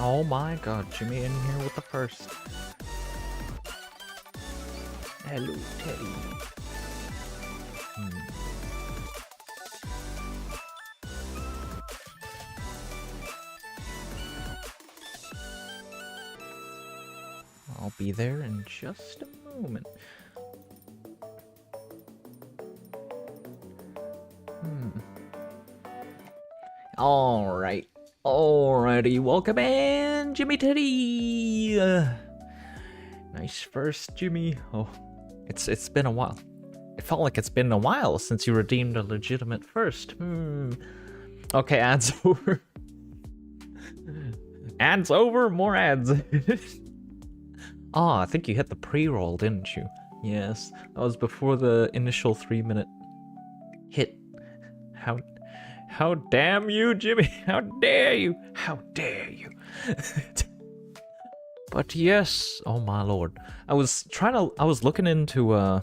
Oh my god, Jimmy in here with the first. Hello, Teddy. I'll be there in just a moment. Alright. Alrighty, welcome in, Jimmy Teddy! Nice first, Jimmy. Oh, it's been a while. It felt like it's been a while since you redeemed a legitimate first. Okay, ads over. Ads over, more ads. I think you hit the pre-roll, didn't you? Yes, that was before the initial 3-minute hit. How damn you, Jimmy? How dare you? How dare you? But yes, oh my lord. I was looking into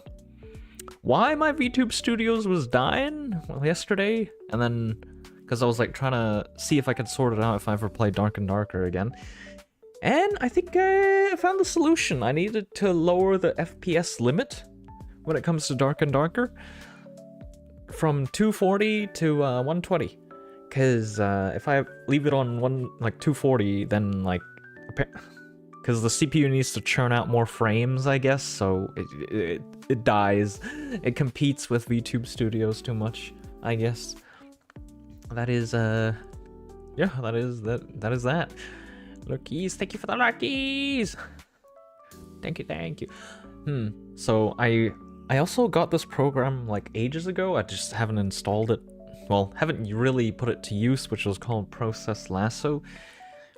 why my VTube Studios was dying yesterday, and then because I was like trying to see if I could sort it out if I ever play Dark and Darker again. And I think I found the solution. I needed to lower the FPS limit when it comes to Dark and Darker from 240 to 120, because if I leave it on 240, then because the CPU needs to churn out more frames, I guess, so it dies. It competes with VTube Studios too much, I guess. That is yeah, that is that. Lurkies, thank you for the lurkies. Thank you. So I also got this program like ages ago. I just haven't installed it. Well, haven't really put it to use, which was called Process Lasso,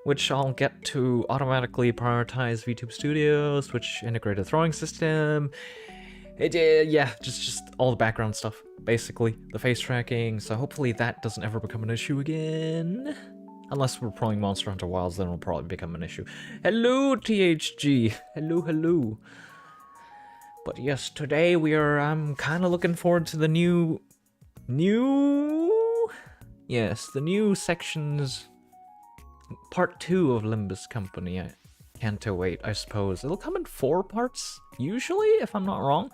which I'll get to automatically prioritize VTube Studio, switch integrated throwing system. Yeah, just all the background stuff, basically. The face tracking, so hopefully that doesn't ever become an issue again. Unless we're playing Monster Hunter Wilds, then it'll probably become an issue. Hello, THG. Hello. But yes, today I'm kind of looking forward to the new sections, part 2 of Limbus Company. I can't wait, I suppose. It'll come in 4 parts, usually, if I'm not wrong.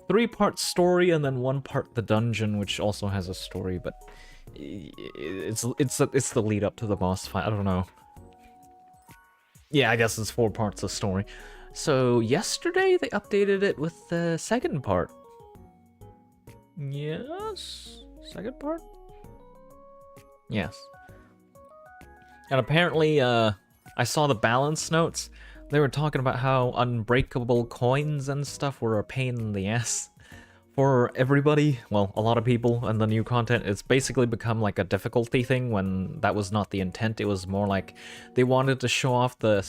3 parts story, and then 1 part the dungeon, which also has a story, but it's the lead up to the boss fight. I don't know. Yeah, I guess it's 4 parts of story. So yesterday they updated it with the 2nd part. Yes? 2nd part? Yes. And apparently, I saw the balance notes. They were talking about how unbreakable coins and stuff were a pain in the ass for everybody. Well, a lot of people, and the new content. It's basically become like a difficulty thing when that was not the intent. It was more like they wanted to show off the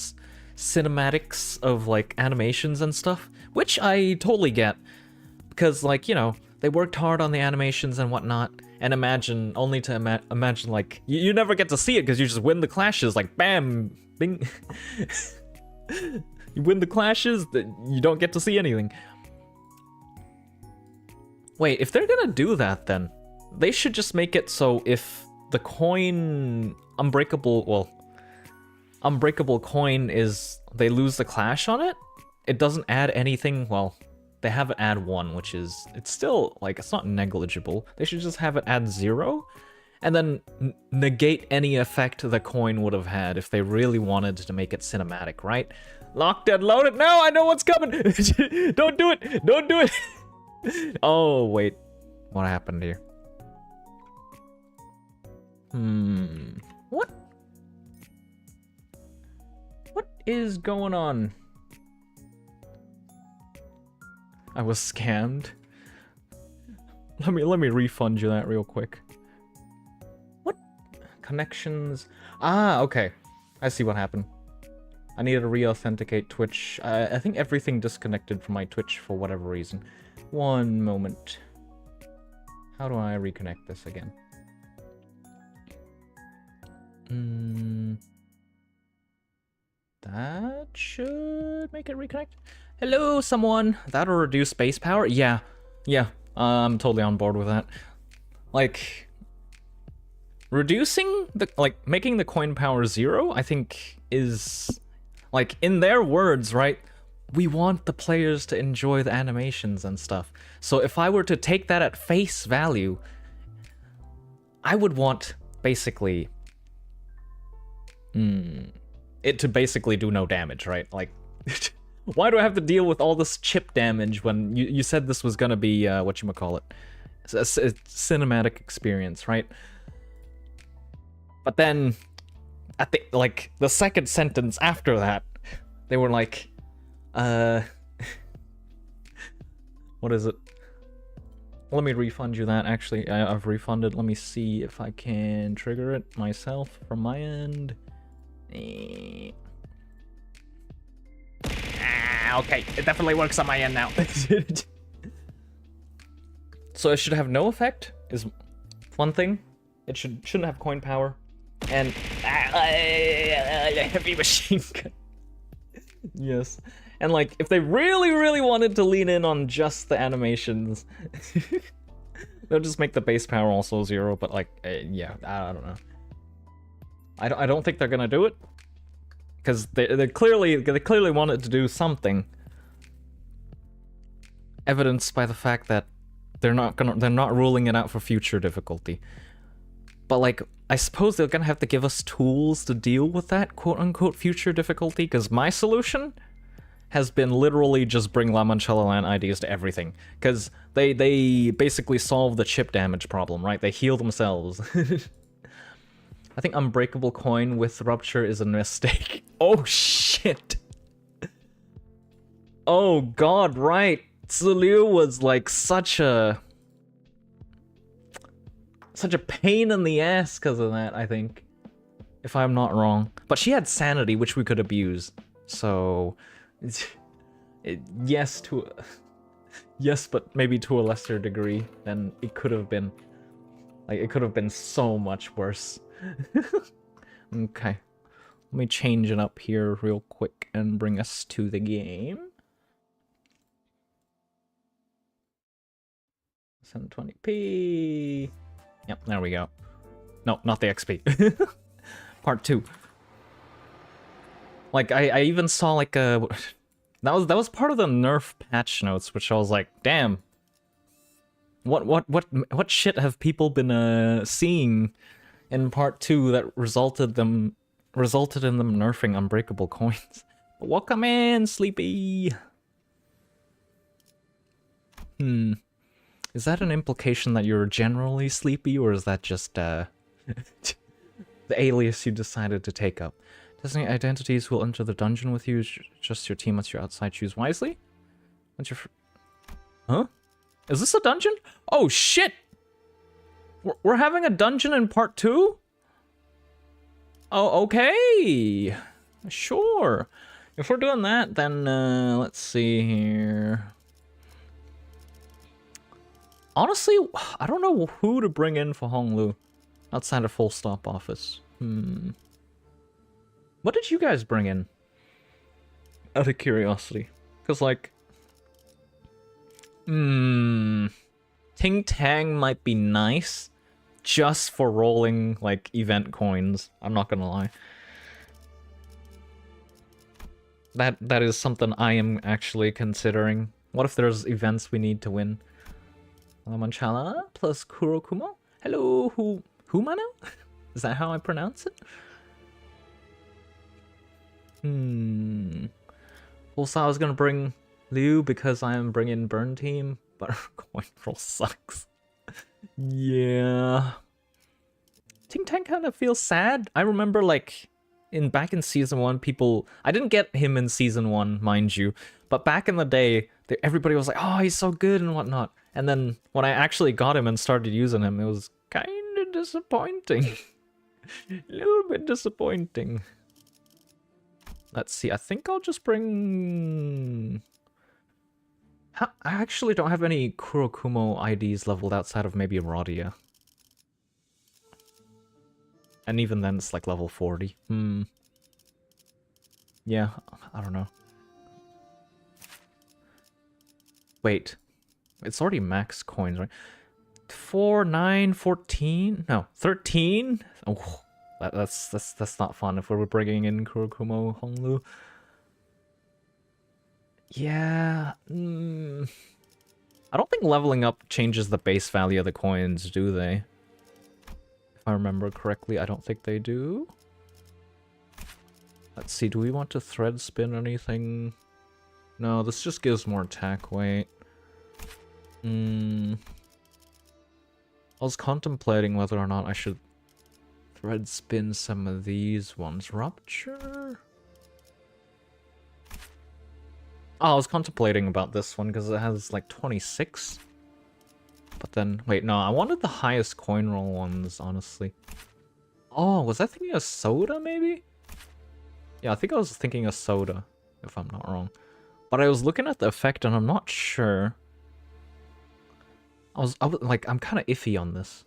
cinematics of like animations and stuff, which I totally get, because like, you know, they worked hard on the animations and whatnot, and imagine like you never get to see it because you just win the clashes, like bam, bing. You win the clashes, you don't get to see anything. Wait, if they're gonna do that, then they should just make it so if the coin unbreakable coin is, they lose the clash on it, it doesn't add anything. Well, they have it add 1, which is, it's still like, it's not negligible. They should just have it add 0 and then negate any effect the coin would have had if they really wanted to make it cinematic, right? Locked and loaded. No, I know what's coming. Don't do it. Don't do it. Oh, wait. What happened here? What? What is going on? I was scammed. Let me refund you that real quick. What? Connections? Ah, okay. I see what happened. I needed to re-authenticate Twitch. I think everything disconnected from my Twitch for whatever reason. One moment. How do I reconnect this again? That should make it reconnect. Hello, someone. That'll reduce base power? Yeah. I'm totally on board with that. Like, reducing the, like, making the coin power 0, I think is, like, in their words, right? We want the players to enjoy the animations and stuff. So if I were to take that at face value, I would want, basically, it to basically do no damage, right? Like, why do I have to deal with all this chip damage when you said this was gonna be, whatchamacallit, a cinematic experience, right? But then, at the, like, the second sentence after that, they were like, what is it? Let me refund you that, actually. I've refunded. Let me see if I can trigger it myself from my end. Okay, it definitely works on my end now. So it should have no effect, is one thing. It shouldn't have coin power. And heavy machine gun. Yes. And like, if they really, really wanted to lean in on just the animations, they'll just make the base power also 0, but like, yeah, I don't know. I don't think they're gonna do it. Because they clearly wanted to do something. Evidenced by the fact that they're not ruling it out for future difficulty. But like, I suppose they're gonna have to give us tools to deal with that quote-unquote future difficulty, because my solution has been literally just bring Limoncello Land IDs to everything. Because they basically solve the chip damage problem, right? They heal themselves. I think Unbreakable Coin with Rupture is a mistake. Oh shit! Oh god, right! Zulu was like such a pain in the ass because of that, I think. If I'm not wrong. But she had Sanity, which we could abuse. So... yes, but maybe to a lesser degree than it could have been. Like, it could have been so much worse. Okay. Let me change it up here real quick and bring us to the game. 720p. Yep, there we go. No, not the XP. Part 2. Like, I even saw like a... That was part of the nerf patch notes, which I was like, damn. What shit have people been seeing in part 2 that resulted in them nerfing Unbreakable Coins? Welcome in, Sleepy. Is that an implication that you're generally sleepy, or is that just the alias you decided to take up? Designated identities will enter the dungeon with you. Just your team once you're outside. Choose wisely. Once you're... Huh? Is this a dungeon? Oh shit! We're having a dungeon in part 2? Oh, okay. Sure. If we're doing that, then let's see here. Honestly, I don't know who to bring in for Honglu outside of Full Stop office. What did you guys bring in? Out of curiosity. Because, like... Ting Tang might be nice. Just for rolling, like, event coins. I'm not gonna lie. That is something I am actually considering. What if there's events we need to win? Lamanchala plus Kurokumo? Hello, Humano? Is that how I pronounce it? Also, I was gonna bring Liu because I am bringing Burn Team, but our coin roll sucks. Yeah. Ting Tang kind of feels sad. I remember, like, back in Season 1, people... I didn't get him in Season 1, mind you, but back in the day, everybody was like, oh, he's so good and whatnot. And then when I actually got him and started using him, it was kind of disappointing. A little bit disappointing. Let's see, I think I'll just bring... I actually don't have any Kurokumo IDs leveled outside of maybe Radia. And even then it's like level 40. Yeah, I don't know. Wait. It's already max coins, right? 4, 9, 14? No, 13? Oh, that's not fun if we're bringing in Kurokumo Honglu. Yeah. I don't think leveling up changes the base value of the coins, do they? If I remember correctly, I don't think they do. Let's see, do we want to thread spin anything? No, this just gives more attack weight. I was contemplating whether or not I should thread spin some of these ones. Rupture? Oh, I was contemplating about this one because it has like 26. But then, wait, no, I wanted the highest coin roll ones, honestly. Oh, was I thinking of soda, maybe? Yeah, I think I was thinking of soda, if I'm not wrong. But I was looking at the effect and I'm not sure. I was like, I'm kind of iffy on this.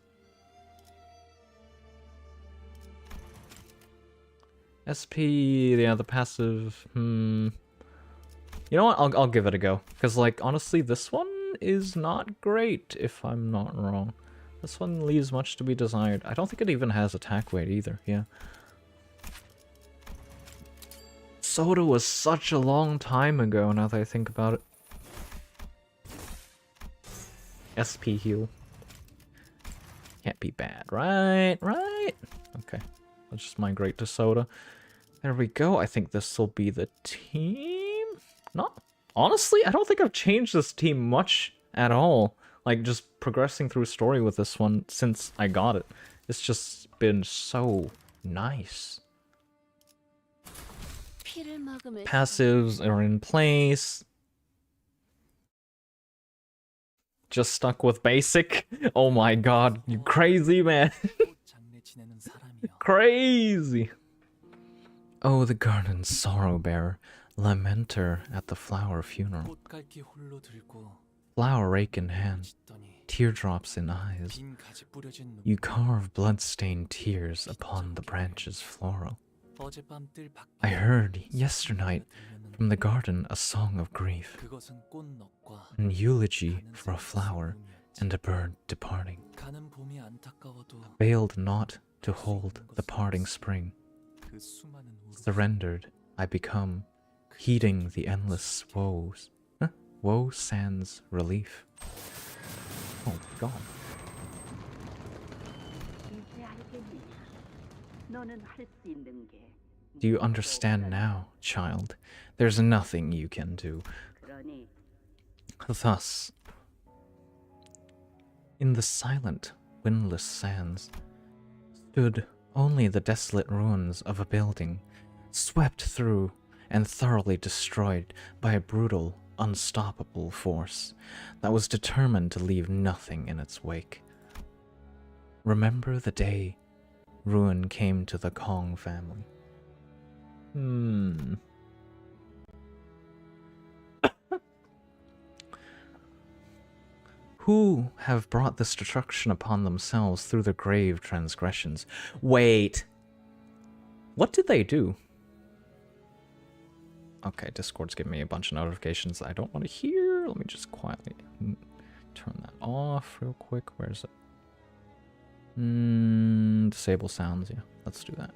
SP, yeah, the passive, You know what, I'll give it a go. Because, like, honestly, this one is not great, if I'm not wrong. This one leaves much to be desired. I don't think it even has attack weight either, yeah. Soda was such a long time ago, now that I think about it. SP heal. Can't be bad, right? Right? Okay, let's just migrate to soda. There we go, I think this will be the team? Not honestly, I don't think I've changed this team much at all. Like, just progressing through story with this one since I got it. It's just been so nice. Passives are in place. Just stuck with basic. Oh my god, you crazy man. Crazy. Oh, the garden's sorrow bearer. Lamenter at the flower funeral. Flower rake in hand, teardrops in eyes. You carve blood-stained tears upon the branches floral. I heard yesternight from the garden a song of grief, an eulogy for a flower and a bird departing. Availed not to hold the parting spring. Surrendered I become, heeding the endless woes. Woe sans relief. Oh god. Do you understand now, child? There's nothing you can do. Thus, in the silent, windless sands, stood only the desolate ruins of a building, swept through and thoroughly destroyed by a brutal, unstoppable force that was determined to leave nothing in its wake. Remember the day ruin came to the Kong family. Who have brought this destruction upon themselves through their grave transgressions? Wait. What did they do? Okay, Discord's giving me a bunch of notifications I don't want to hear. Let me just quietly turn that off real quick. Where is it? Disable sounds, yeah. Let's do that.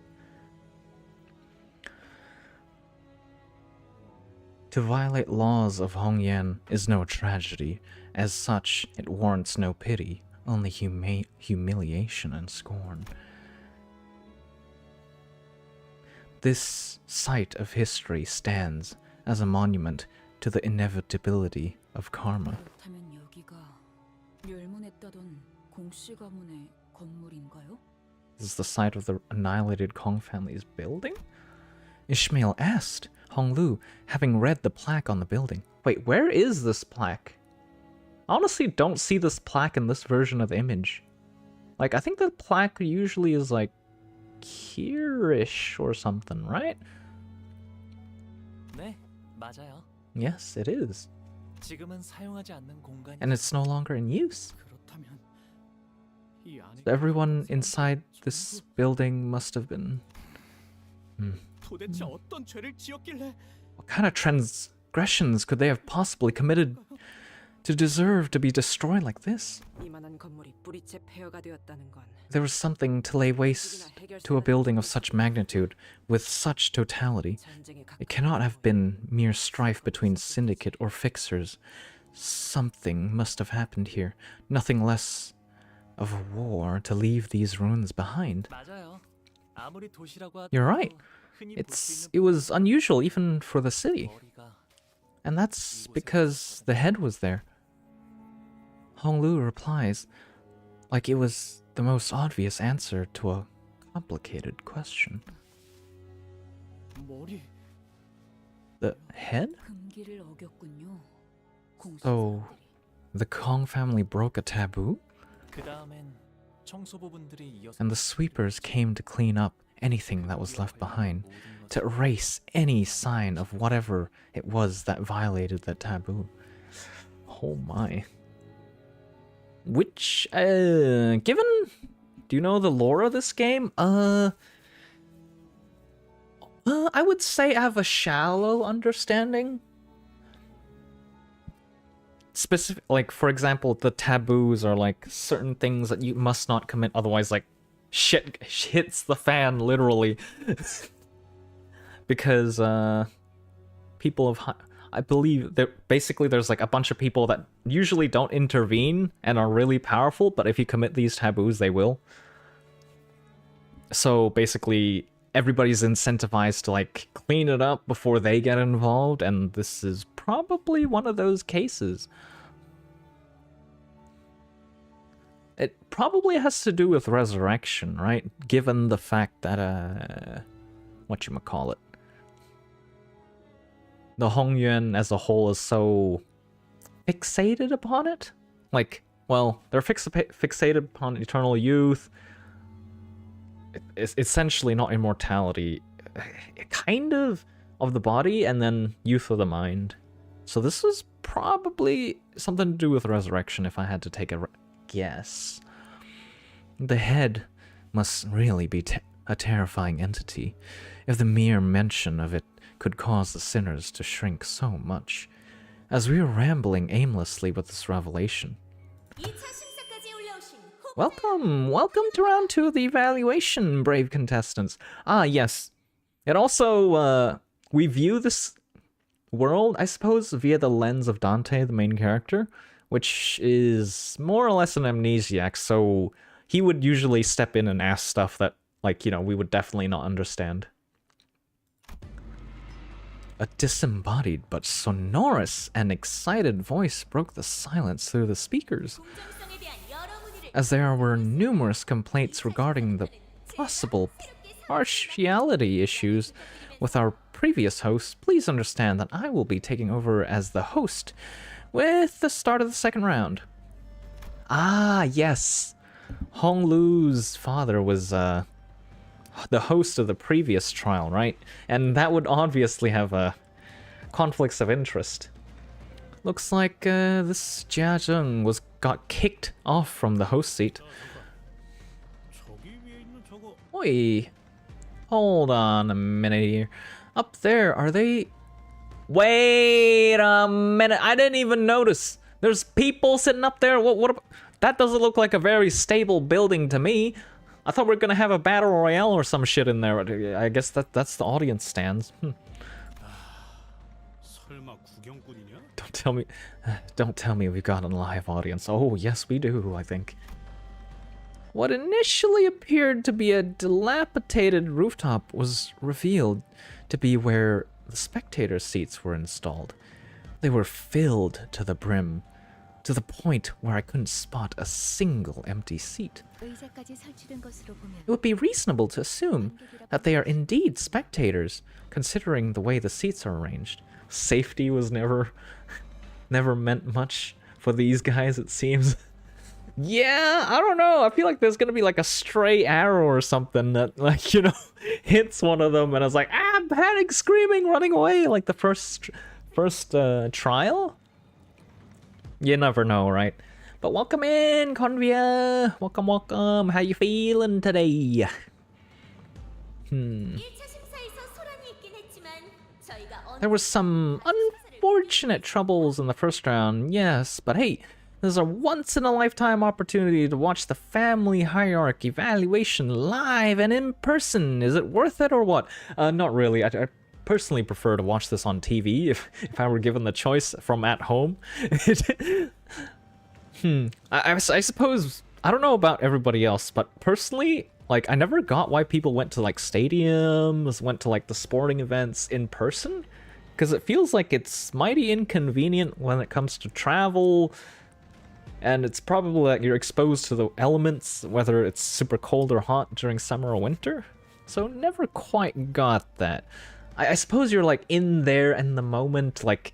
To violate laws of Hongyan is no tragedy. As such, it warrants no pity, only humiliation and scorn. This site of history stands as a monument to the inevitability of karma. This is the site of the annihilated Kong family's building? Ishmael asked Honglu, having read the plaque on the building. Wait, where is this plaque? I honestly don't see this plaque in this version of the image. Like, I think the plaque usually is like here-ish or something, right? Yes, it is. And it's no longer in use. So everyone inside this building must have been... What kind of transgressions could they have possibly committed to deserve to be destroyed like this. There was something to lay waste to a building of such magnitude, with such totality. It cannot have been mere strife between syndicate or fixers. Something must have happened here, nothing less of a war to leave these ruins behind. You're right. It was unusual even for the city. And that's because the head was there. Honglu replies, like it was the most obvious answer to a complicated question. The head? So, the Kong family broke a taboo? And the sweepers came to clean up anything that was left behind, to erase any sign of whatever it was that violated that taboo. Oh my. Which, given... Do you know the lore of this game? I would say I have a shallow understanding. Specific, like, for example, the taboos are like certain things that you must not commit, otherwise, like, shit hits the fan, literally. Because, people of... I believe that basically there's like a bunch of people that usually don't intervene and are really powerful, but if you commit these taboos, they will. So basically, everybody's incentivized to like clean it up before they get involved, and this is probably one of those cases. It probably has to do with resurrection, right? Given the fact that, whatchamacallit, the Hongyuan as a whole is so fixated upon it. Like, well, they're fixated upon eternal youth. It's essentially not immortality. Kind of the body, and then youth of the mind. So this is probably something to do with resurrection, if I had to take a guess. The head must really be a terrifying entity, if the mere mention of it could cause the sinners to shrink so much. As we were rambling aimlessly with this revelation. Welcome to round 2 of the evaluation, brave contestants. Ah, yes. It also, we view this world, I suppose, via the lens of Dante, the main character, which is more or less an amnesiac, so he would usually step in and ask stuff that, like, you know, we would definitely not understand. A disembodied but sonorous and excited voice broke the silence through the speakers. As there were numerous complaints regarding the possible partiality issues with our previous host, please understand that I will be taking over as the host with the start of the second round. Ah, yes. Honglu's father was, the host of the previous trial, right? And that would obviously have conflicts of interest. Looks like this Jia Zheng got kicked off from the host seat. Oi, hold on a minute here. Up there, are they... Wait a minute, I didn't even notice. There's people sitting up there. What? That doesn't look like a very stable building to me. I thought we were gonna have a battle royale or some shit in there. I guess that's the audience stands. Don't tell me we've got a live audience. Oh, yes we do, I think. What initially appeared to be a dilapidated rooftop was revealed to be where the spectator seats were installed. They were filled to the brim, to the point where I couldn't spot a single empty seat. It would be reasonable to assume that they are indeed spectators, considering the way the seats are arranged. Safety was never meant much for these guys, it seems. Yeah, I don't know. I feel like there's gonna be like a stray arrow or something that, like, you know, hits one of them, and I was like, ah, panic, screaming, running away, like the first trial. You never know, right? But welcome in, Convia. Welcome. How you feeling today? There was some unfortunate troubles in the first round, yes, but hey, there's a once-in-a-lifetime opportunity to watch the family hierarchy evaluation live and in person. Is it worth it or what? Not really. I personally prefer to watch this on TV if I were given the choice from at home. I suppose, I don't know about everybody else, but personally, like, I never got why people went to, like, stadiums, went to, like, the sporting events in person, because it feels like it's mighty inconvenient when it comes to travel, and it's probably like you're exposed to the elements, whether it's super cold or hot during summer or winter, so never quite got that. I suppose you're, like, in there in the moment, like,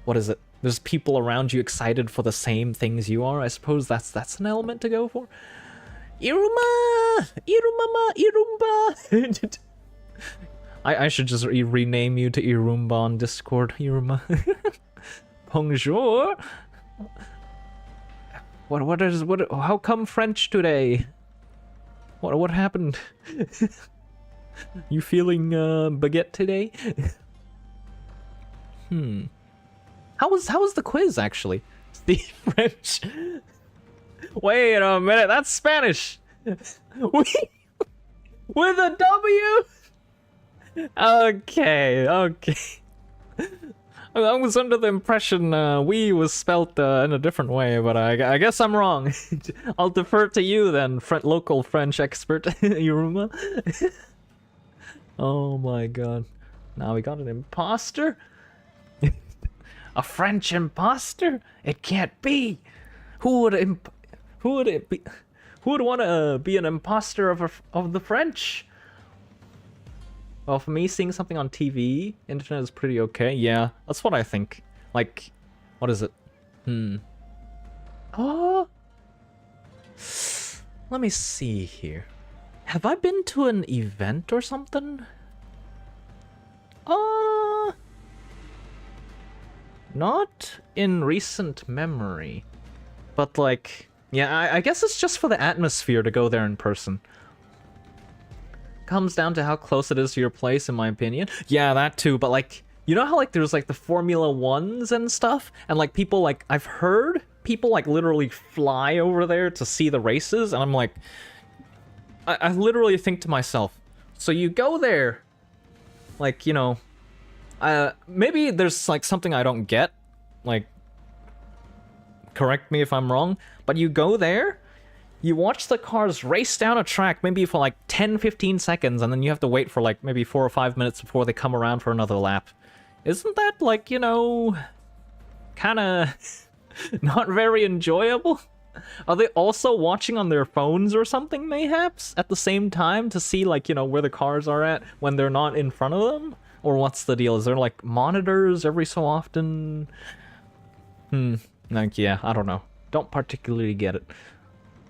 what is it? There's people around you excited for the same things you are. I suppose that's an element to go for. Iruma! Irumama! Irumba! I should just rename you to Irumba on Discord. Iruma. Bonjour! What, how come French today? What happened? You feeling, baguette today? How was the quiz, actually? The French... Wait a minute, that's Spanish! With a W? Okay. I was under the impression we was spelt in a different way, but I guess I'm wrong. I'll defer to you then, local French expert, Yuruma. Oh my god. Now we got an imposter? A French imposter? It can't be! Who would it be? Who would want to be an imposter of the French? Well, for me, seeing something on TV, internet is pretty okay. Yeah, that's what I think. Like, what is it? Oh, let me see here. Have I been to an event or something? Not in recent memory. But, like, yeah, I guess it's just for the atmosphere to go there in person. Comes down to how close it is to your place, in my opinion. Yeah, that too, but, like, you know how, like, there's, like, the Formula 1s and stuff? And, like, people, like, I've heard people, like, literally fly over there to see the races, and I'm like... I literally think to myself, so you go there, like, you know... maybe there's, like, something I don't get, like... Correct me if I'm wrong, but you go there, you watch the cars race down a track maybe for like 10-15 seconds, and then you have to wait for like maybe 4 or 5 minutes before they come around for another lap. Isn't that, like, you know, kinda not very enjoyable? Are they also watching on their phones or something, mayhaps, at the same time to see, like, you know, where the cars are at when they're not in front of them? Or what's the deal? Is there, like, monitors every so often? Like, yeah, I don't know. Don't particularly get it.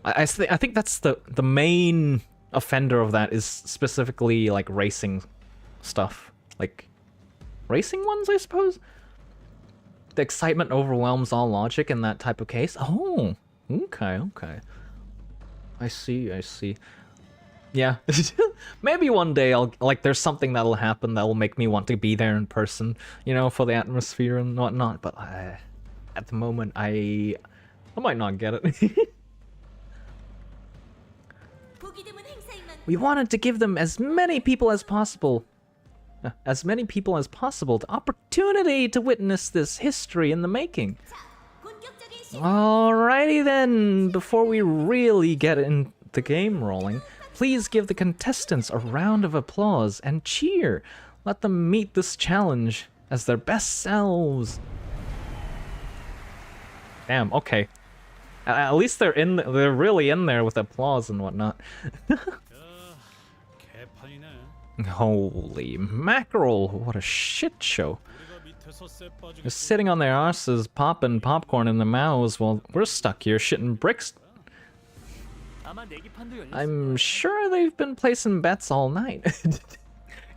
I think that's the main offender of that is specifically, like, racing stuff. Like, racing ones, I suppose? The excitement overwhelms all logic in that type of case. Oh, okay. I see. Yeah. Maybe one day there's something that'll happen that'll make me want to be there in person, you know, for the atmosphere and whatnot, but at the moment, I might not get it. We wanted to give them as many people as possible the opportunity to witness this history in the making. Alrighty then, before we really get in the game rolling, please give the contestants a round of applause and cheer. Let them meet this challenge as their best selves. Damn, okay. At least they're really in there with applause and whatnot. Holy mackerel, what a shit show. They're sitting on their asses, popping popcorn in their mouths while we're stuck here shitting bricks. I'm sure they've been placing bets all night.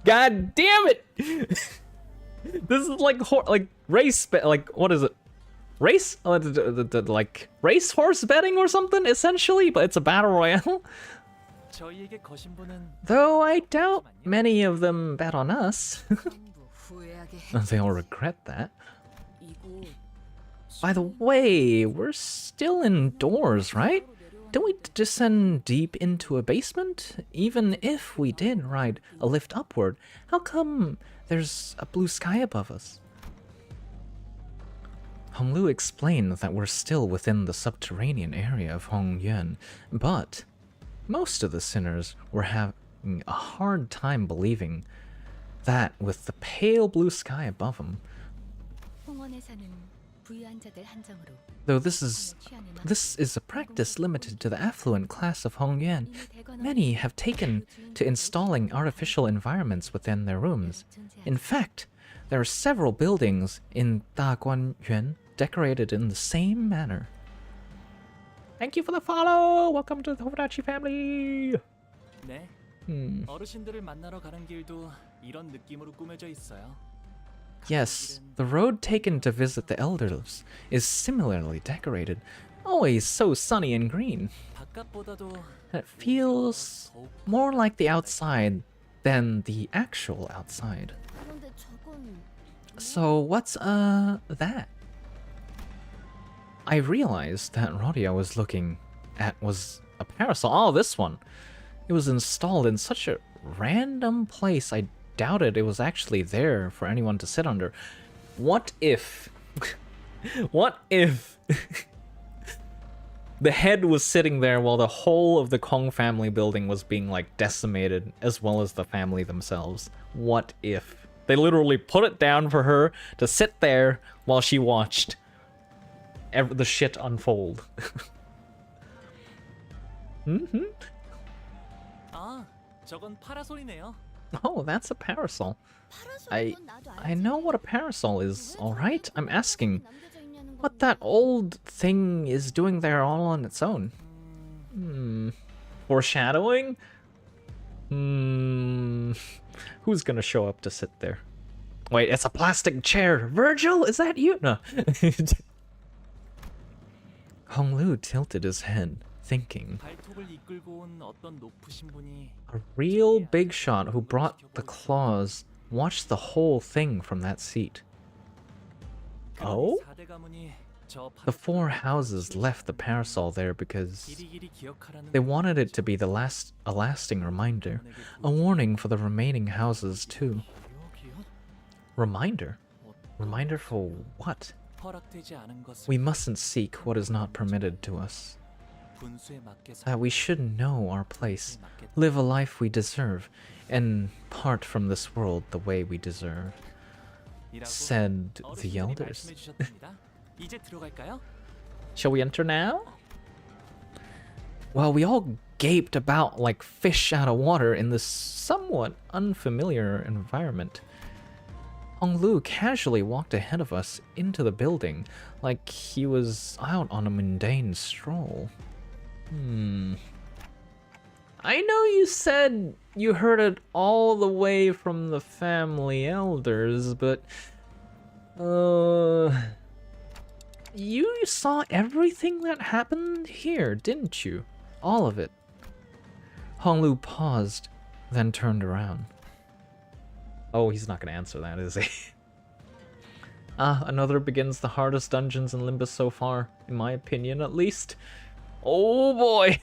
God damn it! This is like race bet, like, what is it? Race? Like, racehorse betting or something, essentially, but it's a battle royale. Though I doubt many of them bet on us. They'll regret that. By the way, we're still indoors, right? Don't we descend deep into a basement? Even if we did ride a lift upward, how come there's a blue sky above us? Honglu explained that we're still within the subterranean area of Hongyuan, but most of the sinners were having a hard time believing that with the pale blue sky above them. Though this is a practice limited to the affluent class of Hongyuan, many have taken to installing artificial environments within their rooms. In fact, there are several buildings in Daguanyuan decorated in the same manner. Thank you for the follow! Welcome to the Hodachi family! 네. 어르신들을 만나러 가는 길도 이런 느낌으로 꾸며져 있어요. Yes, the road taken to visit the elders is similarly decorated, always so sunny and green. It feels more like the outside than the actual outside. So what's that? I realized that Rodia was looking at was a parasol. Oh, this one. It was installed in such a random place. I doubted it was actually there for anyone to sit under. What if... what if... the head was sitting there while the whole of the Kong family building was being, like, decimated, as well as the family themselves? What if? They literally put it down for her to sit there while she watched the shit unfold. 저건 파라솔이네요. Oh, that's a parasol. I know what a parasol is, alright? I'm asking what that old thing is doing there all on its own. Foreshadowing? Who's gonna show up to sit there? Wait, it's a plastic chair! Virgil, is that you? No. Honglu tilted his head, thinking. A real big shot who brought the claws watched the whole thing from that seat. Oh? The four houses left the parasol there because they wanted it to be a lasting reminder, a warning for the remaining houses too. Reminder? Reminder for what? We mustn't seek what is not permitted to us. That we should know our place, live a life we deserve, and part from this world the way we deserve, said the elders. Shall we enter now? Well, we all gaped about like fish out of water in this somewhat unfamiliar environment. Honglu casually walked ahead of us into the building like he was out on a mundane stroll. I know you said you heard it all the way from the family elders, but you saw everything that happened here, didn't you? All of it. Honglu paused, then turned around. Oh, he's not gonna answer that, is he? Another begins the hardest dungeons in Limbus so far, in my opinion at least. Oh boy!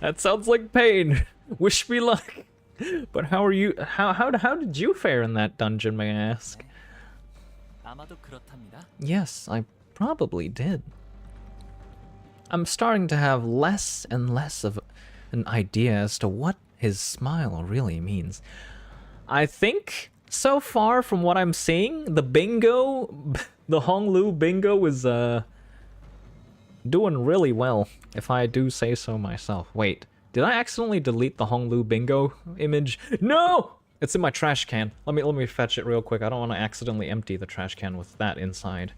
That sounds like pain. Wish me luck. But how are you? How did you fare in that dungeon, may I ask? Yes, I probably did. I'm starting to have less and less of an idea as to what his smile really means. I think so far from what I'm seeing, the bingo, the Honglu bingo is doing really well, if I do say so myself. Wait, did I accidentally delete the Honglu bingo image? No! It's in my trash can. Let me fetch it real quick. I don't want to accidentally empty the trash can with that inside.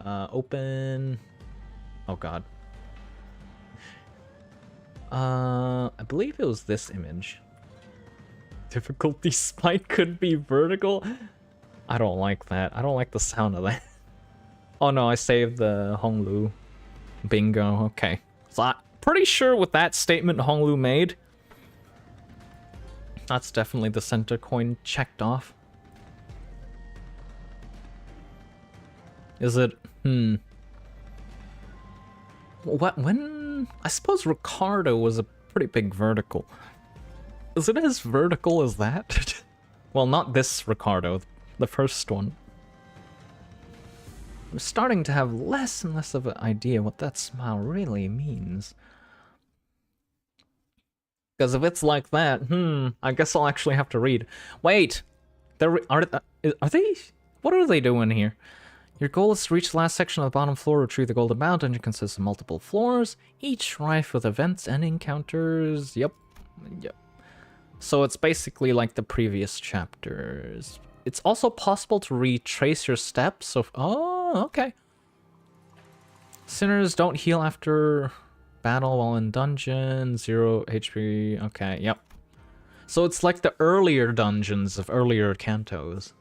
Open. Oh god. I believe it was this image. Difficulty spike could be vertical. I don't like that. I don't like the sound of that. Oh no, I saved the Honglu bingo. Okay. So I'm pretty sure with that statement Honglu made, that's definitely the center coin checked off. Is it? What? When? I suppose Ricardo was a pretty big vertical. Is it as vertical as that? Well, not this Ricardo, the first one. I'm starting to have less and less of an idea what that smile really means. Because if it's like that, I guess I'll actually have to read. Wait! Are they? What are they doing here? Your goal is to reach the last section of the bottom floor, retrieve the golden bound. Dungeon consists of multiple floors, each rife with events and encounters. Yep. So it's basically like the previous chapters. It's also possible to retrace your steps, so... Oh, okay. Sinners don't heal after battle while in dungeon. 0 HP. Okay, yep. So it's like the earlier dungeons of earlier cantos.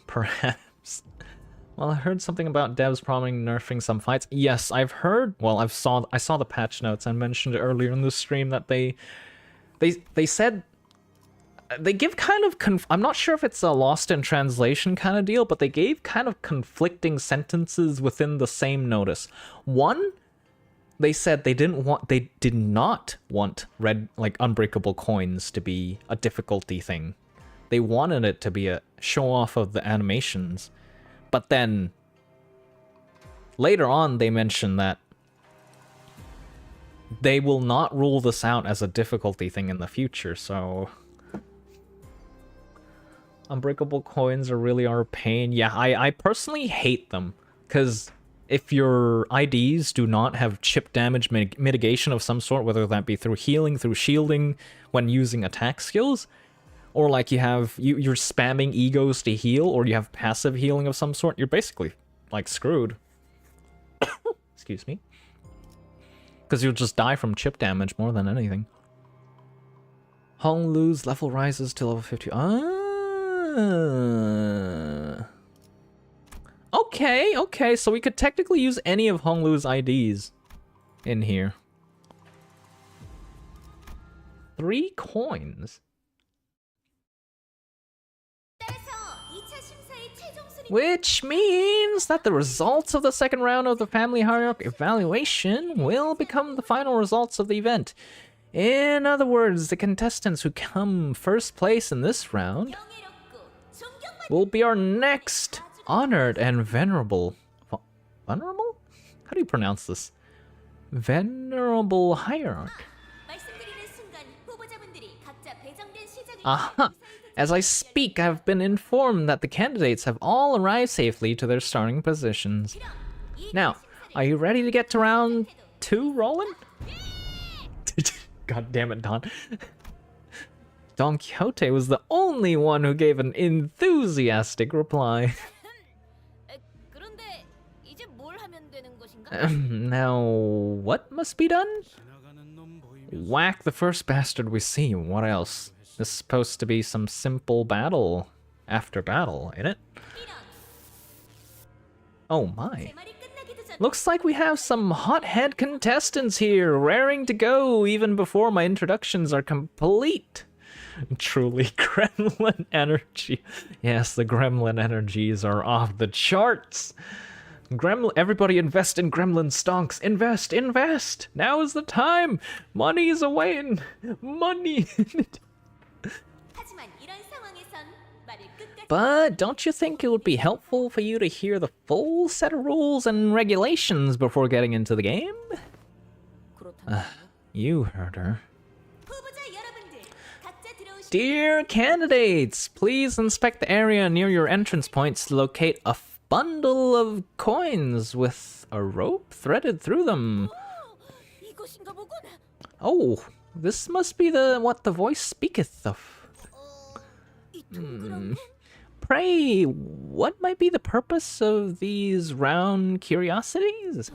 Perhaps. Well, I heard something about devs promising nerfing some fights. Yes, I've heard... Well, I saw the patch notes and mentioned earlier in the stream that they said... They give kind of... I'm not sure if it's a lost in translation kind of deal, but they gave kind of conflicting sentences within the same notice. One, they said they did not want red, like, unbreakable coins to be a difficulty thing. They wanted it to be a show-off of the animations. But then, later on, they mentioned that they will not rule this out as a difficulty thing in the future, so... Unbreakable coins really are a pain. Yeah, I personally hate them, because if your IDs do not have chip damage mitigation of some sort, whether that be through healing, through shielding, when using attack skills, or like you're spamming egos to heal, or you have passive healing of some sort, you're basically, like, screwed. Excuse me. Because you'll just die from chip damage more than anything. Hong Lu's level rises to level 50. Okay, so we could technically use any of Hong Lu's IDs in here. 3 coins. Which means that the results of the second round of the family hierarchy evaluation will become the final results of the event. In other words, the contestants who come first place in this round will be our next honored and venerable... Venerable? How do you pronounce this? Venerable hierarch. Aha! As I speak, I've been informed that the candidates have all arrived safely to their starting positions. Now, are you ready to get to round 2, Roland? God damn it, Don. Don Quixote was the only one who gave an enthusiastic reply. Now, what must be done? Whack the first bastard we see. What else? This is supposed to be some simple battle after battle, ain't it? Oh my. Looks like we have some hothead contestants here, raring to go even before my introductions are complete. Truly gremlin energy. Yes, the gremlin energies are off the charts. Everybody invest in gremlin stonks. Invest! Now is the time! Money is away. Money! But don't you think it would be helpful for you to hear the full set of rules and regulations before getting into the game? You heard her. Dear candidates, please inspect the area near your entrance points to locate a bundle of coins with a rope threaded through them. Oh, this must be what the voice speaketh of. Pray, what might be the purpose of these round curiosities?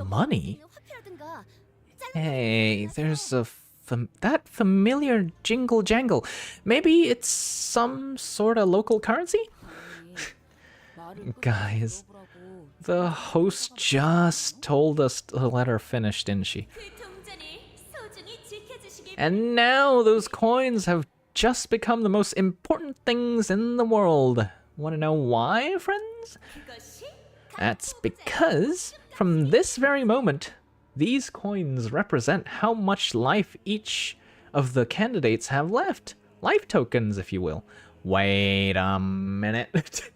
Money? Hey, there's that familiar jingle jangle. Maybe it's some sort of local currency? Guys, the host just told us to let her finish, didn't she? And now those coins have just become the most important things in the world. Want to know why, friends? That's because from this very moment, these coins represent how much life each of the candidates have left. Life tokens, if you will. Wait a minute.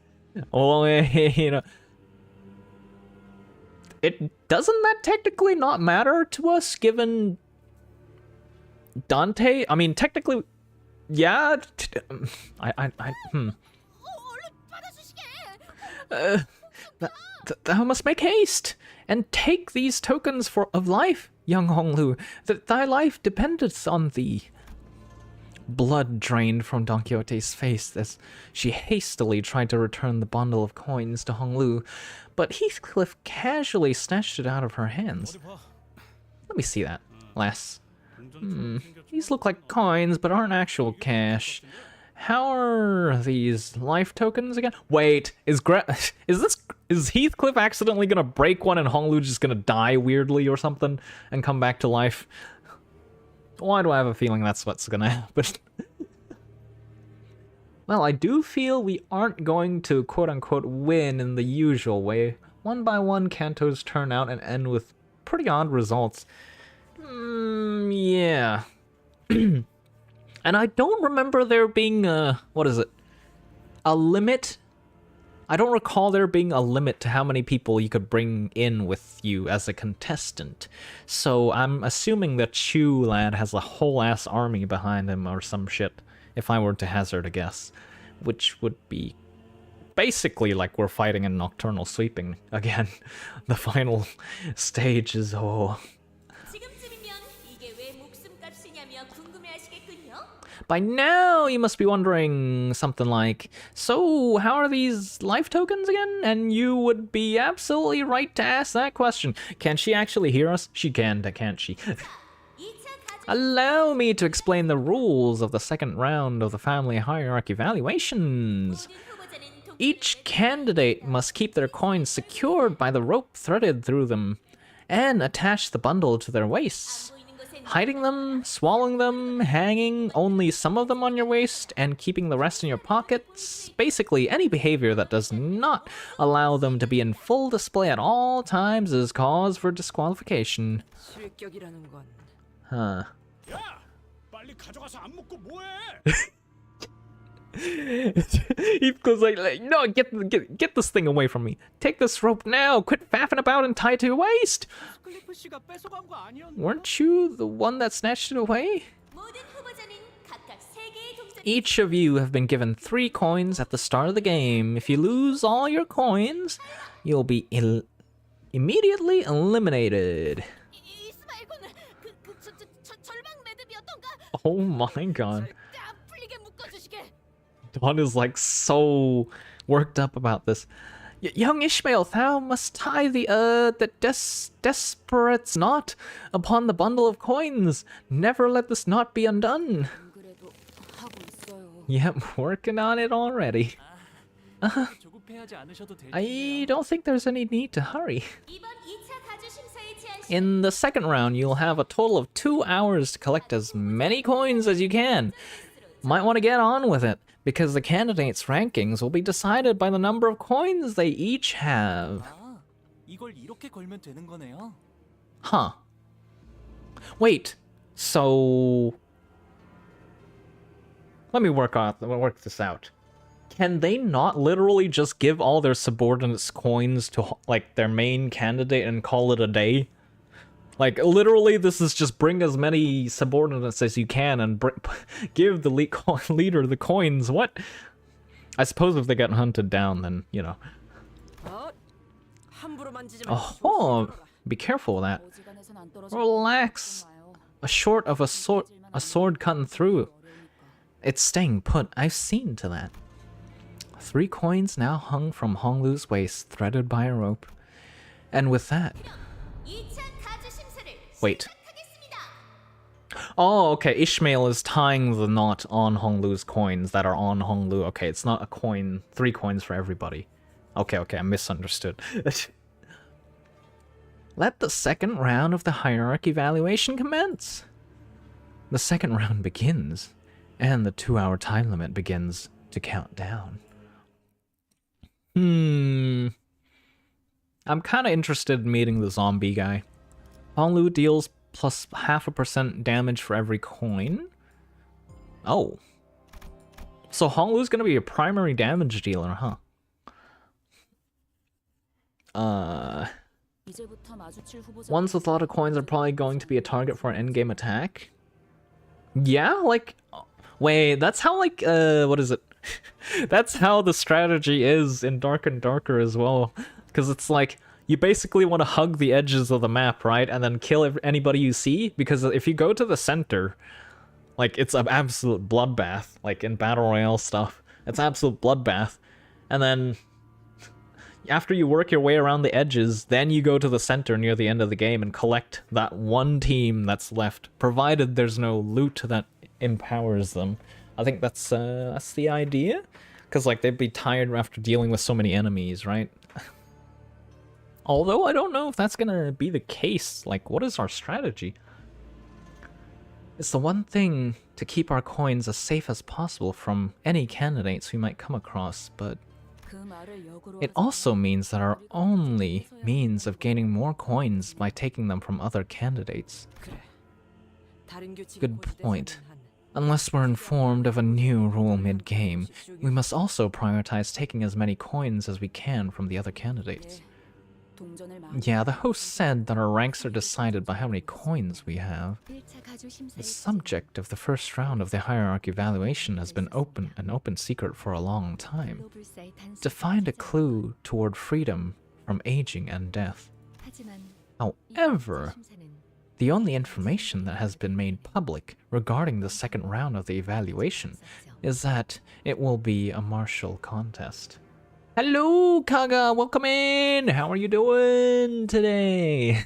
It doesn't that technically not matter to us, given Dante? I mean, technically, yeah. Thou must make haste and take these tokens of life, young Honglu. That thy life dependeth on thee. Blood drained from Don Quixote's face as she hastily tried to return the bundle of coins to Honglu, but Heathcliff casually snatched it out of her hands. Let me see that, lass. These look like coins, but aren't actual cash. How are these life tokens again? Wait, is Heathcliff accidentally gonna break one and Honglu just gonna die weirdly or something and come back to life? Why do I have a feeling that's what's gonna happen? Well, I do feel we aren't going to quote-unquote win in the usual way. One by one, cantos turn out and end with pretty odd results. Yeah. And I don't remember there being a limit? I don't recall there being a limit to how many people you could bring in with you as a contestant. So I'm assuming that Chu lad has a whole ass army behind him or some shit, if I were to hazard a guess. Which would be basically like we're fighting in Nocturnal Sweeping again. The final stage is By now, you must be wondering something like, so how are these life tokens again? And you would be absolutely right to ask that question. Can she actually hear us? She can, can't she? Allow me to explain the rules of the second round of the family hierarchy evaluations. Each candidate must keep their coins secured by the rope threaded through them and attach the bundle to their waists. Hiding them, swallowing them, hanging only some of them on your waist, and keeping the rest in your pockets. Basically, any behavior that does not allow them to be in full display at all times is cause for disqualification. Huh. Heathcliff's like, no, get this thing away from me. Take this rope now. Quit faffing about and tie it to your waist. Weren't you the one that snatched it away? Each of you have been given 3 coins at the start of the game. If you lose all your coins, you'll be immediately eliminated. Oh my god. Dawn is like so worked up about this. Young Ishmael, thou must tie the desperate knot upon the bundle of coins. Never let this knot be undone. Yep, working on it already. I don't think there's any need to hurry. In the second round, you'll have a total of 2 hours to collect as many coins as you can. Might want to get on with it, because the candidates' rankings will be decided by the number of coins they each have. Huh. Wait, so... Let me work this out. Can they not literally just give all their subordinates coins to, like, their main candidate and call it a day? Like, literally, this is just bring as many subordinates as you can and give the leader the coins. What? I suppose if they get hunted down, then, you know. Oh, be careful of that. Relax. Short of a sword cutting through. It's staying put. I've seen to that. 3 coins now hung from Honglu's waist, threaded by a rope. And with that... Wait. Oh, okay. Ishmael is tying the knot on Honglu's coins that are on Honglu. Okay, it's not a coin, 3 coins for everybody. Okay, I misunderstood. Let the second round of the hierarchy evaluation commence. The second round begins, and the 2-hour time limit begins to count down. I'm kind of interested in meeting the zombie guy. Honglu deals plus 0.5% damage for every coin. Oh. So Honglu's gonna be a primary damage dealer, huh? Ones with a lot of coins are probably going to be a target for an endgame attack. Yeah, like... Wait, that's how, like, what is it? That's how the strategy is in Dark and Darker as well. Because it's like, you basically want to hug the edges of the map, right? And then kill anybody you see. Because if you go to the center, like, it's an absolute bloodbath. Like, in Battle Royale stuff. It's absolute bloodbath. And then... after you work your way around the edges, then you go to the center near the end of the game and collect that one team that's left, provided there's no loot that empowers them. I think that's the idea, because like they'd be tired after dealing with so many enemies, right? Although I don't know if that's gonna be the case. Like, what is our strategy? It's the one thing to keep our coins as safe as possible from any candidates we might come across, but it also means that our only means of gaining more coins by taking them from other candidates. Good point. Unless we're informed of a new rule mid-game, we must also prioritize taking as many coins as we can from the other candidates. Yeah, the host said that our ranks are decided by how many coins we have. The subject of the first round of the hierarchy evaluation has been an open secret for a long time. To find a clue toward freedom from aging and death. However, the only information that has been made public regarding the second round of the evaluation is that it will be a martial contest. Hello, Kaga! Welcome in! How are you doing today?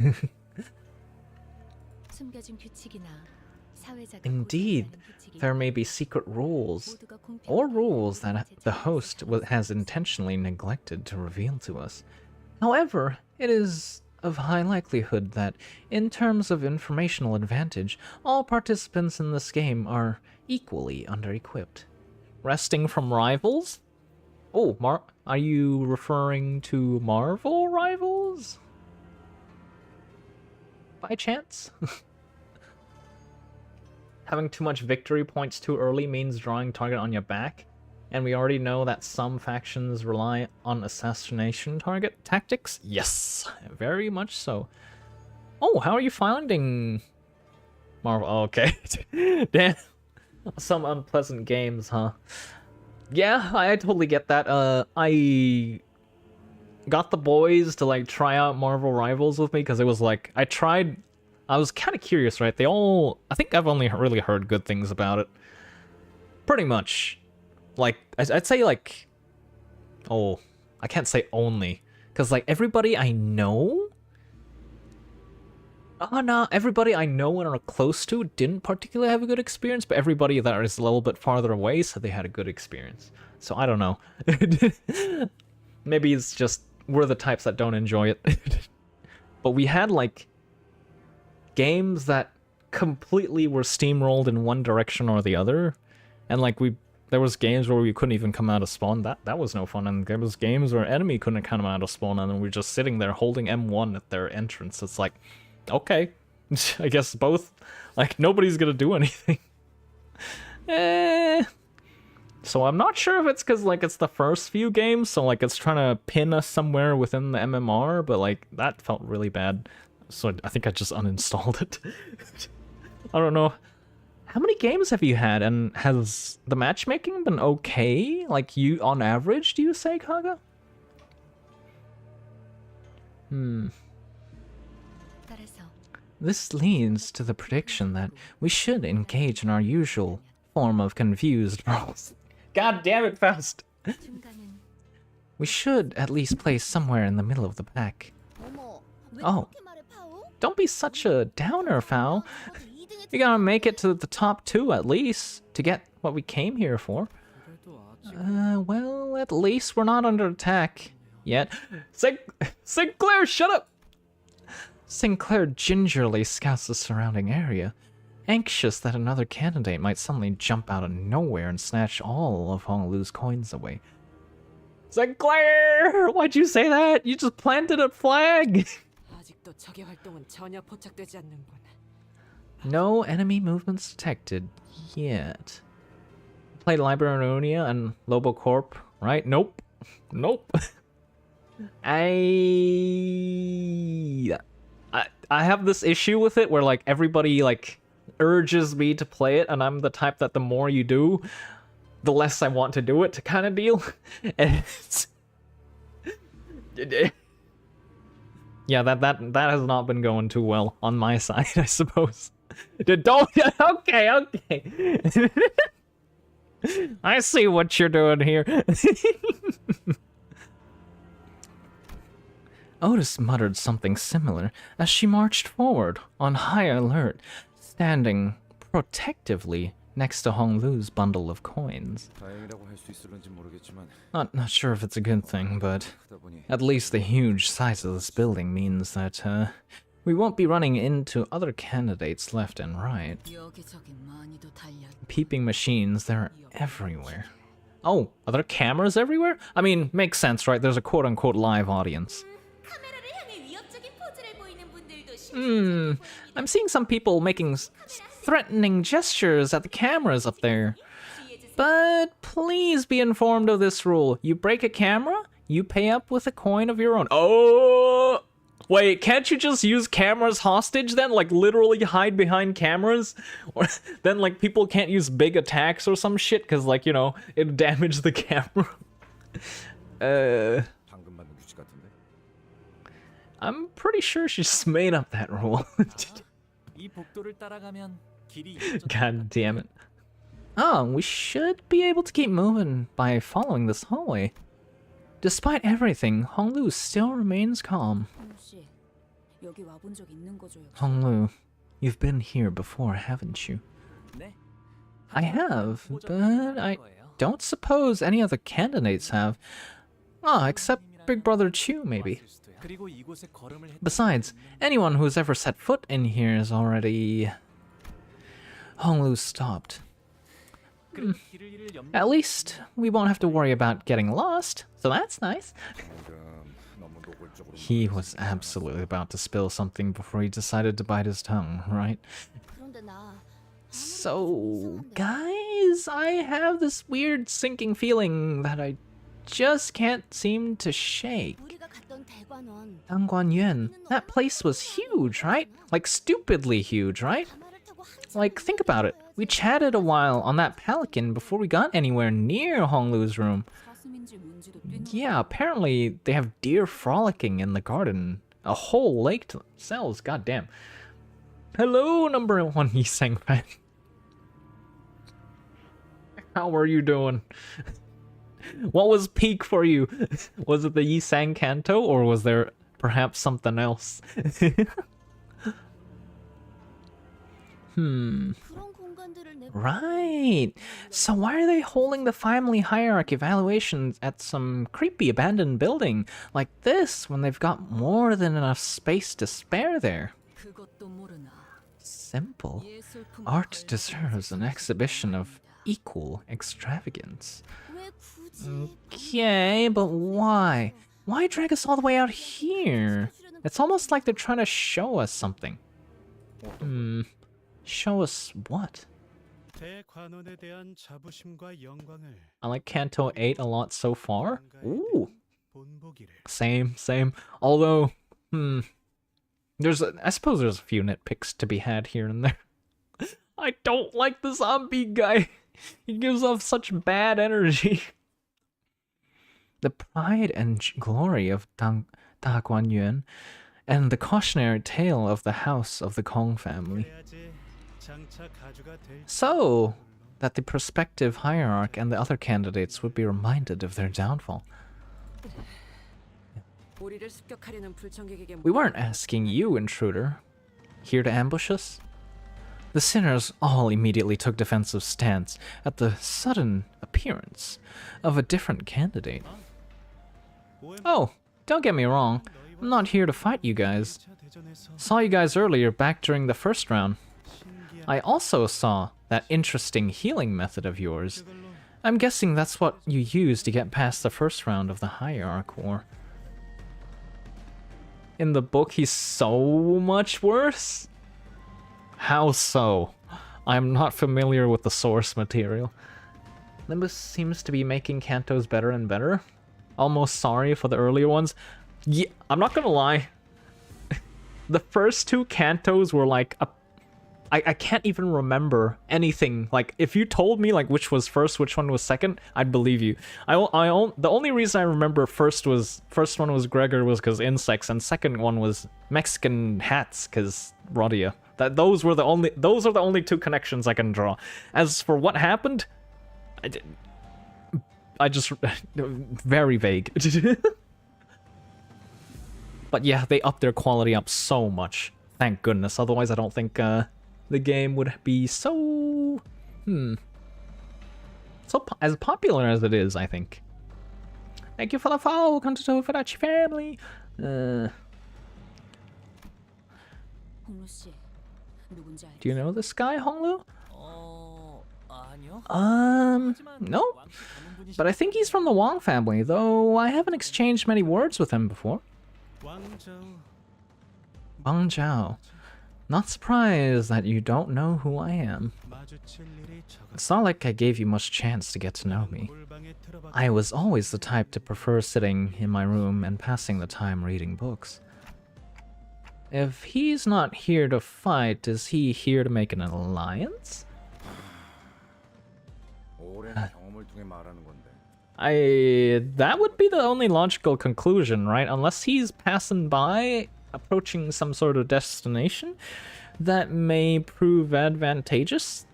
Indeed, there may be secret rules, or rules that the host has intentionally neglected to reveal to us. However, it is of high likelihood that, in terms of informational advantage, all participants in this game are equally under-equipped. Resting from rivals? Oh, are you referring to Marvel rivals? By chance? Having too much victory points too early means drawing target on your back, and we already know that some factions rely on assassination target tactics? Yes, very much so. Oh, how are you finding Marvel? Oh, okay. Damn. Some unpleasant games, huh? Yeah, I totally get that. I got the boys to like try out Marvel Rivals with me because it was like I was kind of curious, right? I think I've only really heard good things about it. Pretty much. Like, I'd say like, oh, I can't say only, because like everybody I know, everybody I know and are close to didn't particularly have a good experience, but everybody that is a little bit farther away said they had a good experience. So I don't know. Maybe it's just we're the types that don't enjoy it. But we had like games that completely were steamrolled in one direction or the other, and like there was games where we couldn't even come out of spawn. That was no fun. And there was games where enemy couldn't come out of spawn, and then we're just sitting there holding M1 at their entrance. It's like, okay, I guess both. Like, nobody's gonna do anything. So I'm not sure if it's because, like, it's the first few games, so, like, it's trying to pin us somewhere within the MMR, but, like, that felt really bad. So I think I just uninstalled it. I don't know. How many games have you had, and has the matchmaking been okay? Like, you, on average, do you say, Kaga? This leads to the prediction that we should engage in our usual form of confused brawls. God damn it, Faust! We should at least place somewhere in the middle of the pack. Oh, don't be such a downer, Fowl. We gotta make it to the top 2 at least, to get what we came here for. Well, at least we're not under attack yet. Sinclair, shut up! Sinclair gingerly scouts the surrounding area, anxious that another candidate might suddenly jump out of nowhere and snatch all of Honglu's coins away. Sinclair! Why'd you say that? You just planted a flag! 아직도 적의 활동은 전혀 포착되지 않는군. No enemy movements detected yet. Played Liberonia and Lobo Corp, right? Nope. Nope. I have this issue with it where like everybody like urges me to play it, and I'm the type that the more you do, the less I want to do it kind of deal. And it's... yeah, that has not been going too well on my side, I suppose. Don't... okay. I see what you're doing here. Otis muttered something similar as she marched forward on high alert, standing protectively next to Honglu's bundle of coins. Not sure if it's a good thing, but at least the huge size of this building means that we won't be running into other candidates left and right. Peeping machines, they're everywhere. Oh, are there cameras everywhere? I mean, makes sense, right? There's a quote-unquote live audience. I'm seeing some people making threatening gestures at the cameras up there. But please be informed of this rule. You break a camera, you pay up with a coin of your own. Oh! Wait, can't you just use cameras hostage then? Like, literally hide behind cameras? Or then, like, people can't use big attacks or some shit, because, like, you know, it damaged the camera. I'm pretty sure she just made up that rule. God damn it. Oh, we should be able to keep moving by following this hallway. Despite everything, Honglu still remains calm. Honglu, you've been here before, haven't you? I have, but I don't suppose any other candidates have. Ah, except Big Brother Chu, maybe. Besides, anyone who's ever set foot in here is already... Honglu stopped. At least we won't have to worry about getting lost, so that's nice. He was absolutely about to spill something before he decided to bite his tongue, right? So, guys, I have this weird sinking feeling that I just can't seem to shake. Dangguanyuan, that place was huge, right? Like, stupidly huge, right? Like, think about it. We chatted a while on that pelican before we got anywhere near Honglu's room. Yeah, apparently they have deer frolicking in the garden. A whole lake to themselves, goddamn. Hello, number 1 Yisang fan. How are you doing? What was peak for you? Was it the Yisang Kanto, or was there perhaps something else? Right. So why are they holding the family hierarchy evaluations at some creepy abandoned building like this when they've got more than enough space to spare there? Simple. Art deserves an exhibition of equal extravagance. Okay, but why? Why drag us all the way out here? It's almost like they're trying to show us something. Show us what? I like Kanto 8 a lot so far. Ooh. Same. Although, I suppose there's a few nitpicks to be had here and there. I don't like the zombie guy. He gives off such bad energy. The pride and glory of Dangguanyuan and the cautionary tale of the house of the Kong family. So that the prospective hierarch and the other candidates would be reminded of their downfall. We weren't asking you, intruder. Here to ambush us? The sinners all immediately took defensive stance at the sudden appearance of a different candidate. Oh, don't get me wrong. I'm not here to fight you guys. Saw you guys earlier back during the first round. I also saw that interesting healing method of yours. I'm guessing that's what you use to get past the first round of the Hierarch War. In the book, he's so much worse? How so? I'm not familiar with the source material. Limbus seems to be making cantos better and better. Almost sorry for the earlier ones. Yeah, I'm not gonna lie. The first two cantos were like I can't even remember anything. Like, if you told me like which was first, which one was second, I'd believe you. The only reason I remember first one was Gregor was because insects, and second one was Mexican hats because Rodia. Those are the only two connections I can draw. As for what happened, I just very vague. But yeah, they upped their quality up so much. Thank goodness. Otherwise, I don't think the game would be so as popular as it is, I think. Thank you for the follow. Welcome to the Fadachi family. Do you know this guy, Honglu? No. But I think he's from the Wang family, though I haven't exchanged many words with him before. Wang Zhao. Not surprised that you don't know who I am. It's not like I gave you much chance to get to know me. I was always the type to prefer sitting in my room and passing the time reading books. If he's not here to fight, is he here to make an alliance? That would be the only logical conclusion, right? Unless he's passing by, approaching some sort of destination that may prove advantageous.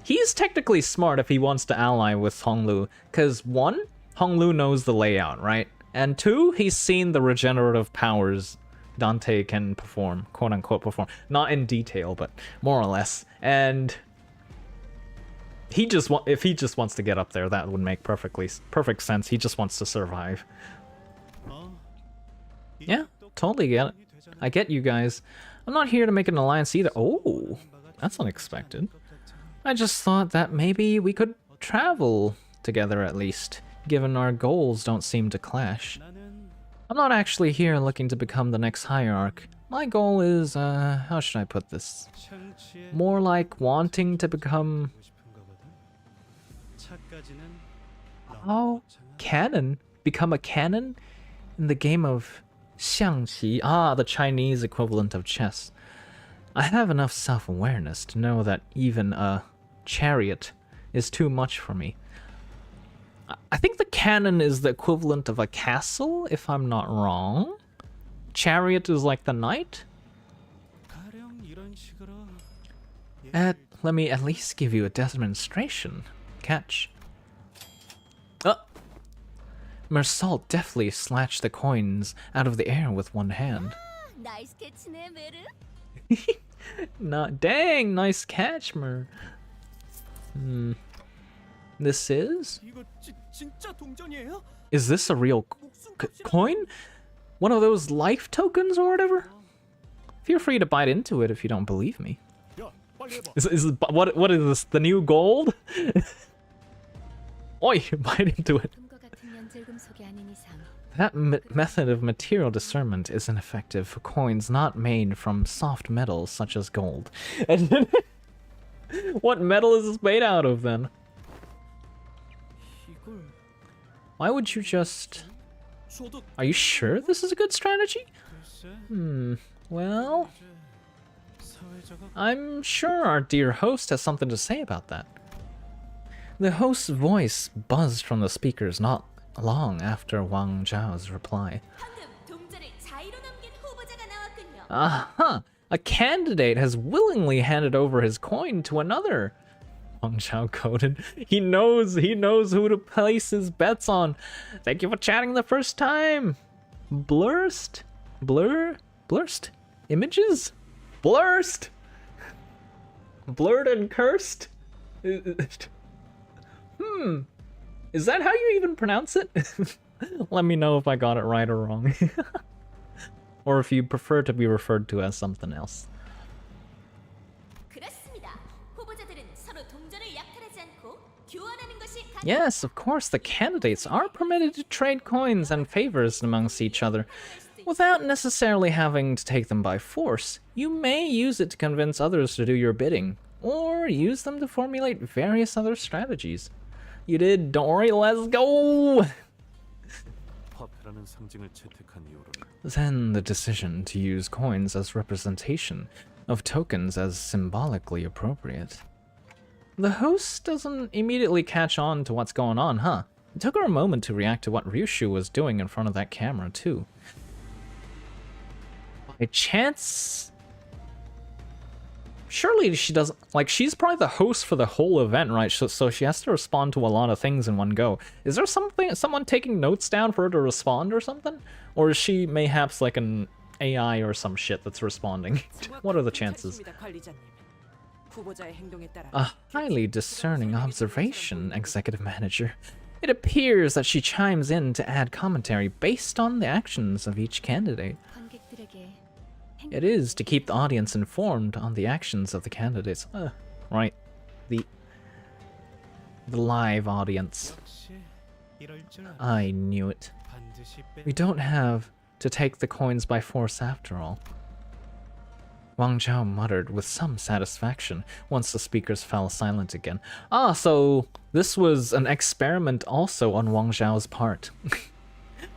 He's technically smart if he wants to ally with Honglu, because one, Honglu knows the layout, right? And two, he's seen the regenerative powers Dante can perform, quote-unquote perform. Not in detail, but more or less. And if he just wants to get up there, that would make perfect sense. He just wants to survive. Yeah, totally get it. I get you guys. I'm not here to make an alliance either. Oh, that's unexpected. I just thought that maybe we could travel together at least, given our goals don't seem to clash. I'm not actually here looking to become the next hierarch. My goal is, how should I put this? More like wanting to become... Oh, canon? Become a canon? In the game of xiangqi, the Chinese equivalent of chess. I have enough self-awareness to know that even a chariot is too much for me. I think the canon is the equivalent of a castle, if I'm not wrong. Chariot is like the knight. Let me at least give you a demonstration. Catch. Mersal deftly snatched the coins out of the air with one hand. Nice catch네, 메르. Dang, nice catch, Mer. This is? Is this a real coin? One of those life tokens or whatever? Feel free to bite into it if you don't believe me. What is this? The new gold? Oi, bite into it. That method of material discernment is ineffective for coins not made from soft metals such as gold. What metal is this made out of then? Why would you just... Are you sure this is a good strategy? Well... I'm sure our dear host has something to say about that. The host's voice buzzed from the speakers not long after Wang Zhao's reply. Aha! A candidate has willingly handed over his coin to another. Wang Zhao coded. He knows who to place his bets on. Thank you for chatting the first time. Blurst? Images? Blurst? Blurred and cursed? Is that how you even pronounce it? Let me know if I got it right or wrong. Or if you prefer to be referred to as something else. 그렇습니다. 후보자들은 서로 동전을 약탈하지 않고 교환하는 것이 Yes, of course, the candidates are permitted to trade coins and favors amongst each other, without necessarily having to take them by force. You may use it to convince others to do your bidding, or use them to formulate various other strategies. You did, don't worry, let's go! 화폐라는 상징을 채택한 이후로는 Then the decision to use coins as representation of tokens as symbolically appropriate. The host doesn't immediately catch on to what's going on, huh? It took her a moment to react to what Ryushu was doing in front of that camera, too. By chance... Surely she doesn't... Like, she's probably the host for the whole event, right? So she has to respond to a lot of things in one go. Is there someone taking notes down for her to respond or something? Or is she mayhaps like an AI or some shit that's responding? What are the chances? A highly discerning observation, Executive Manager. It appears that she chimes in to add commentary based on the actions of each candidate. It is to keep the audience informed on the actions of the candidates. Right. The live audience. 역시 이럴 줄 알았어. I knew it. 반드시 We don't have to take the coins by force after all. Wang Zhao muttered with some satisfaction once the speakers fell silent again. Ah, so this was an experiment also on Wang Zhao's part.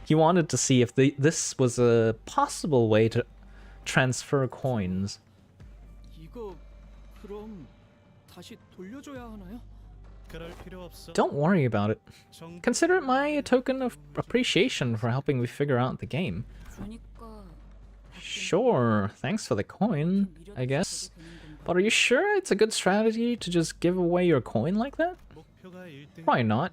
He wanted to see if this was a possible way to transfer coins. 이거 그럼 다시 돌려줘야 하나요? 그럴 필요 없어. Don't worry about it. 정 Consider it my token of appreciation for helping me figure out the game. Sure, thanks for the coin, I guess. But are you sure it's a good strategy to just give away your coin like that? 목표가 1등 Probably not.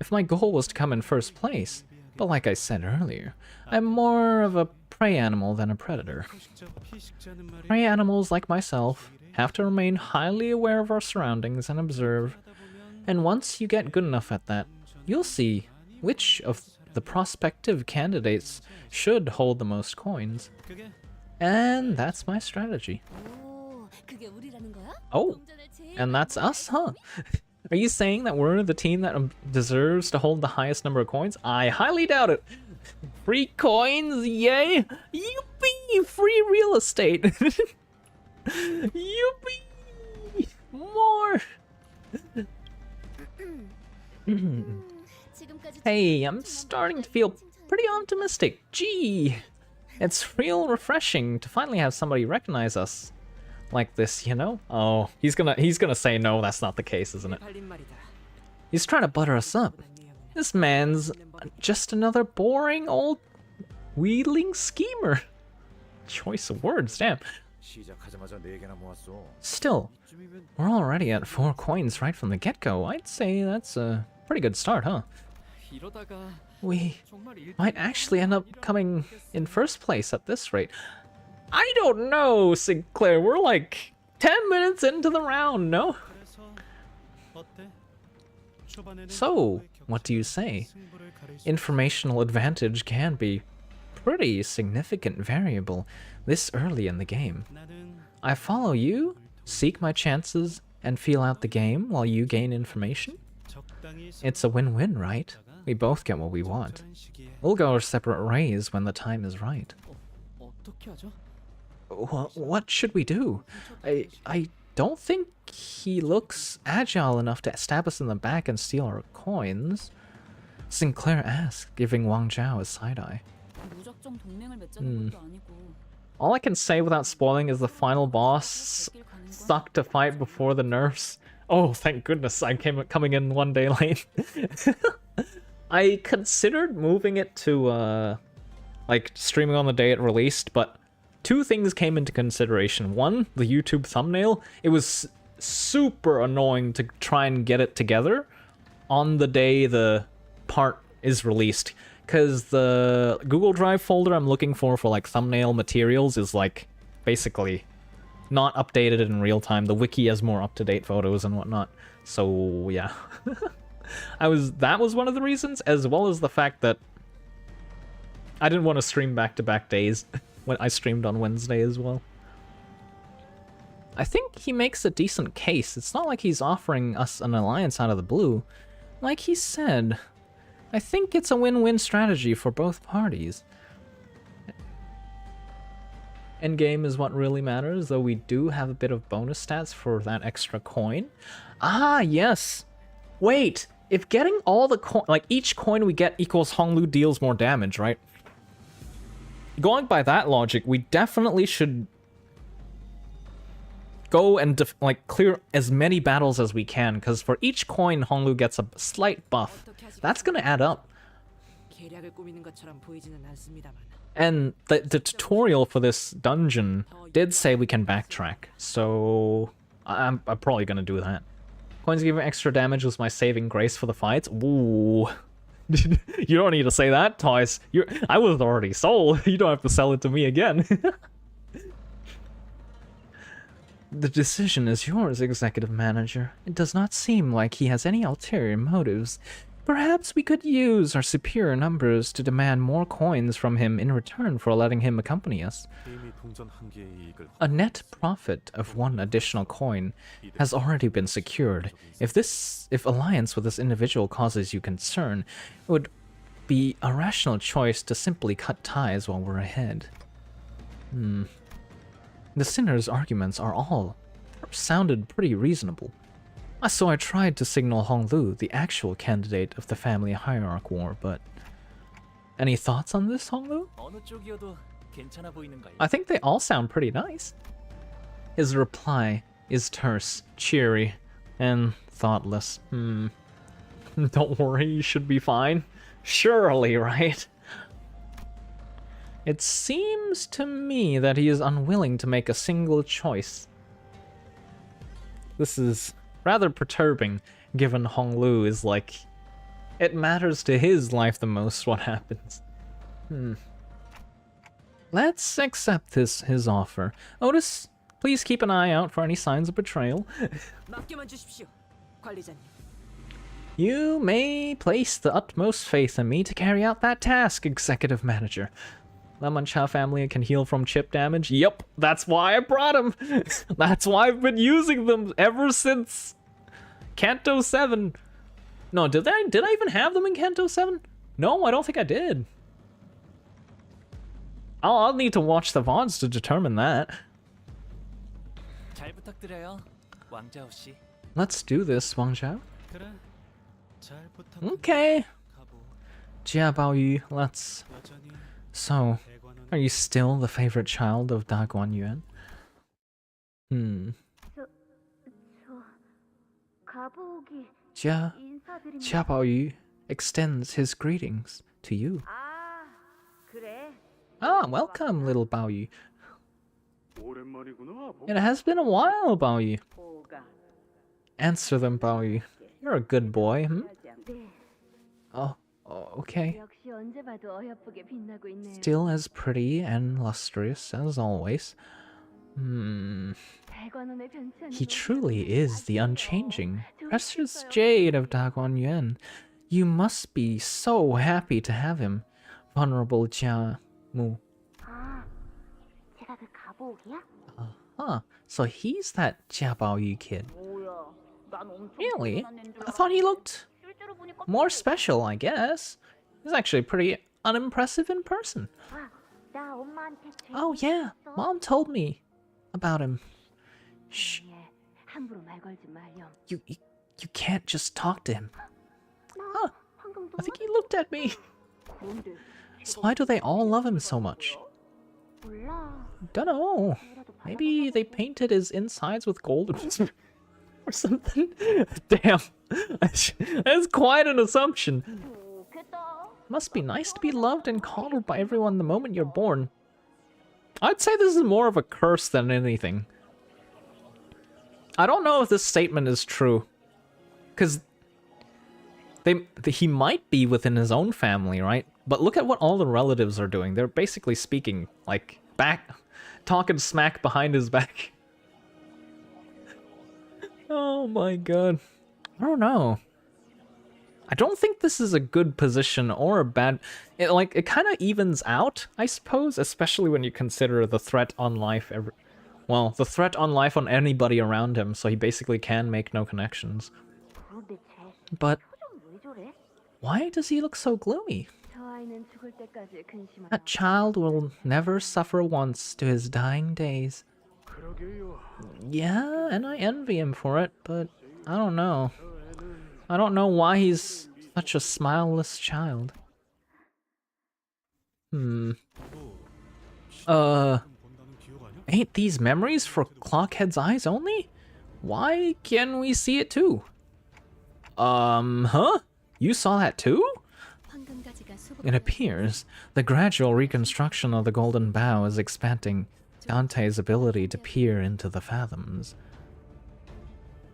If my goal was to come in first place. But like I said earlier, I'm more of a prey animal than a predator. 포식자 피식자는 말이 Prey animals like myself have to remain highly aware of our surroundings and observe. 하다 보면 And once you get good enough at that, you'll see which of the prospective candidates should hold the most coins. 그게 And that's my strategy. Oh, and that's us, huh? Are you saying that we're the team that deserves to hold the highest number of coins? I highly doubt it. Free coins, yay! Yippee! Free real estate! Yippee! More! Hey, I'm starting to feel pretty optimistic. Gee! It's real refreshing to finally have somebody recognize us like this, you know? Oh, he's gonna say no, that's not the case, isn't it? He's trying to butter us up. This man's just another boring old wheedling schemer. Choice of words, damn. 시작하자마자 4개나 모았어. Still, 이쯤이면 we're already at 4 coins right from the get-go. I'd say that's a pretty good start, huh? 이러다가 We 정말 might actually end up coming in first place at this rate. I don't know, Sinclair. We're like 10 minutes into the round, no? 그래서 어때? 초반에는 So, 서로의 what do you 격차가 say? 승부를 가릴 수 Informational advantage can be pretty significant variable this early in the game. 나는 I follow you, seek my chances, and feel out the game while you gain information? 적당히 It's a win-win, right? We both get what we want. 적절한 시기에 We'll go our separate ways when the time is right. 어떻게 하죠? What should we do? I don't think he looks agile enough to stab us in the back and steal our coins. Sinclair asked, giving Wang Zhao a side-eye. 무작정 동맹을 맺자는 것도 아니고 All I can say without spoiling is the final boss sucked to fight before the nerfs. Oh, thank goodness I coming in one day late. I considered moving it to like streaming on the day it released, but two things came into consideration. One, the YouTube thumbnail. It was super annoying to try and get it together on the day the part is released, because the Google Drive folder I'm looking for like thumbnail materials is like basically not updated in real time. The wiki has more up-to-date photos and whatnot. So yeah. That was one of the reasons, as well as the fact that I didn't want to stream back-to-back days when I streamed on Wednesday as well. I think he makes a decent case. It's not like he's offering us an alliance out of the blue. like he said, I think it's a win-win strategy for both parties. Endgame is what really matters, though we do have a bit of bonus stats for that extra coin. Ah, yes! Wait! If getting all the coin, like each coin we get equals Honglu deals more damage, right? Going by that logic, we definitely should go and clear as many battles as we can, because for each coin Honglu gets a slight buff. That's gonna add up. 계략을 꾸미는 것처럼 보이지는 않습니다만. And the tutorial for this dungeon did say we can backtrack, so I'm probably gonna do that. Coins giving extra damage was my saving grace for the fights. Ooh. You don't need to say that twice. I was already sold. You don't have to sell it to me again. The decision is yours, Executive Manager. It does not seem like he has any ulterior motives. Perhaps we could use our superior numbers to demand more coins from him in return for letting him accompany us. A net profit of 1 additional coin has already been secured. If alliance with this individual causes you concern, it would be a rational choice to simply cut ties while we're ahead. The sinner's arguments sounded pretty reasonable. So I tried to signal Honglu, the actual candidate of the family hierarch war, but... Any thoughts on this, Honglu? 어느 쪽이어도 괜찮아 보이는가요? I think they all sound pretty nice. His reply is terse, cheery, and thoughtless. Don't worry, you should be fine. Surely, right? It seems to me that he is unwilling to make a single choice. This is rather perturbing, given Honglu is like... It matters to his life the most what happens. Let's accept his offer. Otis, please keep an eye out for any signs of betrayal. 맡겨만 주십시오, 관리자님. You may place the utmost faith in me to carry out that task, Executive Manager. The Mancha family can heal from chip damage. Yep, that's why I brought him. That's why I've been using them ever since Kanto 7. No, did I even have them in Kanto 7? No, I don't think I did. I'll need to watch the VODs to determine that. 잘 부탁드려요, 왕자오 씨. Let's do this, Wang Zhao. 그래. 잘 부탁. Okay. 가보. Jia Baoyu, let's... 여전히 So, 대관원. are you still the favorite child of Da Guanyuan? Jia Baoyu extends his greetings to you. Ah, welcome, little Baoyu. It has been a while, Baoyu. Answer them, Baoyu. You're a good boy, Oh, okay. Still as pretty and lustrous as always. He truly is the unchanging, precious jade of Da Guanyuan. You must be so happy to have him, Vulnerable Jia Mu. So he's that Jia Baoyu kid. Really? I thought he looked more special, I guess. He's actually pretty unimpressive in person. Oh yeah, Mom told me about him. Shh. You can't just talk to him. Huh. I think he looked at me. So why do they all love him so much? Dunno. Maybe they painted his insides with gold or something? Damn. That's quite an assumption. Must be nice to be loved and coddled by everyone the moment you're born. I'd say this is more of a curse than anything. I don't know if this statement is true. Because he might be within his own family, right? But look at what all the relatives are doing. They're basically speaking, like, talking smack behind his back. Oh my god. I don't know. I don't think this is a good position or a bad... It kind of evens out, I suppose, especially when you consider the threat on life. Well, the threat on life on anybody around him, so he basically can make no connections. But Why does he look so gloomy? That child will never suffer once to his dying days. Yeah, and I envy him for it, but I don't know. I don't know why he's such a smileless child. Ain't these memories for Clockhead's eyes only? Why can't we see it too? Huh? You saw that too? It appears the gradual reconstruction of the Golden Bow is expanding Dante's ability to peer into the fathoms.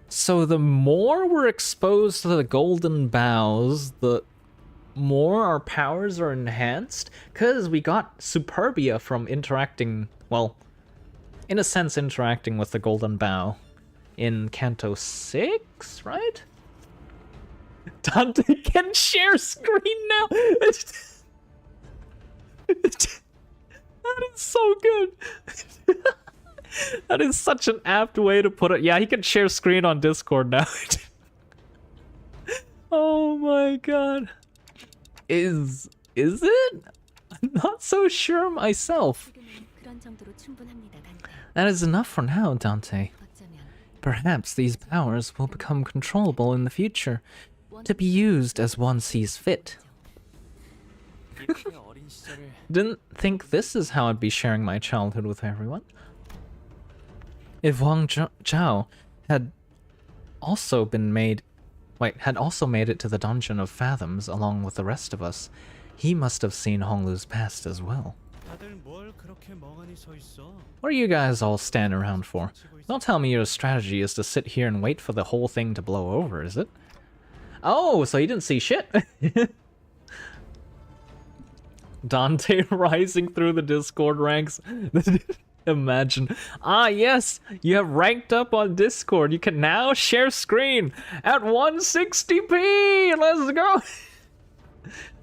So the more we're exposed to the Golden Bows, the more our powers are enhanced? Because we got Superbia from interacting, well, in a sense interacting with the Golden Bow in Canto 6, right? Dante can share screen now! That is so good! That is such an apt way to put it. Yeah, he can share screen on Discord now. Oh my god. Is it? I'm not so sure myself. That is enough for now, Dante. Perhaps these powers will become controllable in the future, to be used as one sees fit. Didn't think this is how I'd be sharing my childhood with everyone. If Wang Zhao had also made it to the Dungeon of Fathoms along with the rest of us, he must have seen Honglu's past as well. What are you guys all standing around for? Don't tell me your strategy is to sit here and wait for the whole thing to blow over, is it? Oh, so he didn't see shit. Dante rising through the Discord ranks. Imagine. Ah, yes, you have ranked up on Discord. You can now share screen at 160p. Let's go.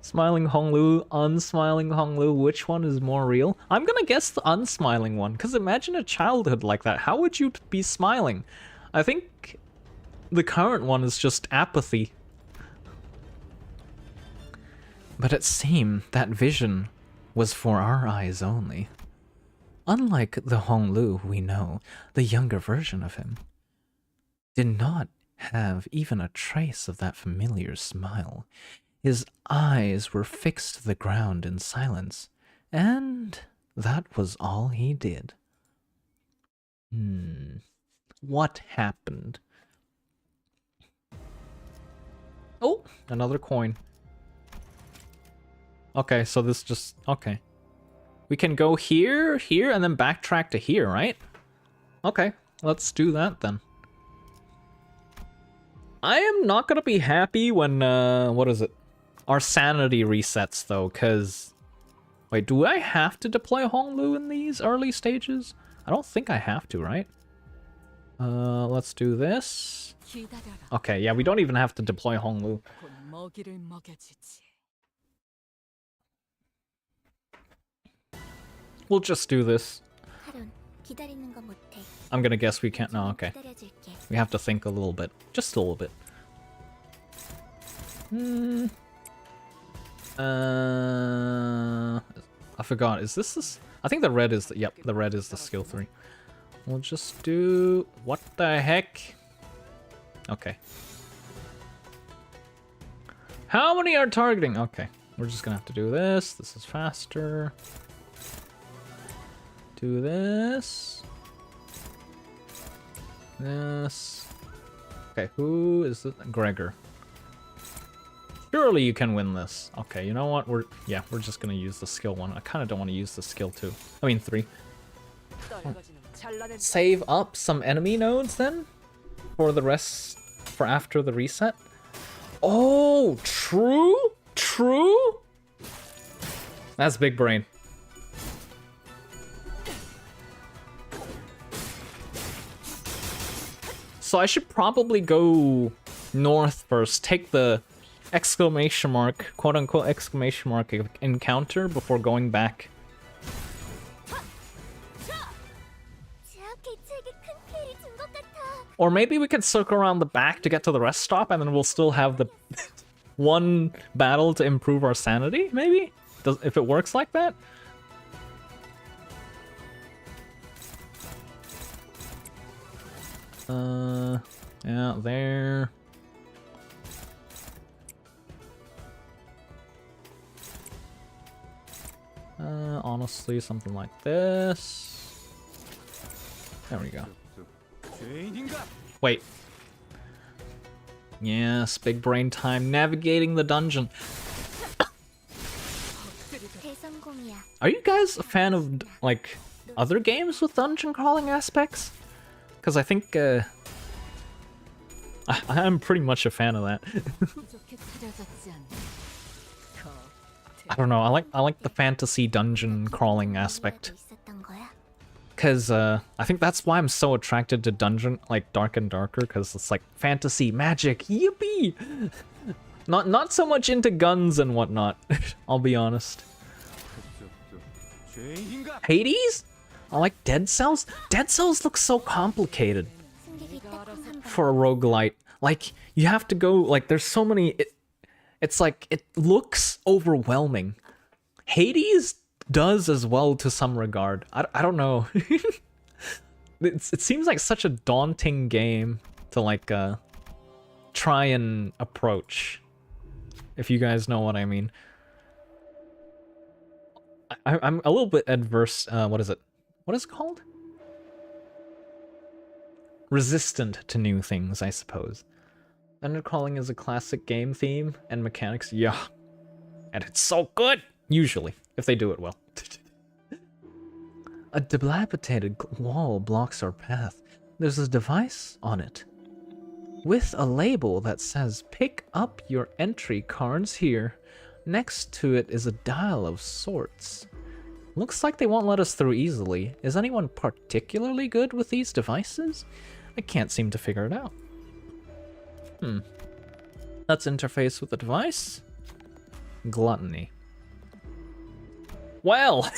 Smiling Honglu, unsmiling Honglu. Which one is more real? I'm gonna guess the unsmiling one, because imagine a childhood like that. How would you be smiling? I think the current one is just apathy. But it seemed that vision was for our eyes only. Unlike the Honglu we know, the younger version of him did not have even a trace of that familiar smile. His eyes were fixed to the ground in silence, and that was all he did. What happened? Oh, another coin. Okay, so this just... okay. We can go here, here, and then backtrack to here, right? Okay, let's do that then. I am not gonna be happy when, what is it? Our sanity resets, though, because... wait, do I have to deploy Honglu in these early stages? I don't think I have to, right? Let's do this. Okay, yeah, we don't even have to deploy Honglu. We'll just do this. I'm gonna guess we can't. No, okay. We have to think a little bit. Just a little bit. I forgot. Is this? I think the red is the... yep, the red is the skill 3. We'll just do... what the heck? Okay. How many are targeting? Okay. We're just gonna have to do this. This is faster. Do this. This. Okay, who is it? Gregor. Surely you can win this. Okay, you know what? We're just gonna use the skill 1. I kind of don't want to use the skill 2. I mean 3. Save up some enemy nodes then? For the rest, for after the reset? Oh, true? True? That's big brain. So I should probably go north first, take the exclamation mark, quote-unquote exclamation mark encounter before going back. Or maybe we can circle around the back to get to the rest stop and then we'll still have the one battle to improve our sanity, maybe? If it works like that? Yeah, there. Honestly, something like this. There we go. Wait. Yes, big brain time navigating the dungeon. Are you guys a fan of, like, other games with dungeon crawling aspects? Because I think, I'm pretty much a fan of that. I don't know, I like the fantasy dungeon crawling aspect. Because, I think that's why I'm so attracted to dungeon, like, Dark and Darker, because it's like fantasy, magic, yippee! Not so much into guns and whatnot, I'll be honest. Hades? I like Dead Cells? Dead Cells looks so complicated for a roguelite. Like, you have to go, like, there's so many, it's like, it looks overwhelming. Hades does as well to some regard. I don't know. It seems like such a daunting game to, like, try and approach, if you guys know what I mean. I'm a little bit adverse, what is it? What is it called? Resistant to new things, I suppose. Undercrawling is a classic game theme and mechanics, yeah. And it's so good! Usually, if they do it well. A dilapidated wall blocks our path. There's a device on it with a label that says, "Pick up your entry cards here." Next to it is a dial of sorts. Looks like they won't let us through easily. Is anyone particularly good with these devices? I can't seem to figure it out. Let's interface with the device. Gluttony. Well,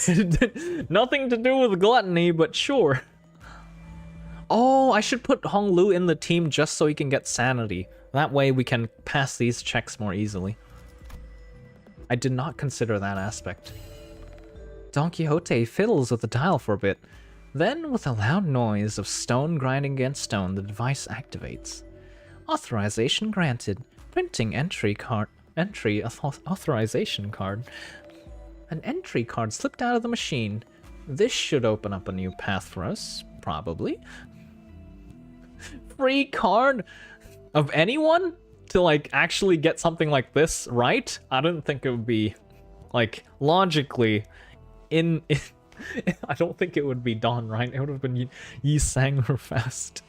nothing to do with gluttony, but sure. Oh, I should put Honglu in the team just so he can get sanity. That way we can pass these checks more easily. I did not consider that aspect. Don Quixote fiddles with the dial for a bit. Then, with a loud noise of stone grinding against stone, the device activates. Authorization granted. Printing entry authorization card. An entry card slipped out of the machine. This should open up a new path for us, probably. Free card of anyone to, like, actually get something like this right? I didn't think it would be, like, logically I don't think it would be done, right? It would have been Yi Sang or Fast.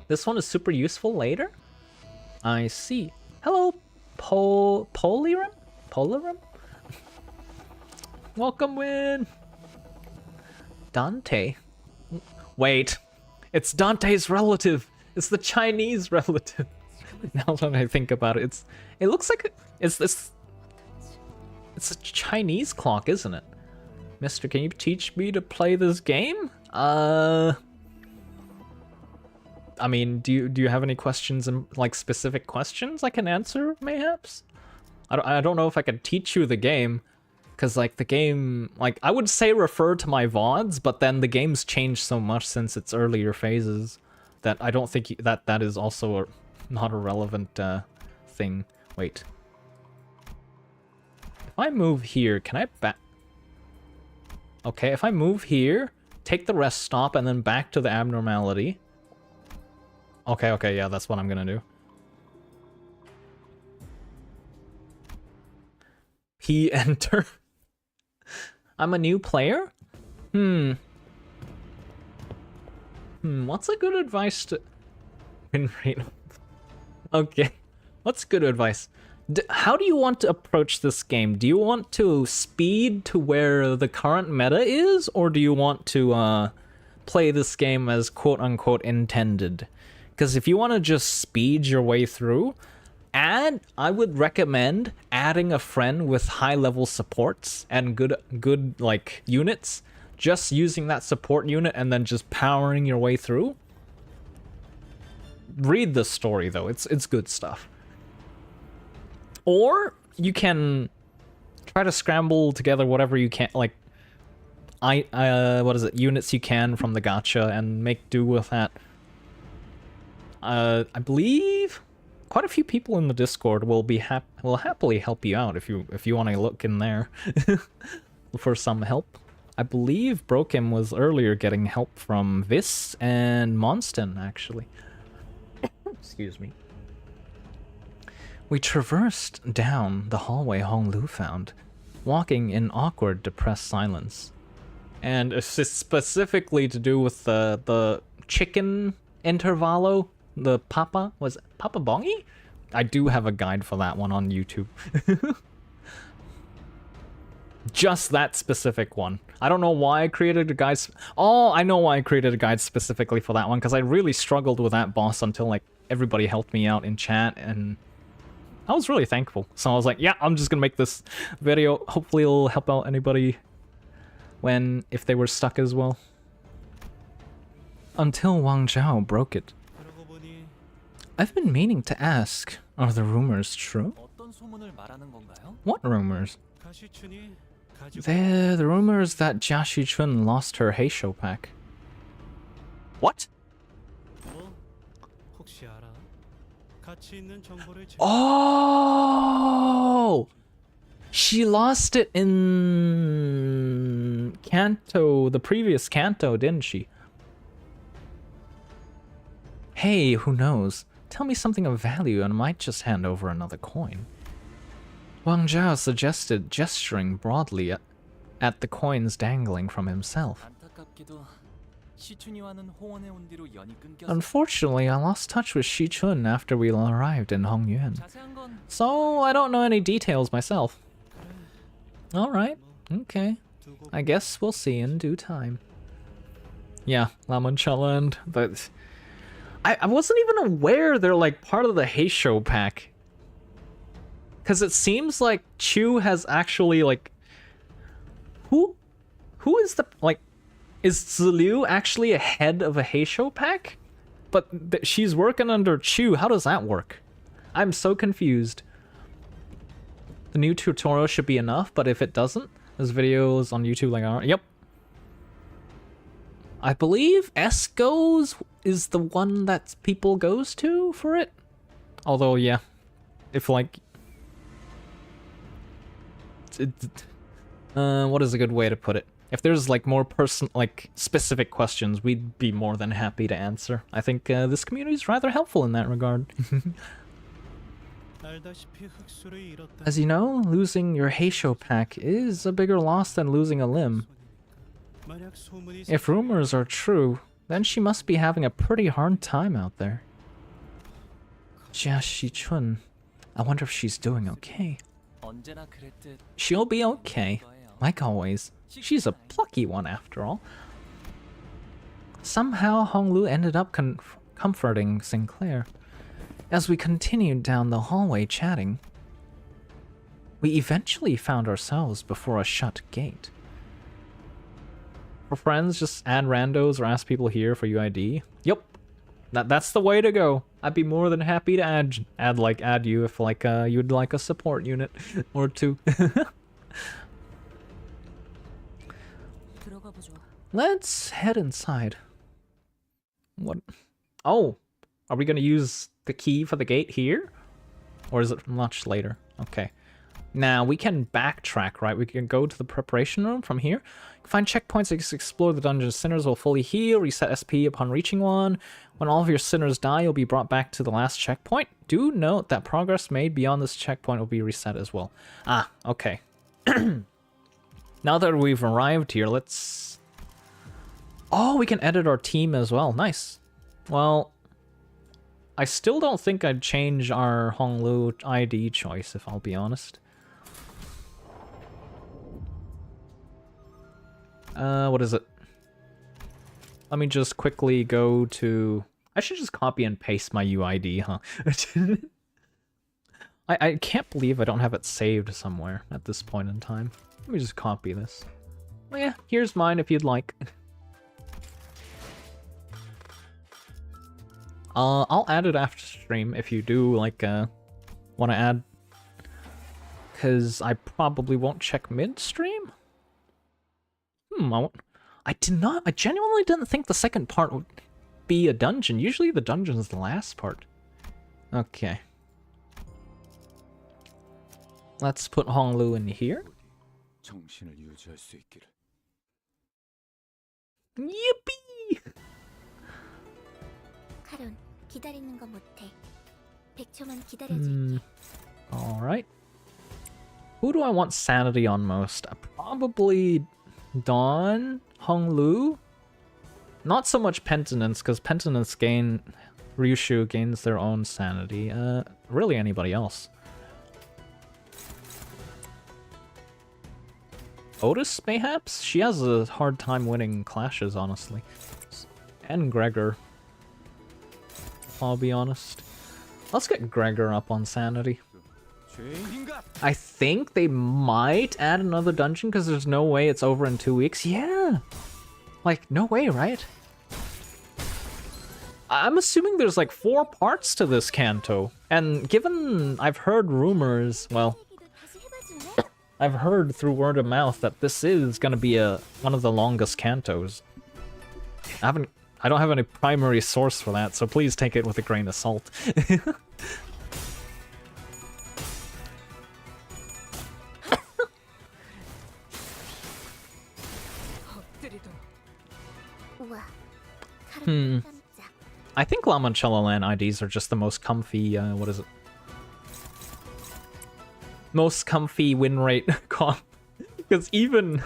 This one is super useful later? I see. Hello, Polirum? Polirum? Welcome, Win! Dante? Wait, it's Dante's relative! It's the Chinese relative! Now that I think about it, it looks like it's a Chinese clock, isn't it? Mister, can you teach me to play this game? I mean, do you have any questions, and like specific questions I can answer, mayhaps? I don't know if I can teach you the game, because like the game, like I would say refer to my VODs, but then the game's changed so much since its earlier phases that I don't think that is also not a relevant thing. Wait. If I move here, can I back? Okay, if I move here, take the rest stop, and then back to the abnormality. Okay, yeah, that's what I'm gonna do. P enter. I'm a new player? What's a good advice to... Win rate. Okay, what's good advice? How do you want to approach this game? Do you want to speed to where the current meta is, or do you want to play this game as quote-unquote intended? Because if you want to just speed your way through, I would recommend adding a friend with high-level supports and good like units. Just using that support unit and then just powering your way through. Read the story though; it's good stuff. Or you can try to scramble together whatever you can, like, what is it, units you can from the gacha and make do with that. I believe quite a few people in the Discord will happily help you out if you want to look in there for some help. I believe Brokim was earlier getting help from Vis and Monston, actually. Excuse me. We traversed down the hallway Honglu found, walking in awkward, depressed silence. And it's specifically to do with the chicken intervallo, the Papa, was it Papa Bongi? I do have a guide for that one on YouTube. Just that specific one. I don't know why I created a guide. Oh, I know why I created a guide specifically for that one, because I really struggled with that boss until like everybody helped me out in chat, and I was really thankful. So I was like, yeah, I'm just gonna make this video. Hopefully it'll help out anybody if they were stuck as well. Until Wang Zhao broke it. 그러고 보니 I've been meaning to ask, are the rumors true? 어떤 소문을 말하는 건가요? What rumors? 가시춘이 가지고 The rumors that Jia Shichun lost her Heisho pack. What? 뭐 혹시 알아? 가치 있는 정보를 Oh! She lost it in Kanto, the previous Kanto, didn't she? Hey, who knows? Tell me something of value and I might just hand over another coin. Wang Zhao suggested gesturing broadly at the coins dangling from himself. 안타깝게도 시춘이와는 호원에 온 뒤로 연이 끊겼어. Unfortunately, I lost touch with Shichun after we arrived in Hongyuan, 자세한 건 so I don't know any details myself. Alright, okay. I guess we'll see in due time. Yeah, Lamanchella and... But I wasn't even aware they're like part of the Heisho pack. Because it seems like Chu has actually like... Who is the... Like, is Ziliu actually a head of a Heisho pack? But she's working under Chu. How does that work? I'm so confused. The new tutorial should be enough, but if it doesn't, there's videos on YouTube like, yep. I believe Esco's is the one that people goes to for it. Although, yeah, if like... what is a good way to put it? If there's like more specific questions, we'd be more than happy to answer. I think this community is rather helpful in that regard. 알다시피 흑수를 잃었다. As you know, losing your Heisho pack is a bigger loss than losing a limb. 만약 소문이 If rumors are true, then she must be having a pretty hard time out there. Jia Shichun, I wonder if she's doing okay. 언제나 그랬듯 She'll be okay. Like always, she's a plucky one after all. Somehow Honglu ended up comforting Sinclair. As we continued down the hallway chatting, we eventually found ourselves before a shut gate. For friends, just add randos or ask people here for UID. Yep, that's the way to go. I'd be more than happy to add you if like you'd like a support unit or two. 들어가 보죠. Let's head inside. What? Oh, are we gonna use the key for the gate here? Or is it much later? Okay. Now, we can backtrack, right? We can go to the preparation room from here. Find checkpoints, explore the dungeon. Sinners will fully heal, reset SP upon reaching one. When all of your sinners die, you'll be brought back to the last checkpoint. Do note that progress made beyond this checkpoint will be reset as well. Ah, okay. Now that we've arrived here, let's... Oh, we can edit our team as well. Nice. Well, I still don't think I'd change our Honglu ID choice, if I'll be honest. What is it? Let me just quickly go to... I should just copy and paste my UID, huh? I can't believe I don't have it saved somewhere at this point in time. Let me just copy this. Oh yeah, here's mine if you'd like. I'll add it after stream if you do, like, want to add because I probably won't check midstream. I genuinely didn't think the second part would be a dungeon. Usually the dungeon is the last part. Okay. Let's put Honglu in here. 정신을 유지할 수 있기를. Yippee! 카론, 기다리는 거 못해. 100초만 기다려줄게. Alright. Who do I want sanity on most? Probably Dawn, Honglu. Not so much Penitence, because Penitence Ryushu gains their own sanity. Really anybody else. Otis, mayhaps? She has a hard time winning clashes, honestly. And Gregor. I'll be honest. Let's get Gregor up on sanity. I think they might add another dungeon because there's no way it's over in 2 weeks. Yeah! Like, no way, right? I'm assuming there's like 4 parts to this canto. And given I've heard rumors, well, I've heard through word of mouth that this is gonna be one of the longest cantos. I don't have any primary source for that, so please take it with a grain of salt. I think Limoncello Land IDs are just the most comfy, what is it? Most comfy win rate comp. Because even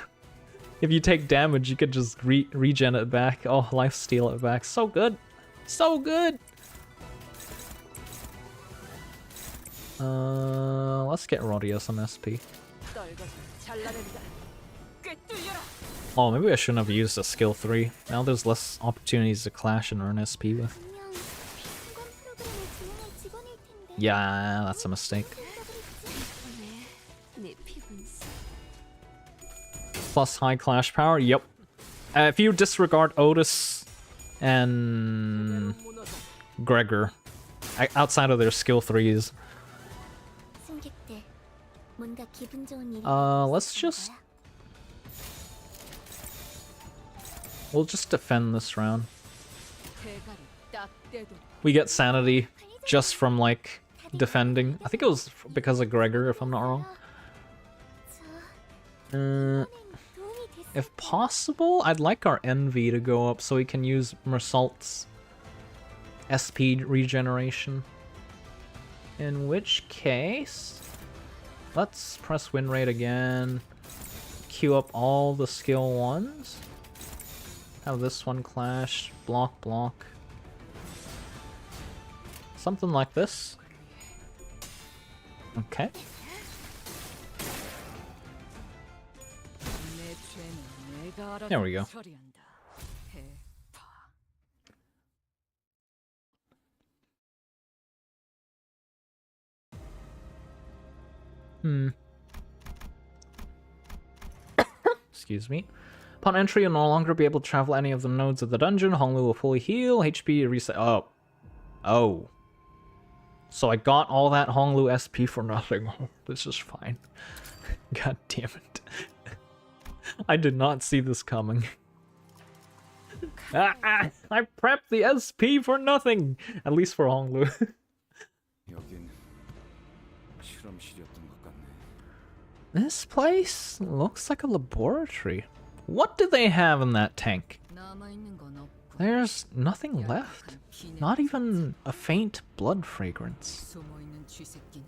if you take damage, you could just regen it back. Oh, lifesteal it back. So good. So good. Let's get Rodio some SP. Oh, maybe I shouldn't have used a skill 3. Now there's less opportunities to clash and earn SP with. Yeah, that's a mistake. Plus high clash power, yep. If you disregard Otis and Gregor, outside of their skill 3s. Let's just... We'll just defend this round. We get sanity just from, like, defending. I think it was because of Gregor, if I'm not wrong. If possible, I'd like our Envy to go up so we can use Mersault's SP regeneration. In which case, let's press win rate again. Queue up all the skill 1s. Have this one clash, block, block. Something like this. Okay. There we go. Excuse me. Upon entry, you'll no longer be able to travel any of the nodes of the dungeon. Honglu will fully heal. HP reset. Oh. Oh. So I got all that Honglu SP for nothing. This is fine. God damn it. I did not see this coming. I prepped the SP for nothing! At least for Honglu. This place looks like a laboratory. What do they have in that tank? There's nothing left. Not even a faint blood fragrance.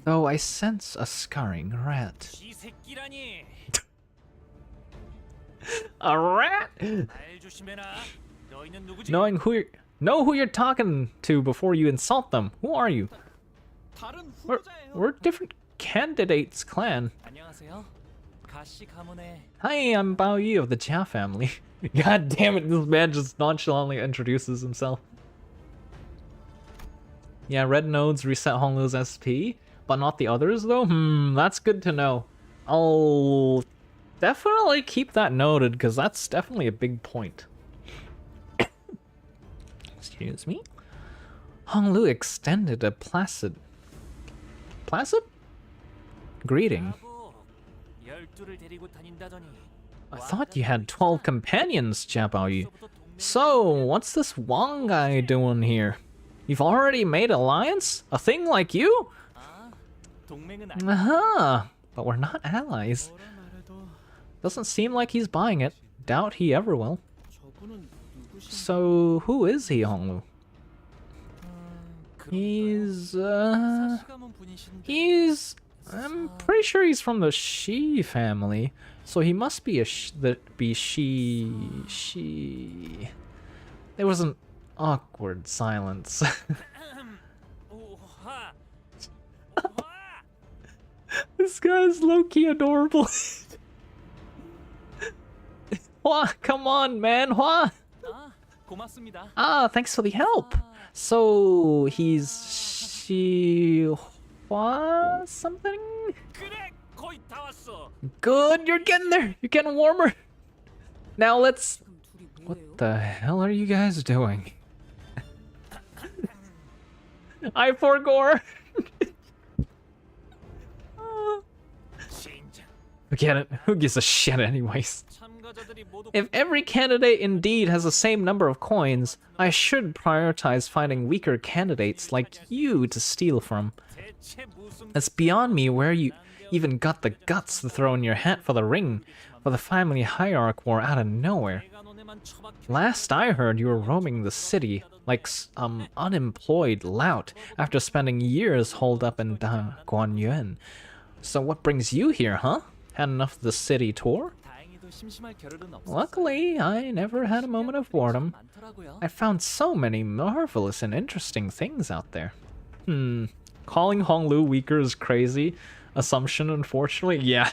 Though I sense a scurrying rat. A rat? Know who you're talking to before you insult them. Who are you? We're different candidates clan. Hi, I'm Bao Yi of the Jia family. God damn it, this man just nonchalantly introduces himself. Yeah, red nodes reset Honglu's SP, but not the others though? That's good to know. I'll definitely keep that noted, because that's definitely a big point. Excuse me? Honglu extended a placid greeting. 12을 데리고 다닌다더니 I thought you had 12 companions, Jiabaoyu. So, what's this Wang guy doing here? You've already made alliance? A thing like you? 아, 동맹은 아니. Uh-huh. But we're not allies. 뭐라 말해도 Doesn't seem like he's buying it. Doubt he ever will. 저분은 누구신? So, who is he, Honglu? 그런가요? 사시가문 분이신데 He's... I'm pretty sure he's from the Shi family. So he must be Shi... There was an awkward silence. 오하. This guy's low-key adorable. Hua, come on, man, Hua! 아, 고맙습니다. Ah, thanks for the help. So, he's Shi... Hua something? 그래, 거의 다 왔어. Good, you're getting there. You're getting warmer. Now let's... 지금 둘이 뭐예요? What the hell are you guys doing? I forgore. 진짜. Forget it. Who gives a shit anyways? 참가자들이 모두 If every candidate indeed has the same number of coins, I should prioritize finding weaker candidates like you to steal from. 대체 무슨 It's beyond me where you even got the guts to throw in your hat for the ring, for the family hierarch war out of nowhere. 내가 너네만 처박혀. Last I heard, you were roaming the city like some unemployed lout after spending years holed up in Guanyuan. So what brings you here, huh? Had enough of the city tour? 다행히도 심심할 겨를은 없었어. Luckily, I never had a moment of boredom. 많더라고요. I found so many marvelous and interesting things out there. Calling Honglu weaker is crazy. Assumption, unfortunately. Yeah.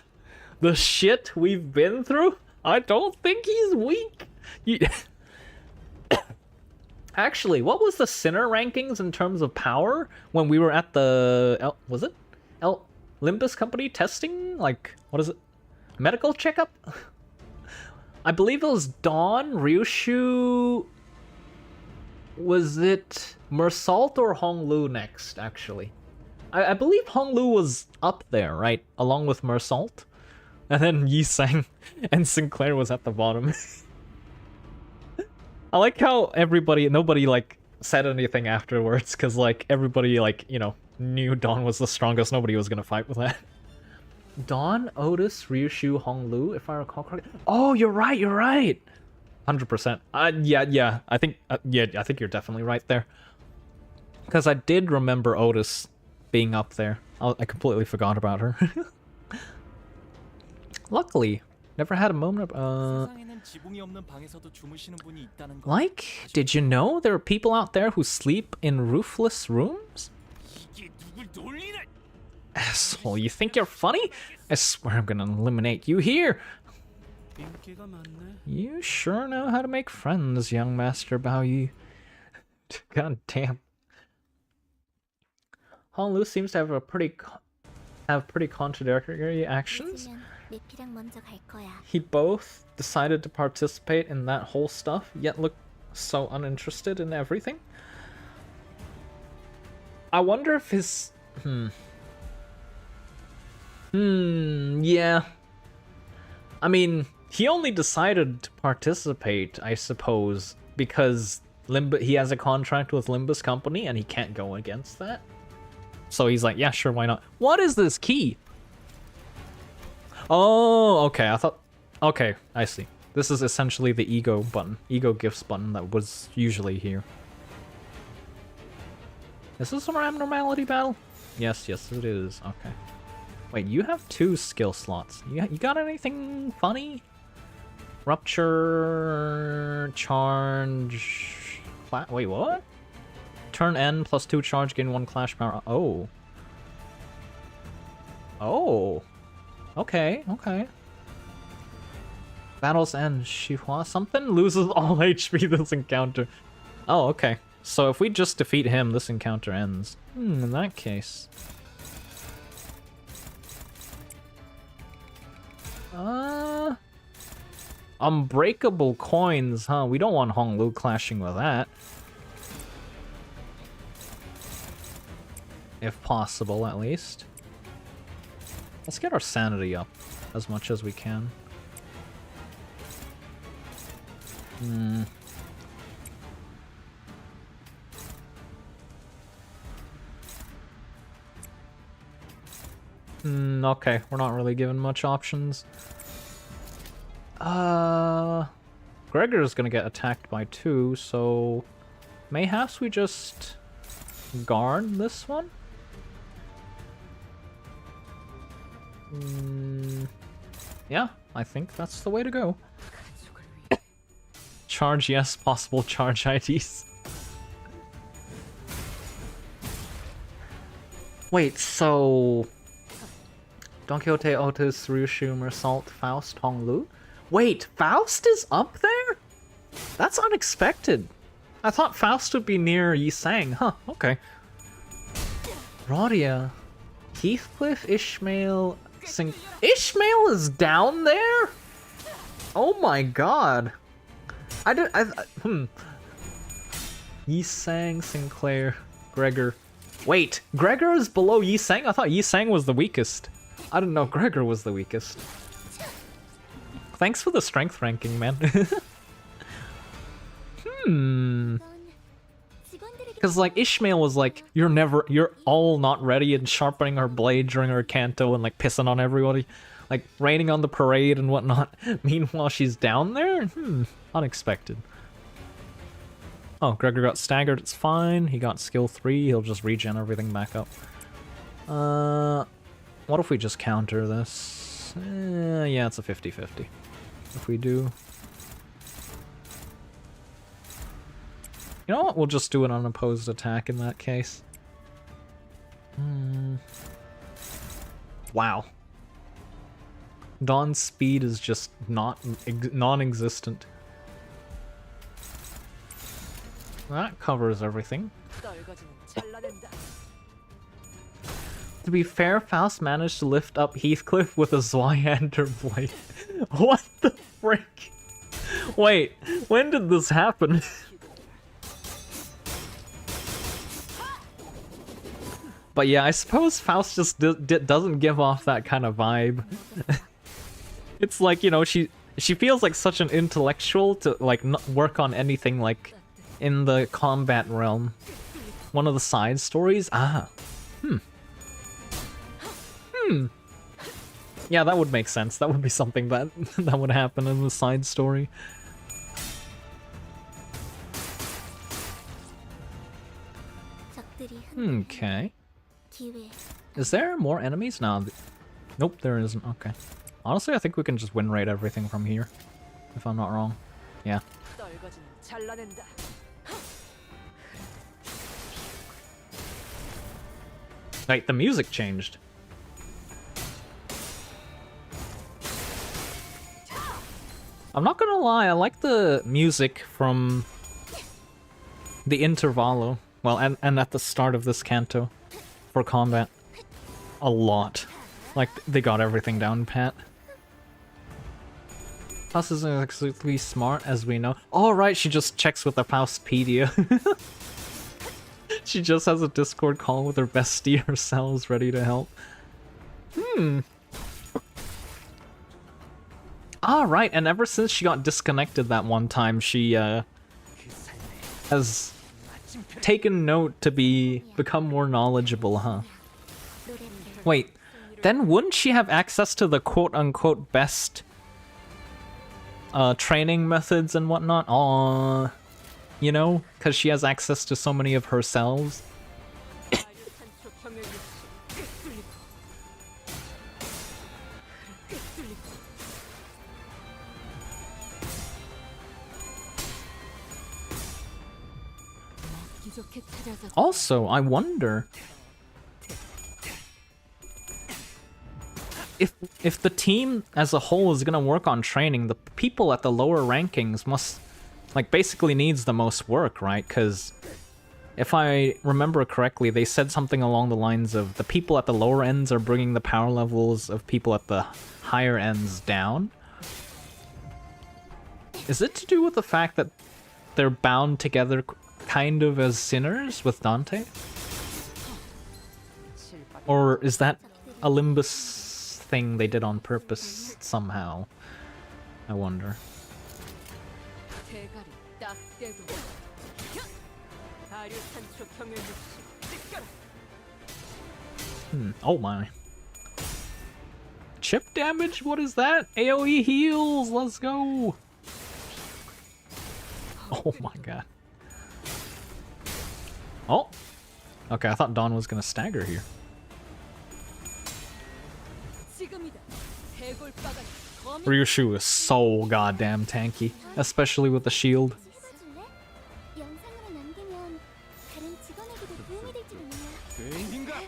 The shit we've been through? I don't think he's weak. Actually, what was the Sinner rankings in terms of power when we were at the... was it? Limbus company testing? Like, what is it? Medical checkup? I believe it was Dawn, Ryushu... Was it Mersault or Honglu next, actually? I believe Honglu was up there, right? Along with Mersault. And then Yisang and Sinclair was at the bottom. I like how nobody like said anything afterwards, because like everybody like, you know, knew Dawn was the strongest. Nobody was gonna fight with that. Dawn, Otis, Ryushu, Honglu, if I recall correctly. Oh, you're right. 100%. Yeah. I think you're definitely right there. Because I did remember Otis being up there. I completely forgot about her. Luckily, never had a moment of... 세상에는 지붕이 없는 방에서도 주무시는 분이 있다는 거. Like, did you know there are people out there who sleep in roofless rooms? 이게 누굴 놀리나? Asshole, you think you're funny? I swear I'm gonna eliminate you here. 인기가 많네. You sure know how to make friends, young Master Baoyu. God damn. Honglu seems to have pretty contradictory actions. 있으면 내피랑 먼저 갈 거야. He both decided to participate in that whole stuff, yet looked so uninterested in everything. I wonder if his... yeah. I mean, he only decided to participate, I suppose, because he has a contract with Limbus Company and he can't go against that. So he's like, yeah, sure, why not? What is this key? Oh, okay, I thought... Okay, I see. This is essentially the ego button. Ego gifts button that was usually here. Is this an abnormality battle? Yes, it is. Okay. Wait, you have 2 skill slots. You got anything funny? Rupture... Charge... Wait, what? Turn N plus 2 charge, gain 1 clash power. Oh. Oh. Okay. Battles end. Shihua something? Loses all HP this encounter. Oh, okay. So if we just defeat him, this encounter ends. In that case. Unbreakable coins, huh? We don't want Honglu clashing with that. If possible, at least. Let's get our sanity up as much as we can. Okay, we're not really given much options. Gregor's gonna get attacked by 2, so mayhaps we just guard this one? Yeah, I think that's the way to go. Charge yes, possible charge IDs. Wait, so Don Quixote, Otis, Ryushu, Mersault, Faust, Honglu? Wait, Faust is up there? That's unexpected. I thought Faust would be near Yi Sang. Huh, okay. Rodia, Heathcliff, Ishmael, Ishmael is down there? Oh my god. Yi Sang, Sinclair, Gregor. Wait, Gregor is below Yi Sang? I thought Yi Sang was the weakest. I didn't know Gregor was the weakest. Thanks for the strength ranking, man. Because, like, Ishmael was like, you're all not ready and sharpening her blade during her canto and, like, pissing on everybody. Like, raining on the parade and whatnot. Meanwhile, she's down there? Unexpected. Oh, Gregor got staggered, it's fine. He got skill 3, he'll just regen everything back up. What if we just counter this? Yeah, it's a 50-50. If we do... You know what? We'll just do an unopposed attack in that case. Wow. Dawn's speed is just non-existent. That covers everything. To be fair, Faust managed to lift up Heathcliff with a Zweihander blade. What the frick? Wait, when did this happen? But yeah, I suppose Faust just doesn't give off that kind of vibe. It's like, you know, she feels like such an intellectual to, like, not work on anything, like, in the combat realm. One of the side stories? Yeah, that would make sense. That would be something that that would happen in the side story. Okay. Is there more enemies? No. Nope, there isn't. Okay. Honestly, I think we can just win rate everything from here. If I'm not wrong. Yeah. Wait, the music changed. I'm not gonna lie, I like the music from the intervallo. Well, and at the start of this canto for combat. A lot. Like, they got everything down pat. Faust isn't exactly smart, as we know. Oh, right, she just checks with the Faustpedia. She just has a Discord call with her bestie herself, ready to help. Ah, right, and ever since she got disconnected that one time, she, has taken note to become more knowledgeable, huh? Wait, then wouldn't she have access to the quote-unquote best training methods and whatnot? Aw, you know? Because she has access to so many of her cells. Also, I wonder if the team as a whole is gonna work on training, the people at the lower rankings must, like, basically needs the most work, right? Because if I remember correctly, they said something along the lines of the people at the lower ends are bringing the power levels of people at the higher ends down. Is it to do with the fact that they're bound together kind of as sinners with Dante? Or is that a Limbus thing they did on purpose somehow. I wonder. 대가리 딱 떼도 다류 산초 경혈육시 찢겨라. Oh my. Chip damage? What is that? AoE heals! Let's go! Oh my god. Oh! Okay, I thought Dawn was gonna stagger here. 지금이다. 해골바가지 거미. Ryushu is so goddamn tanky, especially with the shield. 해봐줄래? 영상으로 남기면 다른 직원에게도 도움이 될지 몰라. 괜인가?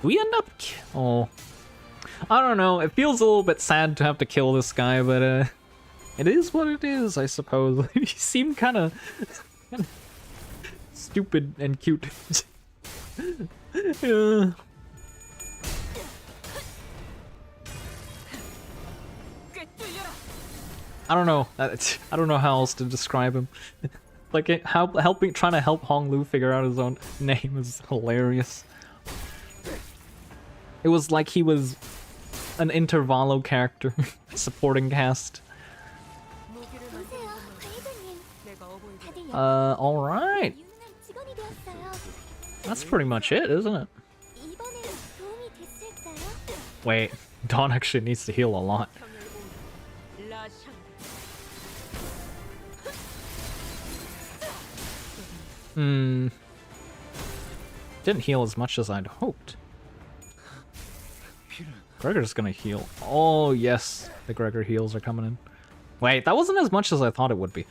Do we end up? Oh, I don't know. It feels a little bit sad to have to kill this guy, but it is what it is, I suppose. He seemed kind of stupid and cute. Yeah. I don't know. I don't know how else to describe him. Like trying to help Hong Lu figure out his own name is hilarious. It was like he was an intervallo character, supporting cast. 보세요, 관리자님. 다들 All right. 유능한 직원이 되었어요. That's pretty much it, isn't it? 이번엔 도움이 됐을까요? Wait, Dawn actually needs to heal a lot. 라샹. Didn't heal as much as I'd hoped. Gregor's gonna heal. Oh yes, the Gregor heals are coming in. Wait, that wasn't as much as I thought it would be.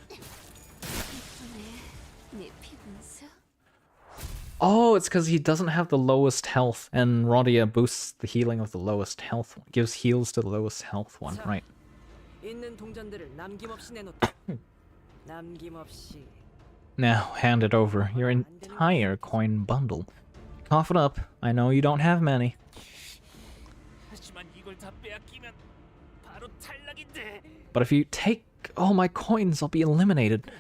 내 피분수? Oh, it's because he doesn't have the lowest health, and Rodia boosts the healing of the lowest health one. Gives heals to the lowest health one, right? 있는 동전들을 남김없이 내놓다. 남김없이. Now, hand it over. Your entire coin bundle. Cough it up. I know you don't have many. 하지만 이걸 다 빼앗기면 바로 탈락인데. But if you take all my coins, I'll be eliminated.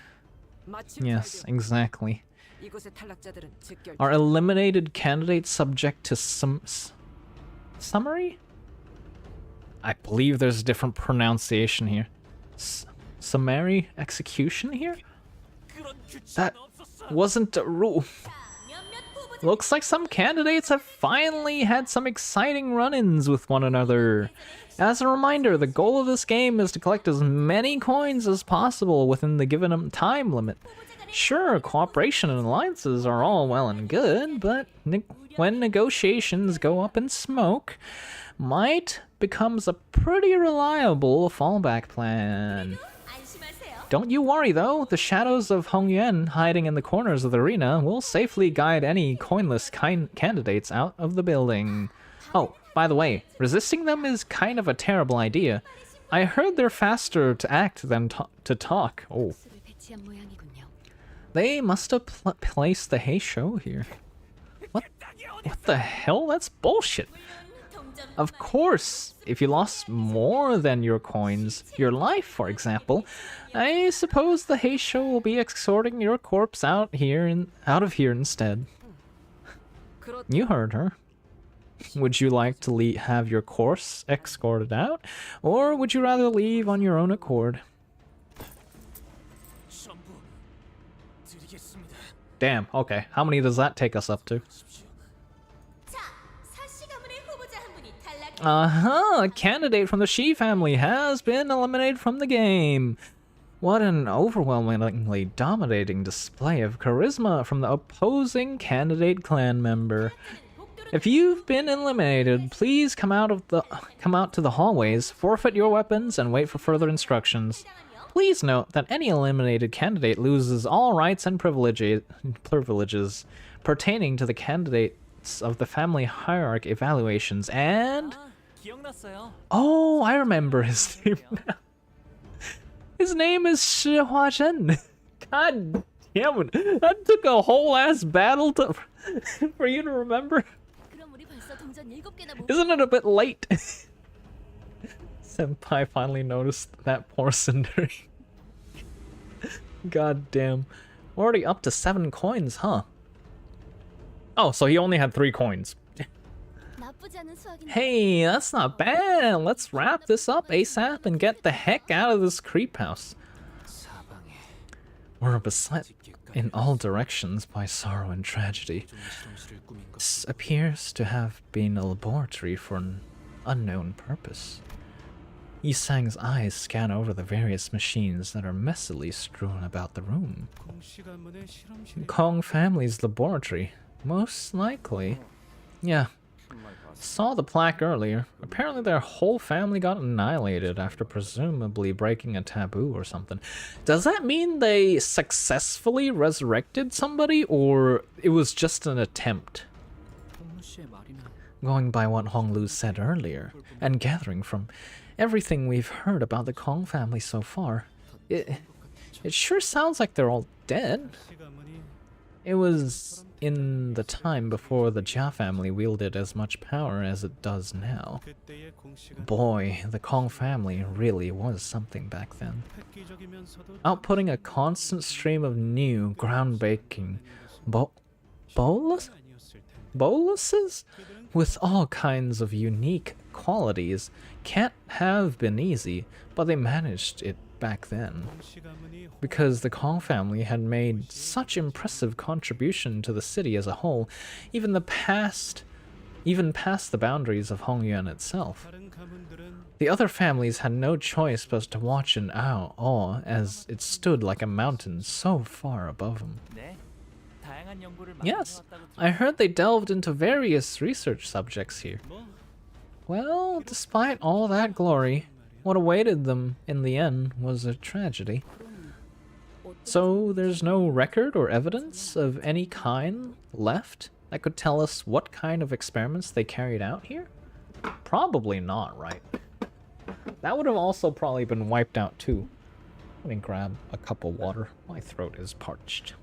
마침 Yes, 잘 되었다. exactly. 이곳의 탈락자들은 즉결. Are eliminated candidates subject to some summary? I believe there's a different pronunciation here. Summary execution here? 그런 규칙은 That 없었어. wasn't a rule. Looks like some candidates have finally had some exciting run-ins with one another. As a reminder, the goal of this game is to collect as many coins as possible within the given time limit. Sure, cooperation and alliances are all well and good, but when negotiations go up in smoke, might becomes a pretty reliable fallback plan. Don't you worry though, the shadows of Hong Yuan hiding in the corners of the arena will safely guide any coinless candidates out of the building. Oh, by the way, resisting them is kind of a terrible idea. I heard they're faster to act than to talk. Oh. 배치한 모양이군요. They must have placed the Hey Show here. What the hell? That's bullshit. Of course, if you lost more than your coins, your life, for example, I suppose the Hey Show will be escorting your corpse out of here instead. You heard her. Would you like to have your corpse escorted out, or would you rather leave on your own accord? 전부 드리겠습니다. Damn, okay. How many does that take us up to? 자, 사씨 가문의 후보자 한 분이 탈락. A candidate from the Shi family has been eliminated from the game. What an overwhelmingly dominating display of charisma from the opposing candidate clan member. If you've been eliminated, please come out to the hallways, forfeit your weapons, and wait for further instructions. Please note that any eliminated candidate loses all rights and privileges pertaining to the candidates of the family hierarchy evaluations and... 기억났어요. Oh, I remember his name now. His name is Shi Hua Zhen. God damn it. That took a whole ass battle for you to remember. 그럼 우리 벌써 동전 7개나 모은 Isn't it a bit late? Senpai finally noticed that poor Cinder. God damn. We're already up to 7 coins, huh? Oh, so he only had 3 coins. 나쁘지 않은 수학인데. Hey, that's not bad. Let's wrap this up ASAP and get the heck out of this creep house. 사방에 We're beset 짙게까지 in all directions by sorrow and tragedy. 좀 실험실을 꾸민 것. This appears to have been a laboratory for an unknown purpose. Zàng's eyes scan over the various machines that are messily strewn about the room. 공씨 가문의 실험실에 Kong family's laboratory. Most likely. Yeah. Saw the plaque earlier. Apparently their whole family got annihilated after presumably breaking a taboo or something. Does that mean they successfully resurrected somebody, or it was just an attempt? 홍씨의 말이나 Going by what Honglu said earlier, and gathering from everything we've heard about the Kong family so far, it sure sounds like they're all dead. 씨 가문이 It was in the time before the Jia family wielded as much power as it does now. 그때의 공씨가 Boy, the Kong family really was something back then. 획기적이면서도 Outputting a constant stream of new, groundbreaking boluses with all kinds of unique qualities can't have been easy, but they managed it back then. 공씨 가문이 Because the Kong family had made such impressive contribution to the city as a whole, even past the boundaries of Hongyuan itself. 다른 가문들은 The other families had no choice but to watch in awe as it stood like a mountain so far above them. 네. 다양한 연구를 많이 Yes, 해왔다고 I heard they delved into various research subjects here. 뭐 Well, despite all that glory, what awaited them in the end was a tragedy. So there's no record or evidence of any kind left that could tell us what kind of experiments they carried out here? Probably not, right? That would have also probably been wiped out too. Let me grab a cup of water. My throat is parched.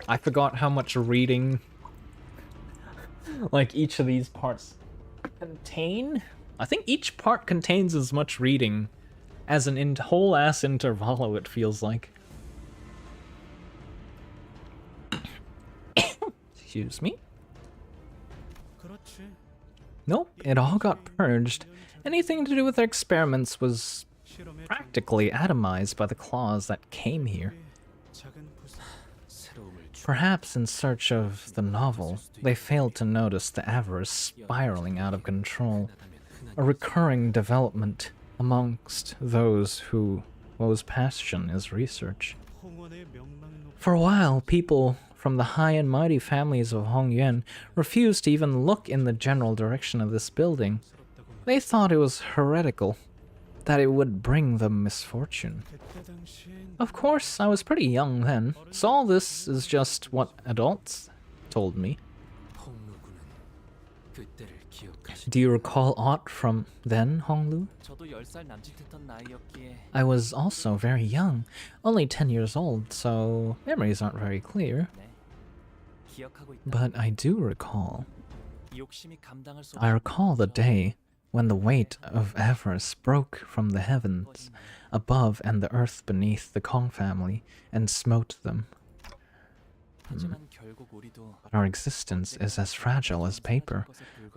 I forgot how much reading like each of these parts contain. I think each part contains as much reading as an whole ass intervalo, it feels like. Excuse me. 그렇지. Nope, it all got purged. Anything to do with their experiments was 실험의 practically atomized by the claws that came here. 작은 부상 새로움을 Perhaps in search of the novel, they failed to notice the avarice spiraling out of control, a recurring development amongst those whose passion is research. 홍원의 명망 For a while, people from the high and mighty families of Hongyuan refused to even look in the general direction of this building. They thought it was heretical, that it would bring them misfortune. 그때 당시엔 Of course, I was pretty young then, so all this is just what adults told me. 홍루군은 그때를 기억하시. Do you recall aught from then, Honglu? 저도 10살 남짓했던 나이였기에 I was also very young, only 10 years old, so memories aren't very clear. 네. 기억하고 있다. But I do recall. 욕심이 감당할 수 I 없이 recall the day when the weight of avarice broke from the heavens above and the earth beneath the Kong family and smote them. 하지만 결국 우리도 But our existence is as fragile as paper,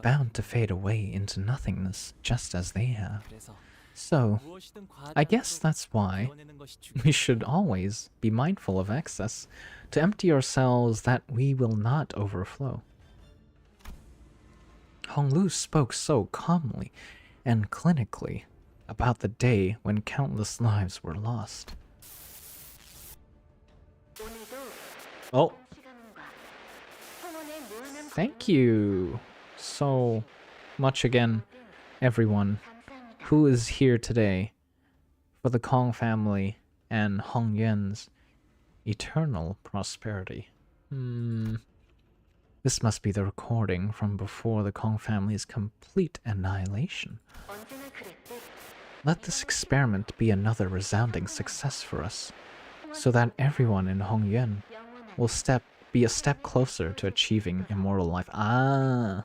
bound to fade away into nothingness, just as they have. 그래서 So, 무엇이든 I guess that's why 배워내는 것이 중요해. we should always be mindful of excess, to empty ourselves that we will not overflow. Honglu spoke so calmly and clinically about the day when countless lives were lost. Oh. Thank you so much again, everyone who is here today for the Kong family and Hong Yuan's eternal prosperity. This must be the recording from before the Kong family's complete annihilation. Let this experiment be another resounding success for us, so that everyone in Hong Yuan will be a step closer to achieving immortal life. Ah.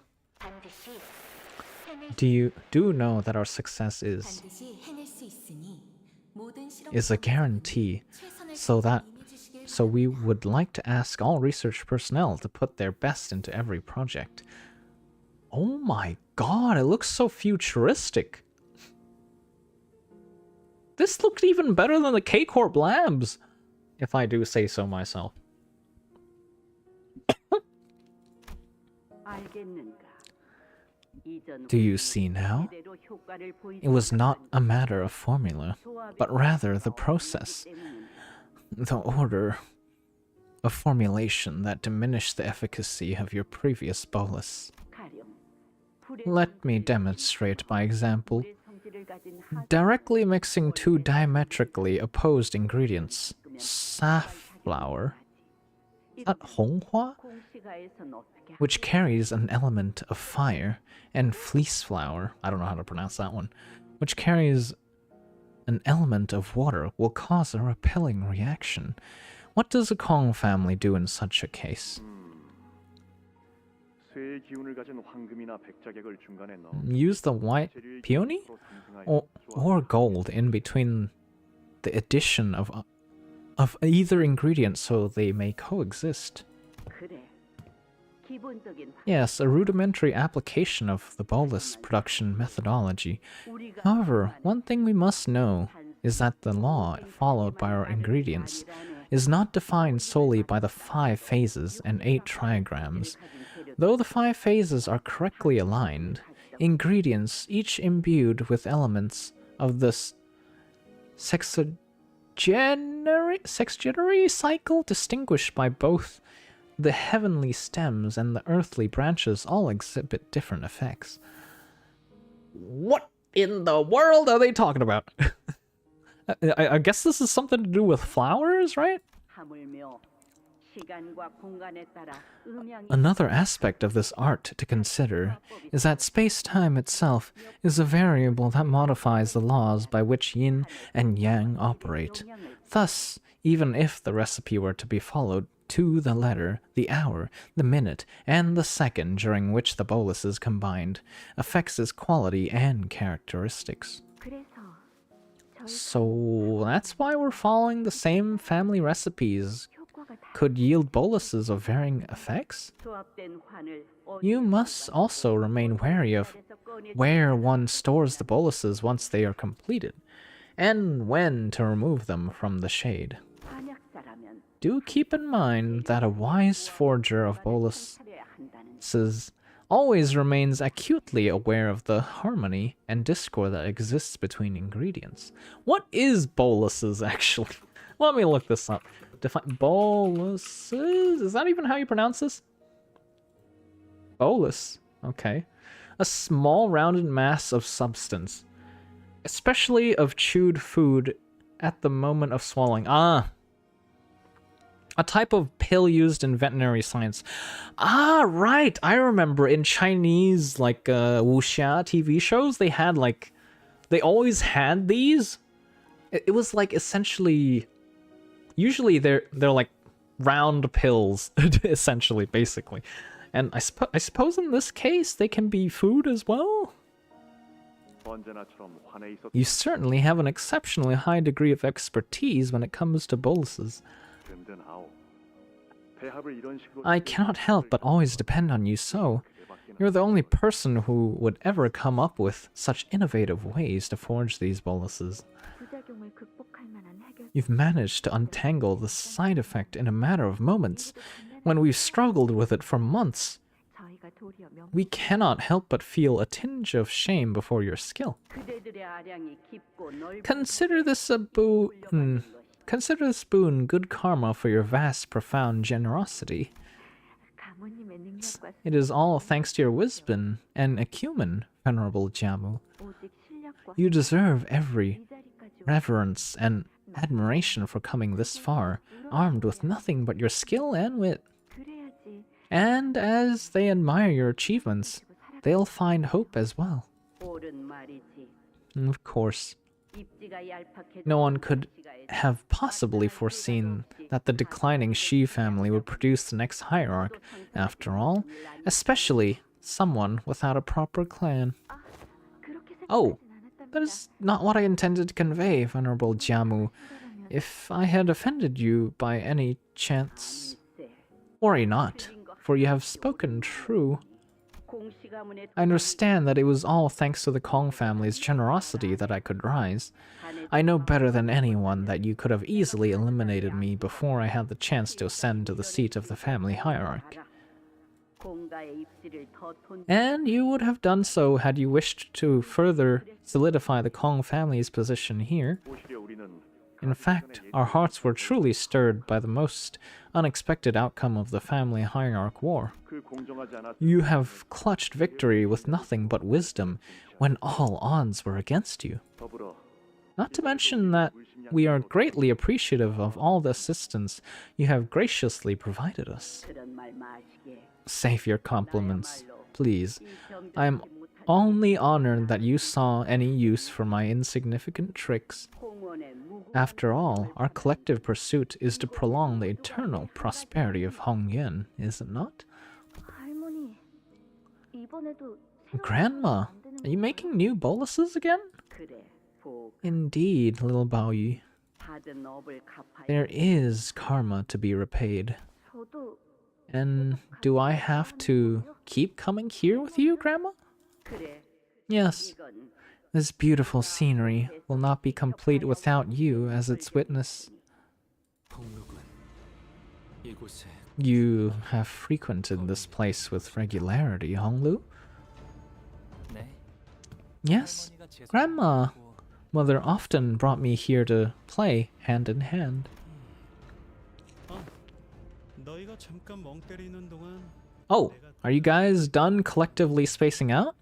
Do you know that our success is 반드시 해낼 수 있으니 모든 is a guarantee, so we would like to ask all research personnel to put their best into every project. Oh my god, it looks so futuristic. This looked even better than the K-Corp Labs, if I do say so myself. Do you see now? It was not a matter of formula, but rather the process, the order of formulation that diminished the efficacy of your previous bolus. Let me demonstrate by example. Directly mixing two diametrically opposed ingredients, safflower, honghua, which carries an element of fire, and fleece flower, I don't know how to pronounce that one, which carries an element of water, will cause a repelling reaction. What does the Kong family do in such a case? Use the white peony or gold in between the addition of either ingredient so they may coexist. Yes, a rudimentary application of the bolus production methodology. However, one thing we must know is that the law followed by our ingredients is not defined solely by the 5 phases and 8 trigrams. Though the 5 phases are correctly aligned, ingredients, each imbued with elements of the sexagenary cycle distinguished by both the heavenly stems and the earthly branches, all exhibit different effects. What in the world are they talking about? I guess this is something to do with flowers, right? Another aspect of this art to consider is that space-time itself is a variable that modifies the laws by which yin and yang operate. Thus, even if the recipe were to be followed to the letter, the hour, the minute, and the second during which the bolus is combined affects its quality and characteristics. So that's why we're following the same family recipes could yield boluses of varying effects? You must also remain wary of where one stores the boluses once they are completed, and when to remove them from the shade. Do keep in mind that a wise forger of boluses always remains acutely aware of the harmony and discord that exists between ingredients. What is boluses, actually? Let me look this up. Define boluses? Is that even how you pronounce this? Bolus. Okay. A small rounded mass of substance, especially of chewed food at the moment of swallowing. Ah. A type of pill used in veterinary science. Ah, right. I remember in Chinese, like, wuxia TV shows, they had, like, they always had these. It was, like, essentially, usually they're like round pills, essentially, basically. And I suppose in this case, they can be food as well? You certainly have an exceptionally high degree of expertise when it comes to boluses. I cannot help but always depend on you so. You're the only person who would ever come up with such innovative ways to forge these boluses. You've managed to untangle the side effect in a matter of moments, when we've struggled with it for months. We cannot help but feel a tinge of shame before your skill. Consider this a boon good karma for your vast, profound generosity. It is all thanks to your wisdom and acumen, Venerable Jamu. You deserve every reverence and admiration for coming this far, armed with nothing but your skill and wit. And as they admire your achievements, they'll find hope as well. Of course. No one could have possibly foreseen that the declining Shi family would produce the next hierarch, after all, especially someone without a proper clan. Oh, That is not what I intended to convey, Venerable Jiamu. If I had offended you by any chance, worry not, for you have spoken true. I understand that it was all thanks to the Kong family's generosity that I could rise. I know better than anyone that you could have easily eliminated me before I had the chance to ascend to the seat of the family hierarch. And you would have done so had you wished to further solidify the Kong family's position here. In fact, our hearts were truly stirred by the most unexpected outcome of the family hierarch war. You have clutched victory with nothing but wisdom when all odds were against you. Not to mention that we are greatly appreciative of all the assistance you have graciously provided us. Save your compliments, please. I am only honored that you saw any use for my insignificant tricks. After all, our collective pursuit is to prolong the eternal prosperity of Hong Yen, is it not? Grandma, are you making new boluses again? Indeed, little Baoyu. There is karma to be repaid. And do I have to keep coming here with you, Grandma? Yes. This beautiful scenery will not be complete without you as its witness. You have frequented this place with regularity, Honglu? Yes, Grandma. Mother often brought me here to play hand in hand. 너희가 잠깐 멍 때리는 동안 Oh, are you guys done collectively spacing out?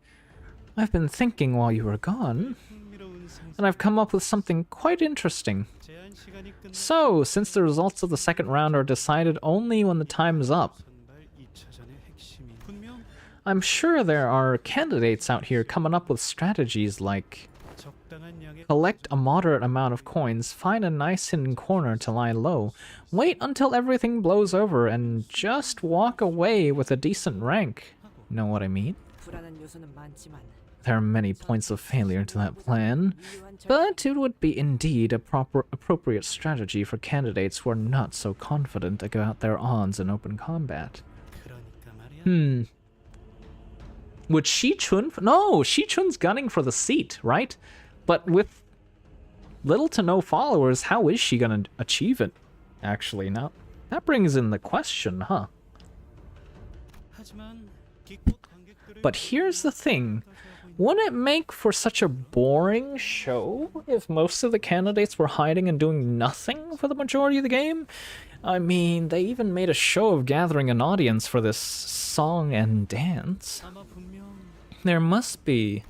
I've been thinking while you were gone, 흥미로운 상상 and I've come up with something quite interesting. 제한 시간이 끝나 So, since the results of the second round are decided only when the time is up, 선발 2차전의 핵심이 분명 I'm sure there are candidates out here coming up with strategies like 적당한 양의 collect a moderate amount of coins, find a nice hidden corner to lie low, wait until everything blows over, and just walk away with a decent rank. Know what I mean? 불안한 요소는 많지만 There are many points of failure to that plan, but it would be indeed a appropriate strategy for candidates who are not so confident about their odds in open combat. 그러니까 말이야. Would Shi-chun... No, Shi-chun's gunning for the seat, right? But with little to no followers, how is she gonna achieve it? Actually, now, that brings in the question, huh? 하지만 기껏 관객들을 But here's the thing. Wouldn't it make for such a boring show if most of the candidates were hiding and doing nothing for the majority of the game? I mean, they even made a show of gathering an audience for this song and dance. 아마 분명 There must be...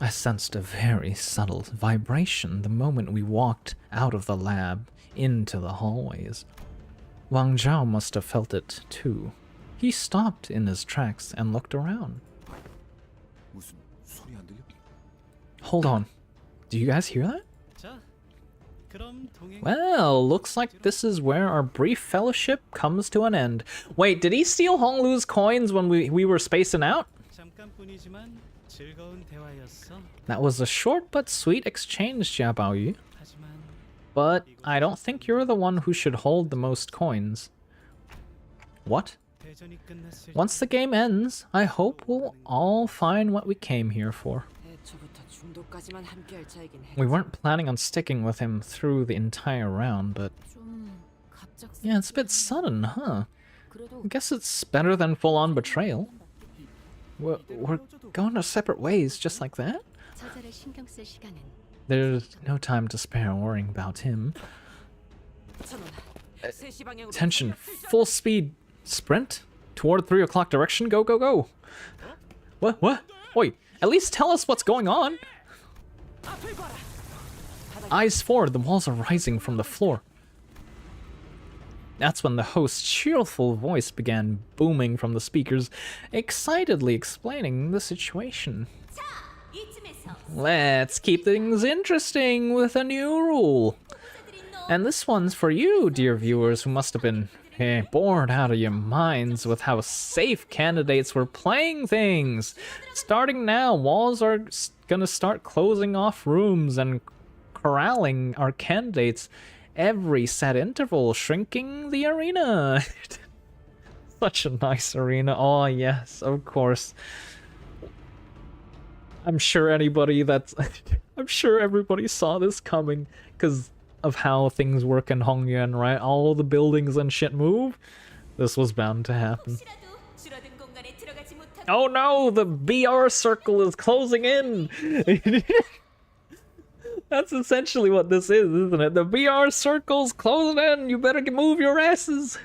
I sensed a very subtle vibration the moment we walked out of the lab into the hallways. Wang Zhao must have felt it too. He stopped in his tracks and looked around. Hold on. Do you guys hear that? 자 그럼 동행 Well, looks like this is where our brief fellowship comes to an end. Wait, did he steal Honglu's coins when we were spacing out? 잠깐뿐이지만 즐거운 대화였어. That was a short but sweet exchange, Jia Baoyu. 하지만 But I don't think you're the one who should hold the most coins. What? 대전이 끝났을 Once the game ends, I hope we'll all find what we came here for. 애초부터 중도까지만 함께할 자이긴 해. We weren't planning on sticking with him through the entire round, but 좀 갑작스럽게 yeah, it's a bit sudden, huh? 그래도 I guess it's better than full-on betrayal. We're going our separate ways just like that? 저자를 신경 쓸 시간은 There's no time to spare worrying about him. 천원. 3시 방향으로 Attention, full speed sprint toward 3 o'clock direction. Go, go, go. What? Wait, at least tell us what's going on. Eyes forward, the walls are rising from the floor. That's when the host's cheerful voice began booming from the speakers, excitedly explaining the situation. Let's keep things interesting with a new rule. And this one's for you, dear viewers, who must have been bored out of your minds with how safe candidates were playing things. Starting now, walls are gonna start closing off rooms and corralling our candidates every set interval, shrinking the arena. Such a nice arena. Oh yes, of course. I'm sure I'm sure everybody saw this coming because of how things work in Hongyuan, right? All the buildings and shit move. This was bound to happen. Oh no, the BR circle is closing in. That's essentially what this is, isn't it? The BR circle's closing in. You better move your asses.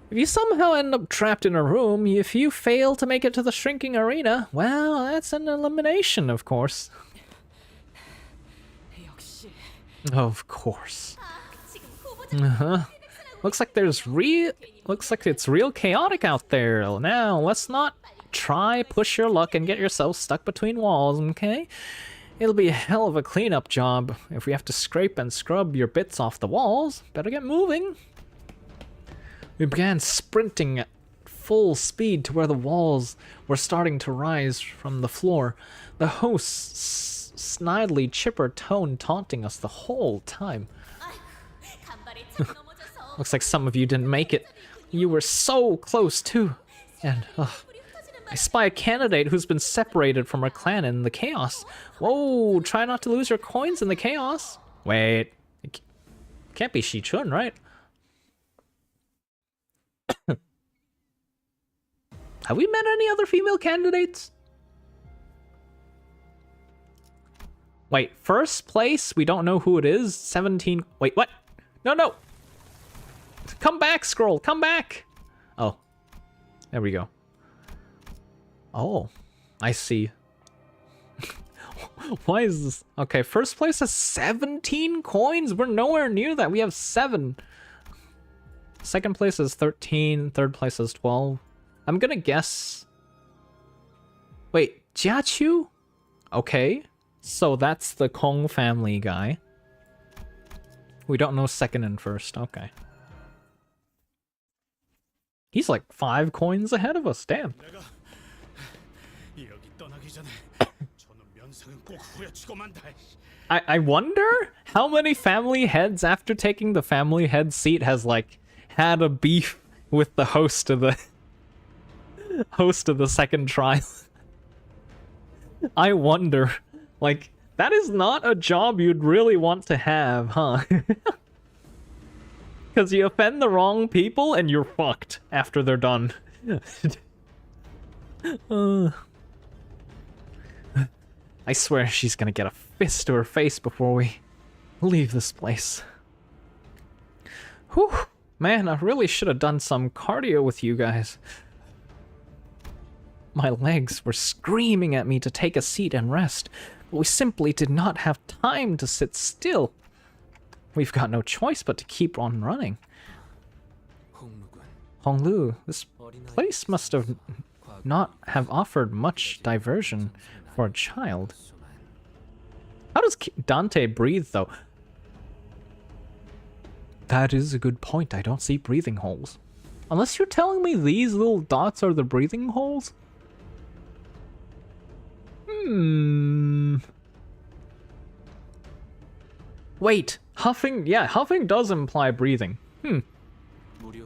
If you somehow end up trapped in a room, if you fail to make it to the shrinking arena, well, that's an elimination, of course. Of course. Looks like it's real chaotic out there. Now, let's not try push your luck and get yourself stuck between walls, okay? It'll be a hell of a cleanup job if we have to scrape and scrub your bits off the walls. Better get moving. We began sprinting at full speed to where the walls were starting to rise from the floor. The host's snidely chipper tone taunting us the whole time. Looks like some of you didn't make it. You were so close too. And I spy a candidate who's been separated from her clan in the chaos. Whoa, try not to lose your coins in the chaos. Wait, it can't be Shi-chun, right? Have we met any other female candidates? Wait, first place, we don't know who it is. 17. Wait, what? No. Come back, scroll. Come back. Oh, there we go. Oh, I see. Why is this? Okay, first place has 17 coins. We're nowhere near that. We have 7. Second place is 13. Third place is 12. I'm gonna guess. Wait, Jiaqiu? Okay, so that's the Kong family guy. We don't know second and first. Okay. He's like 5 coins ahead of us. Damn. I wonder how many family heads after taking the family head seat has like had a beef with the host of the second trial. I wonder, like, that is not a job you'd really want to have, huh? Because you offend the wrong people and you're fucked after they're done. I swear she's gonna get a fist to her face before we leave this place. Whew, man, I really should have done some cardio with you guys. My legs were screaming at me to take a seat and rest, but we simply did not have time to sit still. We've got no choice but to keep on running. Honglu, this place must have not have offered much diversion for a child. How does Dante breathe, though? That is a good point. I don't see breathing holes. Unless you're telling me these little dots are the breathing holes? Wait, huffing? Yeah, huffing does imply breathing.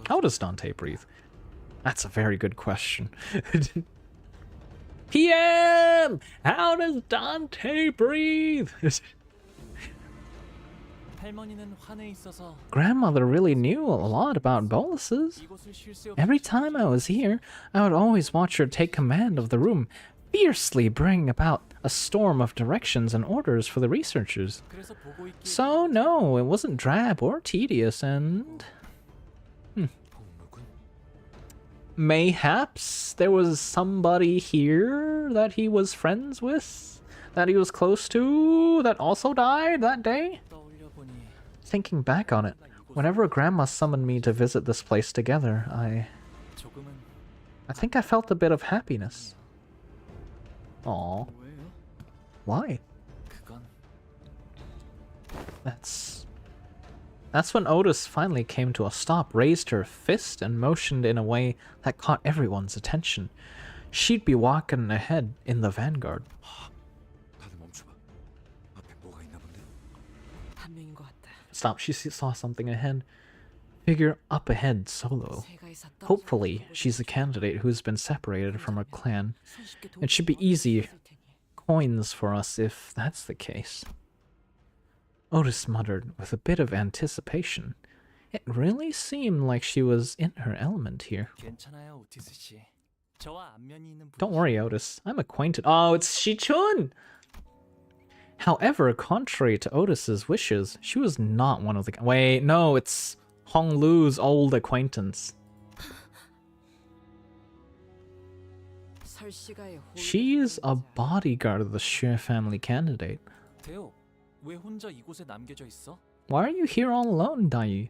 How does Dante breathe? That's a very good question. PM! How does Dante breathe? Grandmother really knew a lot about boluses. Every time I was here, I would always watch her take command of the room, fiercely bring about a storm of directions and orders for the researchers. So no, it wasn't drab or tedious, and... Mayhaps there was somebody here that he was friends with, that he was close to, that also died that day? Thinking back on it, whenever Grandma summoned me to visit this place together, I think I felt a bit of happiness. Aww. Why? That's That's when Otis finally came to a stop, raised her fist, and motioned in a way that caught everyone's attention. She'd be walking ahead in the vanguard. 다들 멈춰봐. 앞에 뭐가 있나 본데. 한 명인 것 같다. Stop, she saw something ahead. Figure up ahead, solo. 세가에서 떨어져 Hopefully, 보고 she's a 있지. candidate who's been separated from her clan. 손쉽게 It should be 동료를 easy. 얻을 수 있을 테니. Coins for us if that's the case. Otis muttered with a bit of anticipation. It really seemed like she was in her element here. 괜찮아요, 오티스 씨. 저와 안면이 있는 Don't 분이시- worry, Otis. I'm acquainted. Oh, it's Shichun! However, contrary to Otis's wishes, she was not one of the... Wait, no, it's Honglu's old acquaintance. 설씨가의 호의를 She's a 받는 자. bodyguard of the Xue family candidate. 대호, 왜 혼자 이곳에 남겨져 있어? Why are you here all alone, Dai?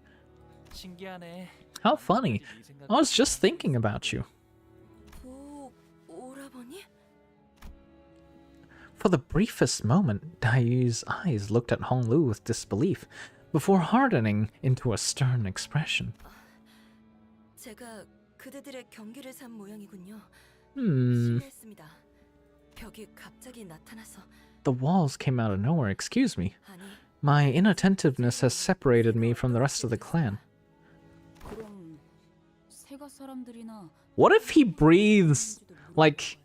신기하네. How funny. 네 생각- I was just thinking about you. 오라버니? For the briefest moment, Dai's eyes looked at Honglu with disbelief, before hardening into a stern expression. 제가 그대들의 경기를 산 모양이군요. Hmm. 실례했습니다. 벽이 갑자기 나타나서 The walls came out of nowhere, excuse me. 아니 My inattentiveness has separated me from the rest of the clan. 그럼 세가 사람들이나 What if he breathes like...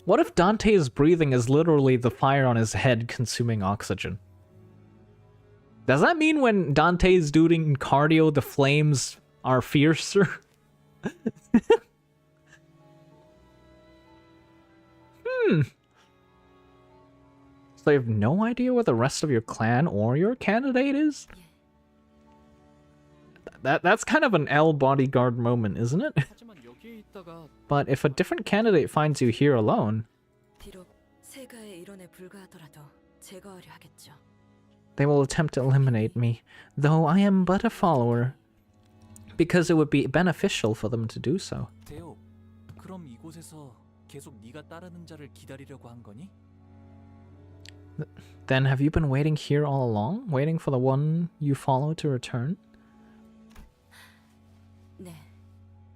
What if Dante's breathing is literally the fire on his head consuming oxygen? Does that mean when Dante's doing cardio, the flames are fiercer? So you have no idea what the rest of your clan or your candidate is? That's kind of an L bodyguard moment, isn't it? 하지만 여기에 있다가 But if a different candidate finds you here alone, 비록 세가의 일원에 불과하더라도 제거하려 하겠죠. they will attempt to eliminate me, though I am but a follower, because it would be beneficial for them to do so. 대호, 그럼 이곳에서 계속 네가 따르는 자를 기다리려고 한 거니? Then have you been waiting here all along, waiting for the one you follow to return? 네.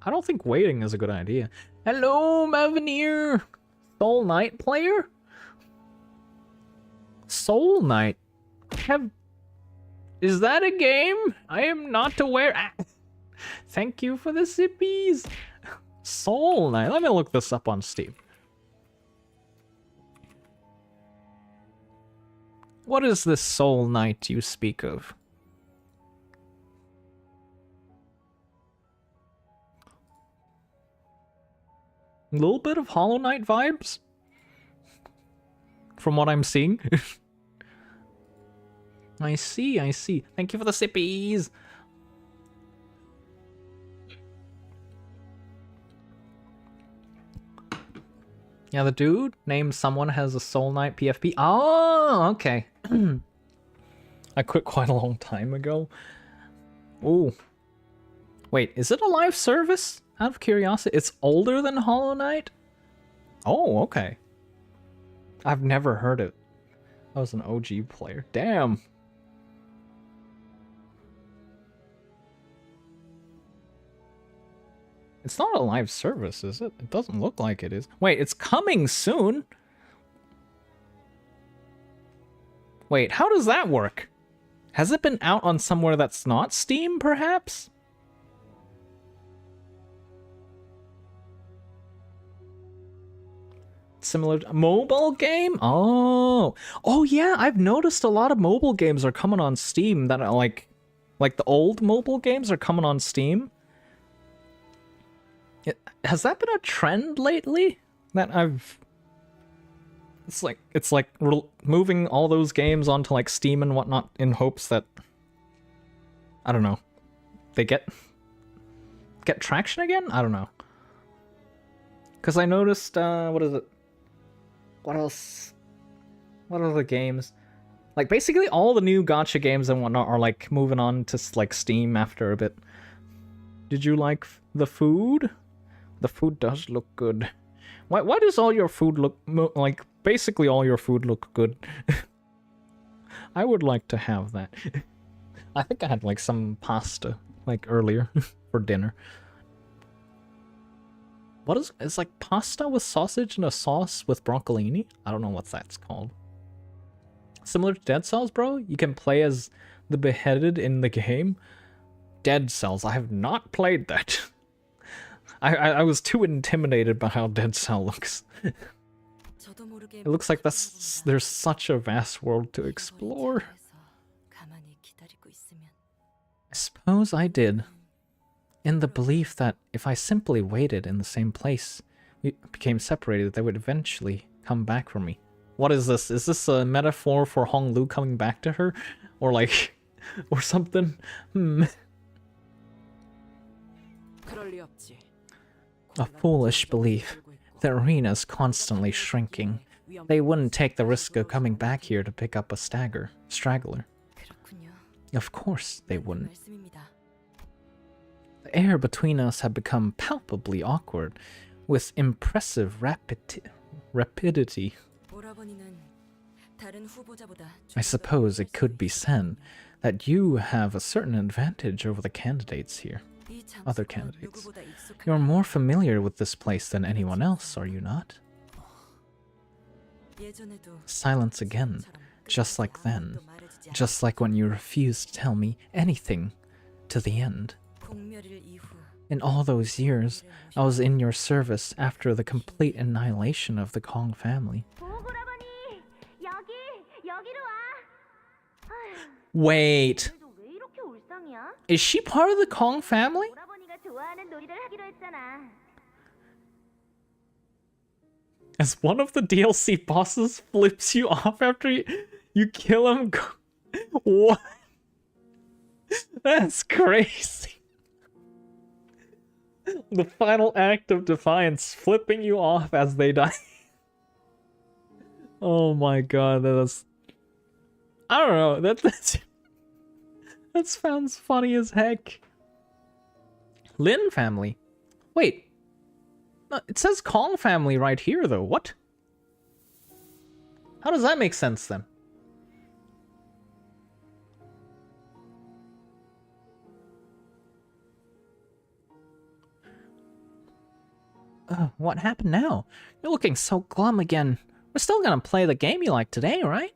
I don't think waiting is a good idea. Hello, Maveneer! Soul Knight player? Soul Knight? Is that a game? I am not aware. Ah. Thank you for the sippies. Soul Knight. Let me look this up on Steam. What is this Soul Knight you speak of? A little bit of Hollow Knight vibes? From what I'm seeing. I see, I see. Thank you for the sippies! Yeah, the dude named someone has a Soul Knight PFP. Oh, okay. I quit quite a long time ago. Ooh. Wait, is it a live service? Out of curiosity, it's older than Hollow Knight? Oh, okay. I've never heard it. I was an OG player. Damn. It's not a live service, is it? It doesn't look like it is. Wait, it's coming soon? Wait, how does that work? Has it been out on somewhere that's not Steam, perhaps? Similar to a mobile game? Oh. Oh yeah, I've noticed a lot of mobile games are coming on Steam that are like the old mobile games are coming on Steam. Has that been a trend lately? That I've... It's like moving all those games onto like Steam and whatnot in hopes that... I don't know. They get traction again? I don't know. Because I noticed, what is it? What else? What are the games? Like basically all the new gacha games and whatnot are like moving on to like Steam after a bit. Did you like the food? The food does look good. Why does all your food look like basically all your food look good? I would like to have that. I think I had like some pasta like earlier for dinner. What is it's like pasta with sausage and a sauce with broccolini? I don't know what that's called. Similar to Dead Cells, bro? You can play as the beheaded in the game. Dead Cells. I have not played that. I was too intimidated by how Dead Cell looks. It looks like there's such a vast world to explore. I suppose I did. In the belief that if I simply waited in the same place, we became separated, they would eventually come back for me. What is this? Is this a metaphor for Hong Lu coming back to her? Or like, or something? A foolish belief. The arena's constantly shrinking. They wouldn't take the risk of coming back here to pick up a straggler. Of course they wouldn't. The air between us had become palpably awkward, with impressive rapidity. I suppose it could be said that you have a certain advantage over the candidates here. Other candidates. You're more familiar with this place than anyone else, are you not? Silence again, just like then. Just like when you refused to tell me anything to the end. In all those years, I was in your service after the complete annihilation of the Kong family. Wait. Is she part of the Kong family? As one of the DLC bosses flips you off after you kill him? What? That's crazy. The final act of defiance, flipping you off as they die. Oh my god, that's... I don't know, that sounds funny as heck. Lin family? Wait. No, it says Kong family right here though, what? How does that make sense then? What happened now? You're looking so glum again. We're still gonna play the game you like today, right?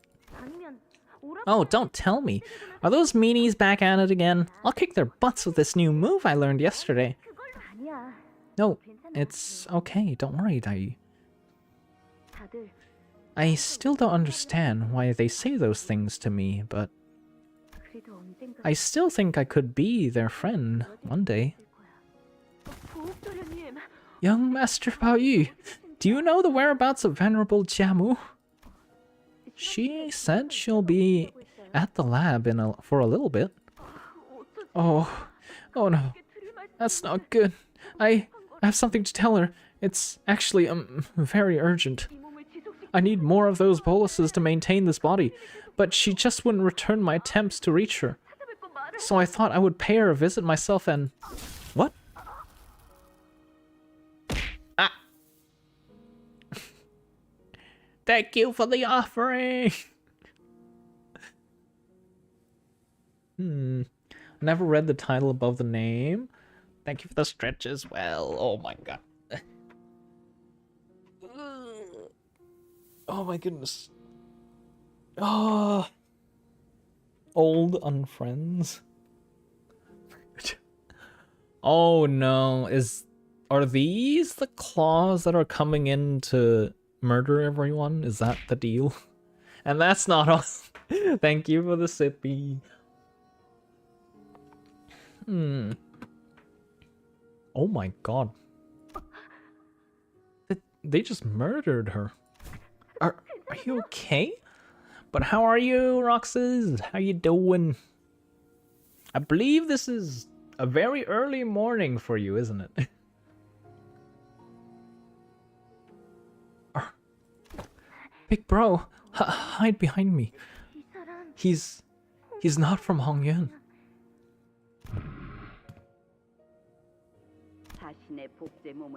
Oh, don't tell me. Are those meanies back at it again? I'll kick their butts with this new move I learned yesterday. No, it's okay. Don't worry, Dai. I still don't understand why they say those things to me, but I still think I could be their friend one day. Young Master Bao Yu, do you know the whereabouts of Venerable Jiamu? She said she'll be at the lab for a little bit. Oh no, that's not good. I have something to tell her. It's actually very urgent. I need more of those boluses to maintain this body, but she just wouldn't return my attempts to reach her. So I thought I would pay her a visit myself and... What? Ah! Thank you for the offering! Never read the title above the name. Thank you for the stretch as well. Oh my god. Oh my goodness. Oh. Old unfriends. Oh no. Are these the claws that are coming in to murder everyone? Is that the deal? And that's not all. Thank you for the sippy. Oh my god. They just murdered her. Are you okay? But how are you, Roxas? How you doing? I believe this is a very early morning for you, isn't it? Big bro, hide behind me. He's not from Hongyun.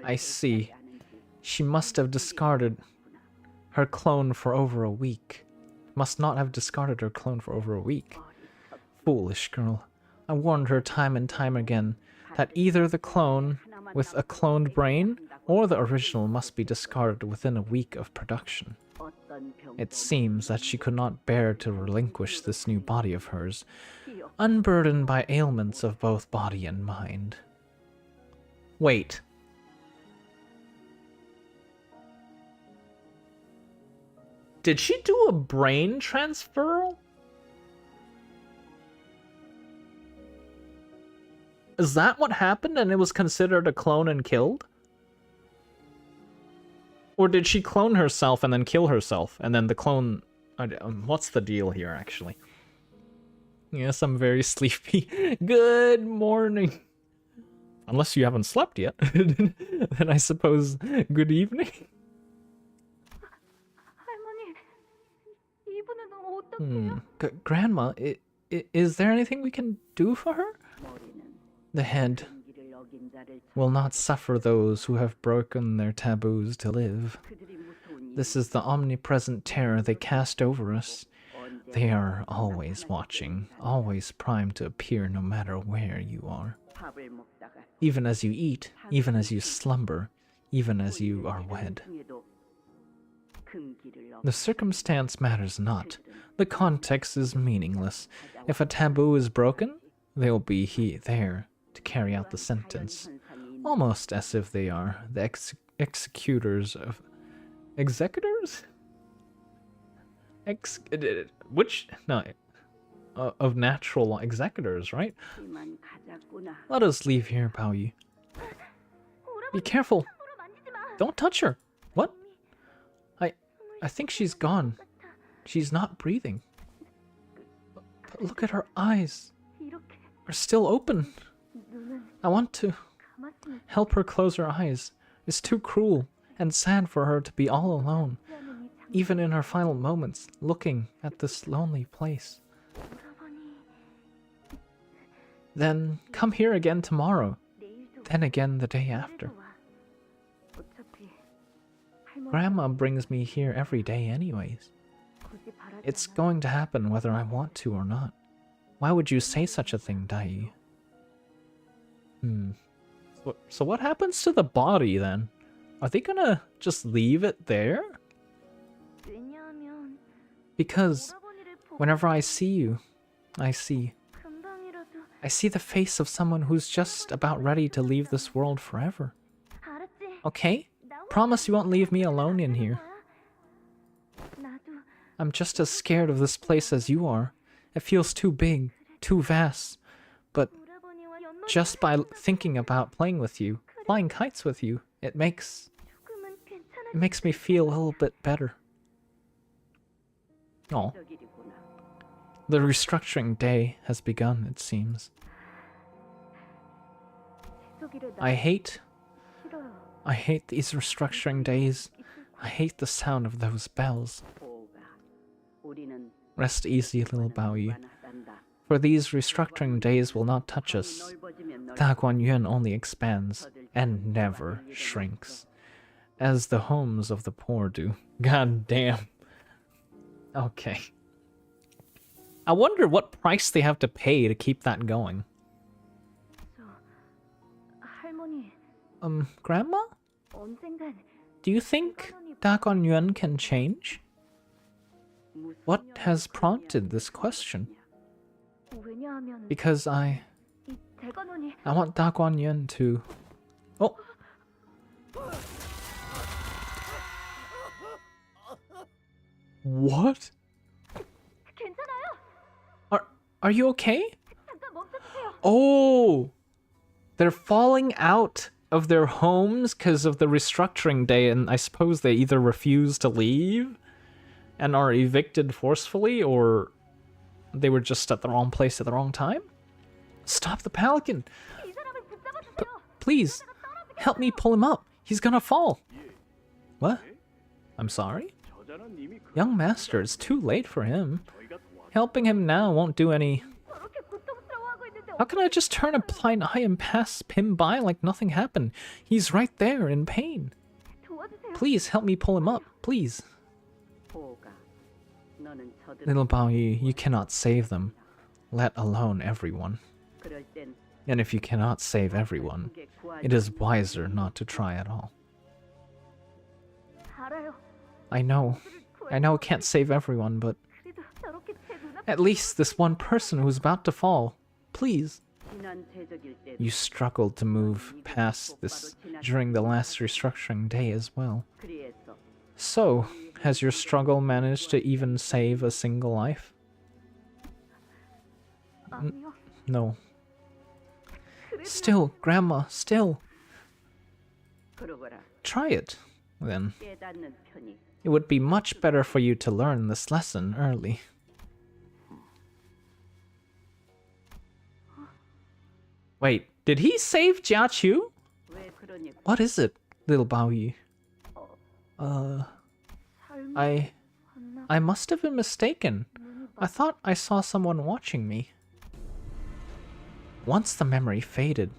I see. She must have discarded her clone for over a week. Must not have discarded her clone for over a week. Foolish girl. I warned her time and time again that either the clone with a cloned brain or the original must be discarded within a week of production. It seems that she could not bear to relinquish this new body of hers, unburdened by ailments of both body and mind. Wait. Did she do a brain transfer? Is that what happened and it was considered a clone and killed? Or did she clone herself and then kill herself? And then the clone... what's the deal here, actually? Yes, I'm very sleepy. Good morning. Unless you haven't slept yet. Then I suppose good evening. Grandma, is there anything we can do for her? The head will not suffer those who have broken their taboos to live. This is the omnipresent terror they cast over us. They are always watching, always primed to appear no matter where you are. Even as you eat, even as you slumber, even as you are wed. The circumstance matters not. The context is meaningless. If a taboo is broken, they'll be there to carry out the sentence. Almost as if they are the executors of... Executors? Of natural law. Executors, right? Let us leave here, Baoyu. Be careful. Don't touch her. What? I think she's gone. She's not breathing. But look at her eyes. They're still open. I want to help her close her eyes. It's too cruel and sad for her to be all alone, even in her final moments, looking at this lonely place. Then come here again tomorrow, then again the day after. Grandma brings me here every day anyways. It's going to happen whether I want to or not. Why would you say such a thing, Dai? So what happens to the body then? Are they gonna just leave it there? Because whenever I see you, I see the face of someone who's just about ready to leave this world forever. Okay? Promise you won't leave me alone in here. I'm just as scared of this place as you are. It feels too big, too vast. But just by thinking about playing with you, flying kites with you, it makes me feel a little bit better. Oh. The restructuring day has begun, it seems. I hate these restructuring days. I hate the sound of those bells. Rest easy, little Baoyu. For these restructuring days will not touch us. Da Guan Yuan only expands and never shrinks, as the homes of the poor do. God damn. Okay. I wonder what price they have to pay to keep that going. Grandma? Do you think Da Guan Yuan can change? What has prompted this question? Because I want Da Guan Yuan to... Oh! What? Are you okay? Oh! They're falling out of their homes because of the restructuring day, and I suppose they either refuse to leave and are evicted forcefully, or they were just at the wrong place at the wrong time? Stop the pelican! Please, help me pull him up. He's gonna fall. What? I'm sorry? Young master, it's too late for him. Helping him now won't do any... How can I just turn a blind eye and pass him by like nothing happened? He's right there in pain. Please help me pull him up, please. Little Baoyu, you cannot save them. let alone everyone. 그럴 땐 And if you cannot save everyone, 그게 구하지 it is wiser not to try at all. 알아요. I know it can't save everyone, but 그래도 저렇게 제 눈앞에 at least this one person who's about to fall, please. 지난 최적일 때 You struggled to move past this during the last restructuring day as well. 그리했어. So, has your struggle managed to even save a single life? 아니요. No. Still, Grandma, still. 그러거라. Try it, then. 깨닫는 편이 It would be much better for you to learn this lesson early. Wait, did he save Jiaqiu? 왜 그러니? What is it, little Baoyi? 설마 I must have been mistaken. I thought I saw someone watching me. Once the memory faded,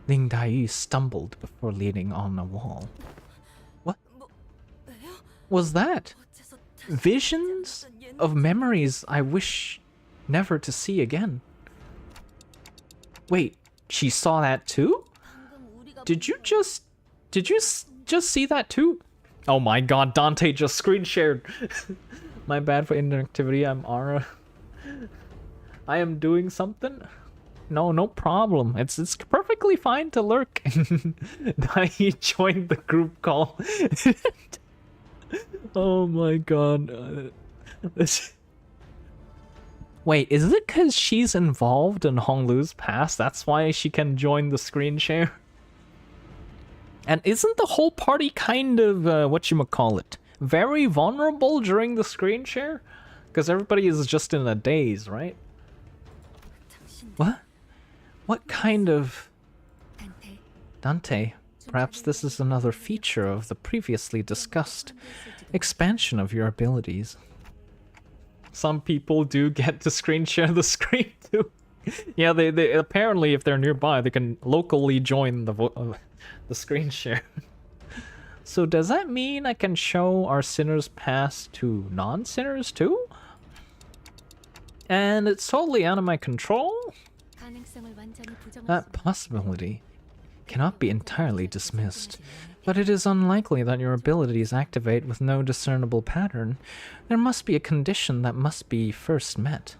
Ling Daiyu stumbled before leaning on a wall. What was that? 어째서 다시 Visions 태어났던 옛날 of memories I wish never to see again. Wait, she saw that too? 방금 우리가 Did you just see that too? Oh my god, Dante just screen shared. My bad for interactivity. I'm Ara. I am doing something. No problem. It's perfectly fine to lurk. He joined the group call. Oh my god. Wait, is it because she's involved in Honglu's past? That's why she can join the screen share? And isn't the whole party kind of, whatchamacallit, very vulnerable during the screen share? Because everybody is just in a daze, right? What? What kind of... 단테 Dante, perhaps this is another feature of the previously discussed expansion of your abilities. Some people do get to screen share the screen too. Yeah, they apparently, if they're nearby, they can locally join the screen share. So does that mean I can show our sinners past to non-sinners too? And it's totally out of my control? 가능성을 완전히 부정할 That possibility cannot be entirely dismissed, but it is unlikely that your abilities activate with no discernible pattern. There must be a condition that must be first met.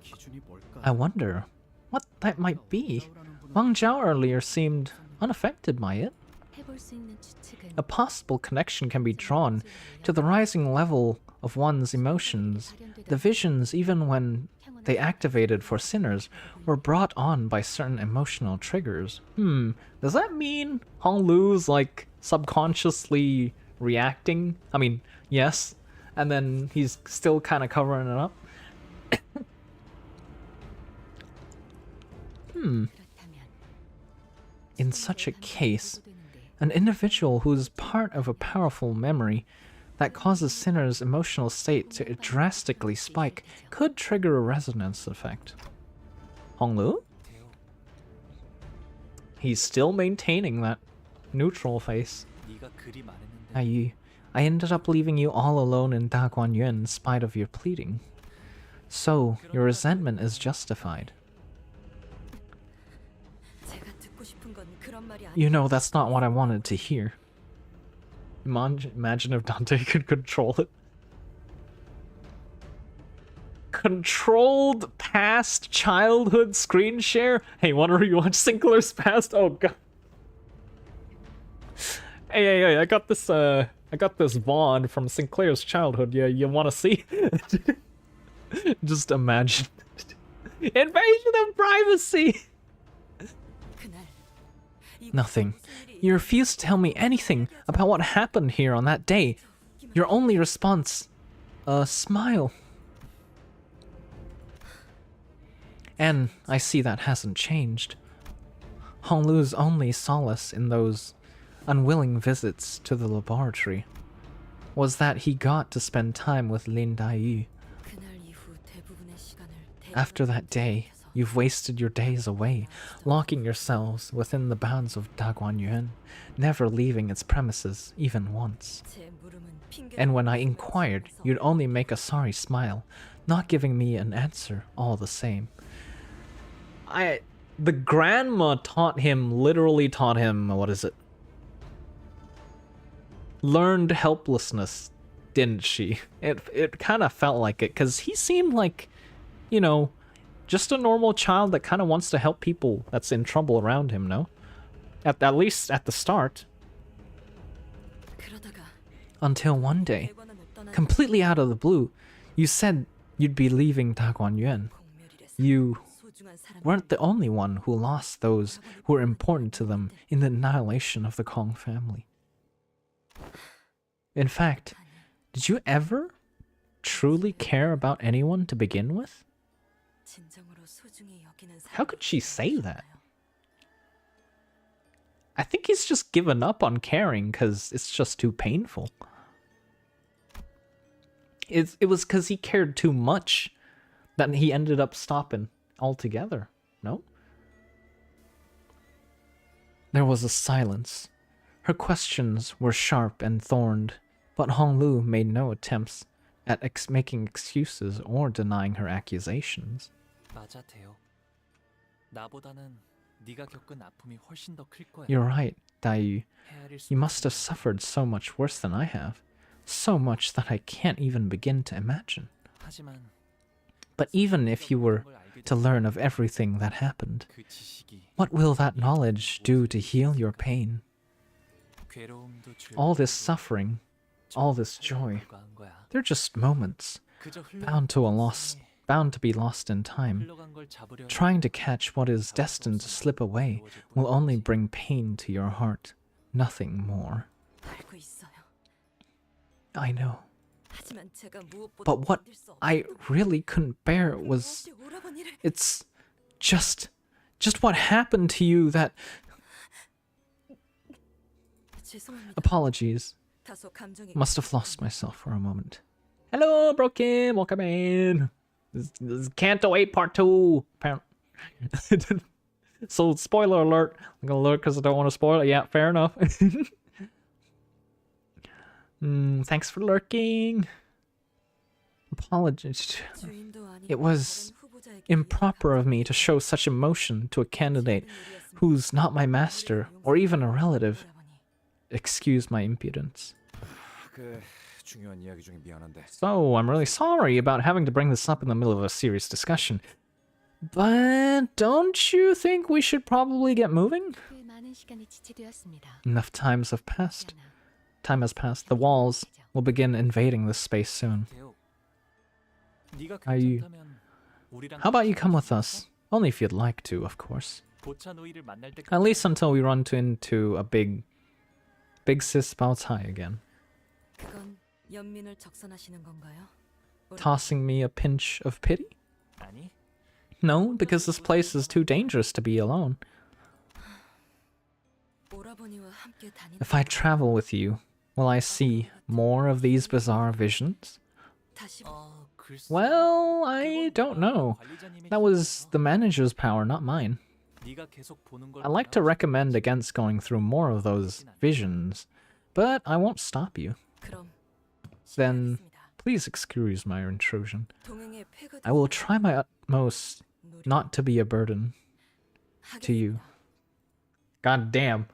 기준이 뭘까? I wonder what that might be. Wang Zhao earlier seemed unaffected by it. 해볼 수 있는 추측은 A possible connection can be drawn to the rising level of one's emotions. The visions, even when they activated for sinners, were brought on by certain emotional triggers. Does that mean Honglu's like subconsciously reacting? I mean, yes. And then he's still kind of covering it up? 그렇다면 In such a case, an individual who is part of a powerful memory that causes sinners' emotional state to drastically spike could trigger a resonance effect. Honglu? He's still maintaining that neutral face. 네가 그리 말했는데 I ended up leaving you all alone in Da Guanyuan in spite of your pleading. So, your resentment is justified. 제가 듣고 싶은 건 그런 말이 You 아니에요. know, that's not what I wanted to hear. Imagine if Dante could control it. Controlled past childhood screen share? Hey, wanna rewatch Sinclair's past? Oh god. Hey, I got this Vaughn from Sinclair's childhood. Yeah, you wanna see? Just imagine. Invasion of privacy! 그날 이 Nothing. 무슨 일이 You refuse to tell me anything about what happened here on that day. Your only response, a smile. And I see that hasn't changed. Honglu's only solace in those unwilling visits to the laboratory was that he got to spend time with Lin Daiyu. 그날 이후 대부분의 시간을 After that day, you've wasted your days away, locking yourselves within the bounds of Da Guanyuan, never leaving its premises even once. 제 물음은 And when I inquired, you'd only make a sorry smile, not giving me an answer all the same. The grandma literally taught him, what is it? Learned helplessness, didn't she? It kind of felt like it, because he seemed like, you know, just a normal child that kind of wants to help people that's in trouble around him, no? At least at the start. Until one day, completely out of the blue, you said you'd be leaving Daguanyuan. You weren't the only one who lost those who were important to them in the annihilation of the Kong family. In fact, did you ever truly care about anyone to begin with? How could she say that? I think he's just given up on caring because it's just too painful. It was because he cared too much that he ended up stopping altogether, no? There was a silence. Her questions were sharp and thorned, but Honglu made no attempts at making excuses or denying her accusations. 맞아, 대요. 나보다는 네가 겪은 아픔이 훨씬 더 클 거야. You're right, Dayu. 헤아릴 수 You must have suffered so much worse than I have. So much that I can't even begin to imagine. 하지만 But even if you were to learn of everything that happened, 그 지식이 what will that knowledge do to heal your pain? 괴로움도 즐거움도 All this suffering, all this joy, 불과한 거야. they're just moments, 그저 bound to be lost in time. 흘러간 걸 잡으려 Trying to catch what is destined to slip away will only bring pain to your heart, nothing more. 알고 있어요. I know. 하지만 제가 무엇보다 But what 견딜 수 없어요. I really couldn't bear was... 무엇이 오라버니를 It's just what happened to you that... 죄송합니다. Apologies. 다소 감정이 Must have lost myself for a moment. Hello, Broken. Welcome in. This is Canto 8 Part 2. So, spoiler alert. I'm gonna alert because I don't want to spoil it. Yeah, fair enough. Thanks for lurking. Apologies. 주인도 아니고 It was 다른 후보자에게 improper of me to show such emotion to a candidate who's not my master or even a relative. 오라버니. Excuse my impudence. 그 중요한 이야기 중에 미안한데 So, I'm really sorry about having to bring this up in the middle of a serious discussion. But don't you think we should probably get moving? 꽤 많은 시간이 지체되었습니다. Enough times have passed. Time has passed. The walls will begin invading this space soon. 대요. 네가 Are you- 괜찮다면 우리랑 How about you come with us? Only if you'd like to, of course. 보차 노이를 만날 때까지 At least until we run into a big sis bow tie again. 그건 연민을 적선하시는 건가요? Tossing me a pinch of pity? 아니 No, because this place is too dangerous to be alone. 오라버니와 함께 다니는 If I travel with you, will I see more of these bizarre visions? 다시 글쎄, Well, I don't know. 관리자님의 That was 힘이라서 the manager's power, not mine. 네가 계속 보는 걸 I'd like to 보면 recommend against going through more of those visions, but I won't stop you. 그럼 Then 실례하겠습니다. please excuse my intrusion. 동행에 폐가 I will try my utmost 놀이 not to be a burden to you. 하겠습니다. God damn.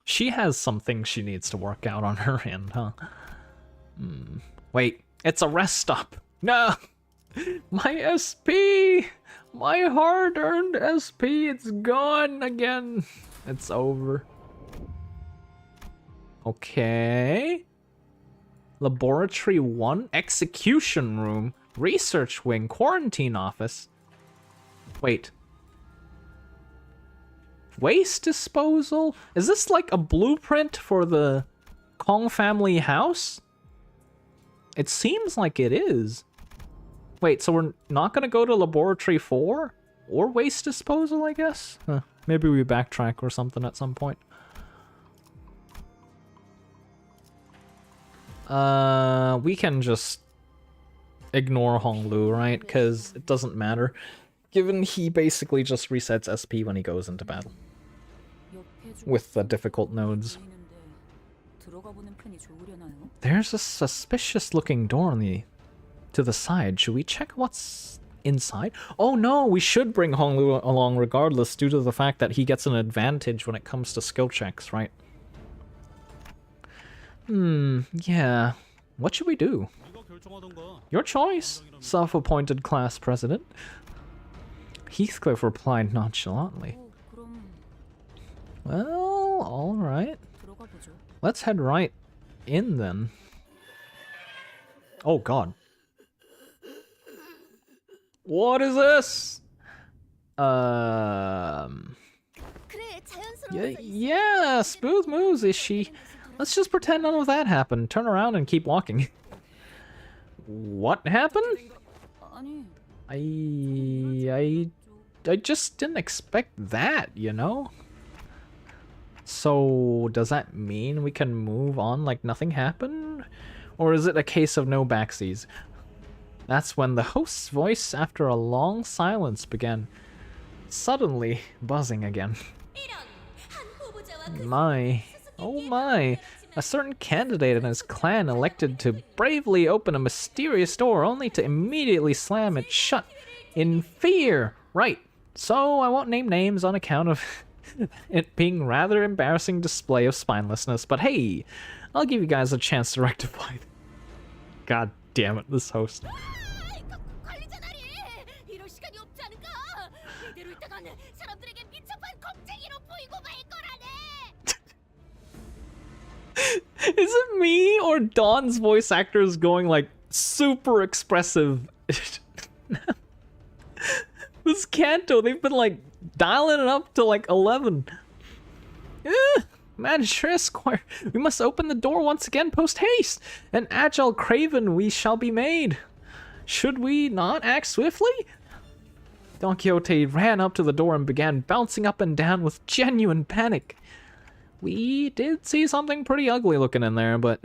She has some things she needs to work out on her end, huh? Wait, it's a rest stop. No! My SP! My hard-earned SP, it's gone again. It's over. Okay. Laboratory 1, execution room, research wing, quarantine office. Wait. Waste disposal? Is this like a blueprint for the Kong family house? It seems like it is. Wait, so we're not gonna go to Laboratory 4? Or waste disposal, I guess? Huh. Maybe we backtrack or something at some point. We can just ignore Honglu, right? Because it doesn't matter. Given he basically just resets SP when he goes into battle. With the difficult nodes. 들어가 보는 편이 좋으려나요? There's a suspicious looking door to the side. Should we check what's inside? Oh no, we should bring Honglu along regardless due to the fact that he gets an advantage when it comes to skill checks, right? Yeah. What should we do? 네가 결정하던가. Your choice, self-appointed class president. Heathcliff replied nonchalantly. 그럼 Well, alright. 들어가 보죠. Let's head right in then. Oh god. What is this? 그래, 자연스러워. Yeah, smooth moves, is she? Let's just pretend none of that happened. Turn around and keep walking. What happened? 아니, I just didn't expect that, you know? So, does that mean we can move on like nothing happened? Or is it a case of no backsies? That's when the host's voice, after a long silence, began suddenly buzzing again. My, oh my, a certain candidate and his clan elected to bravely open a mysterious door only to immediately slam it shut in fear. Right, so I won't name names on account of it being rather embarrassing display of spinelessness, but hey, I'll give you guys a chance to rectify it. God damn it, this host. 관리자 다리. 이럴 시간이 없지 않은가? 이대로 있다가는 사람들에게 민첩한 겁쟁이로 보이고 말 거라네. Is it me or Dawn's voice actors going like super expressive? This Kanto, they've been like dialing it up to like 11. Magistrate Esquire, we must open the door once again post haste. An agile craven we shall be made. Should we not act swiftly? Don Quixote ran up to the door and began bouncing up and down with genuine panic. We did see something pretty ugly looking in there, but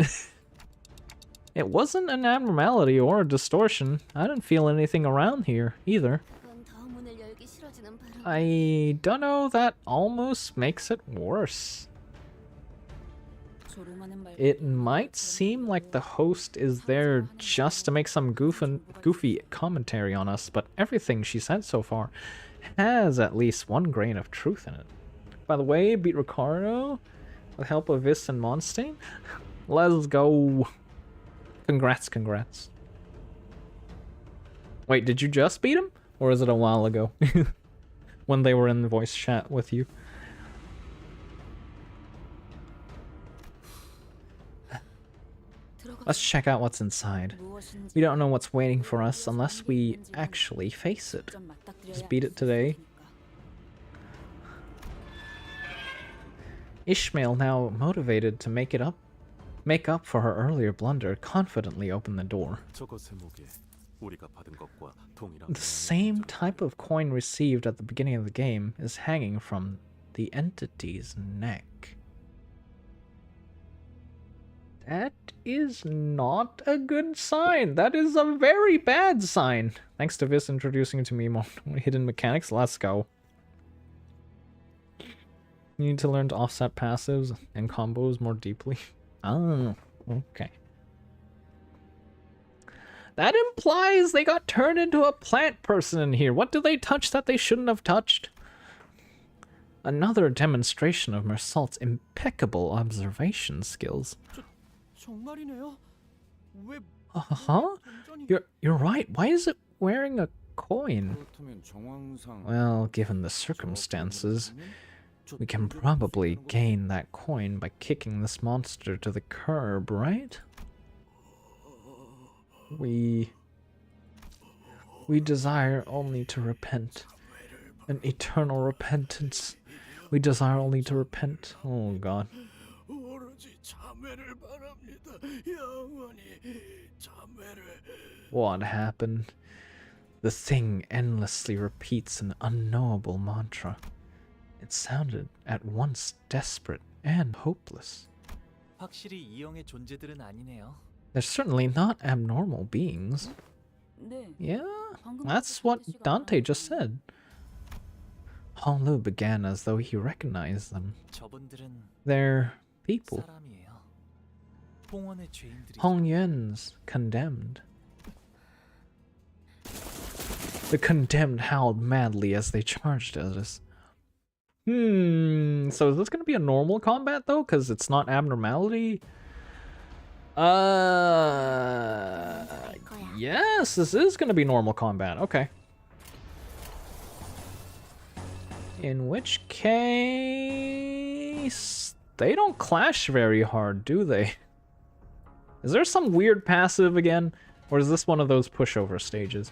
it wasn't an abnormality or a distortion. I didn't feel anything around here either. 넌 더 문을 열기 싫어지는 바람. I don't know, that almost makes it worse. It might seem like the host is there just to make some goofy commentary on us, but everything she said so far has at least one grain of truth in it. By the way, beat Ricardo with help of Vis and Monstein. Let's go. Congrats, congrats. Wait, did you just beat him? Or is it a while ago? When they were in the voice chat with you? Let's check out what's inside. We don't know what's waiting for us unless we actually face it. Just beat it today. Ishmael, now motivated to make up for her earlier blunder, confidently opened the door. The same type of coin received at the beginning of the game is hanging from the entity's neck. That is not a good sign. That is a very bad sign. Thanks to Vis introducing to me more hidden mechanics. Let's go. You need to learn to offset passives and combos more deeply. Oh, okay. That implies they got turned into a plant person in here. What do they touch that they shouldn't have touched? Another demonstration of Mersault's impeccable observation skills. 정말이네요. 왜 Uh-huh. You're right. Why is it wearing a coin? Well, given the circumstances, we can probably gain that coin by kicking this monster to the curb, right? We desire only to repent. An eternal repentance. We desire only to repent. Oh god. What happened? The thing endlessly repeats an unknowable mantra. It sounded at once desperate and hopeless. 확실히 이형의 존재들은 아니네요. They're certainly not abnormal beings. Yeah, that's what Dante just said. Honglu began as though he recognized them. 저분들은 They're people. 사람이에요. 봉헌의 죄인들이. Hong Yuan's condemned. The condemned howled madly as they charged at us. So is this gonna be a normal combat though? Because it's not abnormality? Yes, this is gonna be normal combat. Okay. In which case... They don't clash very hard, do they? Is there some weird passive again? Or is this one of those pushover stages?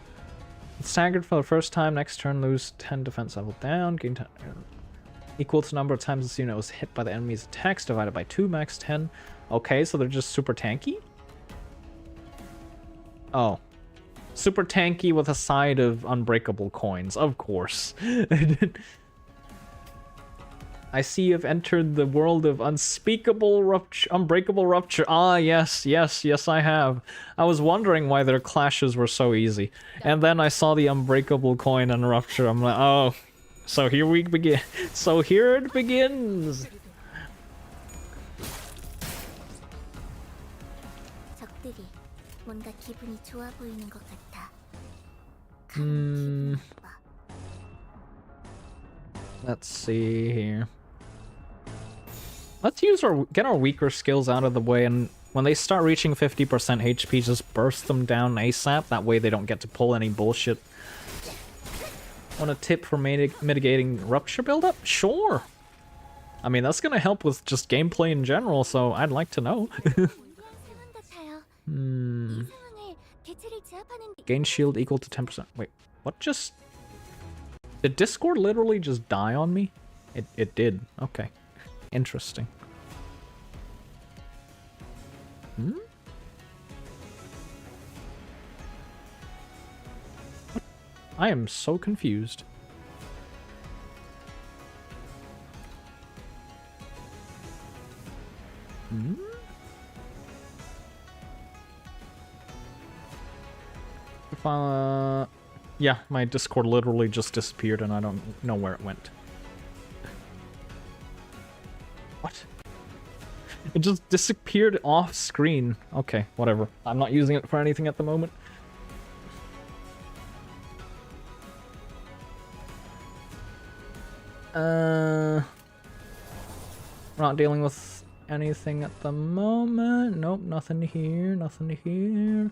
Staggered for the first time, next turn lose 10 defense level down, gain 10, equal to number of times this unit was hit by the enemy's attacks divided by 2, max 10. Okay, so they're just super tanky? Oh. Super tanky with a side of unbreakable coins, of course. I see you've entered the world of unspeakable rupture, unbreakable rupture. Ah, yes, I have. I was wondering why their clashes were so easy. And then I saw the unbreakable coin and rupture. I'm like, oh, so here we begin. So here it begins. 적들이 뭔가 기분이 좋아 보이는 것 같아. Let's see here. Let's use get our weaker skills out of the way, and when they start reaching 50% HP, just burst them down ASAP. That way they don't get to pull any bullshit. Want a tip for mitigating rupture buildup? Sure. I mean, that's gonna help with just gameplay in general, so I'd like to know. Gain shield equal to 10%. Wait, what just... Did Discord literally just die on me? It did. Okay. Interesting. I am so confused. If yeah, my Discord literally just disappeared and I don't know where it went. What? It just disappeared off screen. Okay, whatever. I'm not using it for anything at the moment. We're not dealing with anything at the moment. Nope, nothing here, nothing here.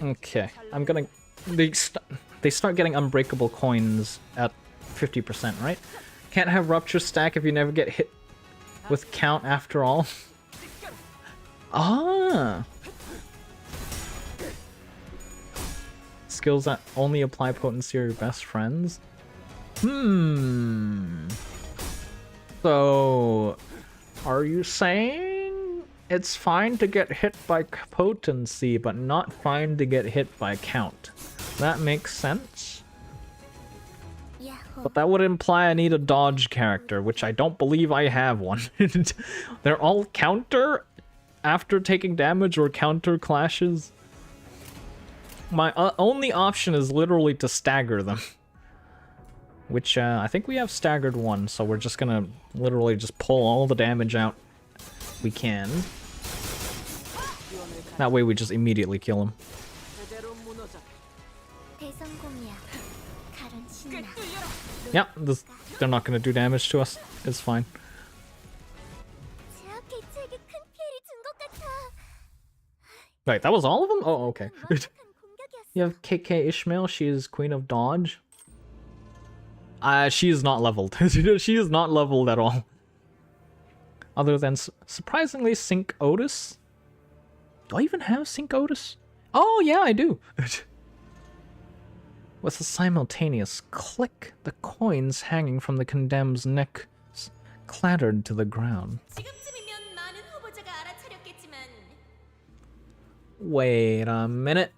Okay, I'm gonna... They start getting unbreakable coins at 50%, right? Can't have rupture stack if you never get hit with count after all. Ah! Skills that only apply potency are your best friends? So... Are you saying it's fine to get hit by potency, but not fine to get hit by count? That makes sense. But that would imply I need a dodge character, which I don't believe I have one. They're all counter after taking damage or counter clashes. My only option is literally to stagger them. Which, I think we have staggered one, so we're just gonna literally just pull all the damage out we can. That way we just immediately kill him. Yeah, they're not gonna do damage to us. It's fine. Wait, that was all of them? Oh, okay. You have KK Ishmael, she is Queen of Dodge. She is not leveled. She is not leveled at all. Other than surprisingly Sync Otis. Do I even have Sync Otis? Oh yeah, I do. With a simultaneous click, the coins hanging from the condemned's neck clattered to the ground. Wait a minute.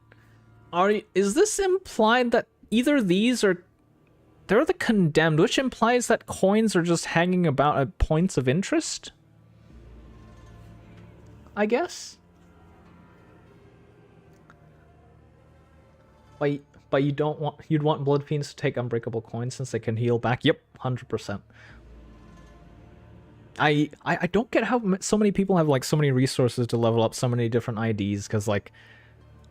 Is this implied that either these are... They're the condemned, which implies that coins are just hanging about at points of interest? I guess? But you don't want... You'd want Blood Fiends to take unbreakable coins since they can heal back? Yep, 100%. I don't get how so many people have like so many resources to level up so many different IDs, because like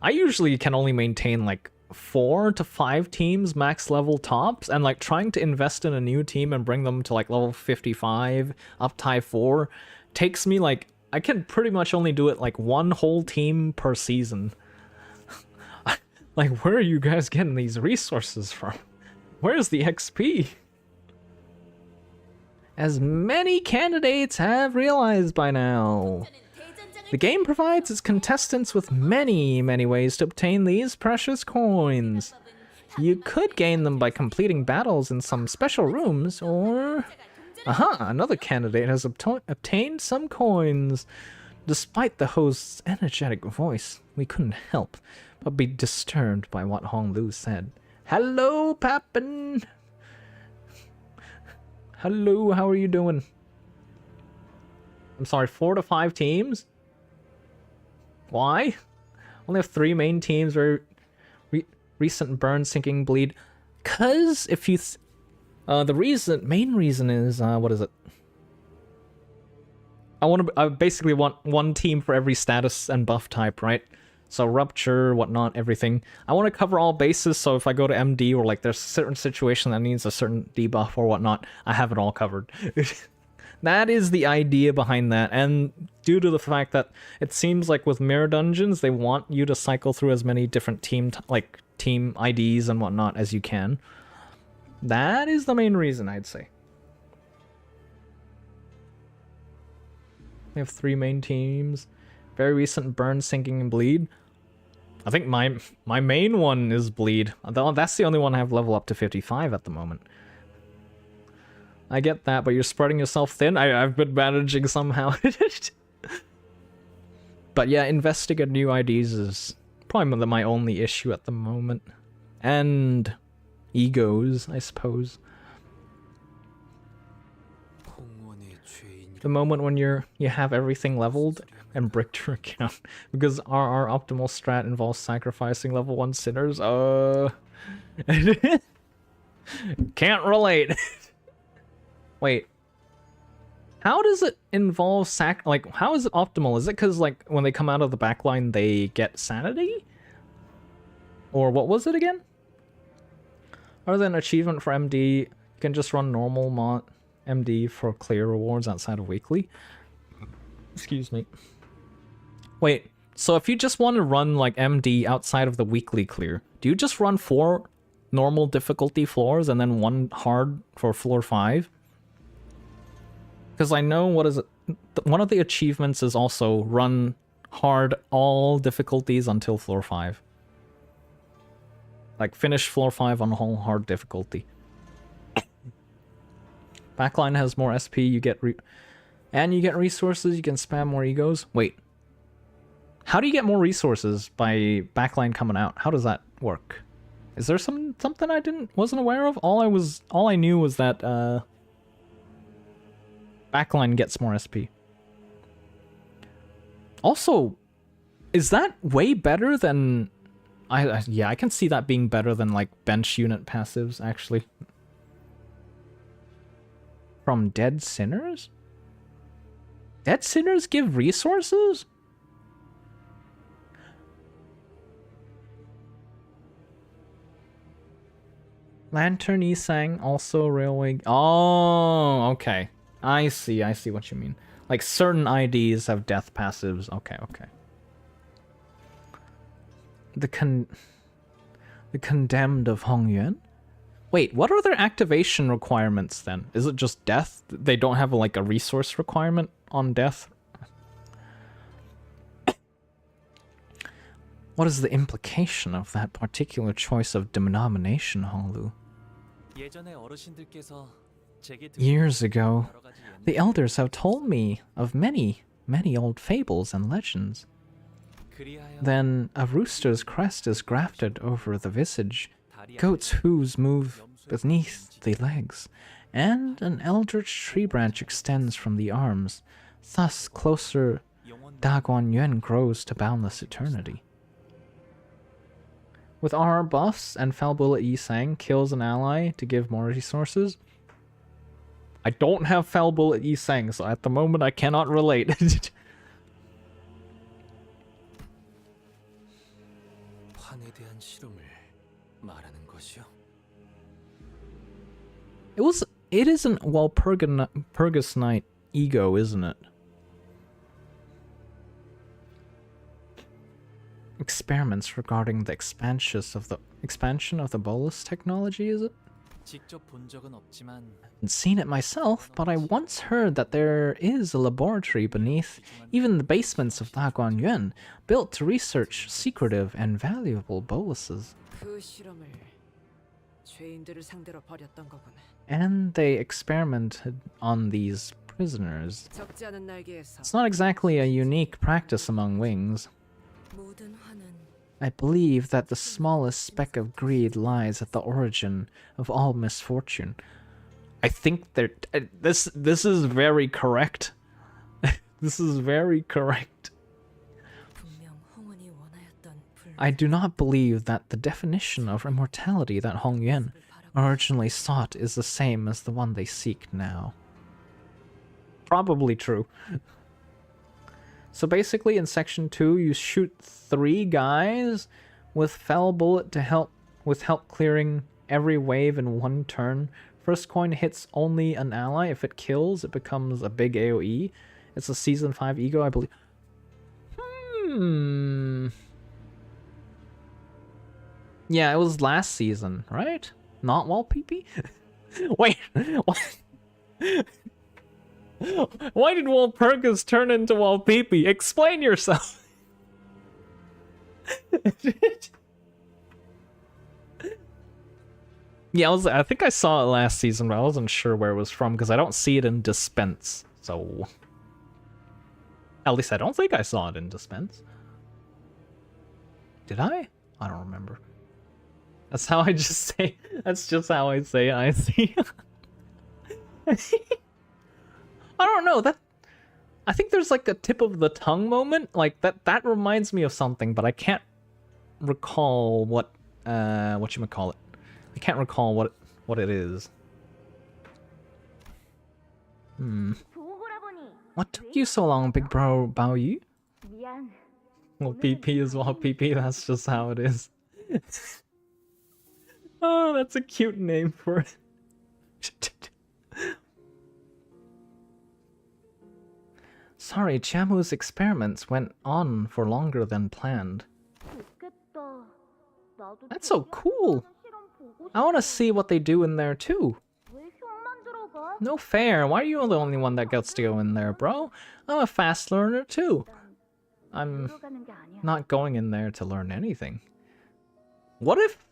I usually can only maintain like 4 to 5 teams max level tops, and like trying to invest in a new team and bring them to like level 55 up tie 4 takes me like, I can pretty much only do it like one whole team per season. Like, where are you guys getting these resources from? Where's the XP? As many candidates have realized by now, the game provides its contestants with many ways to obtain these precious coins. You could gain them by completing battles in some special rooms, or... Aha! Another candidate has obtained some coins. Despite the host's energetic voice, we couldn't help but be disturbed by what Hong Lu said. Hello, Pappin! Hello, how are you doing? I'm sorry, 4 to 5 teams? Why? Only have 3 main teams, very recent burn, sinking, bleed. Cause if you the main reason is what is it? I basically want one team for every status and buff type, right? So rupture, whatnot, everything. I want to cover all bases, so if I go to MD or like there's a certain situation that needs a certain debuff or whatnot, I have it all covered. That is the idea behind that, and due to the fact that it seems like with mirror dungeons, they want you to cycle through as many different team IDs and whatnot as you can. That is the main reason, I'd say. We have 3 main teams. Very recent burn, sinking, and bleed. I think my main one is bleed. That's the only one I have level up to 55 at the moment. I get that, but you're spreading yourself thin. I've been managing somehow. But yeah, investing in new IDs is probably my only issue at the moment. And egos, I suppose. The moment when you have everything leveled and bricked your account, because our optimal strat involves sacrificing level 1 sinners. Can't relate. Wait, how does it involve how is it optimal? Is it because like when they come out of the backline they get sanity? Or what was it again? Other than achievement for MD, you can just run normal mod MD for clear rewards outside of weekly. Excuse me. Wait, so if you just want to run like MD outside of the weekly clear, do you just run 4 normal difficulty floors and then 1 hard for floor 5? Because I know, what is it? One of the achievements is also run hard all difficulties until floor 5. Like finish floor 5 on whole hard difficulty. Backline has more SP, you get resources, you can spam more egos. Wait. How do you get more resources by backline coming out? How does that work? Is there something I wasn't aware of? All I knew was that backline gets more SP. Also, is that way better than yeah, I can see that being better than like bench unit passives actually. From dead sinners? Dead sinners give resources? Lantern Isang, also railway. Oh, okay. I see what you mean. Like certain IDs have death passives. Okay. The Condemned of Hongyuan? Wait, what are their activation requirements then? Is it just death? They don't have like a resource requirement on death? What is the implication of that particular choice of denomination, Honglu? Years ago, the elders have told me of many old fables and legends. Then a rooster's crest is grafted over the visage, goat's hooves move beneath the legs, and an eldritch tree branch extends from the arms. Thus, closer Daguan Yuan grows to boundless eternity. With RR buffs and Fell Bullet Yi Sang kills an ally to give more resources. I don't have Foul Bullet Zàng, so at the moment I cannot relate. 환에 대한 실험을 말하는 것이요. It isn't Walpurgis Night ego, isn't it? Experiments regarding the expansion of the bolus technology, is it? 직접 본 적은 없지만 Haven't seen it myself, but I once heard that there is a laboratory beneath even the basements of Daguanyuan, built to research secretive and valuable boluses. 그 실험을 죄인들을 상대로 벌였던 거군. And they experimented on these prisoners. 적지 않은 날개에서 It's not exactly a unique practice among wings. 모든 화는 I believe that the smallest speck of greed lies at the origin of all misfortune. I think this is very correct. This is very correct. 분명 홍은이 원하였던 불. I do not believe that the definition of immortality that Hong Yuan originally sought is the same as the one they seek now. Probably true. So basically in section 2 you shoot 3 guys with Foul Bullet to help clearing every wave in 1 turn. First coin hits only an ally. If it kills, it becomes a big AoE. It's a season 5 ego, I believe. Yeah, it was last season, right? Not Wall PP? Wait, what? Why did Walpurgis turn into Walpeepee? Explain yourself. Yeah, I think I saw it last season, but I wasn't sure where it was from because I don't see it in Dispense. So at least I don't think I saw it in Dispense. Did I? I don't remember. That's how I just say. That's just how I say it. I see. I don't know, I think there's like a tip of the tongue moment, like that reminds me of something, but I can't recall whatchamacallit. I can't recall what it is. What took you so long, big bro Bao Yu? Well, PP is well PP, that's just how it is. Oh, that's a cute name for it. Sorry, Chamu's experiments went on for longer than planned. That's so cool! I want to see what they do in there too. No fair, why are you the only one that gets to go in there, bro? I'm a fast learner too. I'm not going in there to learn anything. What if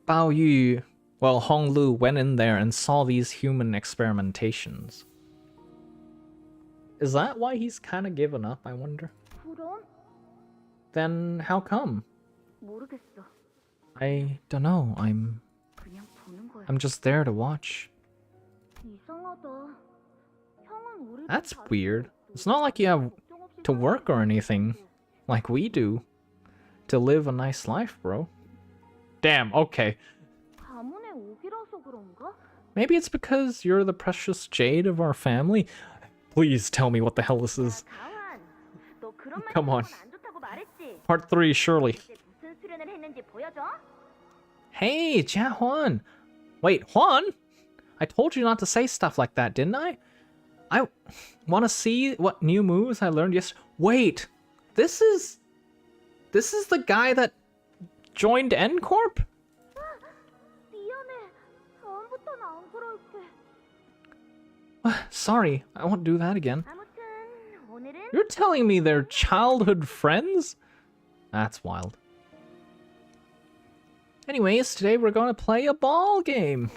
Bao Yu, well, Hong Lu went in there and saw these human experimentations? Is that why he's kind of given up, I wonder? Then how come? I don't know. I'm just there to watch. That's weird. It's not like you have to work or anything like we do to live a nice life, bro. Damn, okay. Maybe it's because you're the precious jade of our family. Please tell me what the hell this is. Come on. Part 3, surely. Hey, Jia Huan! Wait, Huan? I told you not to say stuff like that, didn't I? I want to see what new moves I learned yesterday. Wait! This is the guy that joined N Corp? Sorry, I won't do that again. You're telling me they're childhood friends? That's wild. Anyways, today we're going to play a ball game.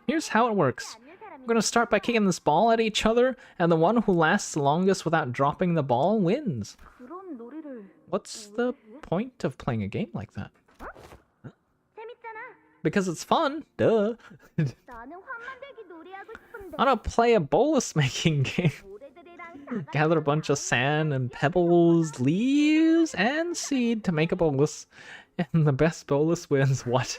Here's how it works. We're going to start by kicking this ball at each other, and the one who lasts the longest without dropping the ball wins. What's the point of playing a game like that? Huh? Because it's fun, duh. I want to play a bolus making game. Gather a bunch of sand and pebbles, leaves, and seed to make a bolus. And the best bolus wins. What?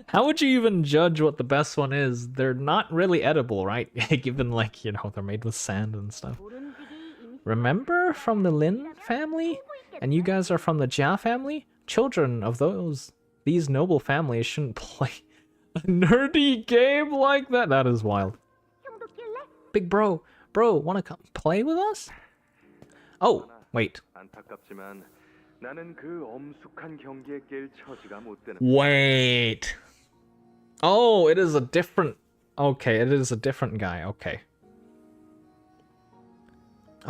How would you even judge what the best one is? They're not really edible, right? Given, like, you know, they're made with sand and stuff. Remember from the Lin family? And you guys are from the Jia family? Children of these noble families shouldn't play a nerdy game like that. That is wild. Big bro, wanna come play with us? Oh, wait. 안타깝지만 나는 그 엄숙한 경기에 낄 처지가 못 되는. Wait. Oh, it is a different... Okay, it is a different guy. Okay.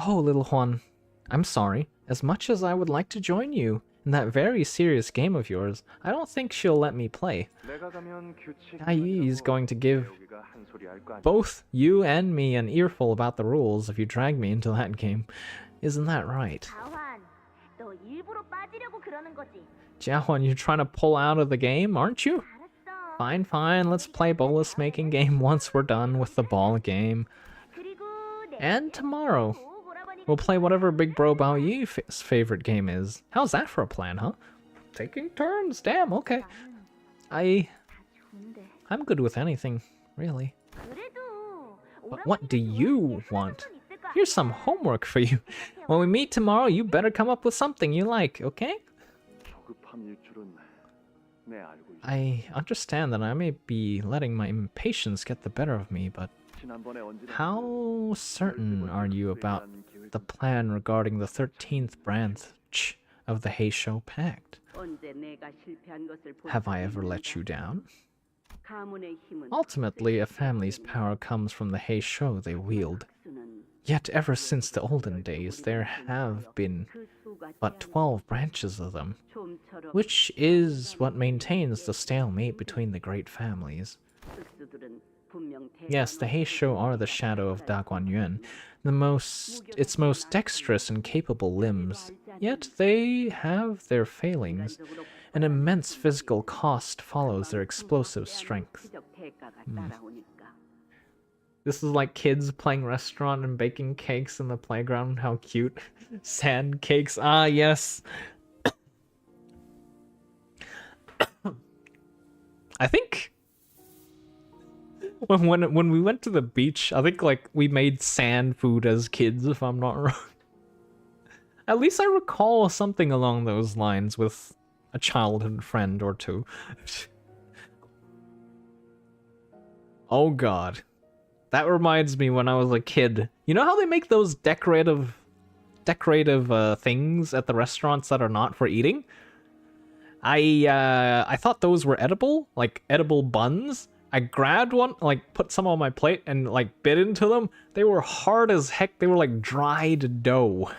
Oh, little Juan. I'm sorry. As much as I would like to join you in that very serious game of yours, I don't think she'll let me play. Ai is going to give both you and me an earful about the rules if you drag me into that game. Isn't that right? Jiahuan, you're trying to pull out of the game, aren't you? Fine, let's play bolus making game once we're done with the ball game. And tomorrow, we'll play whatever Big Bro Bao Yi's favorite game is. How's that for a plan, huh? Taking turns, damn, okay. I'm good with anything, really. But what do you want? Here's some homework for you. When we meet tomorrow, you better come up with something you like, okay? I understand that I may be letting my impatience get the better of me, but how certain are you about the plan regarding the 13th branch of the Heisho Pact? Have I ever let you down? Ultimately, a family's power comes from the Heisho they wield. Yet ever since the olden days, there have been but 12 branches of them, which is what maintains the stalemate between the great families. Yes, the Heisho are the shadow of Da Guanyuan, its most dexterous and capable limbs, yet they have their failings. An immense physical cost follows their explosive strength. This is like kids playing restaurant and baking cakes in the playground. How cute. Sand cakes. Ah, yes. I think when we went to the beach, I think like we made sand food as kids, if I'm not wrong. At least I recall something along those lines with a childhood friend or two. Oh god. That reminds me when I was a kid. You know how they make those decorative things at the restaurants that are not for eating? I thought those were edible, like edible buns. I grabbed one, like put some on my plate and like bit into them. They were hard as heck. They were like dried dough.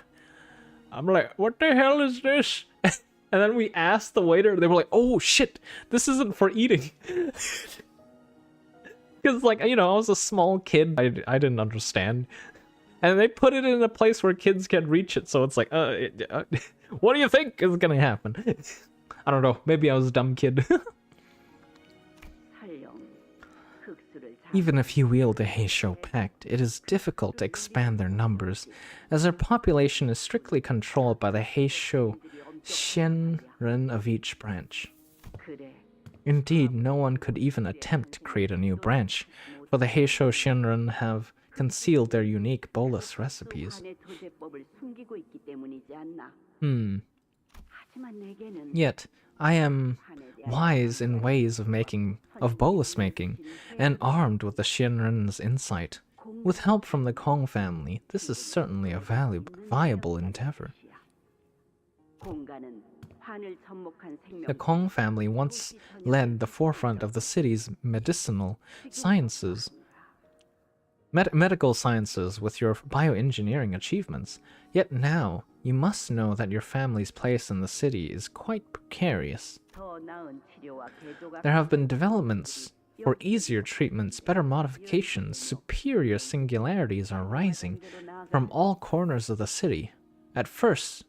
I'm like, what the hell is this? And then we asked the waiter, they were like, oh shit, this isn't for eating. Because, like, you know, I was a small kid. I didn't understand. And they put it in a place where kids can reach it, so it's like, what do you think is gonna happen? I don't know. Maybe I was a dumb kid. Even if you wield the Heisho Pact, it is difficult to expand their numbers, as their population is strictly controlled by the Heisho Xianren of each branch. Indeed, no one could even attempt to create a new branch, for the Heisho Shinran have concealed their unique bolus recipes. Yet, I am wise in ways of bolus making, and armed with the Shinran's insight. With help from the Kong family, this is certainly a viable endeavor. The Kong family once led the forefront of the city's medical sciences with your bioengineering achievements. Yet now, you must know that your family's place in the city is quite precarious. There have been developments for easier treatments, better modifications, superior singularities are rising from all corners of the city. At first,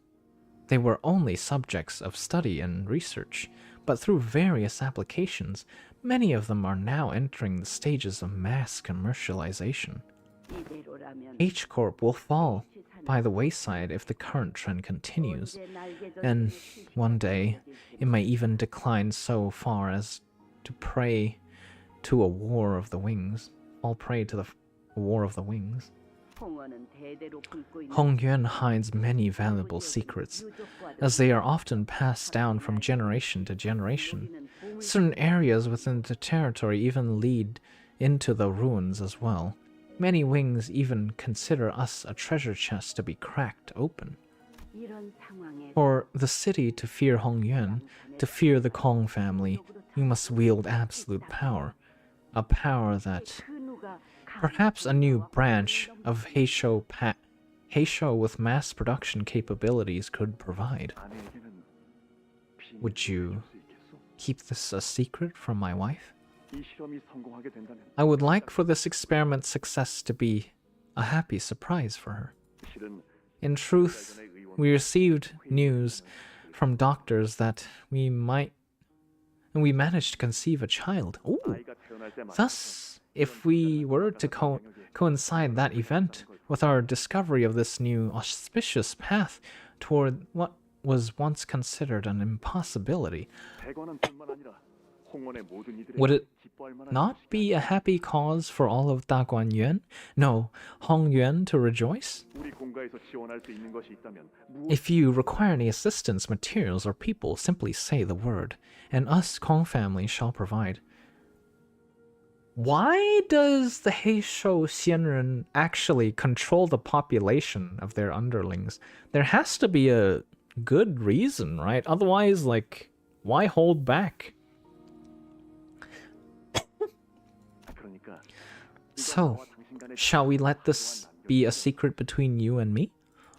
they were only subjects of study and research, but through various applications, many of them are now entering the stages of mass commercialization. H Corp will fall by the wayside if the current trend continues, and one day it may even decline so far as to prey to a war of the wings. Fall prey to the war of the wings. 홍어는 대대로 굶고 있는 Hongyuan hides many valuable secrets, as they are often passed down from generation to generation. Certain areas within the territory even lead into the ruins as well. Many wings even consider us a treasure chest to be cracked open. 이런 상황에 For the city to fear Hongyuan, to fear the Kong family, you must wield absolute power. A power that 근우가 perhaps a new branch of Heisho with mass production capabilities could provide. 아내에게는 비밀을 Would you 지킬 수 있겠소? keep this a secret from my wife? 이 실험이 성공하게 된다면 I would like for this experiment's success to be a happy surprise for her. 실은 In truth, we received news from doctors that we managed to conceive a child. Ooh. 아이가 태어날 때마다 Thus, if we were to coincide that event with our discovery of this new auspicious path toward what was once considered an impossibility, 대관원뿐만 아니라 홍원의 모든 이들이 would it 기뻐할 만한 not be a happy cause for all of Daguanyuan? No, Hongyuan to rejoice? 우리 공가에서 지원할 수 있는 것이 있다면 If you require any assistance, materials, or people, simply say the word, and us Kong family shall provide. Why does the Heisho Xianren actually control the population of their underlings? There has to be a good reason, right? Otherwise, like, why hold back? 그러니까 So, shall we let this be a secret between you and me?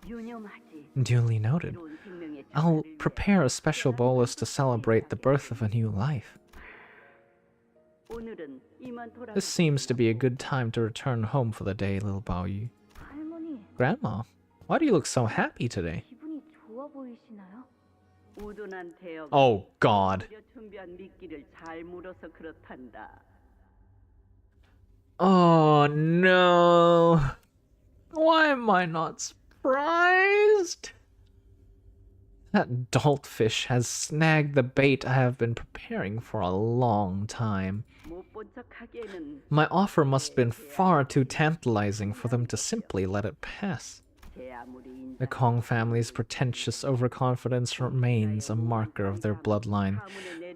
유념하지. Duly noted. 새로운 생명의 I'll 자리를 prepare a special bolus to celebrate the birth of a new life. 오늘은 이만 돌아. This seems to be a good time to return home for the day, little Baoyu. 할머니, Grandma, why do you look so happy today? 기분이 좋아 보이시나요? 우둔한 대역. Oh, God. 준비한 미끼를 잘 물어서 그렇단다. Oh, no. Why am I not surprised? That doltfish has snagged the bait I have been preparing for a long time. 못 본 척하기에는 My offer must have been far too tantalizing for them to simply let it pass. 제 아무리 The Kong family's pretentious overconfidence remains a marker of their bloodline.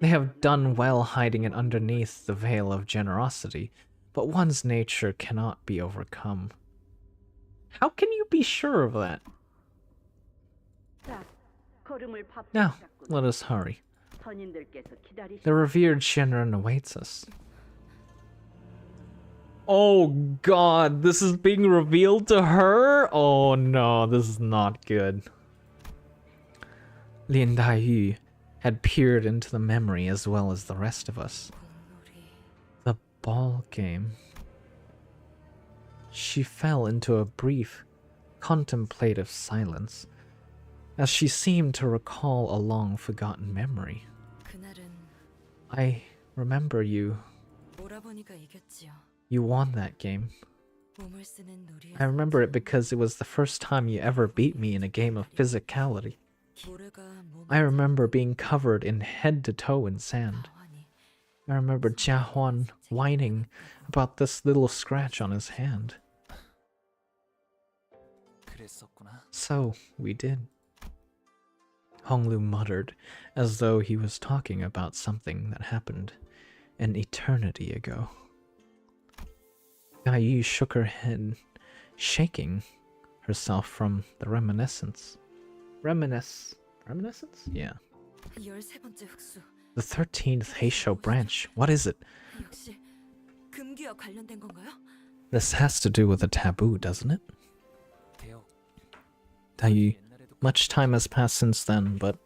They have done well hiding it underneath the veil of generosity, but one's nature cannot be overcome. How can you be sure of that? 자, 걸음을 Now, 바쁘셨군. let us hurry. 선인들께서 기다리시. The revered Shinran awaits us. Oh God, this is being revealed to her? Oh no, this is not good. Lin Daiyu had peered into the memory as well as the rest of us. The ball game. She fell into a brief, contemplative silence, as she seemed to recall a long-forgotten memory. 그날은 I remember you. 오라버니가 이겼지요. You won that game. 몸을 쓰는 놀이에서 I remember it because it was the first time you ever beat me in a game of physicality. 모래가 몸을 I remember being covered in head to toe in sand. 하니 I remember Jia Huan whining about this little scratch on his hand. 그랬었구나. So, we did. Honglu muttered, as though he was talking about something that happened an eternity ago. Yu shook her head, shaking herself from the reminiscence. Reminiscence? Yeah. 13번째 흑수. The 13th Heisho branch. What is it? 역시 금기와 관련된 건가요? This has to do with a taboo, doesn't it? 대역. Yu, 옛날에도 much time has passed since then, but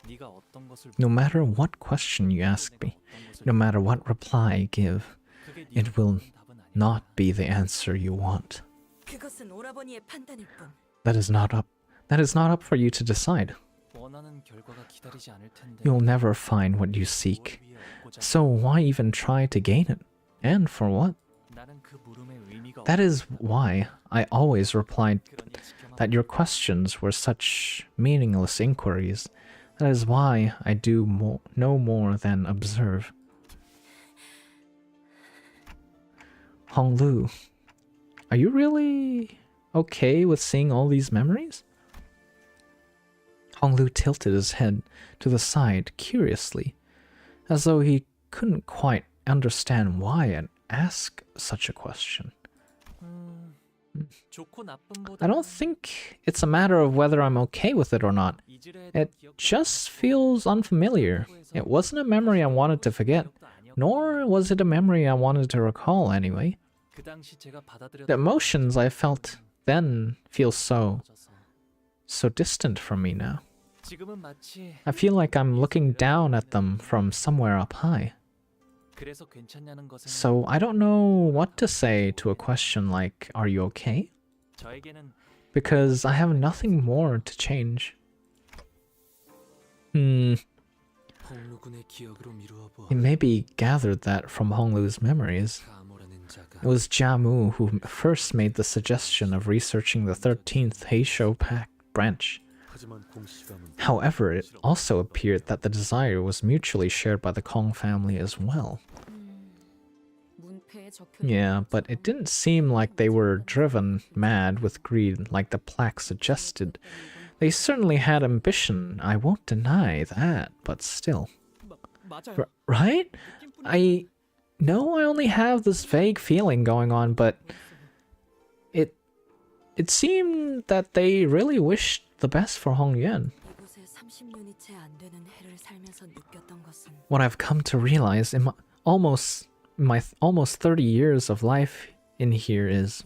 네가 어떤 것을 no matter what question you ask me, no matter what reply I give, 그게 it will 답은 아니야. not be the answer you want. 그것은 오라버니의 판단일 뿐. That is not up for you to decide. 원하는 결과가 기다리지 않을 텐데. You'll never find what you seek. 뭘 위해 얻고자 So why even try to gain it? And for what? 나는 그 물음의 의미가 That is why I always replied 그러니 지켜만 that your questions were such meaningless inquiries. That is why I do no more than observe. Honglu, are you really okay with seeing all these memories? Honglu tilted his head to the side curiously, as though he couldn't quite understand why I'd ask such a question. I don't think it's a matter of whether I'm okay with it or not. It just feels unfamiliar. It wasn't a memory I wanted to forget, nor was it a memory I wanted to recall anyway. The emotions I felt then feel so distant from me now. I feel like I'm looking down at them from somewhere up high. So I don't know what to say to a question like, "Are you okay?" Because I have nothing more to change. He maybe gathered that from Honglu's memories. It was Jamu who first made the suggestion of researching the 13th Heisho Pact branch. However, it also appeared that the desire was mutually shared by the Kong family as well. Yeah, but it didn't seem like they were driven mad with greed like the plaque suggested. They certainly had ambition, I won't deny that, but still. Right? I know I only have this vague feeling going on, but it seemed that they really wished the best for Hong Yuan. What I've come to realize in my almost 30 years of life in here is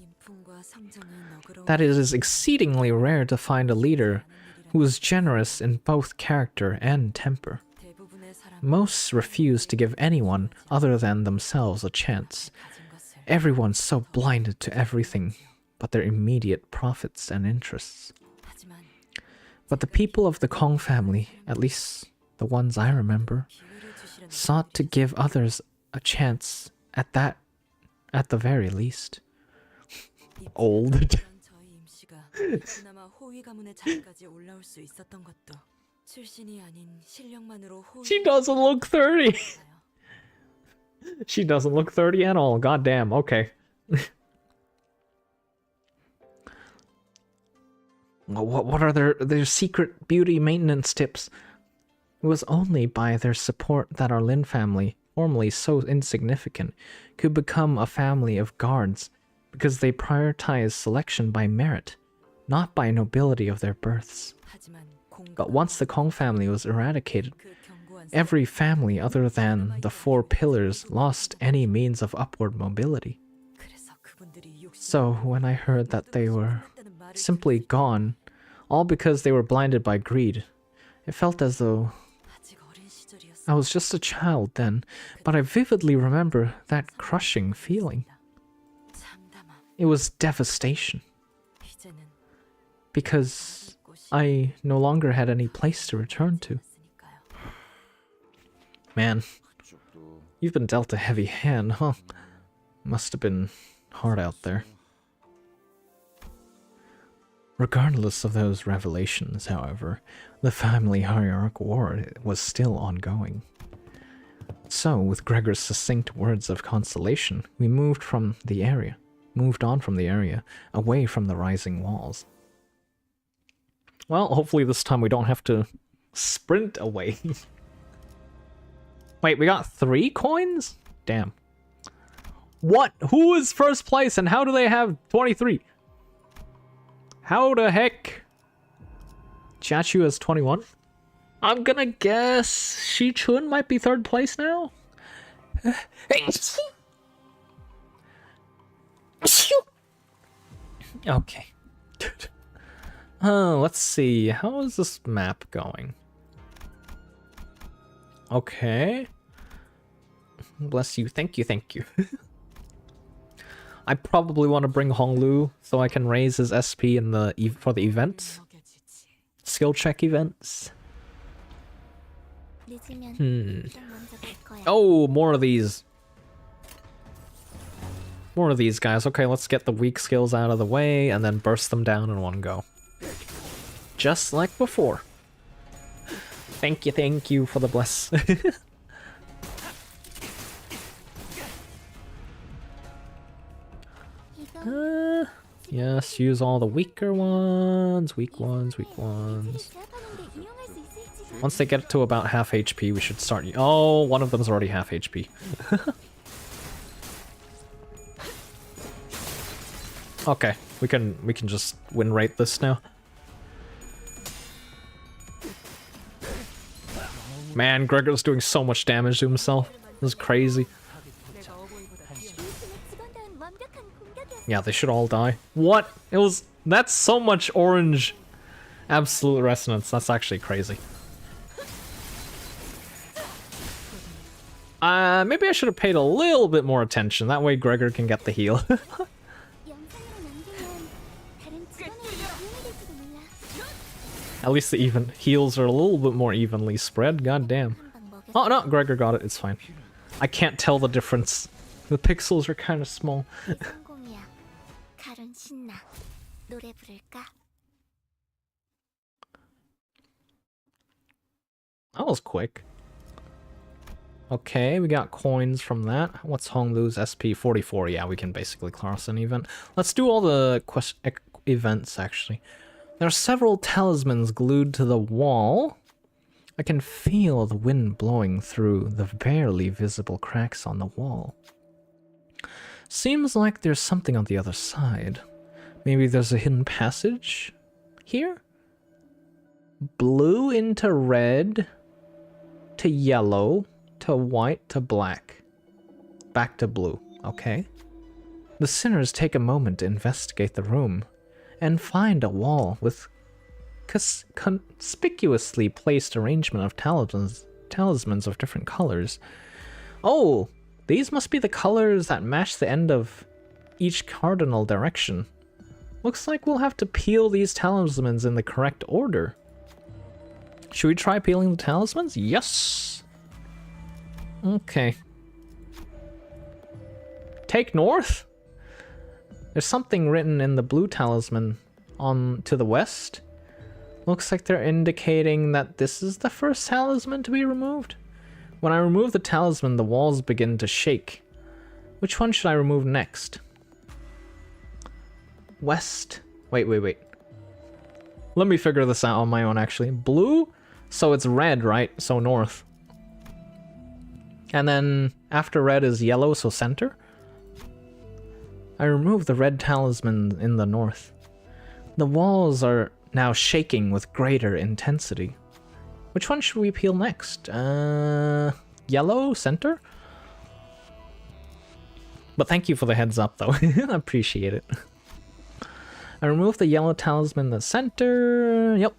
that it is exceedingly rare to find a leader who is generous in both character and temper. Most refuse to give anyone other than themselves a chance. Everyone's so blinded to everything but their immediate profits and interests. But the people of the Kong family, at least the ones I remember, sought to give others a chance at the very least. Old. She doesn't look 30. She doesn't look 30 at all. Goddamn. Okay. What are their secret beauty maintenance tips? It was only by their support that our Lin family, formerly so insignificant, could become a family of guards, because they prioritized selection by merit, not by nobility of their births. But once the Kong family was eradicated, every family other than the 4 pillars lost any means of upward mobility. So when I heard that they were simply gone, all because they were blinded by greed, it felt as though I was just a child then, but I vividly remember that crushing feeling. It was devastation, because I no longer had any place to return to. Man, you've been dealt a heavy hand, huh? Must have been hard out there. Regardless of those revelations, however, the family hierarch war was still ongoing. So, with Gregor's succinct words of consolation, we moved on from the area, away from the rising walls. Well, hopefully this time we don't have to sprint away. Wait, we got 3 coins? Damn. What? Who is first place and how do they have 23? How the heck? Chachu has 21. I'm gonna guess Shi Chun might be 3rd place now? Okay. Let's see. How is this map going? Okay. Bless you. Thank you, thank you. I probably want to bring Honglu so I can raise his SP in for the events. Skill check events. Oh, more of these. More of these guys. Okay, let's get the weak skills out of the way and then burst them down in one go. Just like before. Thank you for the bless. Yes, use all the weaker ones. Weak ones, weak ones. Once they get to about half HP, we should start. Oh, one of them's already half HP. Okay, we can just win rate this now. Man, Gregor's doing so much damage to himself. This is crazy. Yeah, they should all die. What? That's so much orange absolute resonance. That's actually crazy. Maybe I should have paid a little bit more attention. That way Gregor can get the heal. At least the heals are a little bit more evenly spread. God damn. Oh no, Gregor got it. It's fine. I can't tell the difference. The pixels are kind of small. That was quick. Okay, we got coins from that. What's Honglu's SP 44? Yeah, we can basically cross an event. Let's do all the events, actually. There are several talismans glued to the wall. I can feel the wind blowing through the barely visible cracks on the wall. Seems like there's something on the other side. Maybe there's a hidden passage here? Blue into red to yellow to white to black. Back to blue. Okay. The sinners take a moment to investigate the room and find a wall with conspicuously placed arrangement of talismans of different colors. Oh, these must be the colors that match the end of each cardinal direction. Looks like we'll have to peel these talismans in the correct order. Should we try peeling the talismans? Yes! Okay. Take north? There's something written in the blue talisman on to the west. Looks like they're indicating that this is the first talisman to be removed. When I remove the talisman, the walls begin to shake. Which one should I remove next? West. Wait. Let me figure this out on my own, actually. Blue? So it's red, right? So north. And then after red is yellow, so center? I remove the red talisman in the north. The walls are now shaking with greater intensity. Which one should we peel next? Yellow, center? But thank you for the heads up, though. I appreciate it. I remove the yellow talisman in the center. Yep.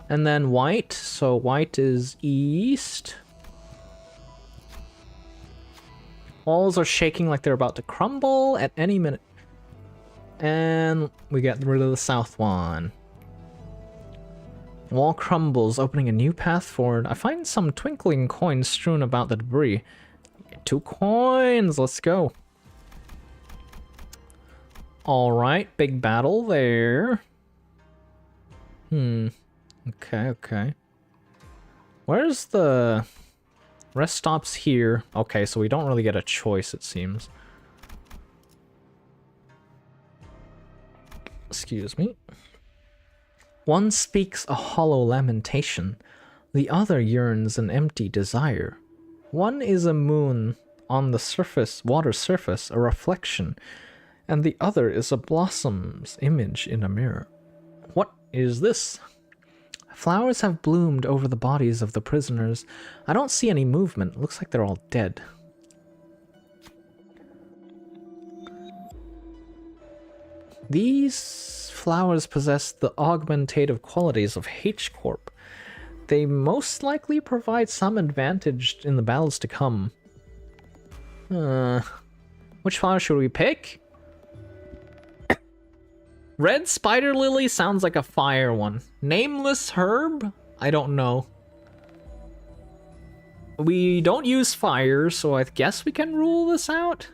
And then white. So white is east. Walls are shaking like they're about to crumble at any minute. And we get rid of the south one. Wall crumbles, opening a new path forward. I find some twinkling coins strewn about the debris. 2 coins, let's go. Alright, big battle there. Okay. Where's the... Rest stops here. Okay, so we don't really get a choice, it seems. Excuse me. One speaks a hollow lamentation. The other yearns an empty desire. One is a moon on the surface, water surface, a reflection, and the other is a blossom's image in a mirror. What is this? Flowers have bloomed over the bodies of the prisoners. I don't see any movement. Looks like they're all dead. These flowers possess the augmentative qualities of H-Corp. They most likely provide some advantage in the battles to come. Which flower should we pick? Red spider lily sounds like a fire one. Nameless herb? I don't know. We don't use fire, so I guess we can rule this out.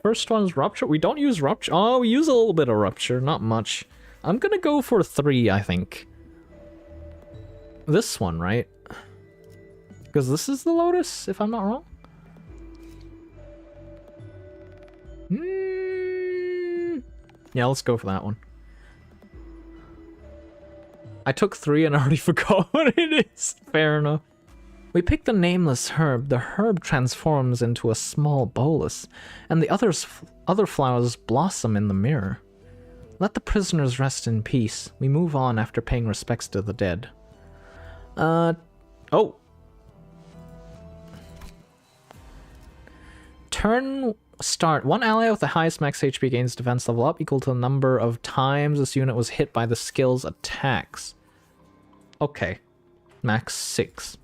First one's rupture. We don't use rupture. Oh, we use a little bit of rupture, not much. I'm gonna go for 3, I think. This one, right? Because this is the lotus, if I'm not wrong. Yeah, let's go for that one. I took 3 and I already forgot what it is. Fair enough. We pick the nameless herb. The herb transforms into a small bolus, and the other flowers blossom in the mirror. Let the prisoners rest in peace. We move on after paying respects to the dead. Oh. Turn start. One ally with the highest max HP gains defense level up equal to the number of times this unit was hit by the skill's attacks. Okay. Max 6.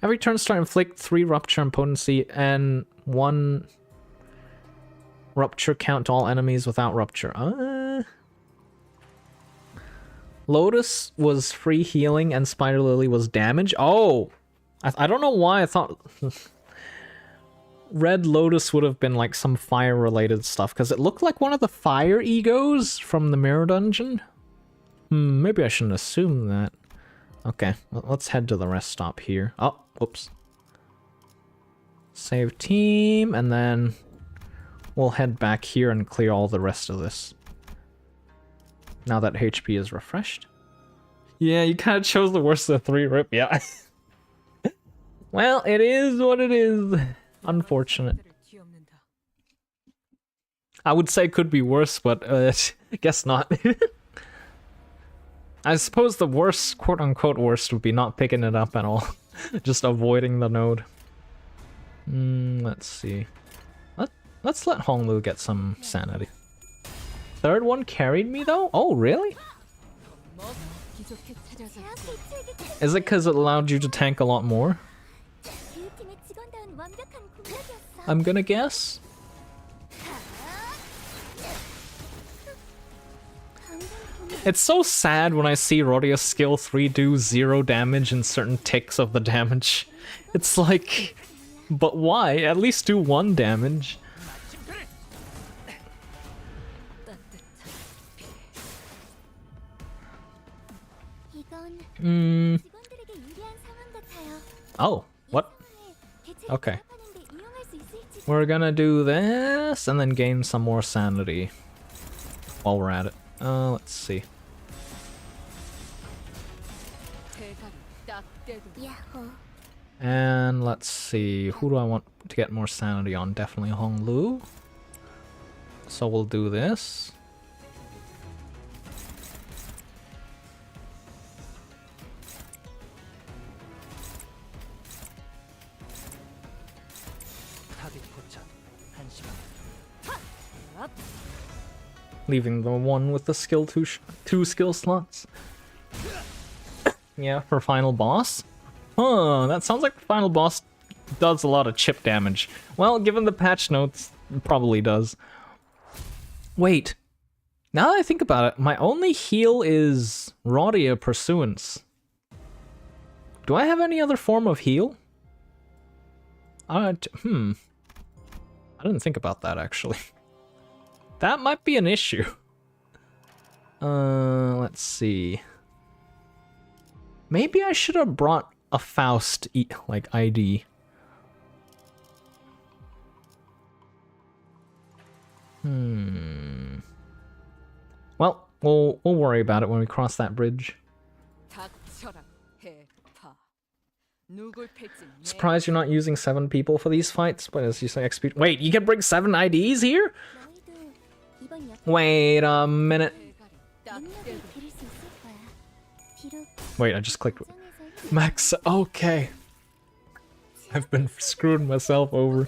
Every turn start inflict 3 rupture and potency and 1 rupture count to all enemies without rupture. Lotus was free healing and Spider Lily was damage. Oh! I don't know why I thought Red Lotus would have been like some fire related stuff, because it looked like one of the fire egos from the mirror dungeon. Maybe I shouldn't assume that. Okay, let's head to the rest stop here. Oh, whoops. Save team, and then we'll head back here and clear all the rest of this. Now that HP is refreshed. Yeah, you kind of chose the worst of the 3, Rip. Yeah. Well, it is what it is. Unfortunate. I would say it could be worse, but guess not. I suppose the worst, quote-unquote worst, would be not picking it up at all. Just avoiding the node. Let's see. Let's let Honglu get some sanity. Third one carried me though? Oh, really? Is it because it allowed you to tank a lot more? I'm gonna guess. It's so sad when I see Rodia's skill 3 do 0 damage in certain ticks of the damage. It's like, but why? At least do 1 damage. Oh, what? Okay. We're gonna do this and then gain some more sanity while we're at it. Let's see. And let's see, who do I want to get more sanity on? Definitely Honglu. So we'll do this. Leaving the one with the skill 2 skill slots. Yeah, for final boss. Huh, that sounds like the final boss does a lot of chip damage. Well, given the patch notes, it probably does. Wait. Now that I think about it, my only heal is Rodia Pursuance. Do I have any other form of heal? I didn't think about that actually. That might be an issue. Let's see. Maybe I should have brought a Faust like ID. Well, we'll worry about it when we cross that bridge. Surprised you're not using 7 people for these fights, but as you say, XP. Wait, you can bring 7 IDs here? Wait a minute. Wait, I just clicked. Max, okay. I've been screwing myself over.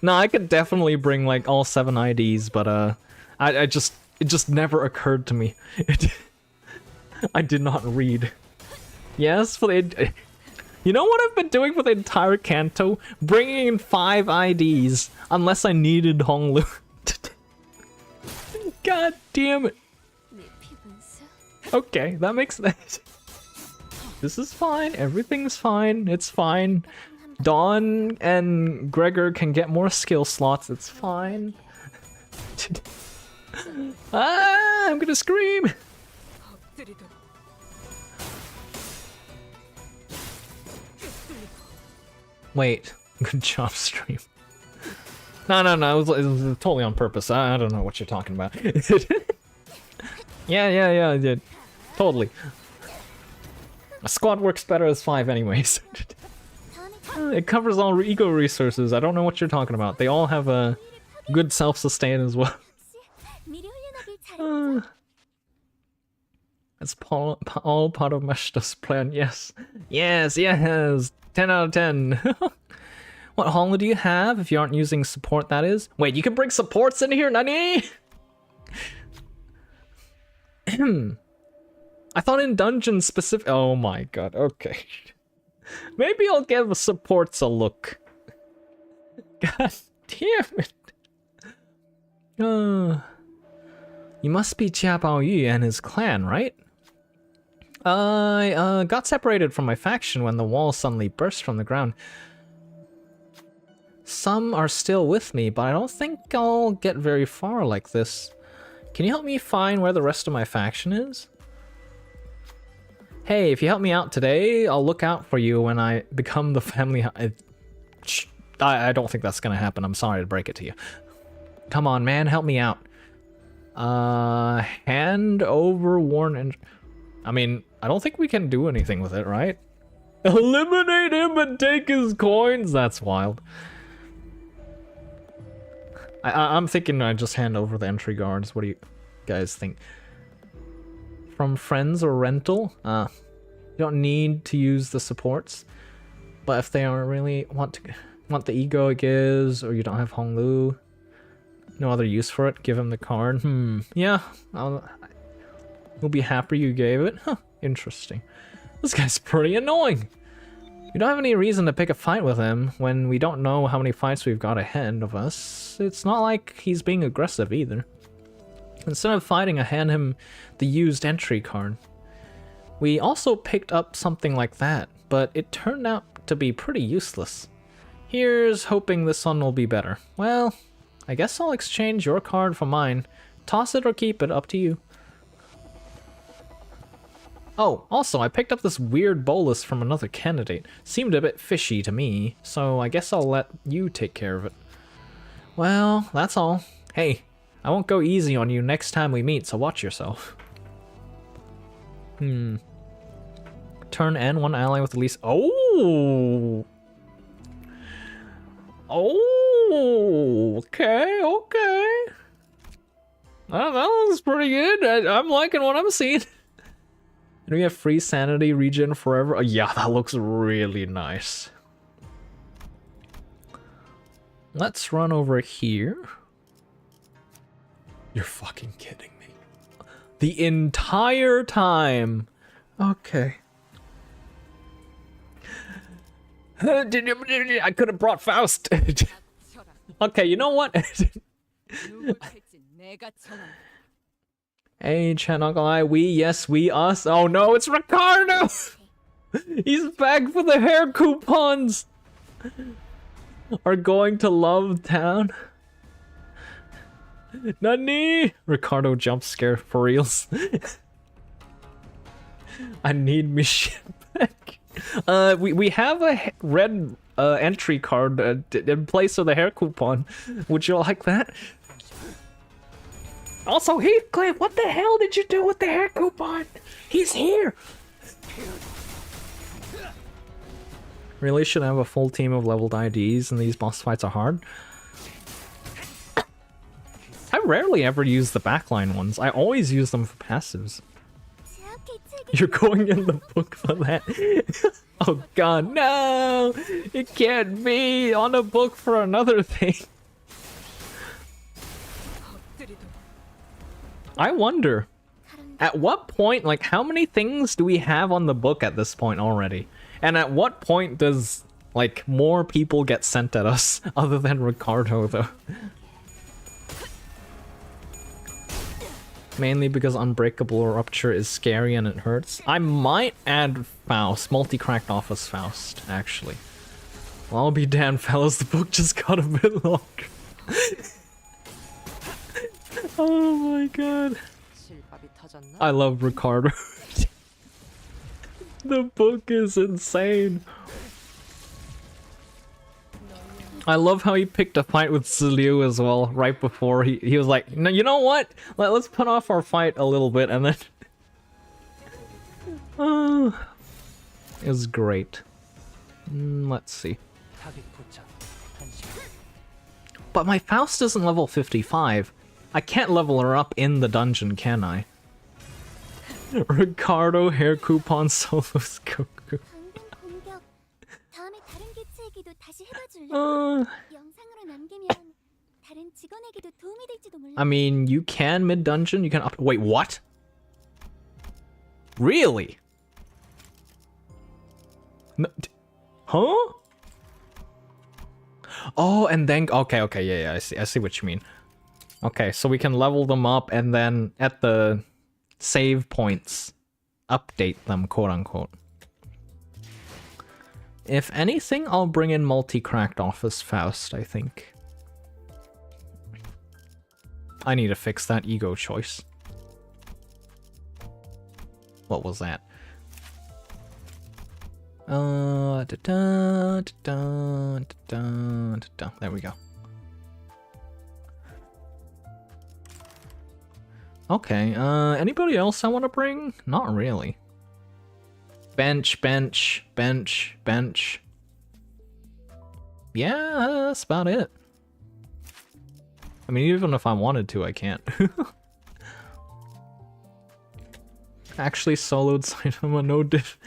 No, I could definitely bring like all 7 IDs, but it just never occurred to me. I did not read. Yes, for the... You know what I've been doing for the entire Kanto? Bringing in 5 IDs, unless I needed Honglu. God damn it. Okay, that makes sense. This is fine, everything's fine, it's fine. Dawn and Gregor can get more skill slots, it's fine. Ah, I'm gonna scream! Wait, good job, stream. No, it was totally on purpose. I don't know what you're talking about. Yeah, totally. A squad works better as 5 anyways. It covers all ego resources. I don't know what you're talking about. They all have a good self-sustain as well. It's all part of Mashta's plan, yes. Yes, 10 out of 10. What holo do you have if you aren't using support, that is? Wait, you can bring supports in here, Nani? I thought in dungeons specific. Oh my god, okay. Maybe I'll give the supports a look. God damn it. You must be Jia Baoyu and his clan, right? I got separated from my faction when the wall suddenly burst from the ground. Some are still with me, but I don't think I'll get very far like this. Can you help me find where the rest of my faction is? Hey, if you help me out today, I'll look out for you when I become the family. I don't think that's gonna happen. I'm sorry to break it to you. Come on, man, help me out. Hand over worn and... I mean, I don't think we can do anything with it, right? Eliminate him and take his coins? That's wild. I'm thinking I just hand over the entry guards. What do you guys think? From friends or rental? You don't need to use the supports. But if they don't really want the ego it gives, or you don't have Honglu, no other use for it, give him the card. Yeah, we'll be happy you gave it. Huh, interesting. This guy's pretty annoying. We don't have any reason to pick a fight with him when we don't know how many fights we've got ahead of us. It's not like he's being aggressive either. Instead of fighting, I hand him the used entry card. We also picked up something like that, but it turned out to be pretty useless. Here's hoping this one will be better. Well, I guess I'll exchange your card for mine. Toss it or keep it, up to you. Oh, also, I picked up this weird bolus from another candidate. Seemed a bit fishy to me, so I guess I'll let you take care of it. Well, that's all. Hey, I won't go easy on you next time we meet, so watch yourself. Turn N1 ally with the least... Oh! Oh! Okay. Well, that looks pretty good. I'm liking what I'm seeing. And we have free sanity regen forever. Oh, yeah, that looks really nice. Let's run over here. You're fucking kidding me. The entire time. Okay. I could have brought Faust. Okay, you know what? Hey, Chanokali, we, yes, we, us. Oh no, it's Ricardo! He's back for the hair coupons! Are going to Love Town. Nani? Ricardo jump scare for reals. I need me shit back. We have a red entry card in place of the hair coupon. Would you like that? Also, Heathcliff, what the hell did you do with the hair coupon? He's here! Really should have a full team of leveled IDs and these boss fights are hard. I rarely ever use the backline ones. I always use them for passives. You're going in the book for that? Oh god, no! It can't be on a book for another thing. I wonder, at what point, like, how many things do we have on the book at this point already? And at what point does, like, more people get sent at us, other than Ricardo, though? Mainly because Unbreakable Rupture is scary and it hurts. I might add Faust, multi-cracked office Faust, actually. Well, I'll be damned, fellas, the book just got a bit longer. Oh my god. I love Ricardo. The book is insane. I love how he picked a fight with Ziliu as well, right before he was like, no, you know what? Let's put off our fight a little bit, and then... it was great. Let's see. But my Faust isn't level 55. I can't level her up in the dungeon, can I? Ricardo, hair coupon, solos, Goku. I mean, you can mid-dungeon, you can up- wait, what? Really? No, huh? Oh, and then- okay, yeah, I see what you mean. Okay, so we can level them up and then at the save points, update them, quote-unquote. If anything, I'll bring in multi-cracked Office Faust, I think. I need to fix that ego choice. What was that? There we go. Okay, anybody else I want to bring? Not really. Bench. Yeah, that's about it. I mean, even if I wanted to, I can't. Actually soloed Saitama, no diff.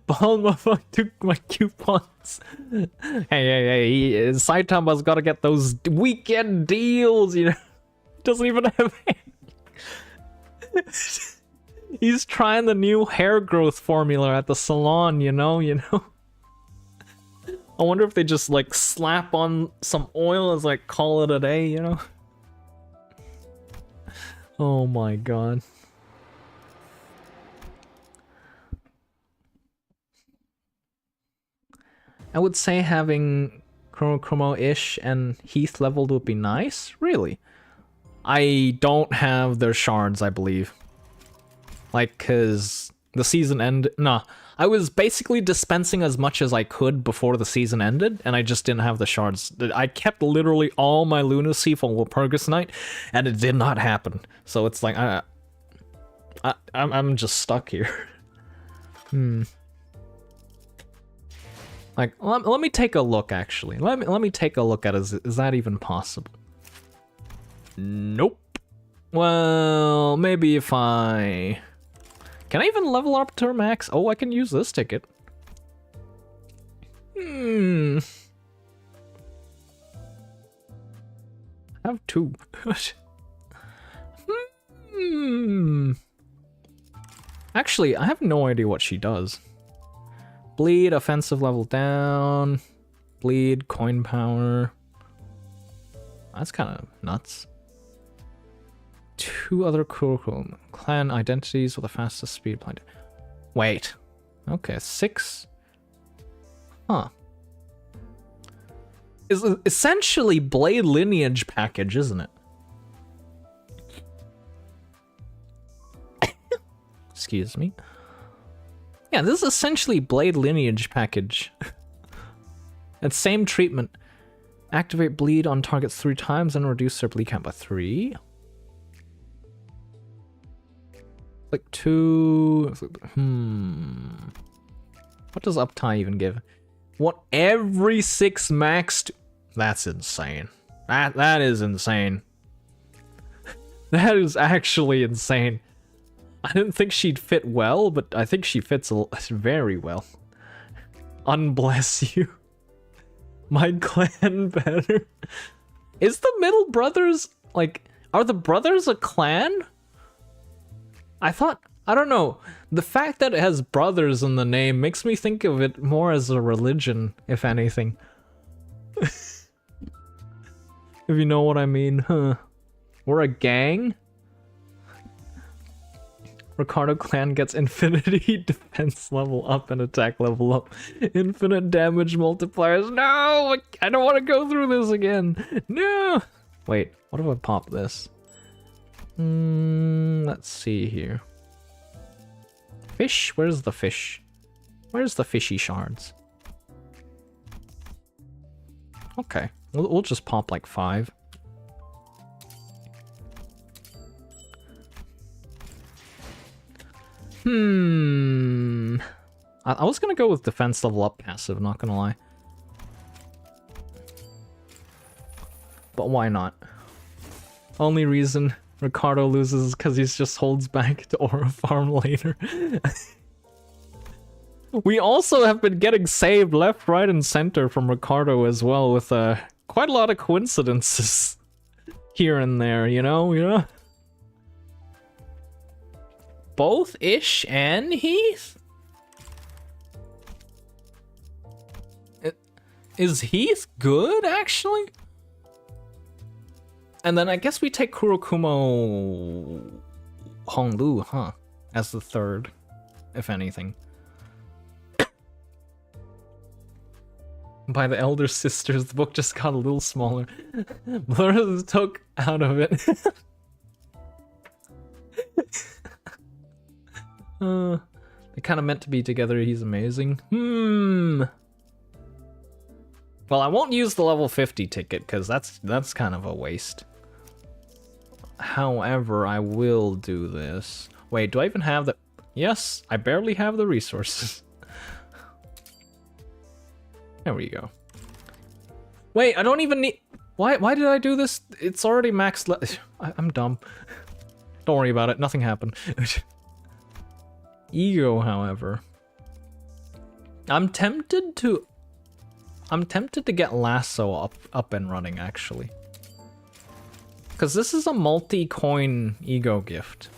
Balma took my coupons. Hey, Saitama's gotta get those weekend deals, you know? Doesn't even have hair. He's trying the new hair growth formula at the salon, you know? I wonder if they just like slap on some oil as like call it a day, you know? Oh my god. I would say having Chromo-ish and Heath leveled would be nice. Really? I don't have their shards, I believe. Like, cause the season ended. Nah, I was basically dispensing as much as I could before the season ended, and I just didn't have the shards. I kept literally all my lunacy for Walpurgis Night, and it did not happen. So it's like I'm just stuck here. Like, let me take a look. Actually, let me take a look at it. Is that even possible? Nope. Well, maybe if I... Can I even level up to max? Oh, I can use this ticket. I have two. Actually, I have no idea what she does. Bleed, offensive level down. Bleed, coin power. That's kind of nuts. Two other cool clan identities with the fastest speed blind. Wait. Okay, 6. Huh. It's essentially Blade Lineage package, isn't it? Excuse me. Yeah, this is essentially Blade Lineage package. And same treatment. Activate bleed on targets 3 times and reduce their bleed count by 3. Like 2... What does uptie even give? What, every 6 maxed? That's insane. That is insane. That is actually insane. I didn't think she'd fit well, but I think she fits very well. Unbless you. My clan better. Is the middle brothers, like, are the brothers a clan? I thought, I don't know. The fact that it has brothers in the name makes me think of it more as a religion, if anything. If you know what I mean, huh? We're a gang? Ricardo clan gets infinity defense level up and attack level up. Infinite damage multipliers. No! I don't want to go through this again. No! Wait, what if I pop this? Let's see here. Fish? Where's the fish? Where's the fishy shards? Okay, We'll just pop like 5. I was gonna go with defense level up passive, not gonna lie. But why not? Only reason Ricardo loses is because he just holds back to aura farm later. We also have been getting saved left, right, and center from Ricardo as well, with quite a lot of coincidences here and there, you know? Both Ish and Heath? Is Heath good, actually? And then I guess we take Kurokumo Honglu, huh? As the third, if anything. By the elder sisters, the book just got a little smaller. Blur took out of it. They kind of meant to be together. He's amazing. Well, I won't use the level 50 ticket because that's kind of a waste. However, I will do this. Wait, do I even have the... Yes, I barely have the resources. There we go. Wait, I don't even need... Why did I do this? It's already max I'm dumb. Don't worry about it. Nothing happened. Ego, however. I'm tempted to get Lasso up and running, actually. Because this is a multi-coin ego gift.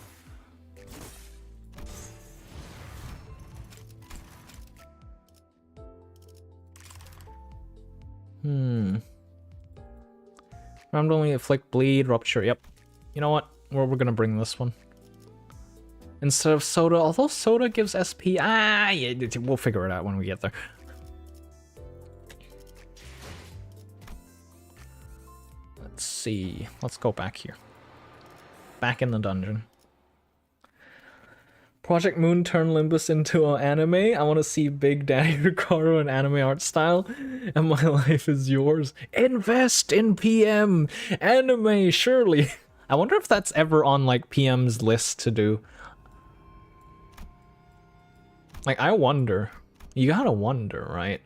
Randomly afflict, bleed, rupture. Yep. You know what? We're gonna bring this one. Instead of soda, although soda gives SP. Yeah, we'll figure it out when we get there. Let's see. Let's go back here. Back in the dungeon. Project Moon turn Limbus into an anime. I want to see Big Daddy Ricardo in anime art style. And my life is yours. Invest in PM. Anime, surely. I wonder if that's ever on like PM's list to do. Like, I wonder. You gotta wonder, right?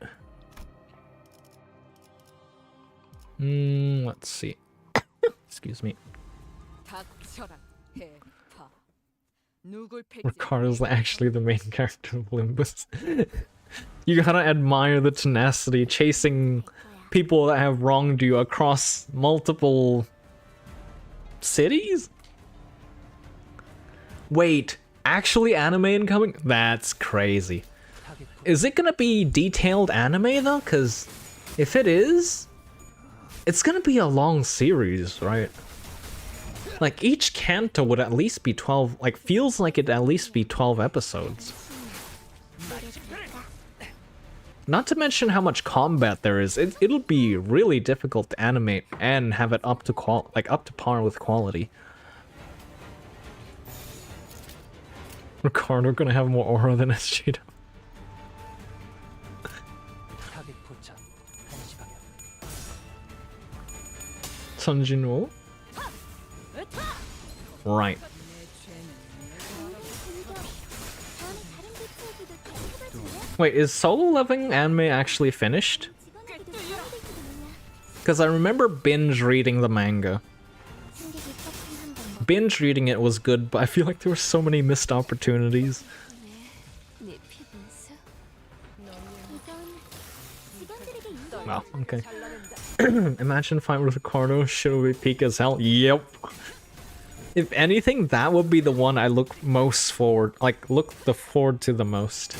Let's see. Excuse me. Ricardo's actually the main character of Limbus. You gotta admire the tenacity, chasing people that have wronged you across multiple cities? Wait, actually anime incoming? That's crazy. Is it gonna be detailed anime though? Cause if it is, it's gonna be a long series, right? Like, each canto would at least be 12, like, feels like it'd at least be 12 episodes. Not to mention how much combat there is. It'll be really difficult to animate and have it up to up to par with quality. Ricardo gonna have more aura than SG. Sanjinwo? Right. Wait, is Solo Leveling anime actually finished? Because I remember binge reading the manga. Binge reading it was good, but I feel like there were so many missed opportunities. Wow, okay. Imagine fight with Ricardo, should be peak as hell. Yep. If anything, that would be the one I look most forward, forward to the most.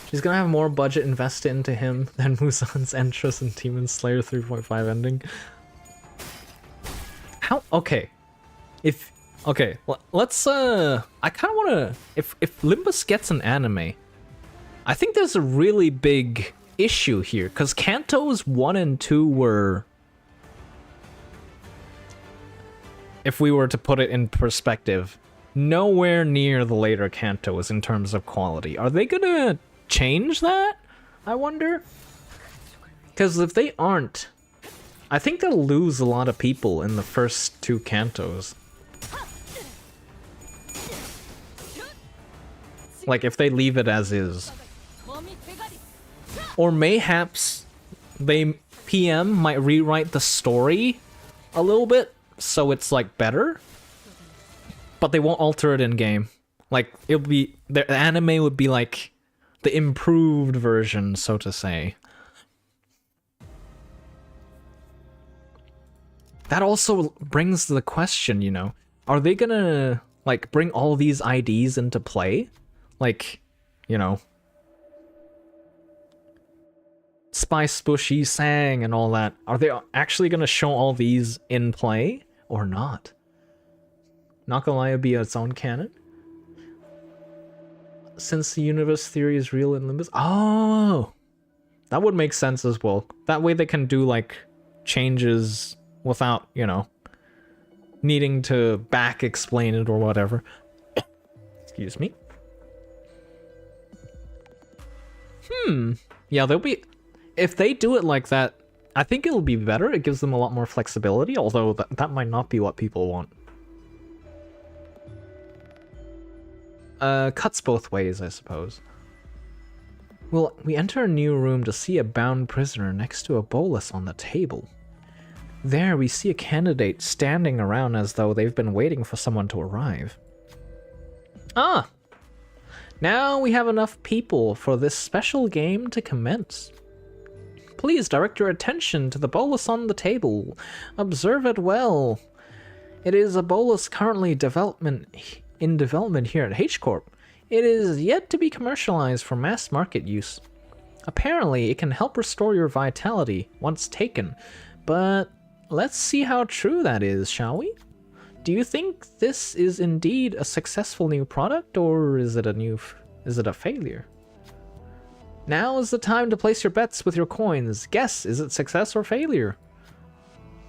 She's gonna have more budget invested into him than Muzan's entrance in Demon Slayer 3.5 ending. How? Okay. Let's I kind of want to, if Limbus gets an anime, I think there's a really big issue here, because Cantos 1 and 2 were, if we were to put it in perspective, nowhere near the later Cantos in terms of quality. Are they gonna change that? I wonder? Because if they aren't, I think they'll lose a lot of people in the first 2 cantos. Like, if they leave it as is. Or mayhaps PM might rewrite the story a little bit so it's like better, but they won't alter it in game. Like, it'll be, the anime would be like the improved version, so to say. That also brings the question, you know, are they gonna like bring all these IDs into play? Like, you know, Spice Bushy Zàng and all that. Are they actually gonna show all these in play or not? Not gonna lie, it'd be its own canon. Since the universe theory is real in Limbus. Oh, that would make sense as well. That way they can do like changes without, you know, needing to back explain it or whatever. Excuse me. Yeah, they'll be, if they do it like that, I think it'll be better. It gives them a lot more flexibility, although that might not be what people want. Cuts both ways, I suppose. Well, we enter a new room to see a bound prisoner next to a bolus on the table. There, we see a candidate standing around as though they've been waiting for someone to arrive. Ah! Now we have enough people for this special game to commence. Please direct your attention to the bolus on the table. Observe it well. It is a bolus currently in development here at H-Corp. It is yet to be commercialized for mass market use. Apparently, it can help restore your vitality once taken, but let's see how true that is, shall we? Do you think this is indeed a successful new product, or is it a failure? Now is the time to place your bets with your coins. Guess, is it success or failure?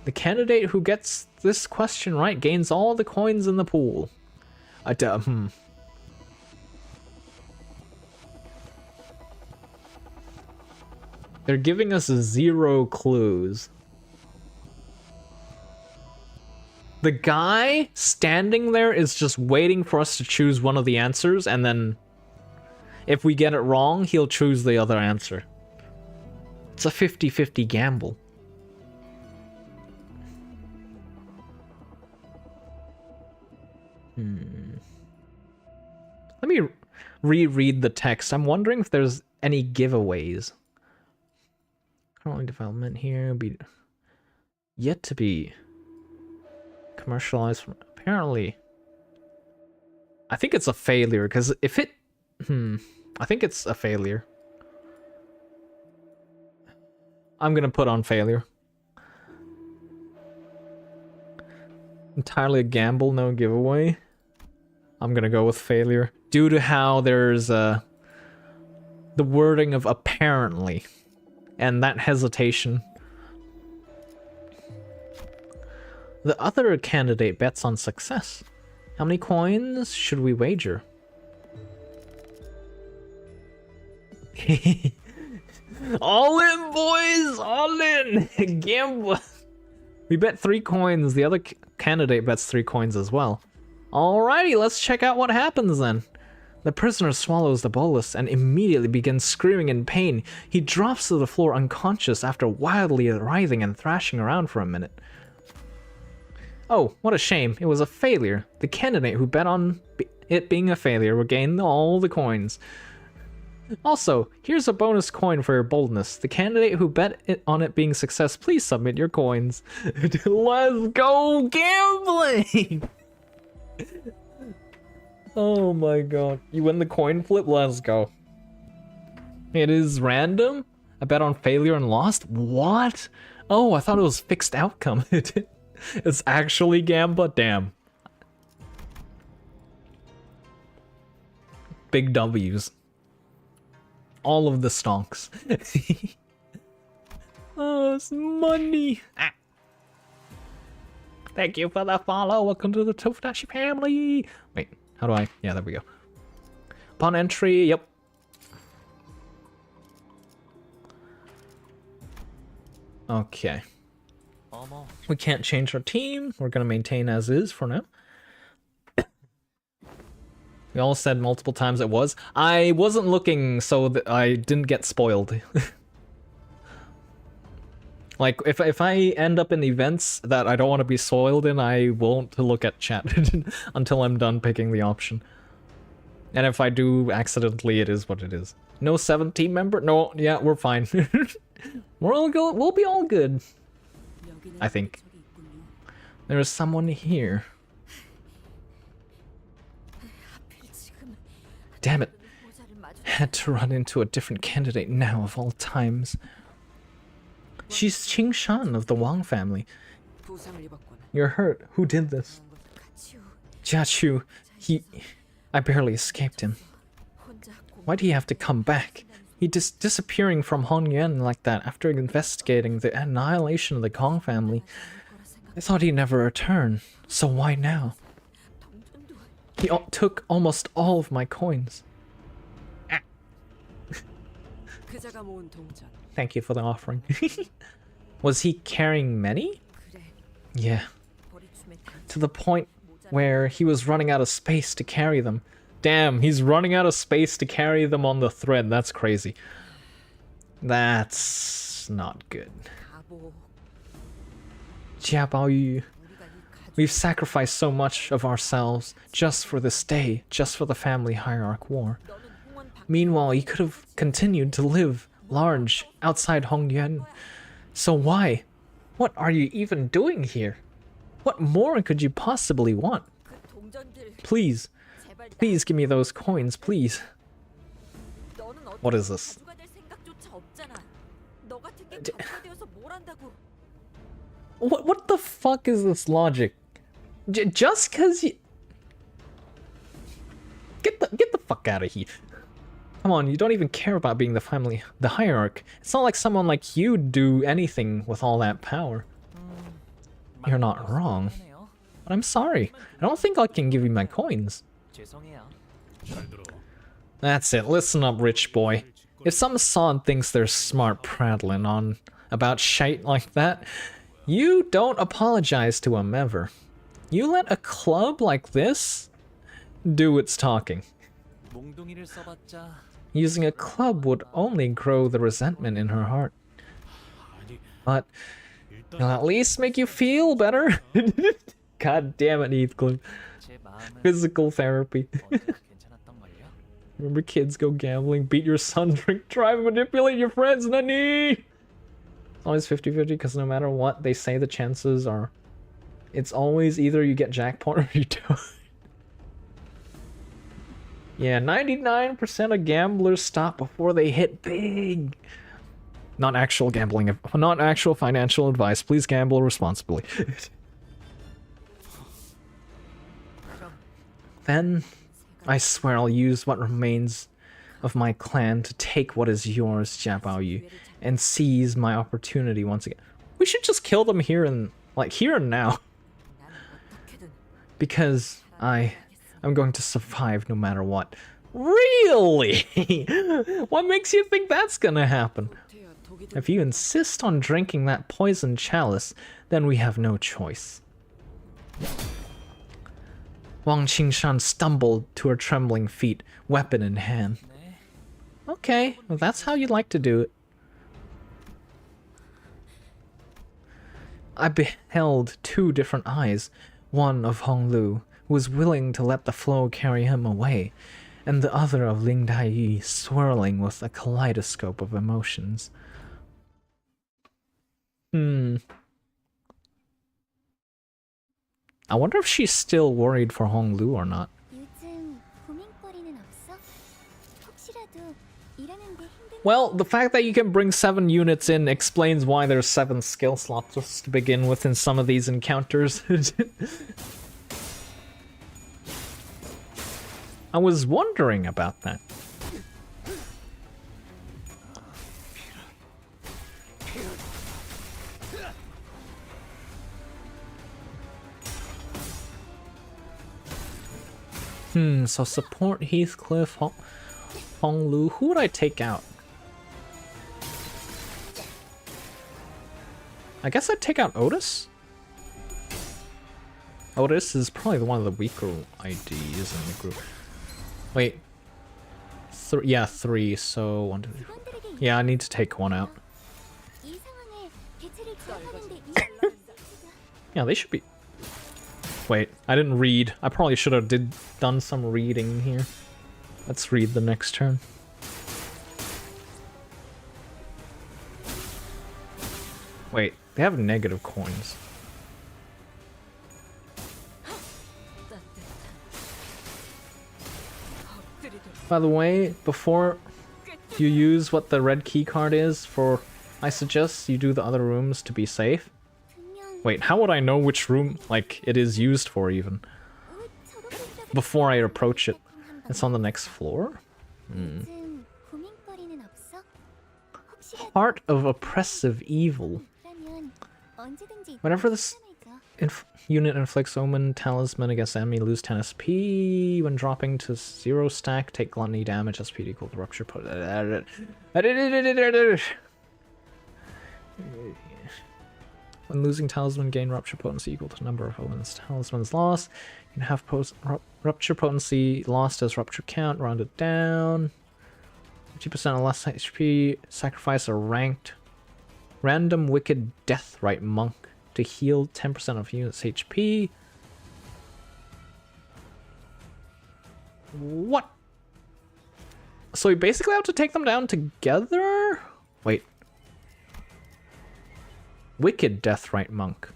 The candidate who gets this question right gains all the coins in the pool. They're giving us 0 clues. The guy standing there is just waiting for us to choose one of the answers, and then if we get it wrong, he'll choose the other answer. It's a 50-50 gamble. Let me reread the text. I'm wondering if there's any giveaways. Currently development here, be yet to be commercialized from, apparently. I think it's a failure, because if it I think it's a failure. I'm gonna put on failure. Entirely a gamble, no giveaway. I'm gonna go with failure. Due to how there's the wording of apparently, and that hesitation. The other candidate bets on success. How many coins should we wager? All in, boys! All in! Gamble! We bet 3 coins. The other candidate bets 3 coins as well. Alrighty, let's check out what happens then. The prisoner swallows the bolus and immediately begins screaming in pain. He drops to the floor unconscious after wildly writhing and thrashing around for a minute. Oh, what a shame. It was a failure. The candidate who bet on it being a failure will gain all the coins. Also, here's a bonus coin for your boldness. The candidate who bet on it being success, please submit your coins. Let's go gambling! Oh my god. You win the coin flip? Let's go. It is random? I bet on failure and lost? What? Oh, I thought it was fixed outcome. It's actually gamba? Damn. Big W's. All of the stonks. Oh, it's money. Ah. Thank you for the follow. Welcome to the Tofudashi family. Wait, how do I? Yeah, there we go. Upon entry, yep. Okay. 어머, We can't change our team. We're gonna maintain as is for now. We all said multiple times it was. I wasn't looking so that I didn't get spoiled. Like, if I end up in events that I don't want to be spoiled in, I won't look at chat until I'm done picking the option. And if I do accidentally, it is what it is. No 7th team member? No, yeah, we're fine. We'll be all good. I think. There is someone here. Damn it. Had to run into a different candidate now of all times. She's Qing Shan of the Wang family. 부상을 입었군. You're hurt. Who did this? Jia Chu. I barely escaped him. Why'd he have to come back? He disappearing from Hongyuan like that after investigating the annihilation of the Kong family. I thought he'd never return. So why now? He took almost all of my coins. 그자가 모은 동전. Thank you for the offering. Was he carrying many? 그래. Yeah. 버리춤에 To the point where he was running out of space to carry them. Damn, he's running out of space to carry them on the thread. That's crazy. That's not good. 바보. Jia Baoyu, 우리가 이 가족 we've sacrificed so much of ourselves just for this day, just for the family hierarch war. 너는 홍원 밖 Meanwhile, you could have continued to live large outside Hongyuan. So why? What are you even doing here? What more could you possibly want? 그 동전들 Please, 제발 please give me those coins, please. 너는 어떻게 What is this? 가족가 될 생각조차 없잖아. 너 같은 게 가족가 되어서 뭘 한다고? What the fuck is this logic? Just cause you... Get the fuck out of here. Come on, you don't even care about being the family, the hierarch. It's not like someone like you do anything with all that power. You're not wrong. But I'm sorry. I don't think I can give you my coins. 죄송해요. That's it. Listen up, rich boy. If some sod thinks they're smart prattling on about shite like that, you don't apologize to him ever. You let a club like this do its talking. 몽둥이를 써봤자 Using a club would only grow the resentment in her heart. But it'll at least make you feel better. God damn it, Heathcliff. 제 마음은 Physical therapy. 언제나 괜찮았던걸요? Remember kids go gambling, beat your son, drink, drive, manipulate your friends, Nani! It's always 50-50 because no matter what they say, the chances are... It's always either you get jackpot or you don't. Yeah, 99% of gamblers stop before they hit big. Not actual gambling, not actual financial advice. Please gamble responsibly. Then, I swear I'll use what remains of my clan to take what is yours, Jia Baoyu, and seize my opportunity once again. We should just kill them here and, like, here and now. 어떻게든 Because I'm going to survive no matter what. Really? What makes you think that's gonna happen? 못해야 독이 들 If you insist on drinking that poison chalice, then we have no choice. Wang Qingshan stumbled to her trembling feet, weapon in hand. 네. Okay, well, that's how you'd like to do it. I beheld two different eyes, one of Hong Lu, who was willing to let the flow carry him away, and the other of Ling Daiyi, swirling with a kaleidoscope of emotions. I wonder if she's still worried for Hong Lu or not. 요즘 고민거리는 없어? 혹시라도 일하는데 힘든 Well, the fact that you can bring 7 units in explains why there's 7 skill slots just to begin with in some of these encounters. I was wondering about that. So support Heathcliff, Hong Lu. Who would I take out? I guess I'd take out Otis. Otis is probably one of the weaker IDs in the group. Wait. Yeah, 3, so 1, 2, 3. Yeah, I need to take one out. Yeah, they should be... Wait, I didn't read. I probably should have done some reading here. Let's read the next turn. Wait, they have negative coins. By the way, before you use what the red key card is for, I suggest you do the other rooms to be safe. Wait, how would I know which room, like, it is used for even? Before I approach it. It's on the next floor? Heart of Oppressive Evil. Whenever this unit inflicts Omen Talisman against enemy, lose 10 SP. When dropping to 0 stack, take gluttony damage. SP equal to rupture. When losing Talisman, gain rupture potency equal to the number of Omen's Talismans lost. You can have rupture potency lost as rupture count, rounded down. 50% or less HP. Sacrifice a ranked random wicked Deathrite monk to heal 10% of unit's HP. What? So we basically have to take them down together? Wait. Wicked Deathrite monk.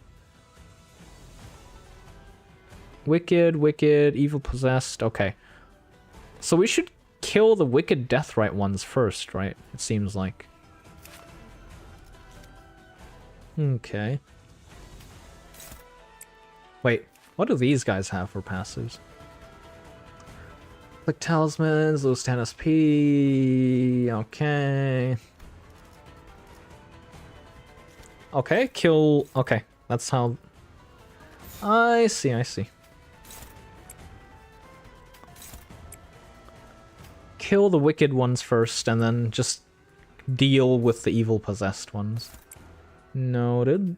Wicked, evil possessed. Okay. So we should kill the wicked Deathrite ones first, right? It seems like. Okay. Wait, what do these guys have for passives? Click talismans, lose 10 SP. Okay. Okay, kill. Okay, that's how. I see, I see. Kill the wicked ones first and then just deal with the evil possessed ones. Noted.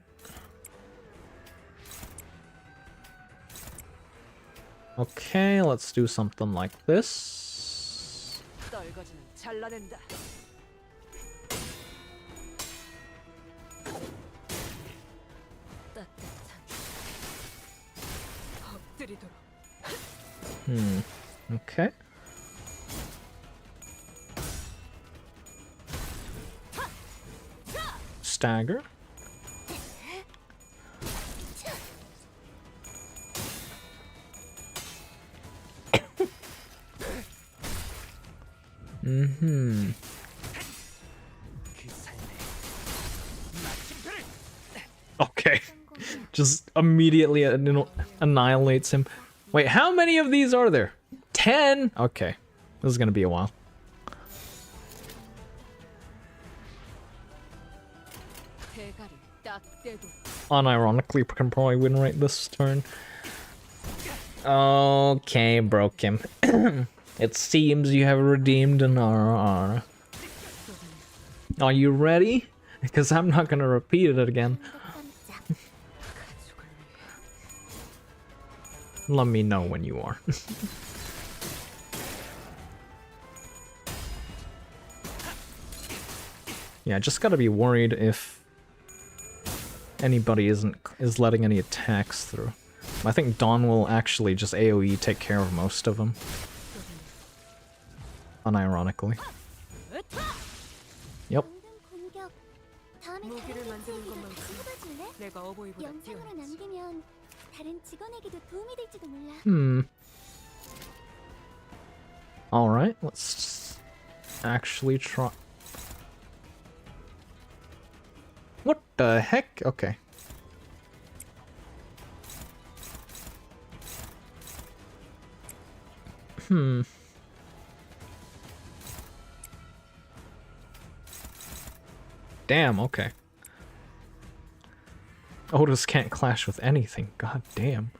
Okay, let's do something like this. Okay. Stagger. Okay. Just immediately annihilates him. Wait, how many of these are there? 10? Okay. This is gonna be a while. Unironically, we can probably win right this turn. Okay, broke him. It seems you have redeemed an RR. Are you ready? Because I'm not gonna repeat it again. Let me know when you are. Yeah, just gotta be worried if anybody is letting any attacks through. I think Dawn will actually just AoE take care of most of them. Unironically. Yep. Alright, let's actually try. What the heck? Okay. Damn, okay. Otis can't clash with anything. God damn.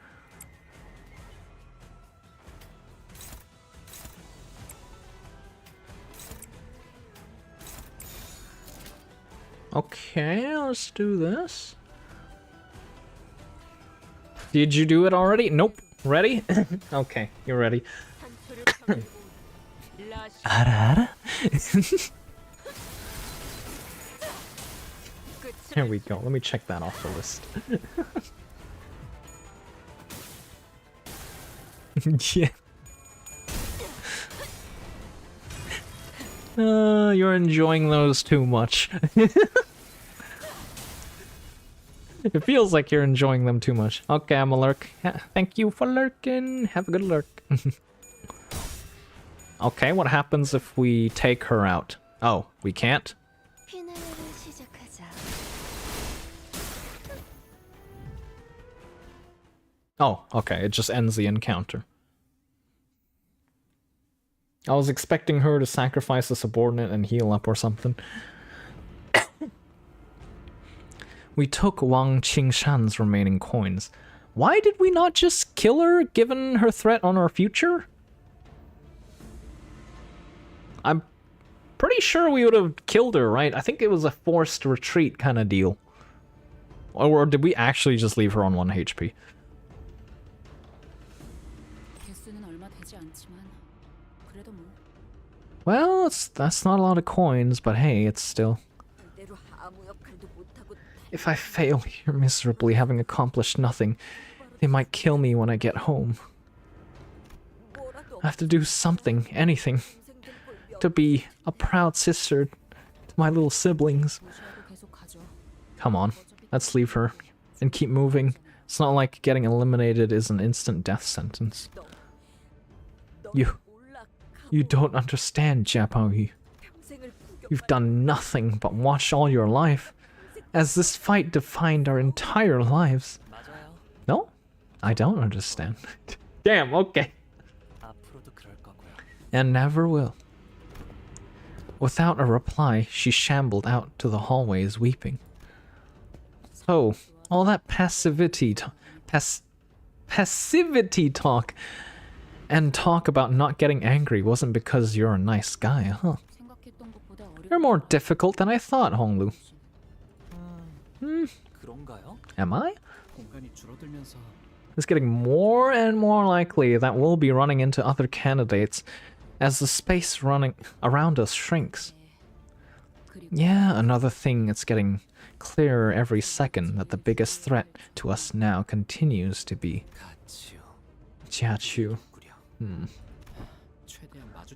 Okay, let's do this. Did you do it already? Nope. Ready? Okay, you're ready. 알아? Here we go. Let me check that off the list. Yeah. You're enjoying those too much. It feels like you're enjoying them too much. Okay, I'm a lurk. Thank you for lurking. Have a good lurk. Okay, what happens if we take her out? Oh, we can't? Oh, okay, it just ends the encounter. I was expecting her to sacrifice a subordinate and heal up or something. We took Wang Qingshan's remaining coins. Why did we not just kill her, given her threat on our future? I'm pretty sure we would have killed her, right? I think it was a forced retreat kind of deal. Or did we actually just leave her on 1 HP? Well, that's not a lot of coins, but hey, it's still... If I fail here miserably, having accomplished nothing, they might kill me when I get home. I have to do something, anything, to be a proud sister to my little siblings. Come on, let's leave her and keep moving. It's not like getting eliminated is an instant death sentence. You don't understand, Japaoyu. You've done nothing but watch all your life, as this fight defined our entire lives. No? I don't understand. Damn, okay. And never will. Without a reply, she shambled out to the hallways weeping. So, all that passivity talk and talk about not getting angry wasn't because you're a nice guy, huh? You're more difficult than I thought, Honglu. Am I? It's getting more and more likely that we'll be running into other candidates as the space running around us shrinks. Yeah, another thing, it's getting clearer every second that the biggest threat to us now continues to be Jiaqiu.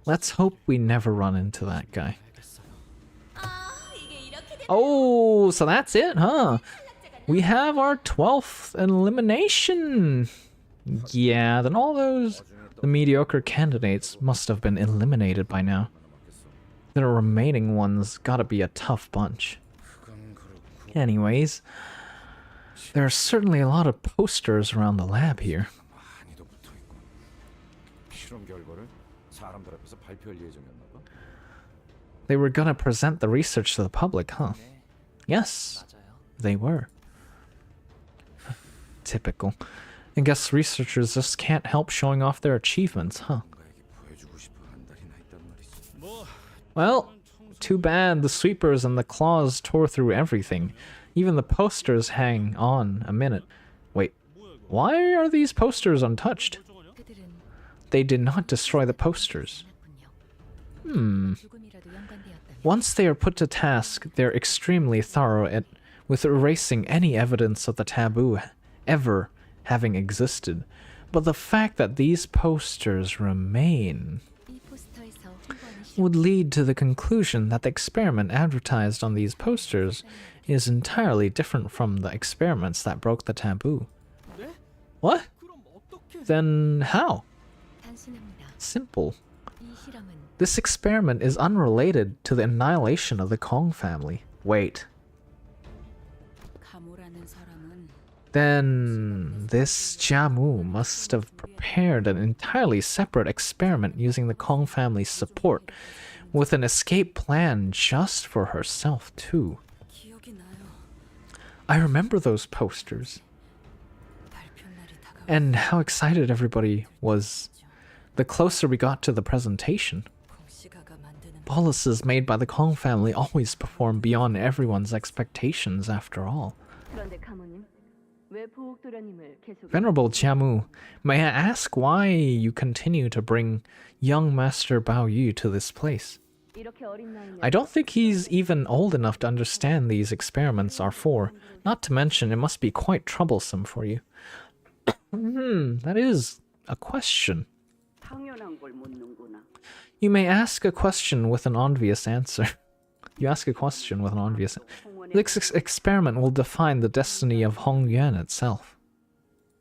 Let's hope we never run into that guy. Oh, so that's it, huh? We have our 12th elimination. Yeah, then all the mediocre candidates must have been eliminated by now. The remaining ones gotta be a tough bunch. Anyways, there are certainly a lot of posters around the lab here. They were gonna present the research to the public, huh? Yes, they were. Typical. I guess researchers just can't help showing off their achievements, huh? Well, too bad the sweepers and the claws tore through everything. Even the posters hang on a minute. Wait, why are these posters untouched? They did not destroy the posters. Once they are put to task, they're extremely thorough with erasing any evidence of the taboo ever having existed. But the fact that these posters remain would lead to the conclusion that the experiment advertised on these posters is entirely different from the experiments that broke the taboo. What? Then how? Simple. This experiment is unrelated to the annihilation of the Kong family. Wait. Then this Jiamu must have prepared an entirely separate experiment using the Kong family's support, with an escape plan just for herself too. I remember those posters. And how excited everybody was the closer we got to the presentation. boluses made by the Kong family always perform beyond everyone's expectations after all. 그런데 가모님, 왜 보옥도련님을 계속 Venerable Jiamu, may I ask why you continue to bring young Master Bao Yu to this place? 이렇게 어린 나이에 I don't think he's even old enough to understand these experiments are for. Not to mention, it must be quite troublesome for you. That is a question. 당연한 걸 묻는구나. You may ask a question with an obvious answer. You ask a question with an obvious answer. This experiment will define the destiny of Hong Yuan itself.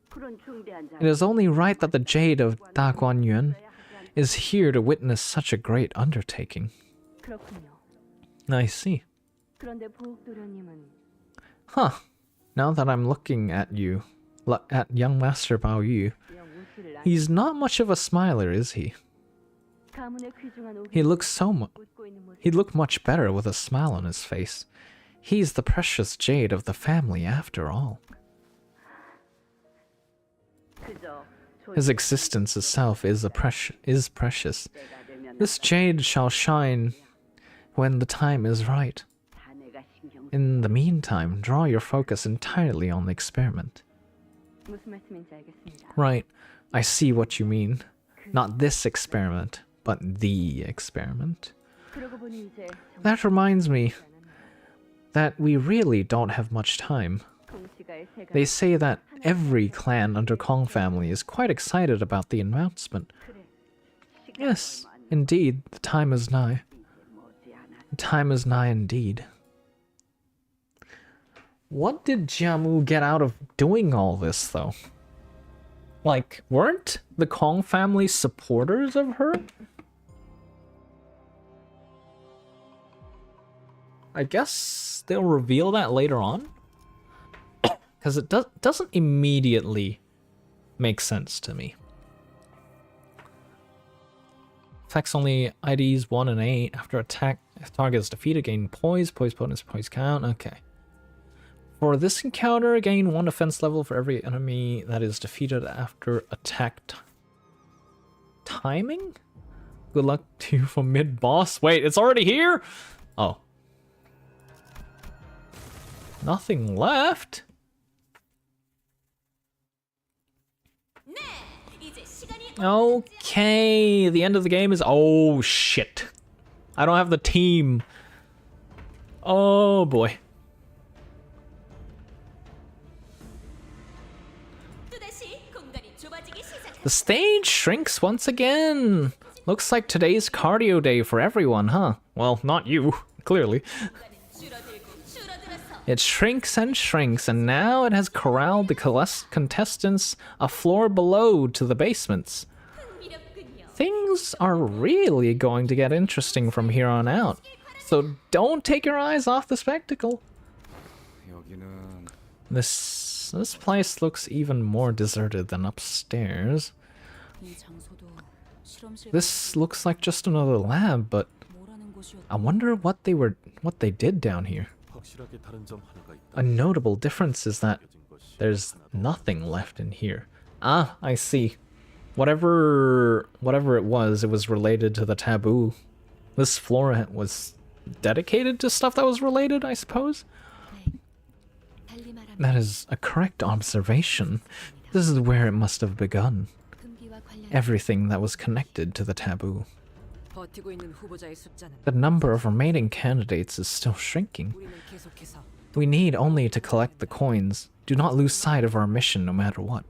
그런 중대한 It is only right that the jade of Da Guan Yuan is here to witness such a great undertaking. 그렇군요. I see. 그런데 보옥도련님은 Huh. Now that I'm looking at you, at young Master Bao Yu, 영 웃지를 않. he's not much of a smiler, is he? 가문의 귀중한 오기 He looks so 웃고 있는 모습. He'd look much better with a smile on his face. He's the precious jade of the family after all. 그저 His existence itself is precious. 때가 되면 This jade shall shine when the time is right. 다 내가 신경 In the meantime, draw your focus entirely on the experiment. 무슨 말씀인지 알겠습니다. Right, I see what you mean. Not this experiment, but the experiment. 그러고 보니 이제 That reminds me that we really don't have much time. 공시가의 세가 They say that every clan under Kong family is quite excited about the announcement. 그래. 시간 Yes, 얼마 안 indeed, the time is nigh. 머지않아. The time is nigh indeed. What did Jiamu get out of doing all this, though? Like, weren't the Kong family supporters of her? I guess they'll reveal that later on. Because it doesn't immediately make sense to me. Attacks only IDs 1 and 8. After attack, if target is defeated, gain poise. Poise bonus, poise count. Okay. For this encounter, gain 1 defense level for every enemy that is defeated after attack timing? Good luck to you for mid-boss. Wait, it's already here? Oh. Nothing left? Okay, the end of the game is... Oh, shit. I don't have the team. Oh, boy. The stage shrinks once again. Looks like today's cardio day for everyone, huh? Well, not you, clearly. It shrinks and shrinks, and now it has corralled the contestants a floor below to the basements. Things are really going to get interesting from here on out. So don't take your eyes off the spectacle. 여기는 This place looks even more deserted than upstairs. This looks like just another lab, but I wonder what they did down here. 확실하게 다른 점 하나가 있다. A notable difference is that there's nothing left in here. Ah, I see. Whatever it was related to the taboo. This floor was dedicated to stuff that was related, I suppose? That is a correct observation. This is where it must have begun. Everything that was connected to the taboo. 버티고 있는 후보자의 숫자는 The number of remaining candidates is still shrinking. 우리는 계속해서 We need only to collect the coins. Do not lose sight of our mission no matter what.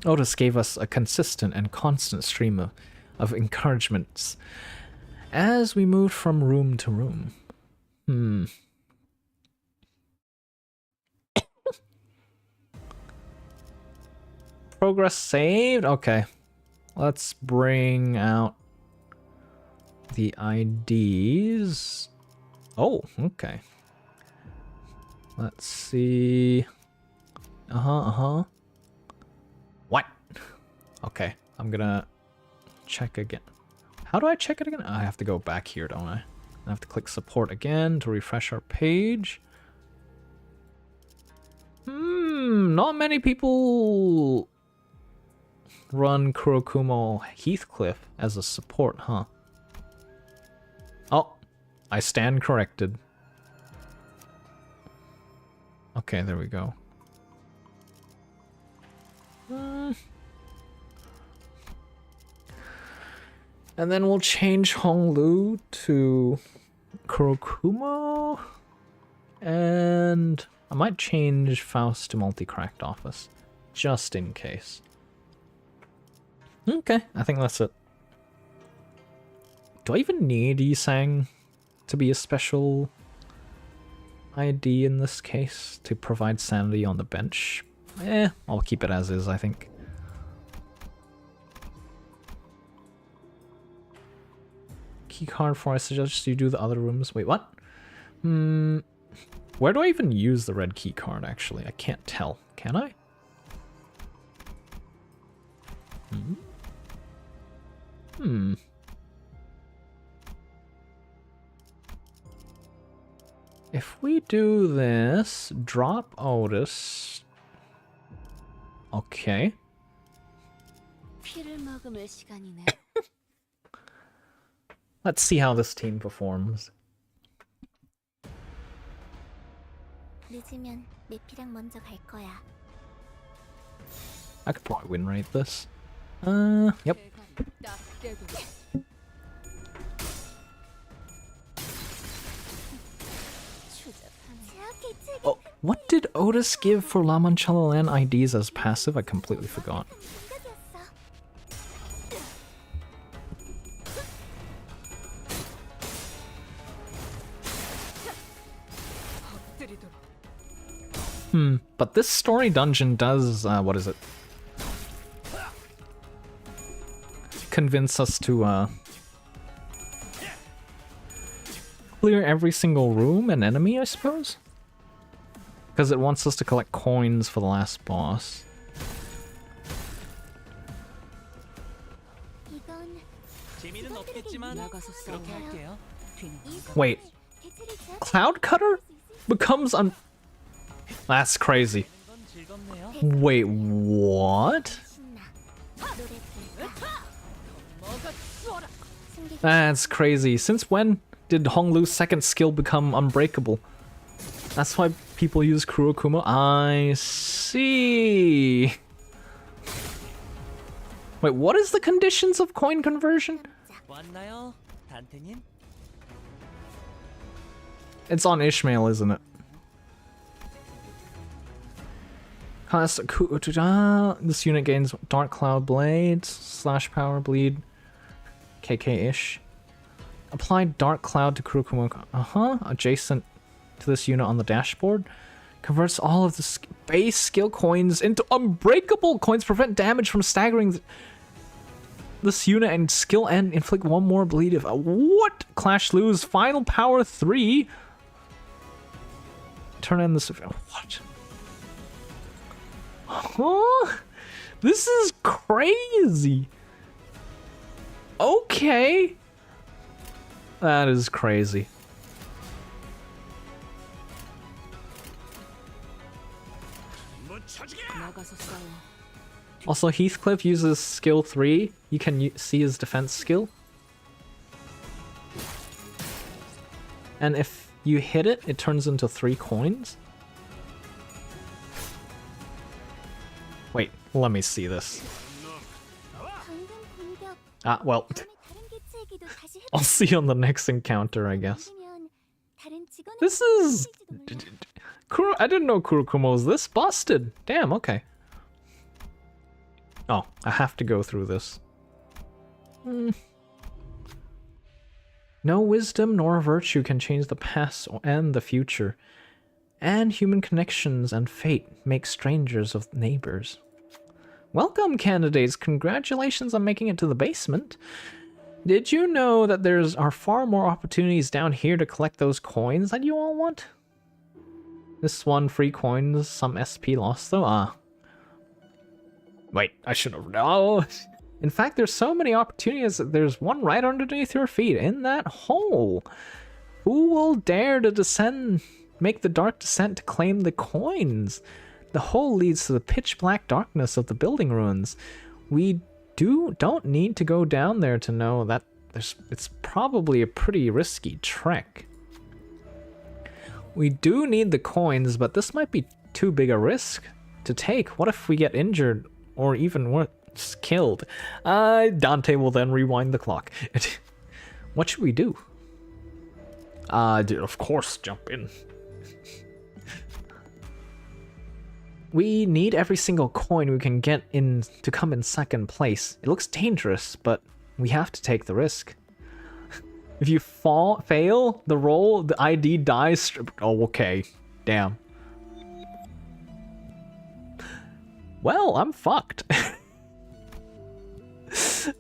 Otis gave us a consistent and constant stream of encouragements as we moved from room to room. Progress saved? Okay. Let's bring out the IDs. Oh, okay. Let's see. What? Okay, I'm gonna check again. How do I check it again? I have to go back here, don't I? I have to click support again to refresh our page. Not many people run Kurokumo Heathcliff as a support, huh? I stand corrected. Okay, there we go. And then we'll change Honglu to Kurokumo. And I might change Faust to multi-cracked office. Just in case. Okay, I think that's it. Do I even need Zàng to be a special ID in this case to provide sanity on the bench? I'll keep it as is, I think. Keycard for I suggest you do the other rooms. Wait, what? Where do I even use the red keycard, actually? I can't tell. Can I? If we do this, drop Otis. Okay. Let's see how this team performs. I could probably win rate this. Yep. Oh, what did Otis give for La Manchalalan IDs as passive? I completely forgot. But this story dungeon does, what is it? Convince us to, clear every single room and enemy, I suppose? Because it wants us to collect coins for the last boss. Wait. Cloud Cutter becomes That's crazy. Wait, what? That's crazy. Since when did Honglu's second skill become unbreakable? That's why people use Kurokumo. I see. Wait, what is the conditions of coin conversion? It's on Ishmael, isn't it? This unit gains Dark Cloud Blades, Slash Power, Bleed, KK-ish. Apply Dark Cloud to Kurokumo. Adjacent to this unit on the dashboard. Converts all of the base skill coins into unbreakable coins. Prevent damage from staggering this unit and skill end. Inflict one more bleed if... what? Clash lose. Final power 3. Turn in this... what? Huh? This is crazy. Okay. That is crazy. Also, Heathcliff uses skill 3. You can see his defense skill. And if you hit it, it turns into 3 coins. Wait, let me see this. Well. I'll see you on the next encounter, I guess. This is... I didn't know Kurokumo was this busted. Damn, okay. Oh, I have to go through this. No wisdom nor virtue can change the past and the future. And human connections and fate make strangers of neighbors. Welcome, candidates. Congratulations on making it to the basement. Did you know that there are far more opportunities down here to collect those coins that you all want? This one, free coins, some SP lost though. Wait, I should have known. In fact, there's so many opportunities that there's one right underneath your feet, in that hole. Who will dare to descend, make the dark descent to claim the coins? The hole leads to the pitch black darkness of the building ruins. We don't need to go down there to know that it's probably a pretty risky trek. We do need the coins, but this might be too big a risk to take. What if we get injured or even worse, killed? Dante will then rewind the clock. What should we do? Of course, jump in. We need every single coin we can get in to come in second place. It looks dangerous, but we have to take the risk. If you fail the roll, the ID dies. Oh, okay. Damn. Well, I'm fucked.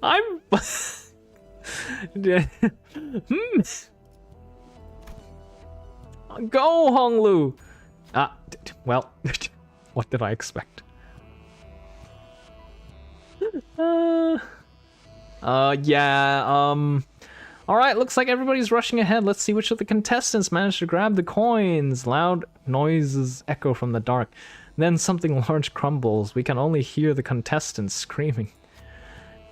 I'm... Go, Honglu! Well, what did I expect? Alright, looks like everybody's rushing ahead. Let's see which of the contestants managed to grab the coins. Loud noises echo from the dark. Then something large crumbles. We can only hear the contestants screaming.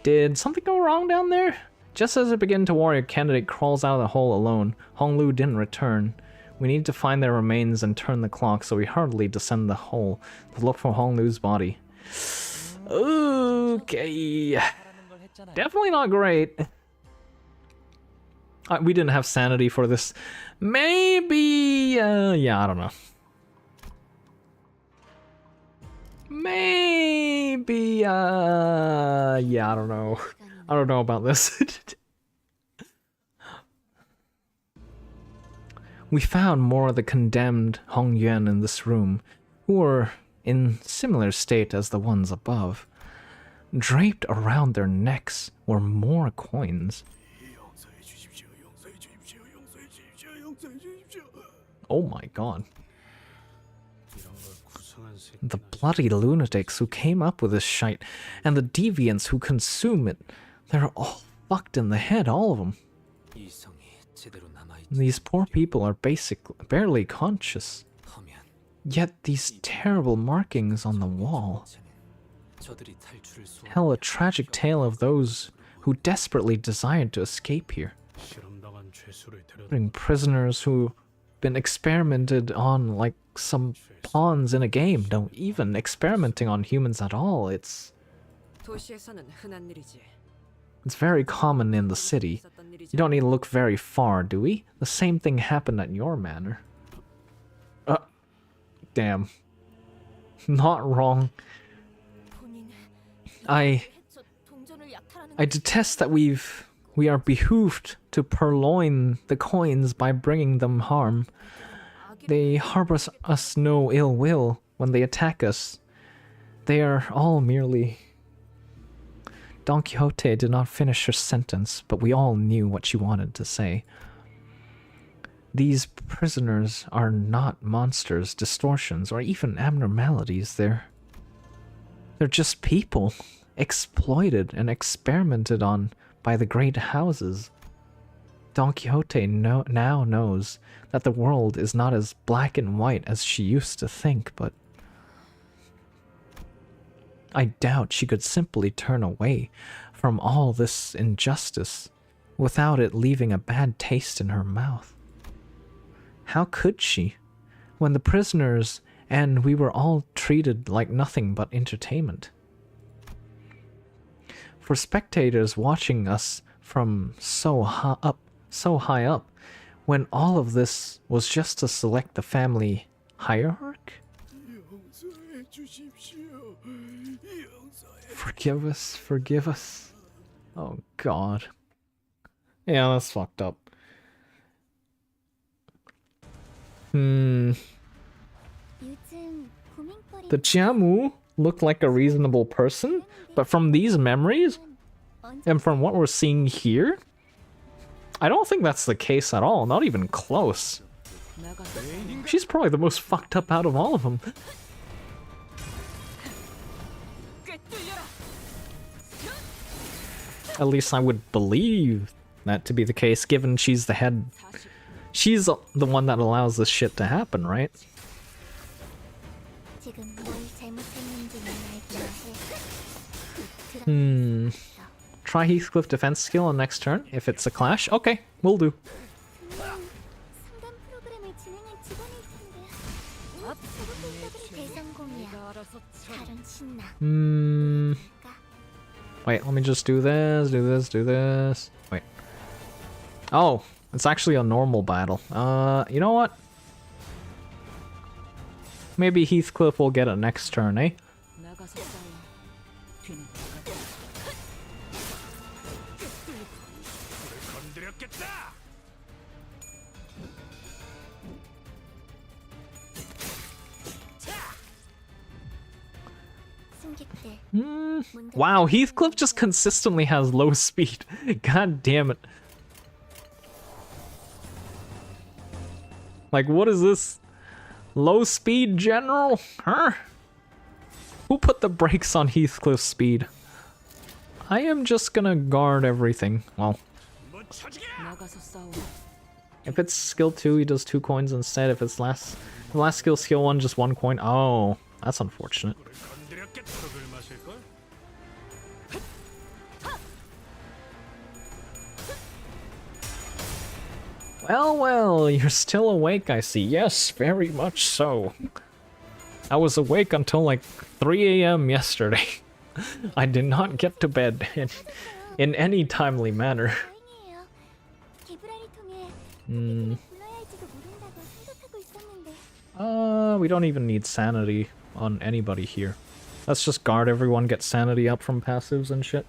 Did something go wrong down there? Just as I begin to worry, a candidate crawls out of the hole alone. Honglu didn't return. We need to find their remains and turn the clock, so we hurriedly descend the hole to look for Honglu's body. Okay. Definitely not great. We didn't have sanity for this. Maybe, yeah, I don't know. Maybe, yeah, I don't know. I don't know about this. We found more of the condemned Hong Yuan in this room, who were in similar state as the ones above. Draped around their necks were more coins. Oh my god. The bloody lunatics who came up with this shite, and the deviants who consume it, they're all fucked in the head, all of them. These poor people are barely conscious. Yet these terrible markings on the wall tell a tragic tale of those who desperately desired to escape here. Putting prisoners who've been experimented on like some pawns in a game. No, even experimenting on humans at all. It's very common in the city. You don't need to look very far, do we? The same thing happened at your manor. Damn. Not wrong. I detest that we are behooved to purloin the coins by bringing them harm. They harbor us no ill will when they attack us. They are all merely... Don Quixote did not finish her sentence, but we all knew what she wanted to say. These prisoners are not monsters, distortions, or even abnormalities. They're just people, exploited and experimented on by the great houses. Don Quixote now knows that the world is not as black and white as she used to think, but I doubt she could simply turn away from all this injustice without it leaving a bad taste in her mouth. How could she, when the prisoners and we were all treated like nothing but entertainment? For spectators watching us from so high up, when all of this was just to select the family hierarch? Forgive us, forgive us. Oh god. Yeah, that's fucked up. The Jiamu looked like a reasonable person, but from these memories, and from what we're seeing here, I don't think that's the case at all, not even close. She's probably the most fucked up out of all of them. At least I would believe that to be the case, given she's the head. She's the one that allows this shit to happen, right? Try Heathcliff defense skill on next turn if it's a clash. Okay, will do. 상담 프로그램을 진행할 직원일 텐데. 저것도 대성공이야. 잘은 신나. Wait, let me just do this, do this, do this. Wait. Oh, it's actually a normal battle. You know what? Maybe Heathcliff will get it next turn, eh? Wow, Heathcliff just consistently has low speed. God damn it. Like, what is this? Low speed general? Huh? Who put the brakes on Heathcliff's speed? I am just gonna guard everything. Well, if it's skill 2, he does 2 coins instead. If it's last skill 1, just 1 coin. Oh, that's unfortunate. Well, well, you're still awake, I see. Yes, very much so. I was awake until like 3 a.m. yesterday. I did not get to bed in any timely manner. We don't even need sanity on anybody here. Let's just guard everyone, get sanity up from passives and shit.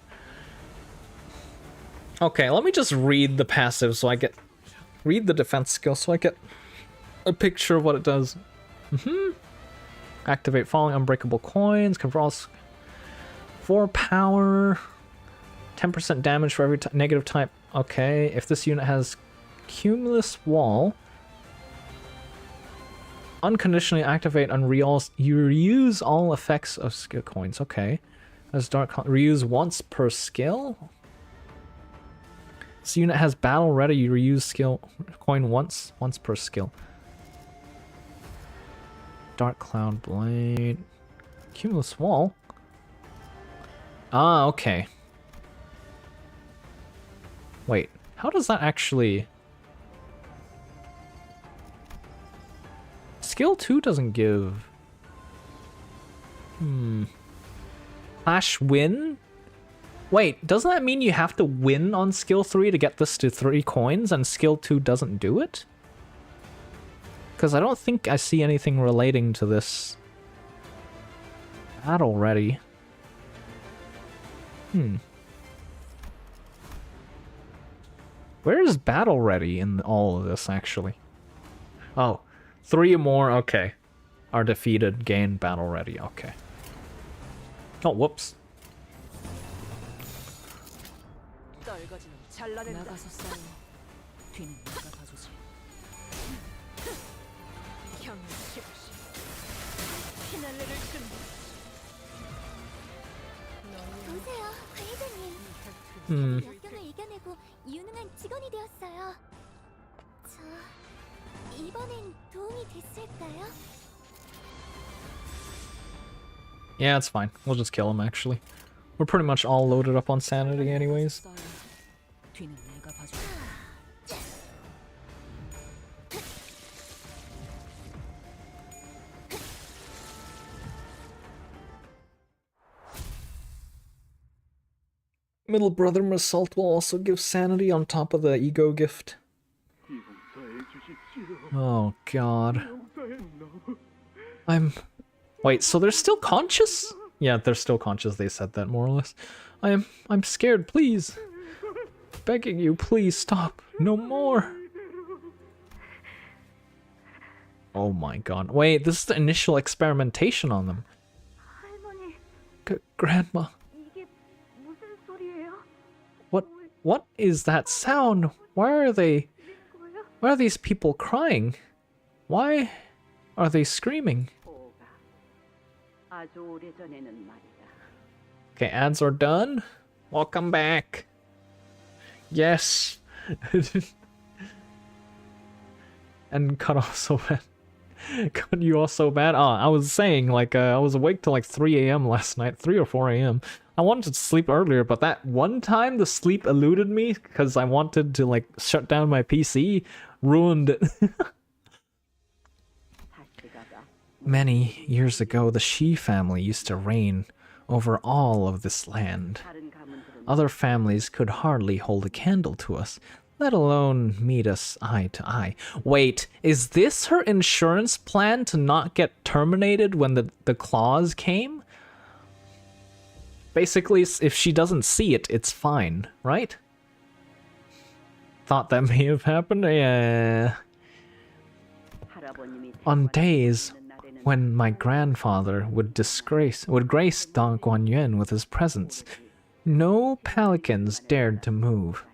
Okay, let me just read the passive so I get... Read the defense skill so I get a picture of what it does. Activate falling unbreakable coins, converts 4 power, 10% damage for every negative type. Okay, if this unit has cumulus wall, unconditionally activate and reuse all effects of skill coins. Okay, as dark reuse once per skill. This unit has battle ready. You reuse skill coin once per skill. Dark Cloud Blade. Cumulus Wall. Ah, okay. Wait, how does that actually... Skill 2 doesn't give... Clash win? Wait, doesn't that mean you have to win on skill 3 to get this to 3 coins and skill 2 doesn't do it? Because I don't think I see anything relating to this. Battle ready. Where is battle ready in all of this, actually? Oh, 3 or more, okay. Are defeated, gain battle ready, okay. Oh, whoops. 보세요, 관리자님. 역경을 이겨내고 유능한 직원이 되었어요. 저 이번엔 도움이 됐을까요? Yeah, it's fine. We'll just kill him, actually. We're pretty much all loaded up on sanity anyways. Middle Brother Assault will also give sanity on top of the ego gift. Oh god. Wait, so they're still conscious? Yeah, they're still conscious, they said that more or less. I'm scared, please. Begging you, please stop. No more. Oh my god. Wait, this is the initial experimentation on them. Grandma. What is that sound? Why are these people crying? Why are they screaming? Okay, ads are done. Welcome back. Yes. And cut off so bad. Cut you off so bad. Oh, I was saying, like, I was awake till like 3 a.m. last night. 3 or 4 a.m. I wanted to sleep earlier, but that one time the sleep eluded me because I wanted to like shut down my PC, ruined it. Many years ago, the Shi family used to reign over all of this land. Other families could hardly hold a candle to us, let alone meet us eye to eye. Wait, is this her insurance plan to not get terminated when the clause came? Basically, if she doesn't see it, it's fine, right? Thought that may have happened? Yeah. On days when my grandfather would grace Don Guan Yuan with his presence, no pelicans dared to move,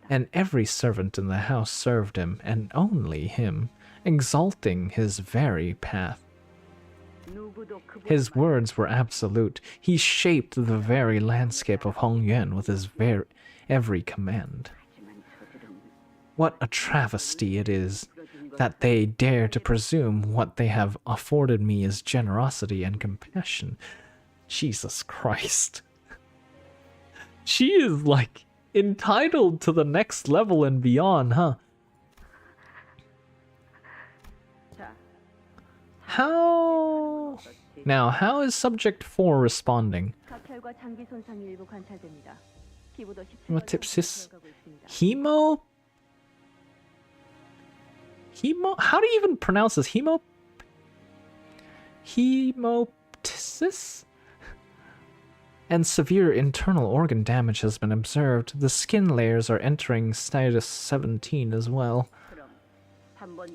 and every servant in the house served him, and only him, exalting his very path. His words were absolute. He shaped the very landscape of Hongyuan with his every command. What a travesty it is that they dare to presume what they have afforded me is generosity and compassion. Jesus Christ. She is like entitled to the next level and beyond, huh? How... Now, how is subject 4 responding? Hemoptysis? How do you even pronounce this? Hemoptysis? And severe internal organ damage has been observed. The skin layers are entering status 17 as well.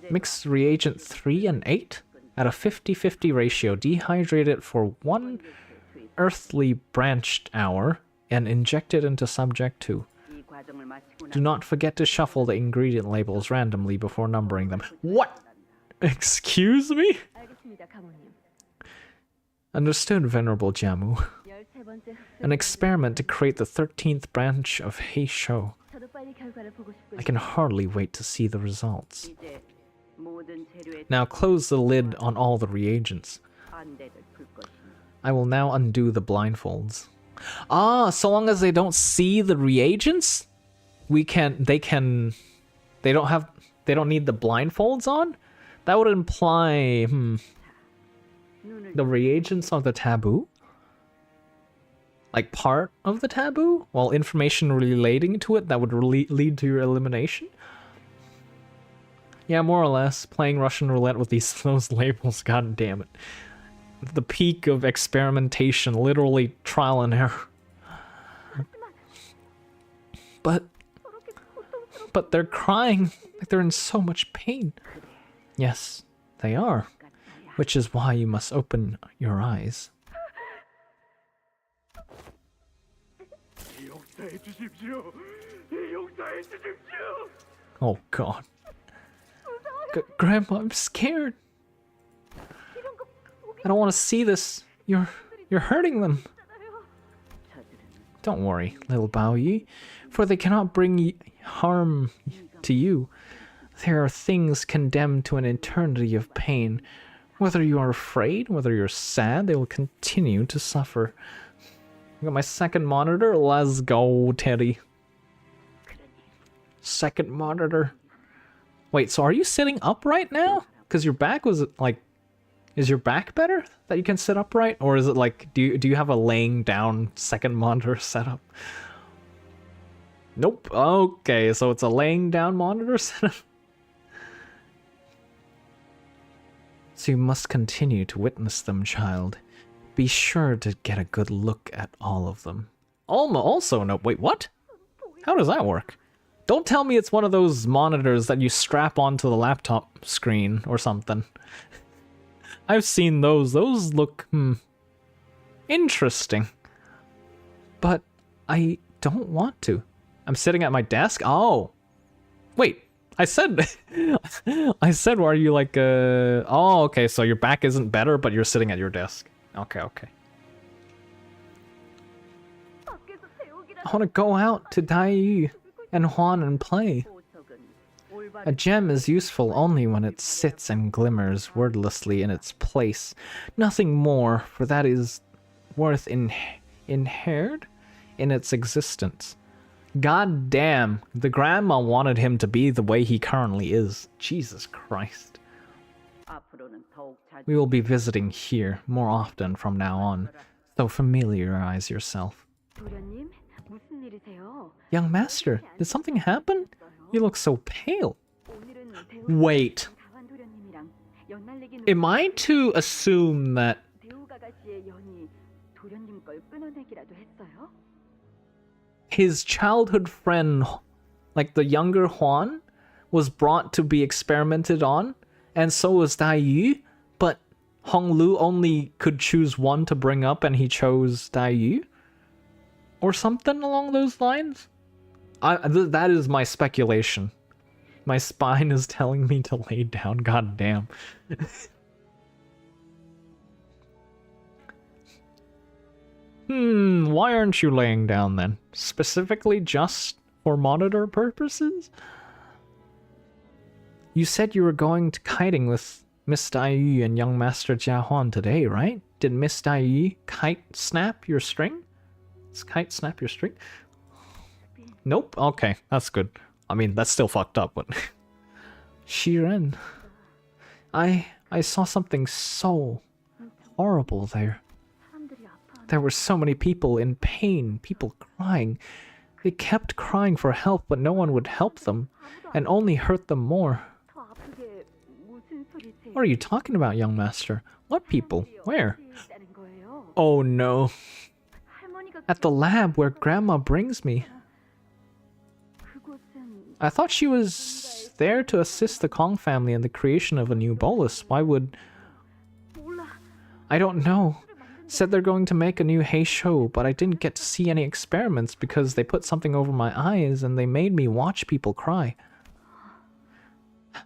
Mix reagent 3 and 8 at a 50-50 ratio. Dehydrate it for 1 earthly branched hour and inject it into subject 2. Do not forget to shuffle the ingredient labels randomly before numbering them. What? Excuse me? Understood, Venerable Jiamu. An experiment to create the 13th branch of Heisho. I can hardly wait to see the results. Now close the lid on all the reagents. I will now undo the blindfolds. Ah, so long as they don't see the reagents, they don't need the blindfolds on? That would imply, the reagents are the taboo? Like part of the taboo? While information relating to it that would lead to your elimination? Yeah, more or less. Playing Russian roulette with those labels, god damn it. The peak of experimentation, literally trial and error. But they're crying like they're in so much pain. Yes, they are. Which is why you must open your eyes. Oh god. Grandma, I'm scared. I don't want to see this. You're hurting them. Don't worry, little Baoyi, for they cannot bring harm to you. There are things condemned to an eternity of pain. Whether you are afraid, whether you're sad, they will continue to suffer. I got my second monitor. Let's go, Teddy. Second monitor. Wait, so are you sitting upright now? Because your back was like... Is your back better that you can sit upright? Or is it like... Do you have a laying down second monitor setup? Nope. Okay, so it's a laying down monitor setup. So you must continue to witness them, child. Be sure to get a good look at all of them. Also, no, wait, what? How does that work? Don't tell me it's one of those monitors that you strap onto the laptop screen or something. I've seen those. Those look, interesting. But I don't want to. I'm sitting at my desk? Oh. Wait, I said... I said, are you like, Oh, okay, so your back isn't better, but you're sitting at your desk. Okay, okay. I want to go out to Dai and Juan and play. A gem is useful only when it sits and glimmers wordlessly in its place. Nothing more, for that is worth inhered in its existence. God damn, the grandma wanted him to be the way he currently is. Jesus Christ. 앞으로는 더욱 자주 We will be visiting here more often from now on, so familiarize yourself. 도련님, 무슨 일이세요? Young master, did something happen? You look so pale. 오늘은 Wait, 가완 도련님이랑 연날리기 am I to assume that 대우가가씨의 연이 도련님 걸 끊어내기라도 했어요? his childhood friend, like the younger Huan, was brought to be experimented on, and so was Dai Yu, but Hong Lu only could choose one to bring up and he chose Dai Yu? Or something along those lines? That is my speculation. My spine is telling me to lay down, goddamn. Why aren't you laying down then? Specifically just for monitor purposes? You said you were going to kiting with Miss Dai Yu and young Master Jia Huan today, right? Did Miss Dai Yu kite snap your string? Does kite snap your string? Nope? Okay, that's good. I mean, that's still fucked up, but... Shiren... I saw something so horrible there. 사람들이 아파. There were so many people in pain, people crying. They kept crying for help, but no one would help them, and only hurt them more. 더 아프게 무슨 소리세요? What are you talking about, young master? What people? Where? 있다는 거예요? Oh no. 할머니가 At the lab where Grandma brings me. 그곳은 I thought she was there to assist the Kong family in the creation of a new bolus. Why would... 몰라. I don't know. Said they're going to make a new Heisho, but I didn't get to see any experiments because they put something over my eyes and they made me watch people cry.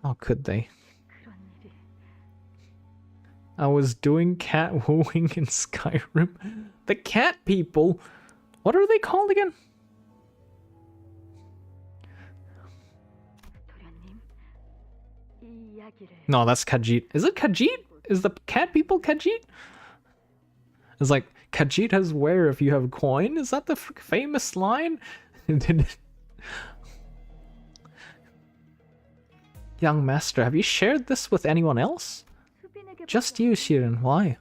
How could they? 그런 일이. I was doing cat wooing in Skyrim. The cat people? What are they called again? 도련님, 이 이야기를 No, that's Khajiit. Is it Khajiit? Is the cat people Khajiit? It's like, Khajiit has wear if you have coin? Is that the famous line? Young master, have you shared this with anyone else? 수빈에게 Just you, Shirin. Why?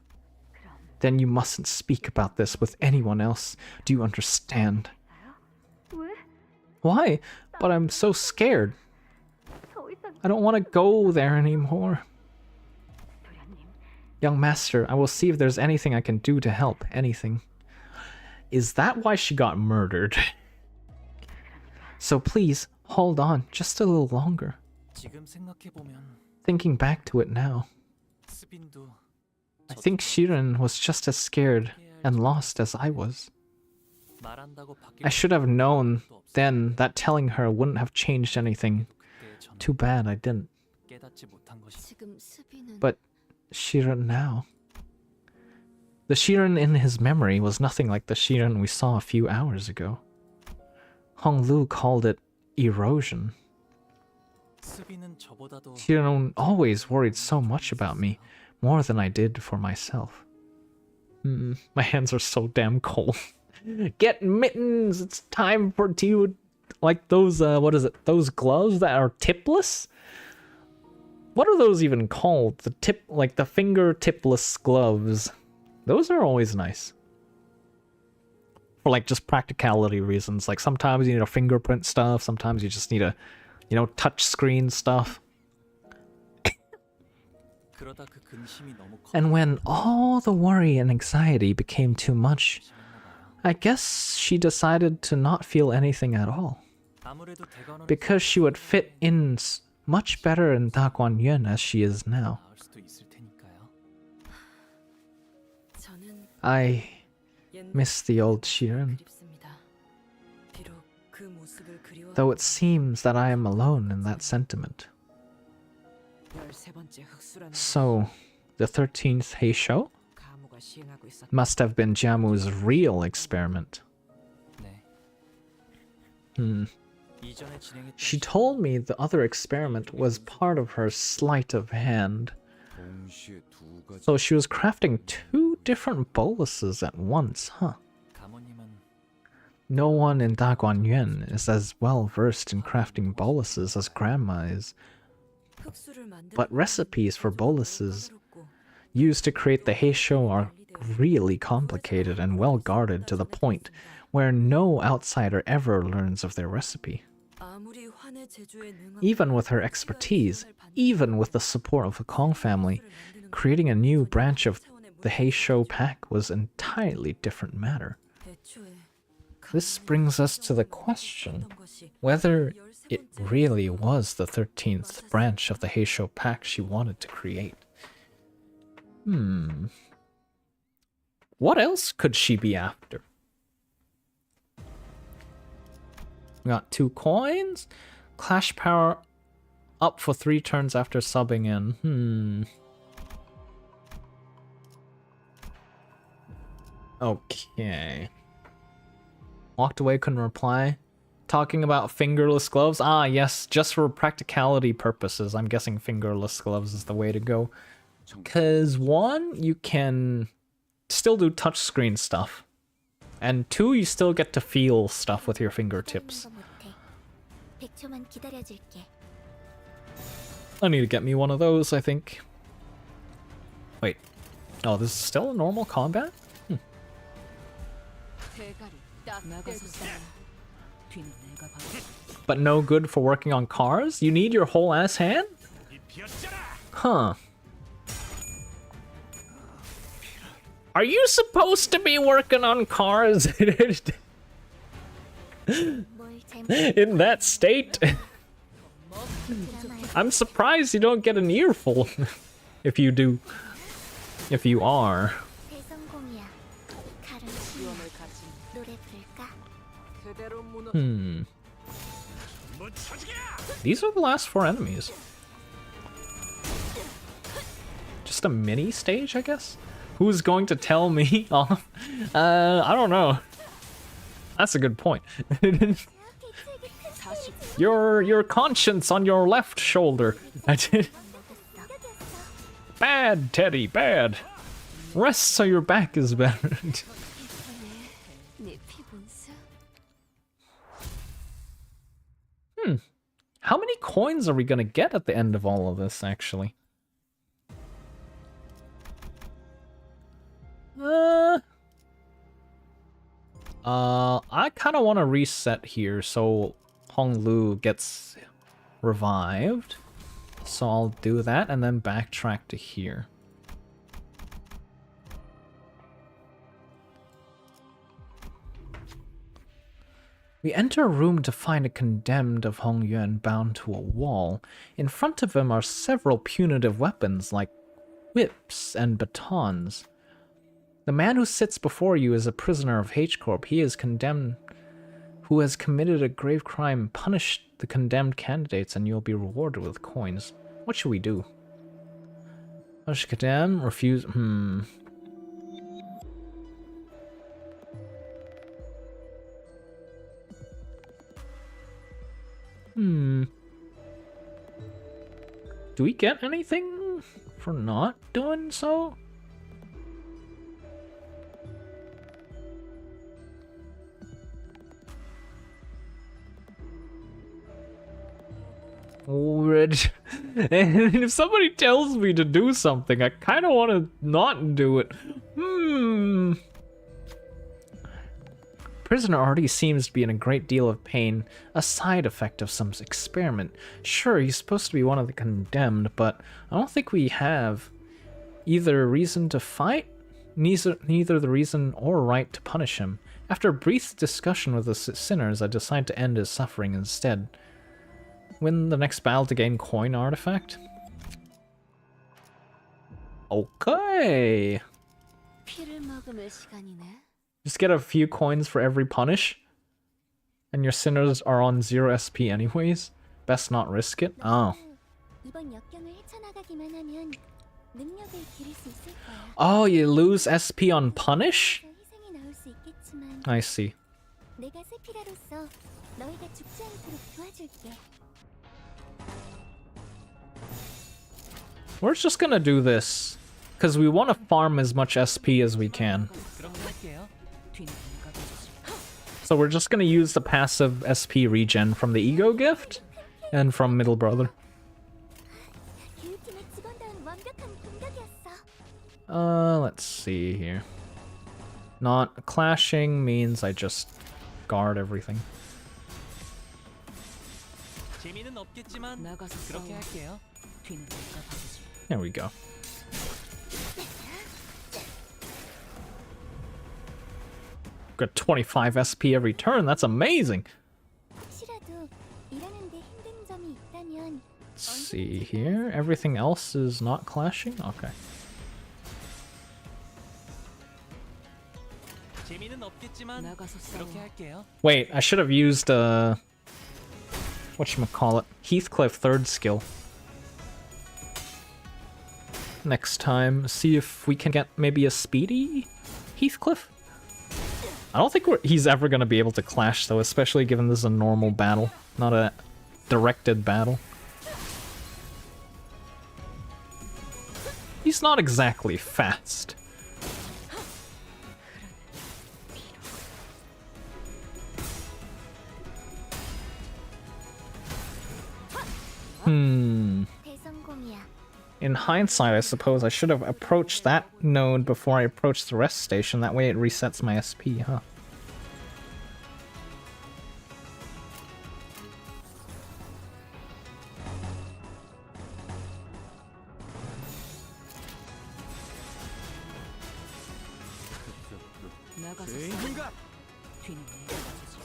그럼 Then you mustn't speak about this with anyone else. Do you understand? 왜? Why? But I'm so scared. 더 이상 I don't want to go there anymore. 도련님, Young master, I will see if there's anything I can do to help. Anything. Is that why she got murdered? So please, hold on just a little longer. 지금 생각해 보면 Thinking back to it now, 스빈도 I think Shirin was just as scared and lost as I was. 말한다고 바뀔 I should have known then that telling her wouldn't have changed anything. 그때 전 Too bad I didn't. 깨닫지 못한 것이 지금 스비는 But Shirin now. The Shirin in his memory was nothing like the Shirin we saw a few hours ago. Hong Lu called it erosion. 스빈은 저보다도 Shirin always worried so much about me, more than I did for myself. My hands are so damn cold. Get mittens! It's time for you, like those, what is it? Those gloves that are tipless? What are those even called? The tip, like the finger tipless gloves. Those are always nice. For like just practicality reasons. Like sometimes you need a fingerprint stuff, sometimes you just need a, you know, touch screen stuff. 그러다 그 근심이 너무 커 And when all the worry and anxiety became too much, I guess she decided to not feel anything at all. 아무래도 대관원에 Because she would fit in much better in Daguanyuan as she is now. 나을 수도 있을 테니까요. 저는 I 옛날 miss the old Shirin, 그립습니다. 비록 그 모습을 그리워. though it seems that I am alone in that sentiment. 13번째 흑수라는 So, the 13th Heisho 가무가 시행하고 있었다. must have been Jamu's real experiment. 네. 이전에 진행했던 She told me the other experiment was part of her sleight of hand. 동시에 두 가지 So she was crafting two different boluses at once, huh? 감원 No one in Daguanyuan is as well versed in crafting boluses as grandma is, but recipes for boluses used to create the heisho are really complicated and well guarded to the point where no outsider ever learns of their recipe. Even with her expertise, even with the support of the Kong family, creating a new branch of the heisho pack was an entirely different matter. This brings us to the question whether it really was the 13th branch of the heisho pack she wanted to create. What else could she be after? We got 2 coins. Clash power up for 3 turns after subbing in. Okay. Walked away, couldn't reply. Talking about fingerless gloves? Ah, yes, just for practicality purposes. I'm guessing fingerless gloves is the way to go. Because 1, you can still do touchscreen stuff. And 2, you still get to feel stuff with your fingertips. I need to get me one of those, I think. Wait. Oh, this is still a normal combat? But no good for working on cars? You need your whole ass hand? Huh. Are you supposed to be working on cars in that state? I'm surprised you don't get an earful. If you do. If you are. These are the last 4 enemies. Just a mini stage, I guess? Who's going to tell me off? I don't know. That's a good point. Your conscience on your left shoulder. Bad, Teddy, bad. Rest so your back is better. How many coins are we gonna get at the end of all of this, actually? I kind of want to reset here so Honglu gets revived. So I'll do that and then backtrack to here. We enter a room to find a condemned of Hong Yuan bound to a wall. In front of him are several punitive weapons like whips and batons. The man who sits before you is a prisoner of H-Corp. He is condemned, who has committed a grave crime. Punish the condemned candidates and you'll be rewarded with coins. What should we do? Punish condemn, refuse, Do we get anything for not doing so? And if somebody tells me to do something, I kind of want to not do it. Prisoner already seems to be in a great deal of pain, a side effect of some experiment. Sure, he's supposed to be one of the condemned, but I don't think we have either reason to fight, neither the reason or right to punish him. After a brief discussion with the sinners, I decide to end his suffering instead. Win the next battle to gain coin artifact? Okay. Just get a few coins for every punish. And your sinners are on 0 SP anyways. Best not risk it. Oh. Oh, you lose SP on punish? I see. We're just gonna do this. Because we want to farm as much SP as we can. So we're just gonna use the passive SP regen from the ego gift and from middle brother. 교육팀의 직원다운 완벽한 공격이었어. Let's see here. Not clashing means I just guard everything. 재미는 없겠지만 나가서 그렇게 싸워. 할게요. 뒤는 내가 봐주지. There we go. Got 25 SP every turn. That's amazing. 혹시라도 일하는데 힘든 점이 있다면 Let's see here. Everything else is not clashing? Okay. 재미는 없겠지만 나가서 그렇게 싸워. 할게요. Wait, I should have used, whatchamacallit, Heathcliff third skill. Next time, see if we can get maybe a speedy Heathcliff? I don't think he's ever going to be able to clash though, especially given this is a normal battle, not a directed battle. He's not exactly fast. 대성공이야. In hindsight, I suppose I should have approached that node before I approached the rest station. That way it resets my SP, huh? 나가서 싸워. 뒤는 내가 봐주지.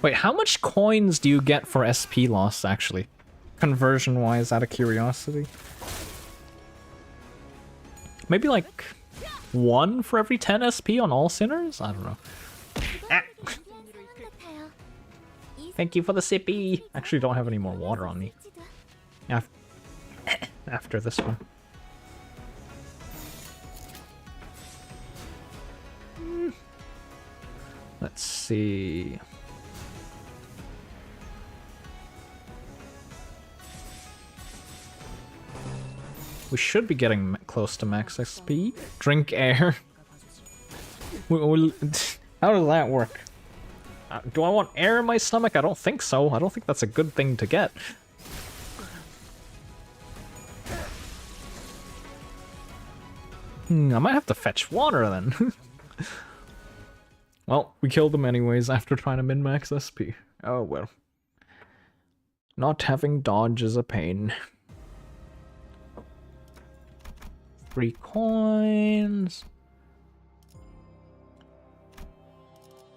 Wait, how much coins do you get for SP loss, actually? Conversion-wise, out of curiosity? Maybe like 1 for every 10 SP on all sinners? I don't know. Ah. Thank you for the sippy! Actually, don't have any more water on me. After this one. Let's see... We should be getting close to max XP. Drink air. How does that work? Do I want air in my stomach? I don't think so. I don't think that's a good thing to get. I might have to fetch water then. Well, we killed them anyways after trying to min-max SP. Oh well. Not having dodge is a pain. 3 coins.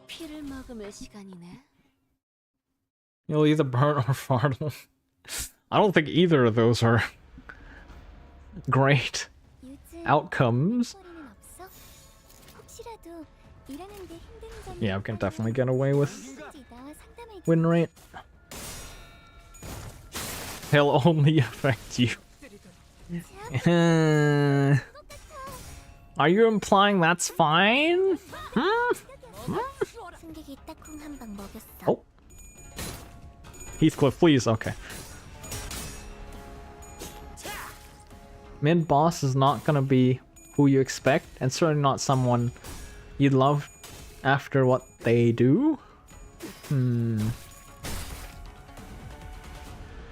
피를 머금을 시간이네. You'll either burn or fartle. I don't think either of those are great outcomes. Yeah, we can definitely get away with win rate. They'll only affect you. Are you implying that's fine? Oh. Heathcliff, please. Okay. Mid-boss is not gonna be who you expect, and certainly not someone you'd love after what they do.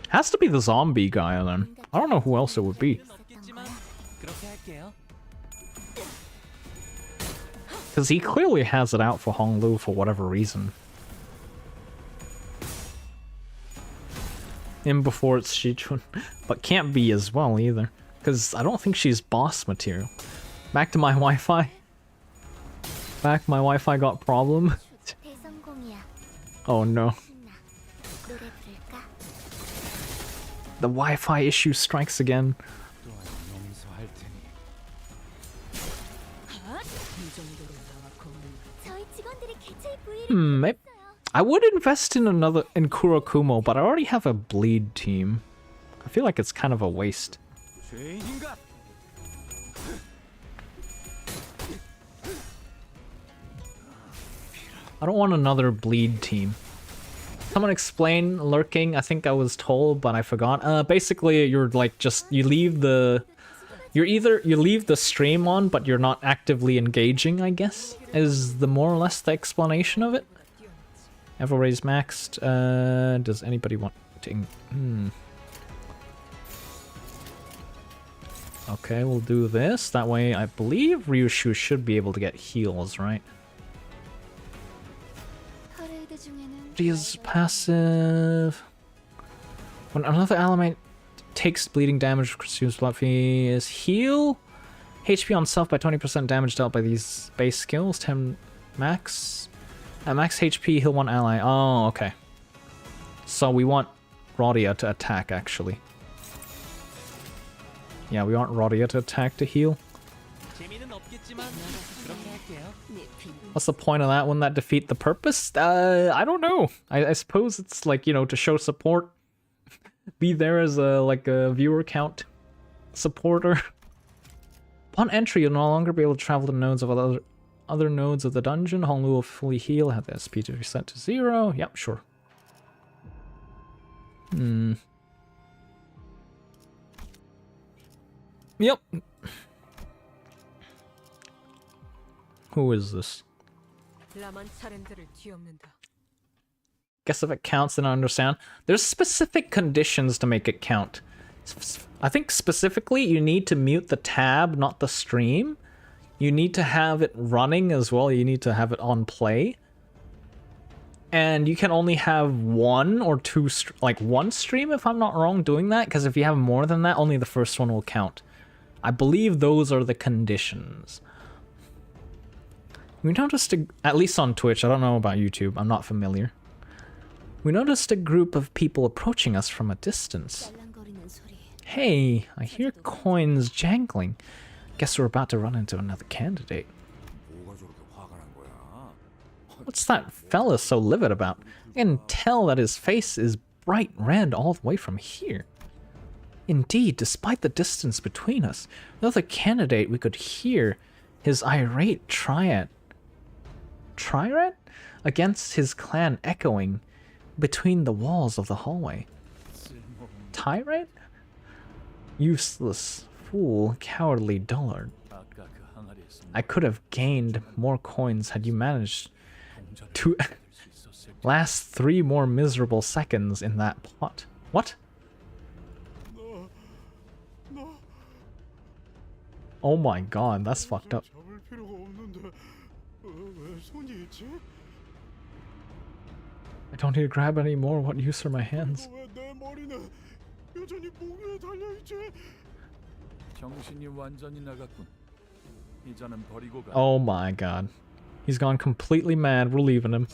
Has to be the zombie guy then. I don't know who else it would be. Because he clearly has it out for Honglu for whatever reason. In before it's Shichun. But can't be as well either. Because I don't think she's boss material. Back to my Wi-Fi. Back, my Wi-Fi got problem. Oh no. The Wi-Fi issue strikes again. Maybe I would invest in another in Kurokumo, but I already have a bleed team. I feel like it's kind of a waste. I don't want another bleed team. Someone explain lurking. I think I was told, but I forgot. Basically, you're like you leave the you leave the stream on, but you're not actively engaging, I guess, is the more or less the explanation of it. Ever raise maxed. Does anybody want to... Okay, we'll do this. That way, I believe Ryushu should be able to get heals, right? Ryo's passive. When another element takes bleeding damage, consumes blood fee is heal. HP on self by 20%, damage dealt by these base skills. 10 max. At max HP, heal one ally. Oh, okay. So we want Rodia to attack, actually. Yeah, we want Rodia to attack to heal. What's the point of that? Wouldn't that defeat the purpose? I don't know. I suppose it's like, you know, to show support. Be there as a viewer count supporter. Upon entry, you'll no longer be able to travel to nodes of other nodes of the dungeon. Honglu will fully heal. Have the SP to reset to 0. Yep, sure. Yep. Who is this? Guess if it counts, then I understand. There's specific conditions to make it count. I think specifically you need to mute the tab, not the stream. You need to have it running as well. You need to have it on play. And you can only have one or two, one stream if I'm not wrong doing that. Because if you have more than that, only the first one will count. I believe those are the conditions. We noticed, at least on Twitch, I don't know about YouTube, I'm not familiar. We noticed a group of people approaching us from a distance. Hey, I hear coins jangling. Guess we're about to run into another candidate. What's that fella so livid about? I can tell that his face is bright red all the way from here. Indeed, despite the distance between us, another candidate we could hear his irate triad against his clan echoing between the walls of the hallway. Tirade? Useless, fool, cowardly dullard. I could have gained more coins had you managed to last 3 more miserable seconds in that pot. What? Oh my god, that's fucked up. I don't need to grab any more. What use are my hands? Oh my god. He's gone completely mad. We're leaving him.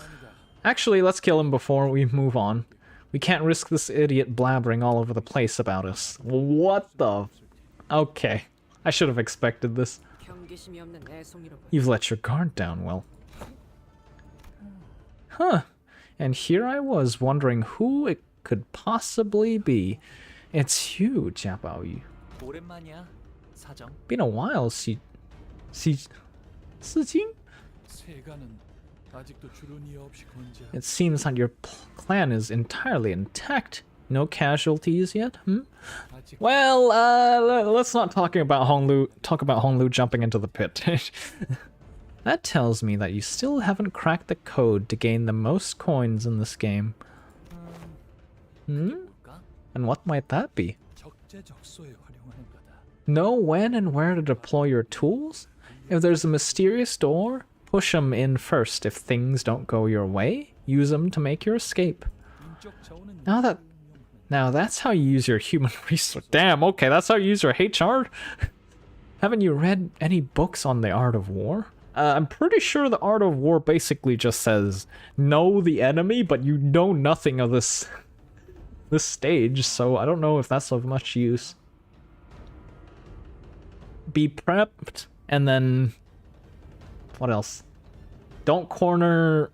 Actually, let's kill him before we move on. We can't risk this idiot blabbering all over the place about us. What the... Okay. I should have expected this. You've let your guard down well. Huh. And here I was wondering who it could possibly be. It's you, Jiabaoyu. Been a while, Sijing? It seems that your clan is entirely intact. No casualties yet? Well, let's not talk about Honglu jumping into the pit. That tells me that you still haven't cracked the code to gain the most coins in this game. And what might that be? Know when and where to deploy your tools? If there's a mysterious door, push them in first. If things don't go your way, use them to make your escape. Now that's how you use your human resource. Damn, okay, that's how you use your HR? Haven't you read any books on the art of war? I'm pretty sure the art of war basically just says, know the enemy, but you know nothing of this stage, so I don't know if that's of much use. Be prepped, and then... What else? Don't corner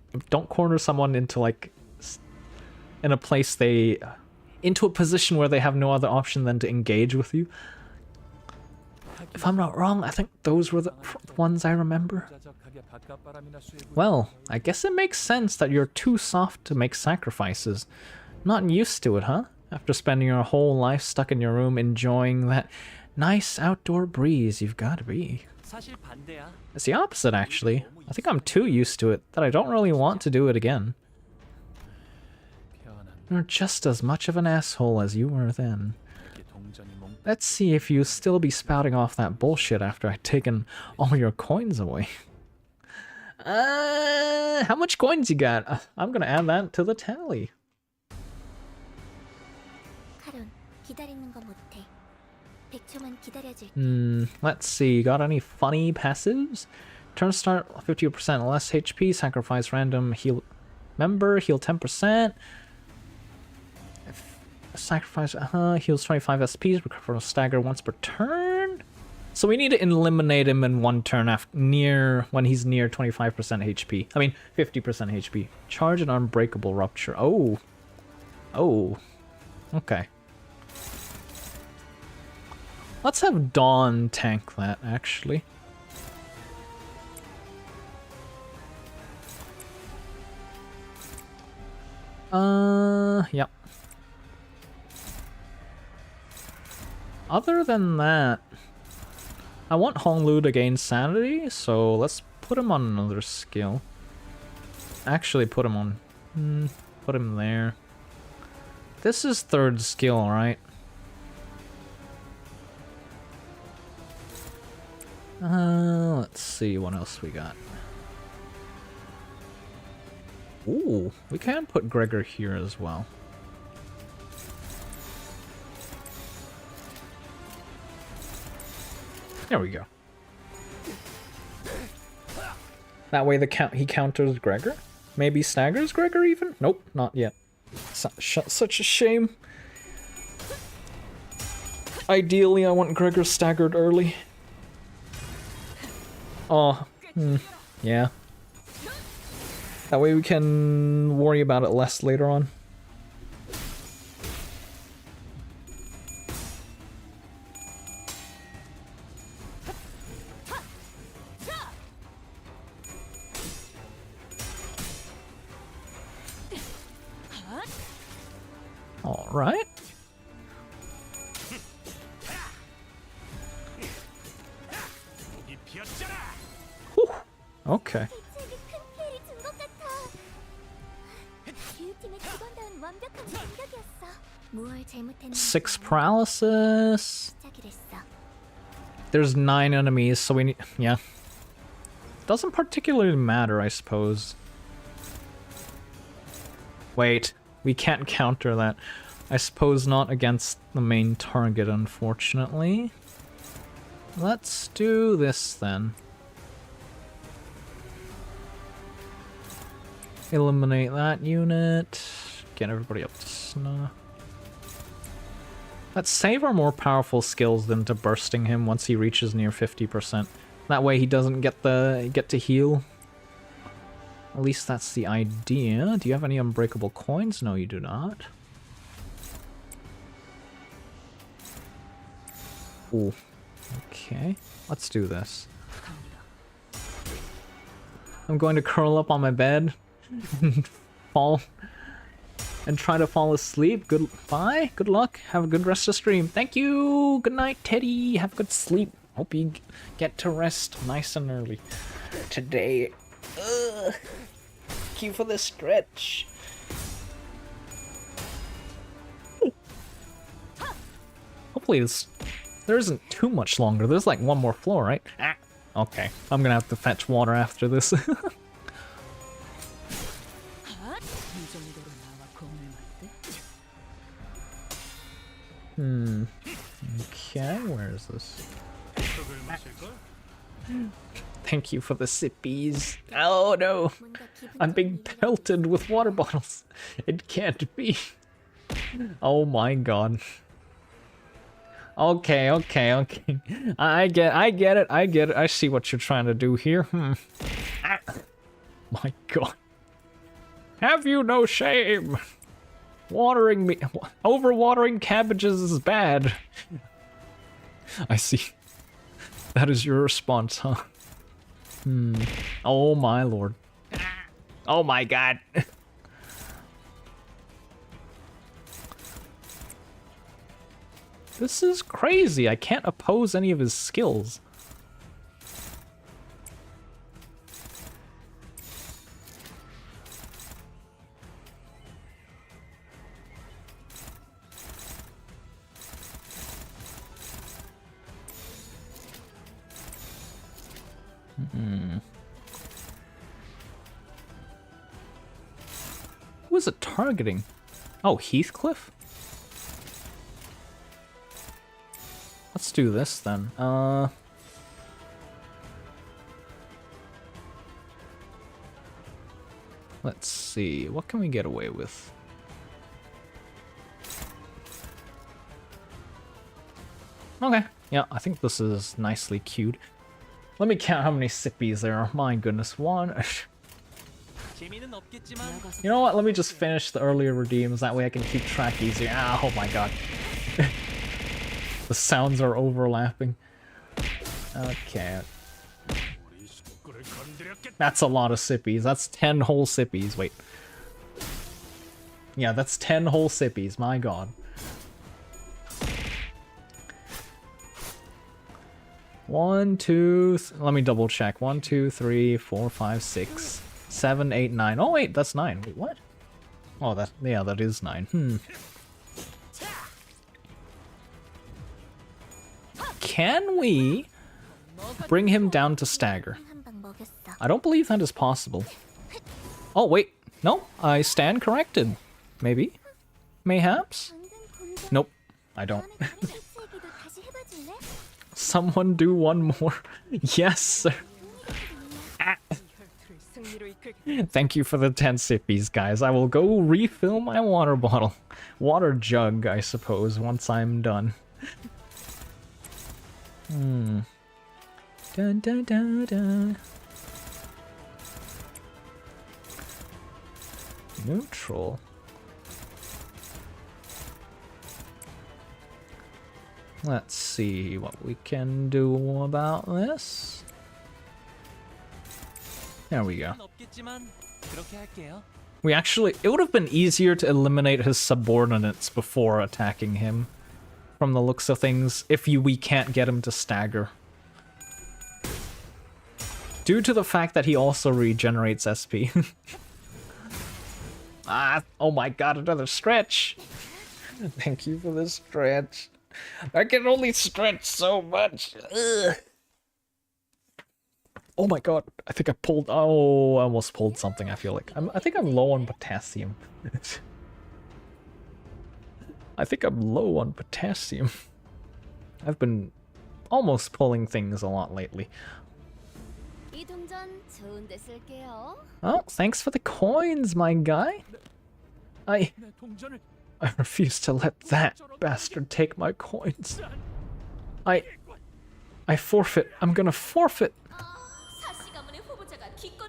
someone into, like... in a place into a position where they have no other option than to engage with you. If I'm not wrong, I think those were the ones I remember. Well, I guess it makes sense that you're too soft to make sacrifices. Not used to it, huh? After spending your whole life stuck in your room enjoying that nice outdoor breeze, you've got to be. 사실 반대야. It's the opposite, actually. I think I'm too used to it that I don't really want to do it again. You're just as much of an asshole as you were then. Let's see if you still be spouting off that bullshit after I've taken all your coins away. How much coins you got? I'm gonna add that to the tally. 카론, 기다리는 거 못해. 100초만 기다려줄게. Let's see. Got any funny passives? Turn start 50% less HP. Sacrifice random heal member. Heal 10%. Sacrifice heals 25 SP. Recover from stagger once per turn. So we need to eliminate him in one turn after when he's near 25% HP. I mean 50% HP. Charge an unbreakable rupture. Oh. Okay. Let's have Dawn tank that, actually. Yep. Other than that, I want Honglu to gain sanity, so let's put him on another skill. Actually, put him on... put him there. This is third skill, right? Let's see what else we got. Ooh, we can put Gregor here as well. There we go. That way he counters Gregor? Maybe staggers Gregor even? Nope, not yet. Such a shame. Ideally, I want Gregor staggered early. Oh, yeah. That way we can worry about it less later on. All right. Whew. Okay. 6 paralysis. There's 9 enemies, so we need... yeah. Doesn't particularly matter, I suppose. Wait, we can't counter that. I suppose not against the main target, unfortunately. Let's do this then. Eliminate that unit. Get everybody up to snuff. Let's save our more powerful skills than to bursting him once he reaches near 50%. That way he doesn't get to heal. At least that's the idea. Do you have any unbreakable coins? No, you do not. Ooh. Okay. Let's do this. I'm going to curl up on my bed and try to fall asleep. Goodbye. Good luck. Have a good rest of the stream. Thank you. Good night, Teddy. Have a good sleep. Hope you get to rest nice and early today. Thank you for the stretch. Hopefully there isn't too much longer. There's like one more floor, right? Okay. I'm gonna have to fetch water after this. Okay, where is this? Thank you for the sippies. Oh no! I'm being pelted with water bottles. It can't be. Oh my god. Okay. I get it. I see what you're trying to do here. My god. Have you no shame? Watering me. Overwatering cabbages is bad. I see. That is your response, huh? Oh my lord. Oh my god. This is crazy. I can't oppose any of his skills. Who is it targeting? Oh, Heathcliff? Let's do this then. Let's see. What can we get away with? Okay. Yeah, I think this is nicely cued. Let me count how many sippies there are. My goodness, one. You know what? Let me just finish the earlier redeems. That way I can keep track easier. Ah, oh my god. The sounds are overlapping. Okay. That's a lot of sippies. That's 10 whole sippies. Wait. Yeah, that's 10 whole sippies. My god. One, two, let me double check. 1, 2, 3, 4, 5, 6, 7, 8, 9. Oh wait, that's 9. Wait, what? Oh, that is 9. Can we bring him down to stagger? I don't believe that is possible. Oh wait, no, I stand corrected. Maybe? Mayhaps? Nope, I don't. Someone do one more. Yes, sir. Ah. Thank you for the 10 sippies, guys. I will go refill my water bottle. Water jug, I suppose, once I'm done. Dun, dun, dun, dun. Neutral. Let's see what we can do about this. There we go. We actually, it would have been easier to eliminate his subordinates before attacking him, from the looks of things, if we can't get him to stagger. Due to the fact that he also regenerates SP. Ah, oh my god, another stretch! Thank you for the stretch. I can only stretch so much. Ugh. Oh my god, I think I pulled, oh, I almost pulled something, I feel like. I think I'm low on potassium. I think I'm low on potassium. I've been almost pulling things a lot lately. Oh, thanks for the coins, my guy. I refuse to let that bastard take my coins. I forfeit. I'm gonna forfeit.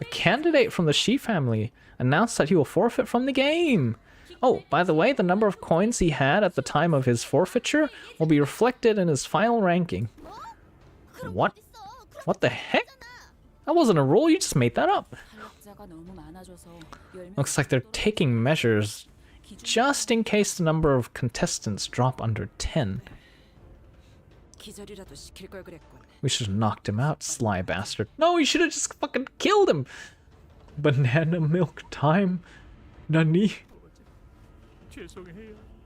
A candidate from the Shi family announced that he will forfeit from the game. Oh, by the way, the number of coins he had at the time of his forfeiture will be reflected in his final ranking. What? What the heck? That wasn't a rule, you just made that up. Looks like they're taking measures just in case the number of contestants drop under 10. We should have knocked him out, sly bastard. No, we should have just fucking killed him! Banana milk time? Nani?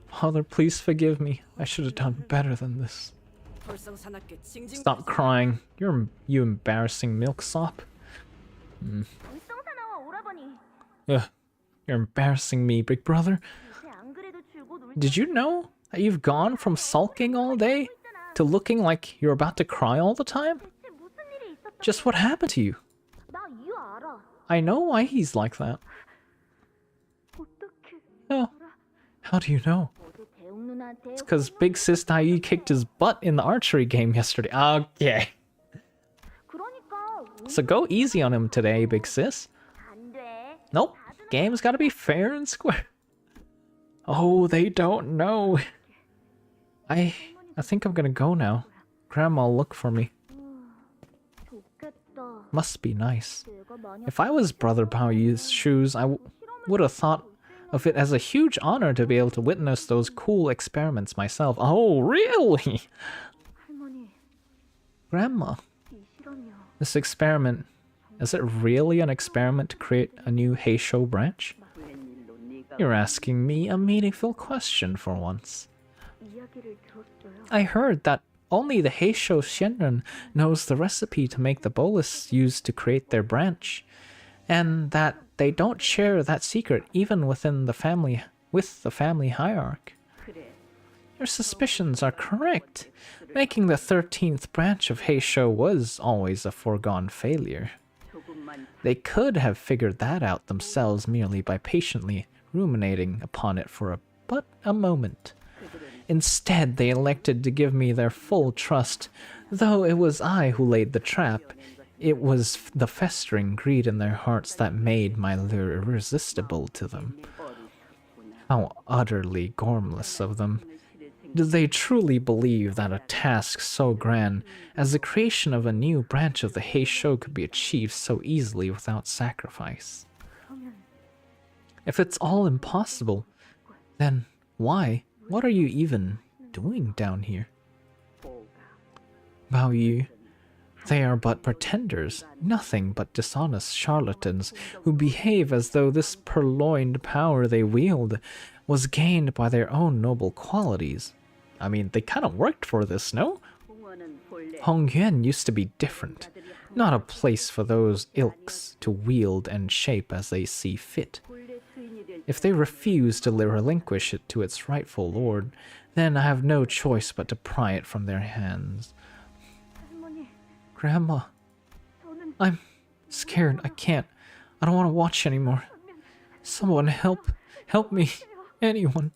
Father, please forgive me. I should have done better than this. Stop crying. You embarrassing milksop. Ugh. You're embarrassing me, big brother. Did you know that you've gone from sulking all day to looking like you're about to cry all the time? Just what happened to you? I know why he's like that. Oh, how do you know? It's because Big Sis Dai kicked his butt in the archery game yesterday. Okay. So go easy on him today, Big Sis. Nope. Game's gotta be fair and square. Oh, they don't know. I think I'm gonna go now. Grandma'll look for me. Must be nice. If I was Brother Baoyu's shoes, I would have thought of it as a huge honor to be able to witness those cool experiments myself. Oh, really? Grandma, this experiment, is it really an experiment to create a new Heisho branch? You're asking me a meaningful question for once. I heard that only the Heisho Shenron knows the recipe to make the bolus used to create their branch, and that they don't share that secret even within the family, with the family hierarchy. Your suspicions are correct. Making the 13th branch of Heisho was always a foregone failure. They could have figured that out themselves merely by patiently ruminating upon it for but a moment. Instead, they elected to give me their full trust. Though it was I who laid the trap, it was the festering greed in their hearts that made my lure irresistible to them. How utterly gormless of them. Did they truly believe that a task so grand as the creation of a new branch of the Heisho could be achieved so easily without sacrifice? If it's all impossible, then why? What are you even doing down here? Baoyu, they are but pretenders, nothing but dishonest charlatans who behave as though this purloined power they wield was gained by their own noble qualities. I mean, they kind of worked for this, no? Hongyuan used to be different, not a place for those ilks to wield and shape as they see fit. If they refuse to relinquish it to its rightful lord, then I have no choice but to pry it from their hands. Grandma, I'm scared. I can't. I don't want to watch anymore. Someone help me. Anyone.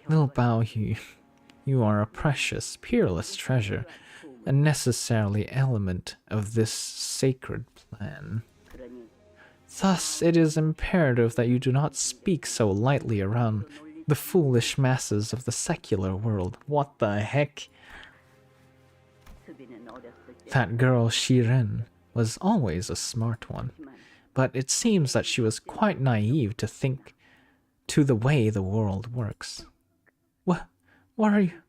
Little Baoyu, you are a precious, peerless treasure, a necessary element of this sacred plan. Thus, it is imperative that you do not speak so lightly around the foolish masses of the secular world. What the heck? That girl Shiren was always a smart one, but it seems that she was quite naive to think to the way the world works. What are you?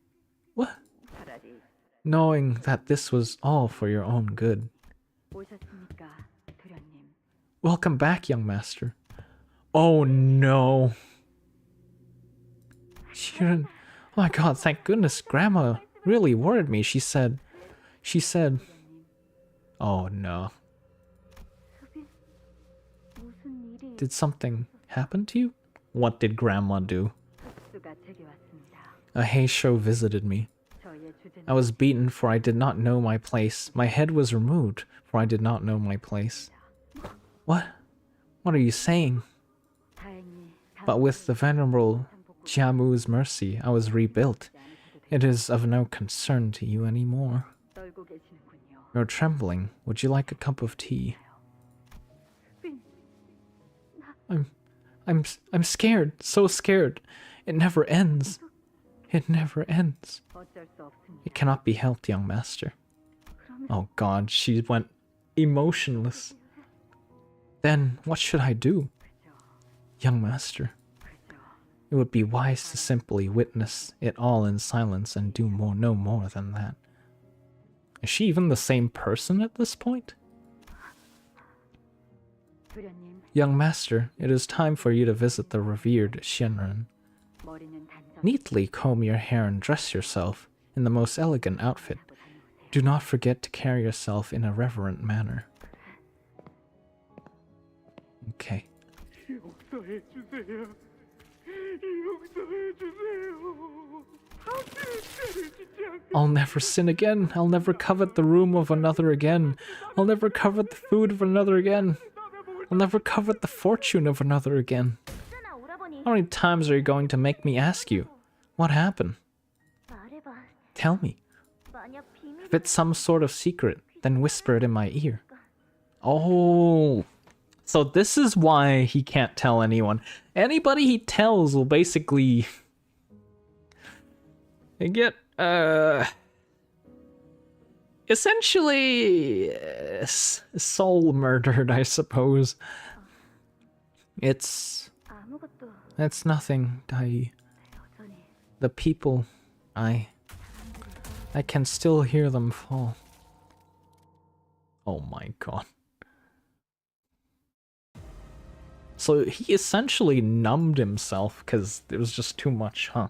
What? Knowing that this was all for your own good. Welcome back, young master. Oh no. Shiren, oh my god, thank goodness. Grandma really worried me. She said, oh no. Did something happen to you? What did Grandma do? A Heisho visited me. I was beaten for I did not know my place. My head was removed for I did not know my place. What? What are you saying? But with the venerable Jiamu's mercy, I was rebuilt. It is of no concern to you anymore. You're trembling. Would you like a cup of tea? I'm scared. So scared. It never ends. It never ends. It cannot be helped, young master. Oh god, she went emotionless. Then what should I do? Young master, it would be wise to simply witness it all in silence and do no more than that. Is she even the same person at this point? Young master, it is time for you to visit the revered Shenron. Neatly comb your hair and dress yourself in the most elegant outfit. Do not forget to carry yourself in a reverent manner. Okay. I'll never sin again. I'll never covet the room of another again. I'll never covet the food of another again. I'll never covet the fortune of another again. How many times are you going to make me ask you? What happened? Tell me. If it's some sort of secret, then whisper it in my ear. Oh. So this is why he can't tell anyone. Anybody he tells will basically get essentially soul murdered, I suppose. It's nothing, Dai. The people, I can still hear them fall. Oh my god. So he essentially numbed himself because it was just too much, huh?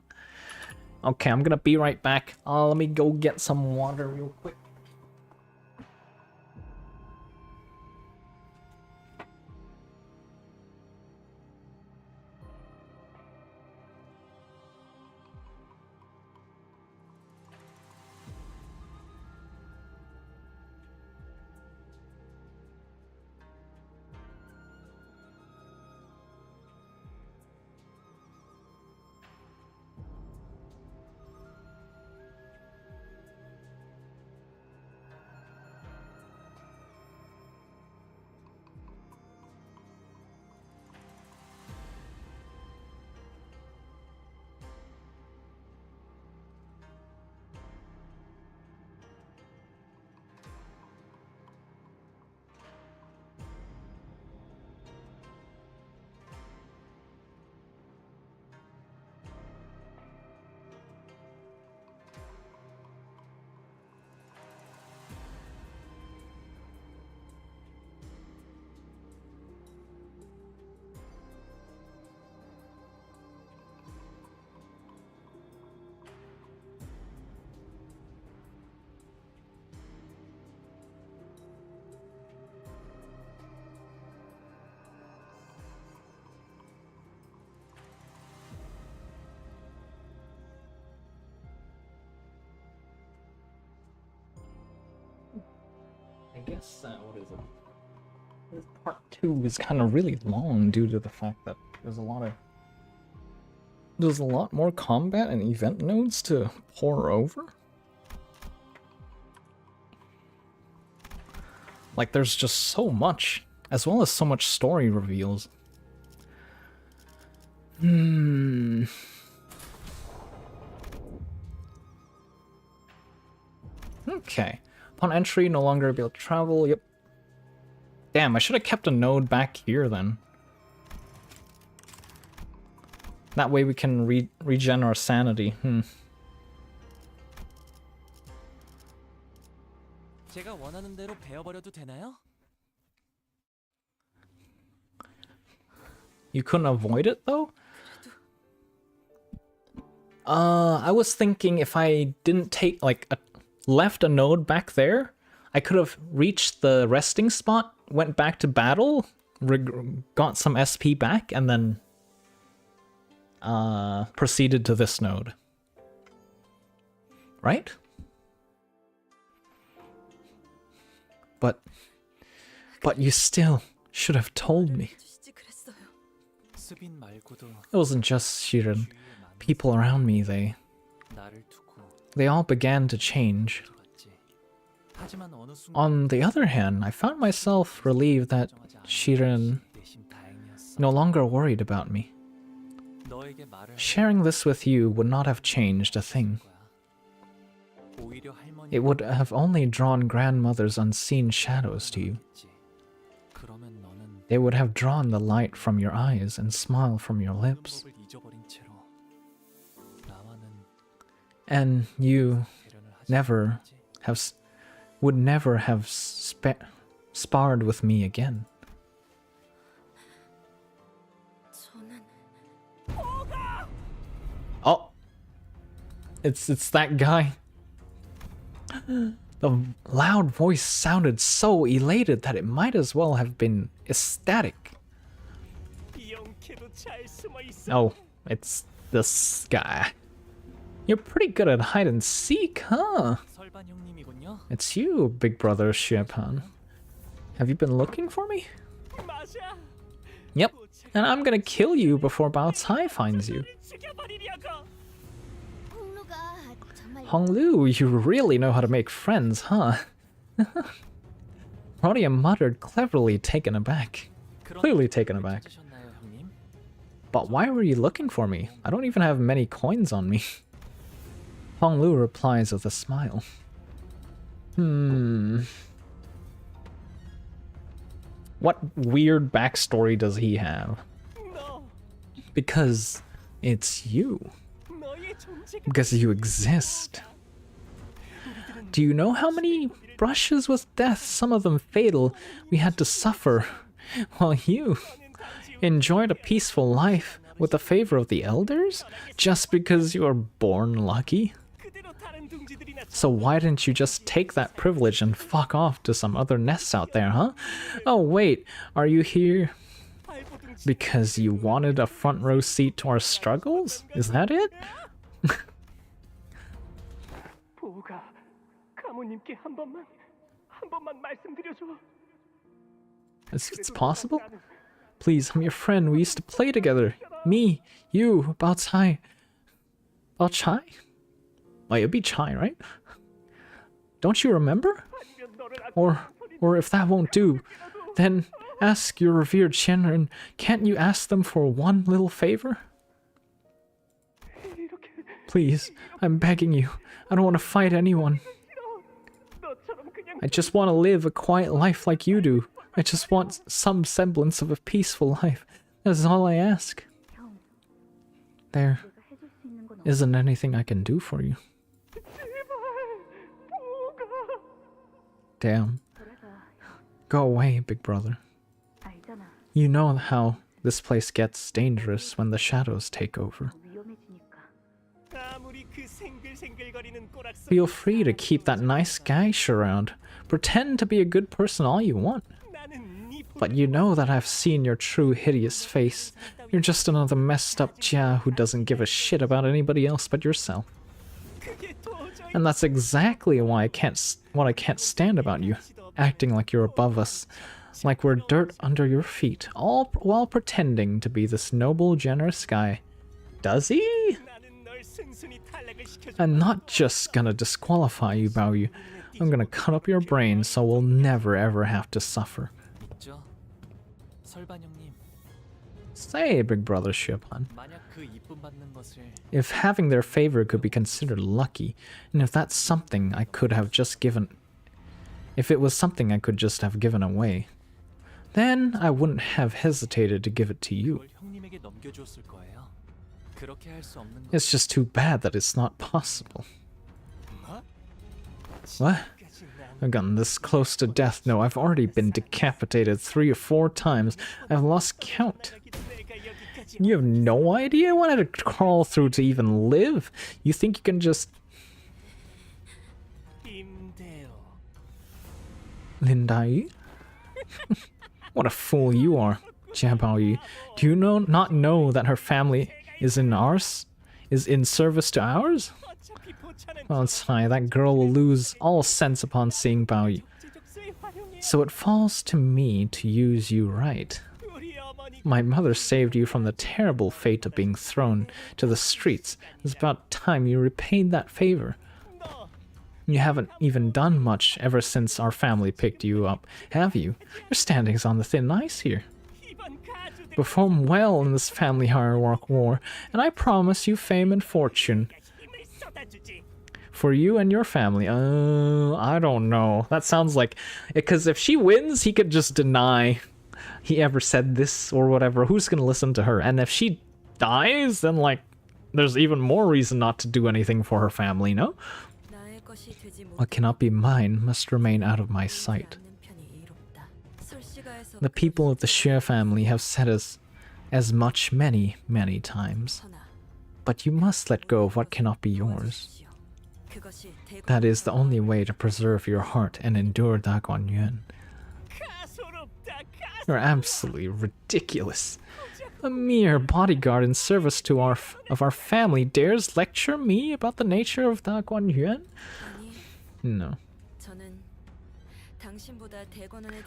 Okay, I'm gonna be right back. Let me go get some water real quick. I guess, what is it? This part 2 is kind of really long due to the fact that there's a lot more combat and event nodes to pour over. Like, there's just so much, as well as so much story reveals. Okay. Upon entry, no longer be able to travel. Yep. Damn, I should have kept a node back here then. That way we can regen our sanity. 제가 원하는 대로 베어버려도 되나요? You couldn't avoid it though? I was thinking if I didn't take left a node back there, I could have reached the resting spot, went back to battle, got some SP back, and then proceeded to this node. Right? But you still should have told me. It wasn't just Shirin. People around me, they all began to change. On the other hand, I found myself relieved that Shirin no longer worried about me. Sharing this with you would not have changed a thing. It would have only drawn grandmother's unseen shadows to you. They would have drawn the light from your eyes and smile from your lips. And you would never have sparred with me again. Oh! It's that guy. The loud voice sounded so elated that it might as well have been ecstatic. Oh, it's this guy. You're pretty good at hide and seek, huh? It's you, big brother Shepan. Have you been looking for me? Yep, and I'm gonna kill you before Bao's High finds you. Honglu, you really know how to make friends, huh? Rodia muttered, cleverly taken aback. Clearly taken aback. But why were you looking for me? I don't even have many coins on me. Honglu replies with a smile. What weird backstory does he have? Because it's you. Because you exist. Do you know how many brushes with death, some of them fatal, we had to suffer, while you enjoyed a peaceful life with the favor of the elders, just because you were born lucky? So why didn't you just take that privilege and fuck off to some other nests out there, huh? Oh wait, are you here because you wanted a front row seat to our struggles? Is that it? It's possible? Please, I'm your friend. We used to play together. Me, you, Bao Cai. Bao Cai? Oh, it'd be Chai, right? Don't you remember? Or if that won't do, then ask your revered Shenron. Can't you ask them for one little favor? Please, I'm begging you. I don't want to fight anyone. I just want to live a quiet life like you do. I just want some semblance of a peaceful life. That's all I ask. There isn't anything I can do for you. Damn. Go away, big brother. You know how this place gets dangerous when the shadows take over. Feel free to keep that nice gash around. Pretend to be a good person all you want. But you know that I've seen your true hideous face. You're just another messed up Jia who doesn't give a shit about anybody else but yourself. And that's exactly why I can't stand about you. Acting like you're above us. Like we're dirt under your feet. All while pretending to be this noble, generous guy. Does he? I'm not just gonna disqualify you, Baoyu. I'm gonna cut up your brain so we'll never ever have to suffer. Say, big brother Xiaopan. If having their favor could be considered lucky, and if that's something I could have just given... If it was something I could just have given away, then I wouldn't have hesitated to give it to you. It's just too bad that it's not possible. What? I've gotten this close to death. No, I've already been decapitated 3 or 4 times. I've lost count. You have no idea what I had to crawl through to even live? You think you can just... Lindai? What a fool you are, Jia Baoyu. Do you not know that her family is in service to ours? Well, it's fine. That girl will lose all sense upon seeing Baoyu. So it falls to me to use you right. My mother saved you from the terrible fate of being thrown to the streets. It's about time you repaid that favor. You haven't even done much ever since our family picked you up, have you? Your standing's on the thin ice here. Perform well in this family hierarch war, and I promise you fame and fortune. For you and your family. I don't know. That sounds like... Because if she wins, he could just deny he ever said this or whatever. Who's gonna listen to her? And if she dies, then, like, there's even more reason not to do anything for her family, no? What cannot be mine must remain out of my sight. The people of the Xue family have said as much many, many times. But you must let go of what cannot be yours. That is the only way to preserve your heart and endure Daguan Yuan. You're absolutely ridiculous. A mere bodyguard in service to our family dares lecture me about the nature of Daguan Yuan? No.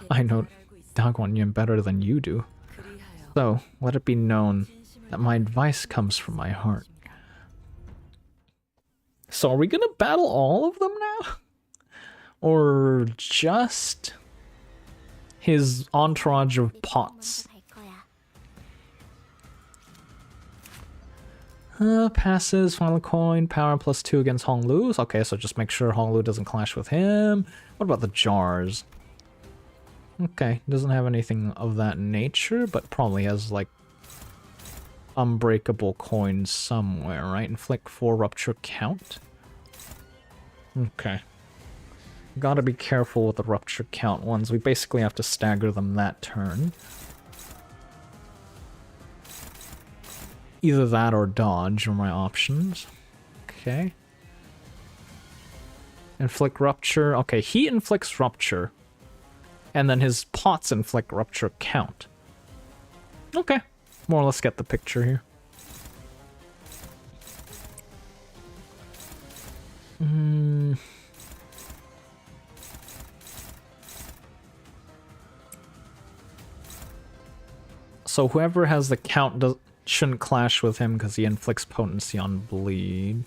I know Daguan Yuan better than you do. So, let it be known that my advice comes from my heart. So are we gonna battle all of them now? Or just his entourage of pots? Passes, final coin, power +2 against Honglu's. Okay, so just make sure Honglu doesn't clash with him. What about the jars? Okay, doesn't have anything of that nature, but probably has like unbreakable coins somewhere, right? Inflict 4 rupture count. Okay. Gotta be careful with the rupture count ones. We basically have to stagger them that turn. Either that or dodge are my options. Okay. Inflict rupture. Okay, he inflicts rupture. And then his pots inflict rupture count. Okay. More or less get the picture here. So whoever has the count shouldn't clash with him because he inflicts potency on bleed.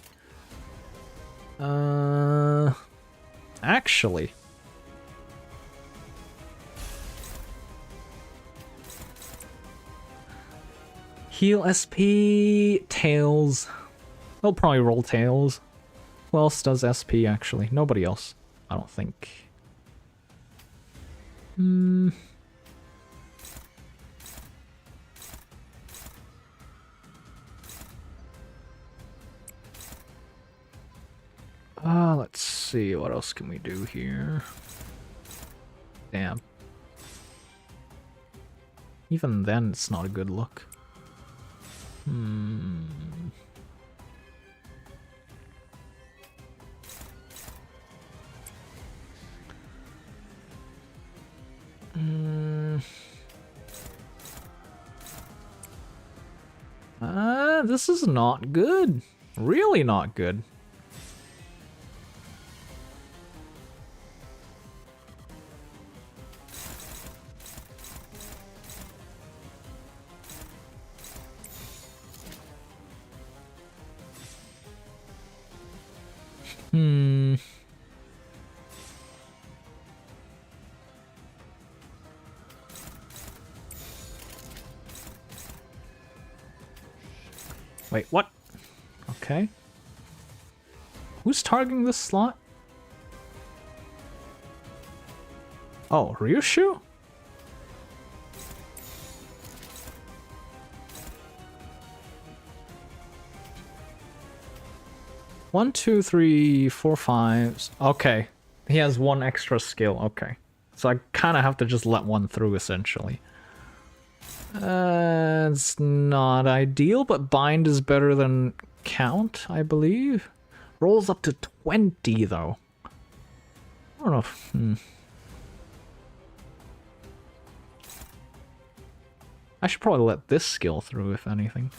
Actually. Heal SP, Tails. They'll probably roll Tails. Who else does SP actually? Nobody else, I don't think. Let's see, what else can we do here? Damn. Even then, it's not a good look. This is not good. Really not good. Wait, what? Okay. Who's targeting this slot? Oh, Ryushu? One, two, three, four, five. Okay. He has one extra skill. Okay. So I kind of have to just let one through, essentially. It's not ideal, but bind is better than count, I believe. Rolls up to 20, though. I don't know if... I should probably let this skill through, if anything.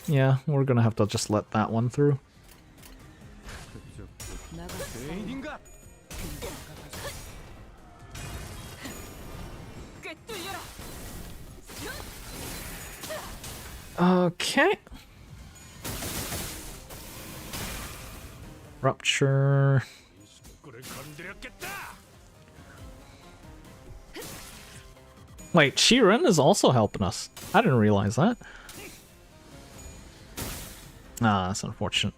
Yeah, we're gonna have to just let that one through. Okay. Rupture. Wait, Shiren is also helping us. I didn't realize that. Ah, that's unfortunate.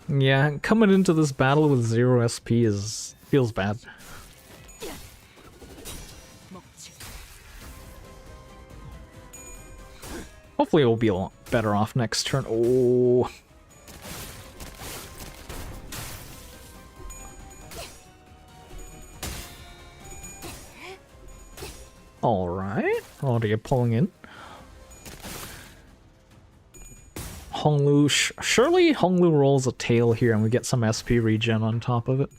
Yeah, coming into this battle with 0 SP feels bad. Hopefully we'll be a lot better off next turn. Oh. Alright. What are you pulling in? Honglu, surely Honglu rolls a tail here and we get some SP regen on top of it.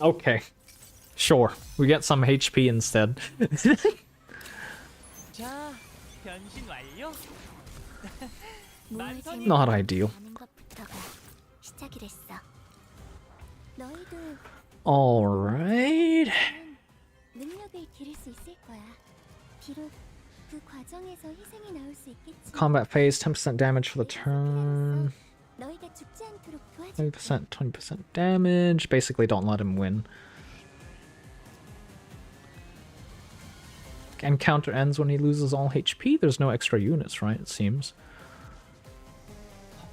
Okay. Sure. We get some HP instead. Not ideal. Alright. Combat phase, 10% damage for the turn. 너희가 죽지 않도록 도와줄 20%, 20% damage. Basically, don't let him win. Encounter ends when he loses all HP. There's no extra units, right? It seems.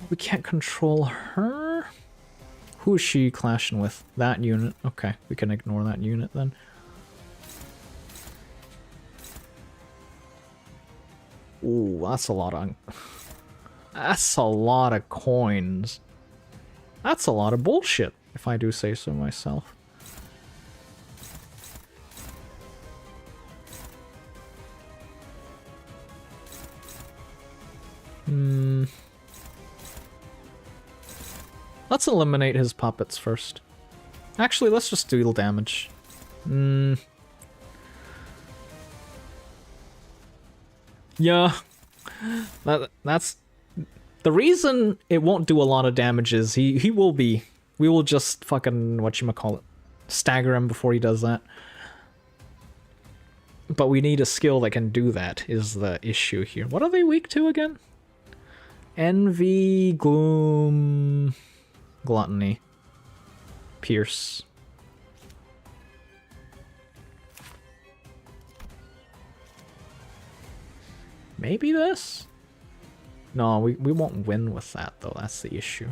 We can't control her. Who is she clashing with? That unit. Okay, we can ignore that unit then. Ooh, that's a lot of... That's a lot of coins. That's a lot of bullshit, if I do say so myself. Let's eliminate his puppets first. Actually, let's just deal damage. Yeah. That's... The reason it won't do a lot of damage is he will be... We will just fucking... whatchamacallit. Stagger him before he does that. But we need a skill that can do that, is the issue here. What are they weak to again? Envy, Gloom, Gluttony, Pierce. Maybe this? No, we won't win with that though, that's the issue.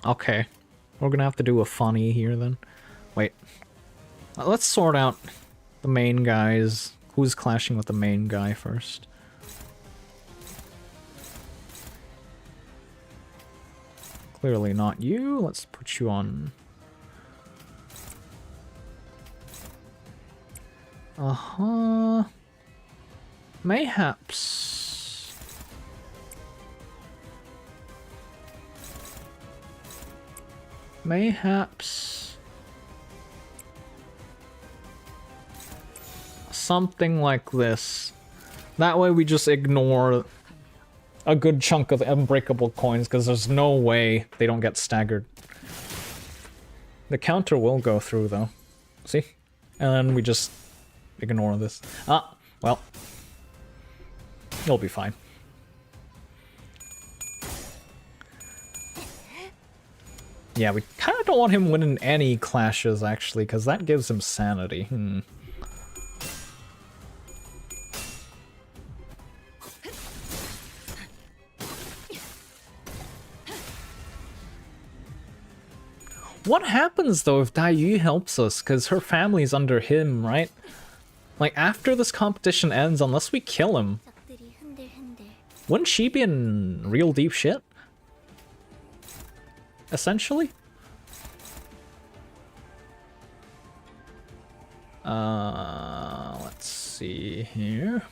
Okay. We're gonna have to do a funny here then. Wait. Let's sort out the main guys. Who's clashing with the main guy first? Clearly not you. Let's put you on... Uh-huh. Mayhaps... Mayhaps something like this. That way we just ignore a good chunk of the unbreakable coins, because there's no way they don't get staggered. The counter will go through though. See? And then we just ignore this. Ah, well. You'll be fine. Yeah, we kind of don't want him winning any clashes, actually, because that gives him sanity. What happens, though, if Dai Yu helps us? Because her family's under him, right? Like, after this competition ends, unless we kill him, wouldn't she be in real deep shit? Essentially? Let's see here.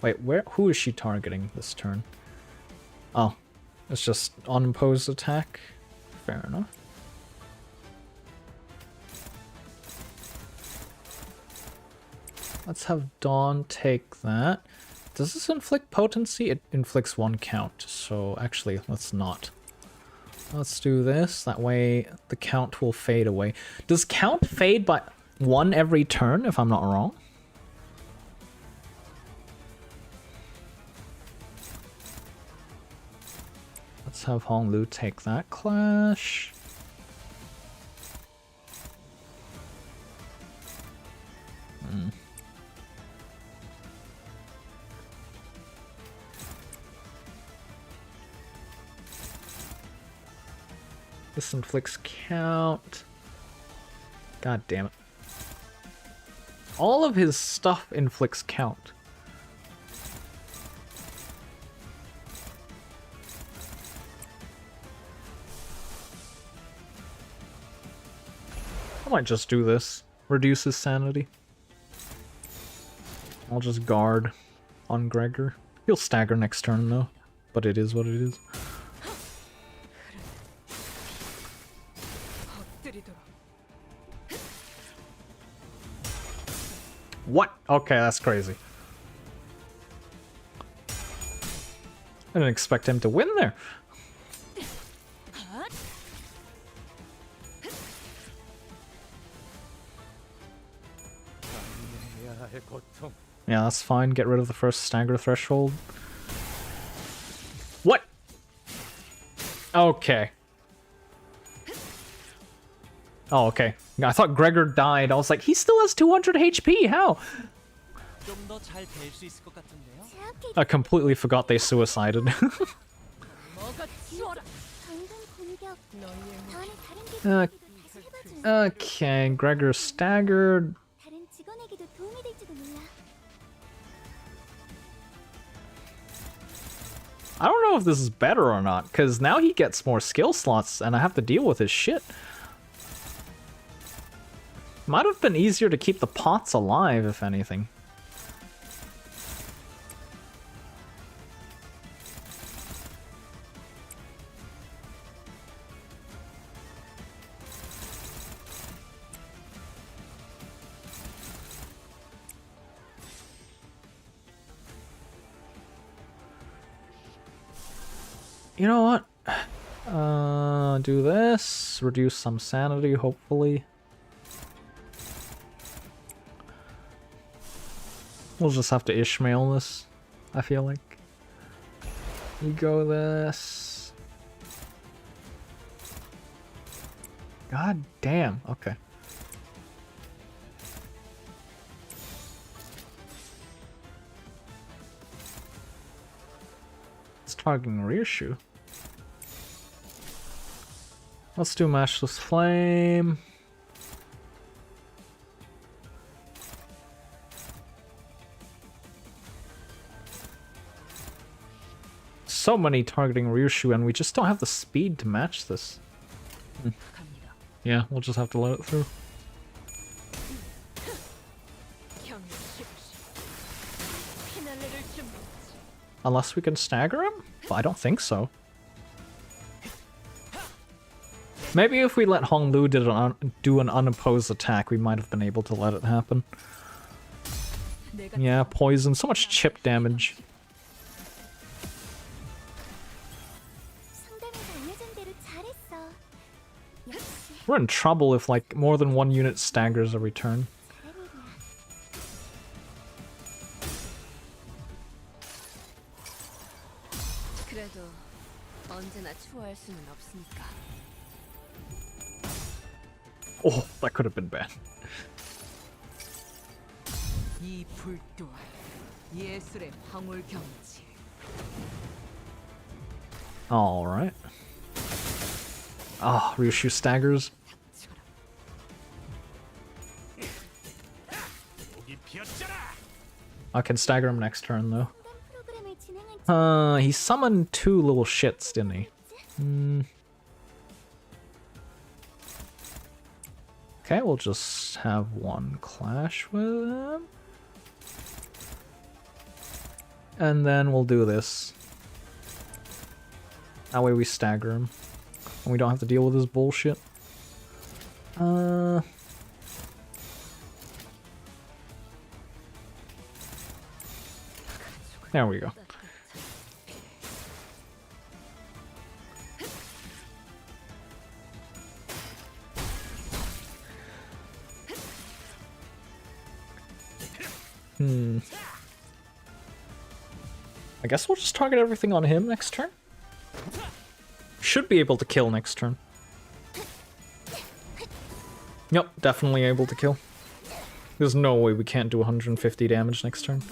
Wait, who is she targeting this turn? Oh, it's just unopposed attack. Fair enough. Let's have Dawn take that. Does this inflict potency? It inflicts 1 count, so actually, let's not. Let's do this, that way the count will fade away. Does count fade by 1 every turn, if I'm not wrong? Let's have Hong Lu take that clash. This inflicts count. God damn it. All of his stuff inflicts count. I might just do this. Reduce his sanity. I'll just guard on Gregor. He'll stagger next turn though, but it is what it is. What? Okay, that's crazy. I didn't expect him to win there. Yeah, that's fine. Get rid of the first stagger threshold. What? Okay. Oh, okay. I thought Gregor died. I was like, he still has 200 HP. How? 좀 더 잘 될 수 있을 것 같은데요. I completely forgot they suicided. Okay, Gregor staggered. I don't know if this is better or not, because now he gets more skill slots and I have to deal with his shit. Might have been easier to keep the pots alive, if anything. You know what? Do this. Reduce some sanity, hopefully. We'll just have to Ishmael this, I feel like. You go this. God damn, okay. It's targeting reissue. Let's do Matchless Flame. So many targeting reissue and we just don't have the speed to match this. Yeah, we'll just have to let it through. Unless we can stagger him? But I don't think so. Maybe if we let Hong Lu do an unopposed attack, we might have been able to let it happen. Yeah, poison. So much chip damage. We're in trouble if like more than one unit staggers a return. Oh, that could have been bad. Alright. Oh, Ryushu staggers. I can stagger him next turn though. He summoned two little shits, didn't he? Okay, we'll just have one clash with him. And then we'll do this. That way we stagger him. And we don't have to deal with his bullshit. There we go. I guess we'll just target everything on him next turn. Should be able to kill next turn. Yep, definitely able to kill. There's no way we can't do 150 damage next turn.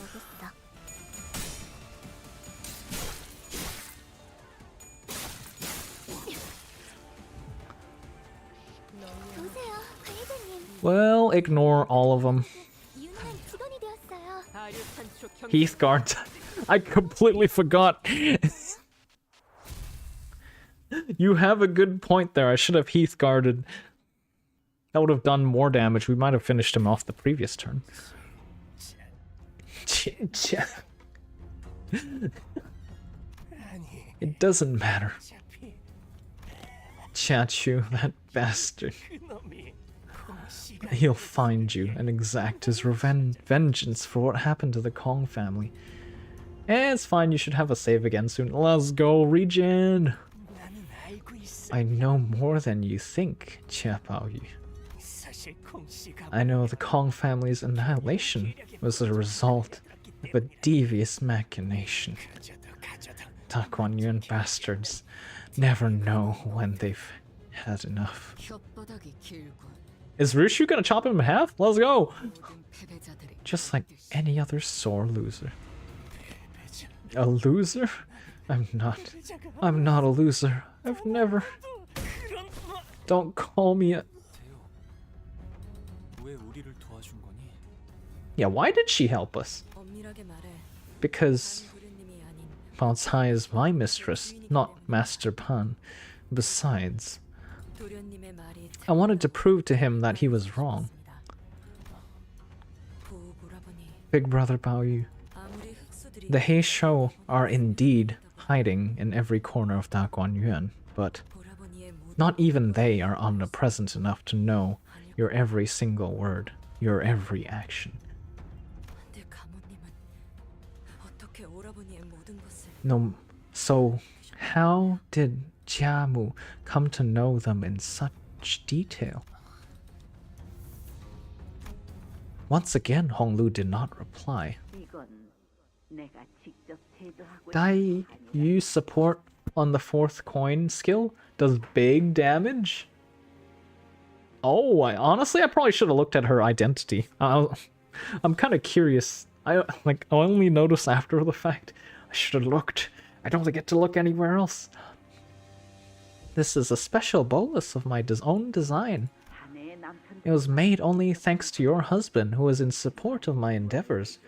Well, ignore all of them. Heathguard. I completely forgot. You have a good point there. I should have Heathguarded. That would have done more damage. We might have finished him off the previous turn. It doesn't matter. Chachu, that bastard. He'll find you and exact his vengeance for what happened to the Kong family. It's fine, you should have a save again soon. Let's go, regen! I know more than you think, Chia Pao Yu. I know the Kong family's annihilation was a result of a devious machination. Da Guan Yuan bastards never know when they've had enough. 혓바닥이 길군. Is Rushu gonna chop him in half? Let's go! 모든 패배자들이 Just like any other sore loser. A loser? I'm not a loser. I've never... Don't call me a... 왜 우리를 도와준 거니? Yeah, why did she help us? 엄밀하게 말해. Because 도련님이 아닌 Pao Tsai is my mistress, not Master Pan. Besides, 도련님의 말이 I wanted to prove to him that he was wrong. 보라보니 Big Brother Bao Yu. 아무리 흑수들이 The He Shou are indeed hiding in every corner of Da Guan Yuan, but 보라보니의 모든 not even they are omnipresent enough to know your every single word, your every action. 내 가모님은 어떻게 오라보니의 모든 것을 No, so how did Jiamu come to know them in such detail? Once again, Honglu did not reply. 이건 내가 직접 제조하고 Dai Yu support on the 4th coin skill does big damage? Oh, honestly, I probably should have looked at her identity. I'm kind of curious. I only noticed after the fact. I should have looked. I don't get to look anywhere else. This is a special bolus of my own design. 자네의 남편 It was made only thanks to your husband, who was in support of my endeavors.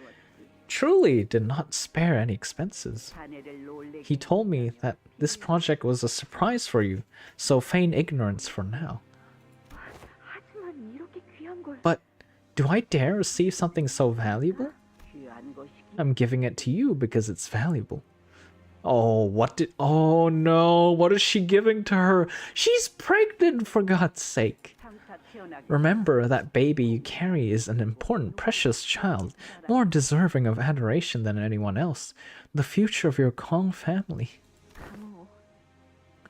Truly did not spare any expenses. 자네를 놀래게 He told me that this project was a surprise for you, so feign ignorance for now. 하지만 이렇게 귀한 걸 But do I dare receive something so valuable? 귀한 것이 I'm giving it to you because it's valuable. Oh no, what is she giving to her? She's pregnant, for God's sake. 장차 태어나게 Remember that baby you carry is an important, precious child, more deserving of adoration than anyone else. The future of your Kong family. 가모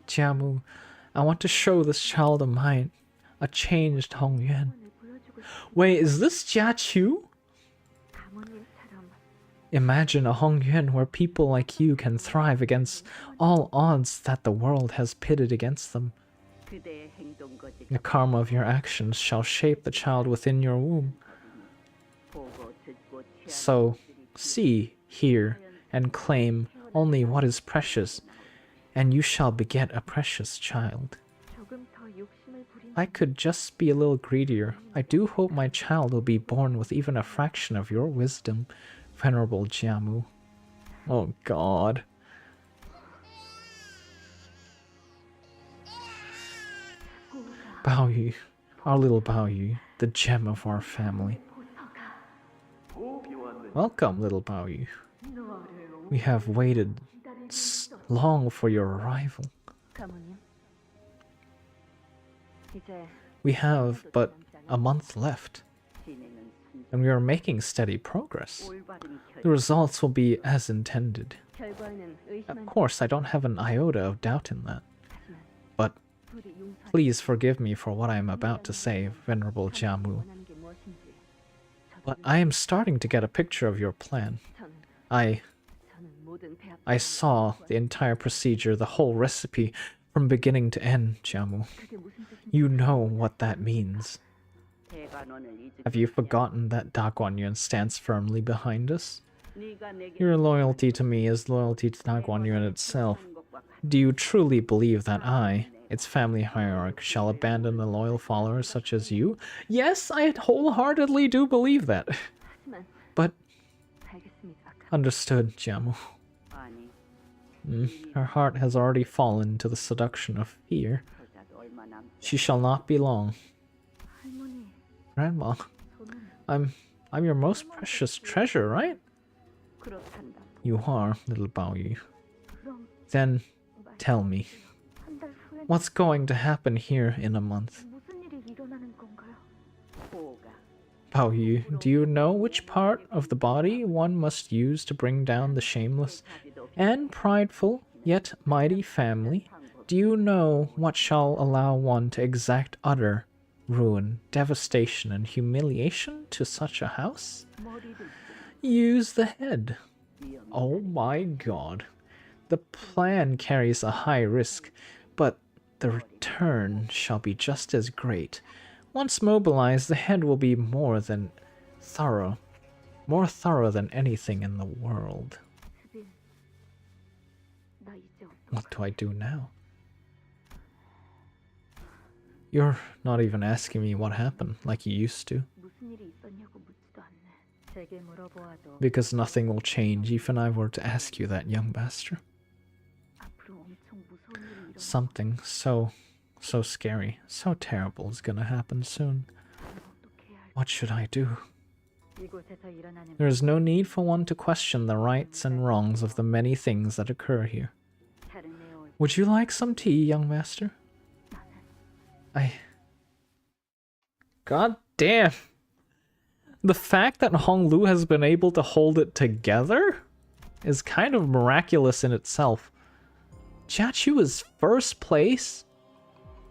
Jiamu, I want to show this child of mine a changed Hong Yuan. 보여주고 싶은 Wait, is this Jia Chu? 가모님처럼 Imagine a Hong Yuan where people like you can thrive against all odds that the world has pitted against them. 그대의 행동 거지 The karma of your actions shall shape the child within your womb. 보고 듣고 취한 So, see, hear, and claim only what is precious, and you shall beget a precious child. 조금 더 욕심을 부린 I could just be a little greedier. I do hope my child will be born with even a fraction of your wisdom, Venerable Jiamu. Oh God. Bao Yu, our little Bao Yu, the gem of our family. Welcome, little Bao Yu. We have waited long for your arrival. 가모님 이제 We have but a month left, 진행은 and we are making steady progress. 올바른 The results will be as intended. 결과에는 Of 의심한 course, I don't have an iota of doubt in that. But 부디 용서 please forgive me for what I am about to say, Venerable Jiamu. 원하는 게 무엇인지 But I am starting to get a picture of your plan. 저는 모든 배 I saw the entire procedure, the whole recipe, from beginning to end, Jiamu. 그게 무슨 뜻인지 You know what that means. 대관원을 잊지 Have you forgotten that Da Guan Yuan stands firmly behind us? 네가 내게 Your loyalty to me is loyalty to Da Guan Yuan itself. 하는 것과 같이 Do you truly believe that I, its family hierarch, shall abandon a loyal follower such as you? Yes, I wholeheartedly do believe that. 하지만 But 알겠습니다. understood, Jiamu. 아니 Her heart has already fallen to the seduction of fear. 저자도 얼마 남지 She shall not be long. 할머니 Grandma, 저는 I'm your most precious treasure, right? 그렇단다. You are, little Bao Yu. 그럼 Then tell me, 한달 후에 what's going to happen here in a month? 무슨 일이 일어나는 건가요? 보가 Bao Yu, do you know which part of the body one must use to bring down the shameless and prideful, yet mighty family? Do you know what shall allow one to exact utter, ruin, devastation, and humiliation to such a house? Use the head. Oh my god. The plan carries a high risk, but the return shall be just as great. Once mobilized, the head will be more thorough than anything in the world. What do I do now? You're not even asking me what happened, like you used to. Because nothing will change, even if I were to ask you that, young bastard. Something so scary, so terrible is gonna happen soon. What should I do? There is no need for one to question the rights and wrongs of the many things that occur here. Would you like some tea, young master? God damn. The fact that Honglu has been able to hold it together is kind of miraculous in itself. Jiachu is first place.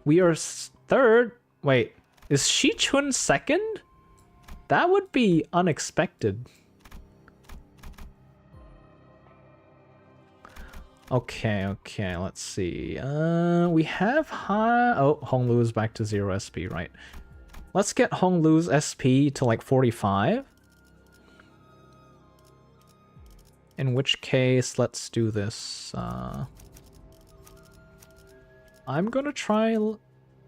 We are third. Wait, is Shichun second? That would be unexpected. Okay, let's see. We have high... Oh, Honglu is back to 0 SP, right. Let's get Honglu's SP to like 45. In which case, let's do this. I'm gonna try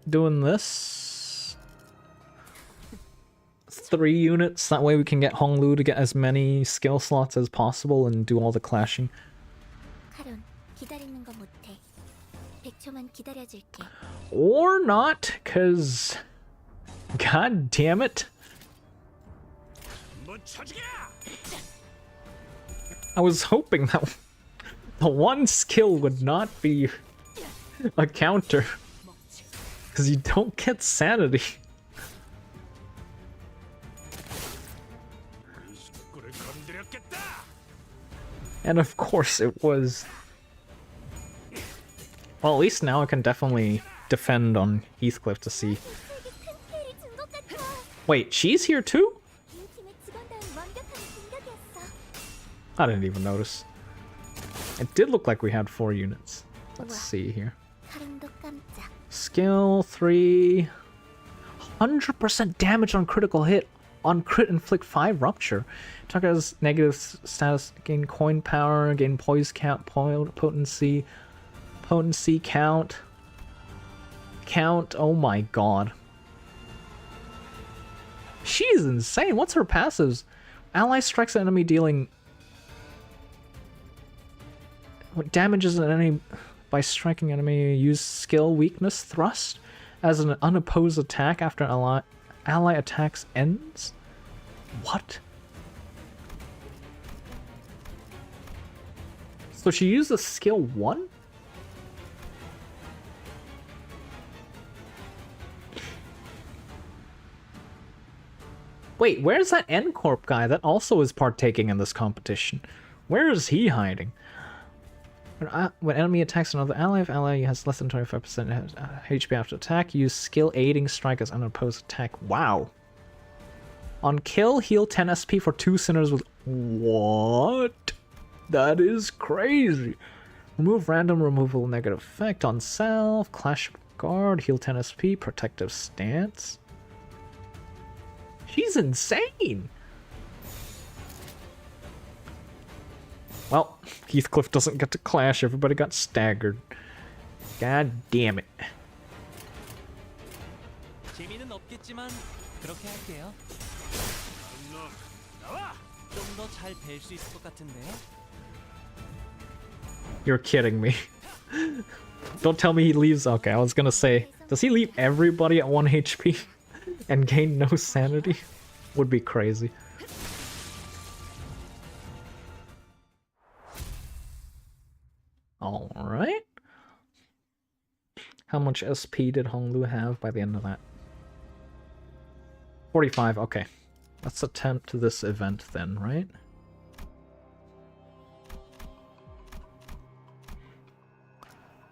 doing this. 3 units, that way we can get Honglu to get as many skill slots as possible and do all the clashing. Or not, cause god damn it. I was hoping that the one skill would not be a counter, because you don't get sanity. And of course it was... Well, at least now I can definitely defend on Heathcliff to see. Wait, she's here too? I didn't even notice. It did look like we had 4 units. Let's see here. Skill 3. 100% damage on critical hit. On crit inflict 5 rupture. Tucker's negative status, gain coin power, gain poise count, potency count. Oh my god. She is insane. What's her passives? Ally strikes an enemy dealing... What damages an enemy by striking enemy? Use skill weakness thrust as an unopposed attack after ally attacks ends? What? So she used a skill 1? Wait, where's that N-Corp guy that also is partaking in this competition? Where is he hiding? When enemy attacks another ally, if ally has less than 25% HP after attack, use skill aiding strike as unopposed attack. Wow. On kill, heal 10 SP for 2 sinners with... What? That is crazy. Remove random removal negative effect on self. Clash of guard, heal 10 SP, protective stance. She's insane. Well, Heathcliff doesn't get to clash. Everybody got staggered. God damn it. You're kidding me. Don't tell me he leaves. Okay, I was gonna say, does he leave everybody at 1 HP and gain no sanity? Would be crazy. Alright. How much SP did Honglu have by the end of that? 45, okay. Let's attempt this event then, right?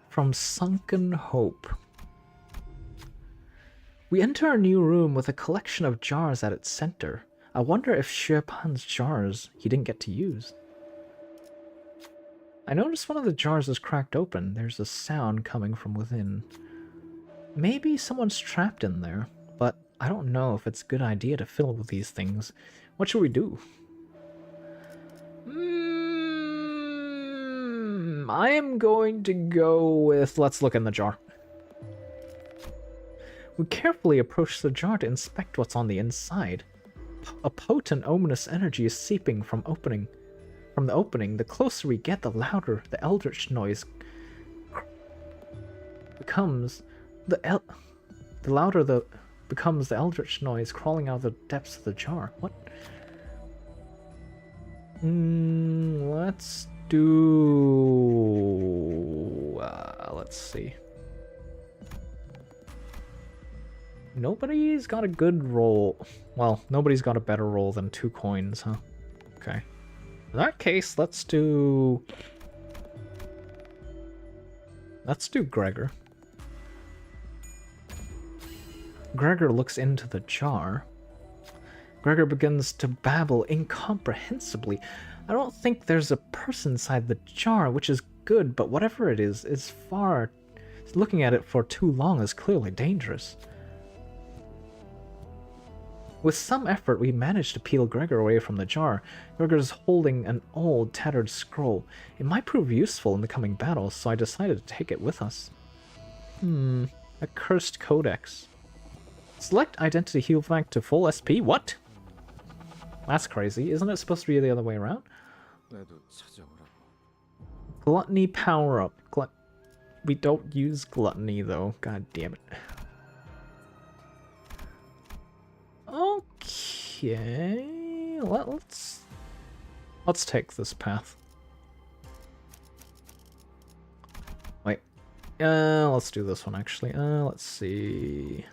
From Sunken Hope. We enter a new room with a collection of jars at its center. I wonder if Xuepan's jars he didn't get to use. I noticed one of the jars is cracked open. There's a sound coming from within. Maybe someone's trapped in there, but I don't know if it's a good idea to fill with these things. What should we do? I am going to go with... let's look in the jar. We carefully approach the jar to inspect what's on the inside. A potent, ominous energy is seeping from the opening. The closer we get, the louder the eldritch noise becomes. The louder becomes the eldritch noise crawling out of the depths of the jar. What? Let's do... let's see. Nobody's got a good roll. Well, nobody's got a better roll than 2 coins, huh? Okay. In that case, let's do Gregor. Gregor looks into the jar. Gregor begins to babble incomprehensibly. I don't think there's a person inside the jar, which is good, but whatever it is far... looking at it for too long is clearly dangerous. With some effort, we managed to peel Gregor away from the jar. Gregor is holding an old, tattered scroll. It might prove useful in the coming battles, so I decided to take it with us. A cursed codex. Select identity heal back to full SP? What? That's crazy. Isn't it supposed to be the other way around? Gluttony power-up. We don't use gluttony, though. God damn it. Okay, let's take this path. Wait, let's do this one actually. Let's see.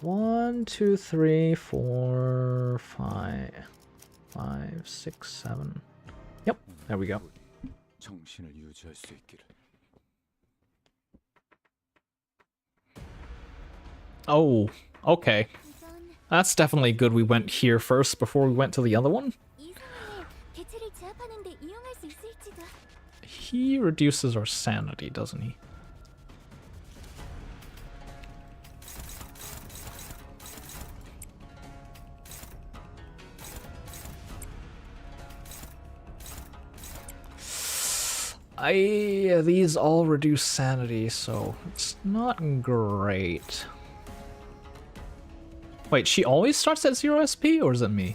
1, 2, 3, 4, 5, 6, 7. Yep, there we go. 정신을 유지할 수 있기를. Oh, okay. That's definitely good we went here first before we went to the other one. He reduces our sanity, doesn't he? These all reduce sanity, so it's not great. Wait, she always starts at 0 SP, or is it me?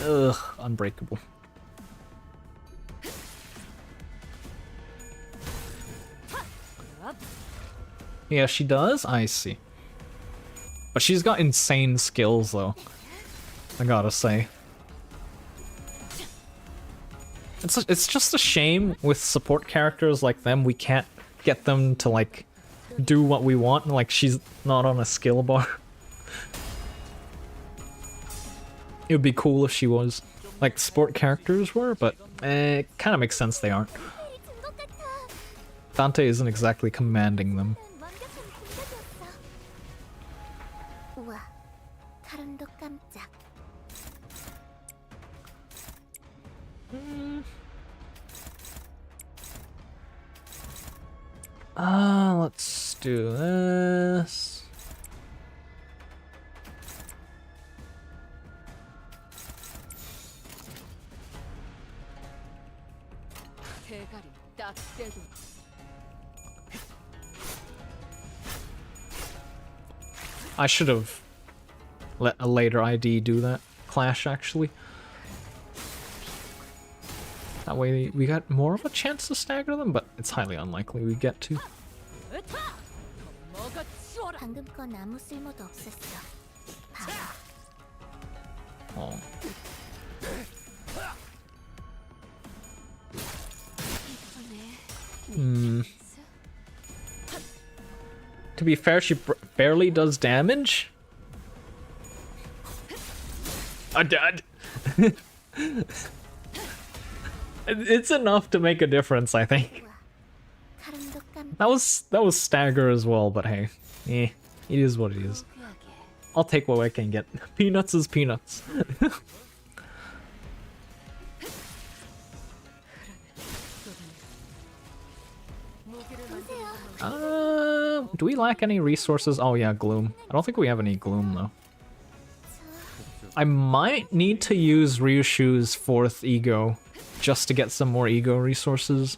Ugh, unbreakable. Yeah, she does? I see. But she's got insane skills, though. I gotta say. It's just a shame with support characters like them, we can't get them to, like, do what we want. Like, she's not on a skill bar. It would be cool if she was. Like, support characters were, but it kind of makes sense they aren't. Dante isn't exactly commanding them. Let's do this. I should have let a later ID do that clash, actually. That way we got more of a chance to stagger them, but it's highly unlikely we get to. Oh. To be fair, she barely does damage. It's enough to make a difference, I think. That was stagger as well, but hey, it is what it is. I'll take what I can get. Peanuts is peanuts. Do we lack any resources? Oh yeah, gloom. I don't think we have any gloom though. I might need to use Ryushu's 4th ego just to get some more ego resources.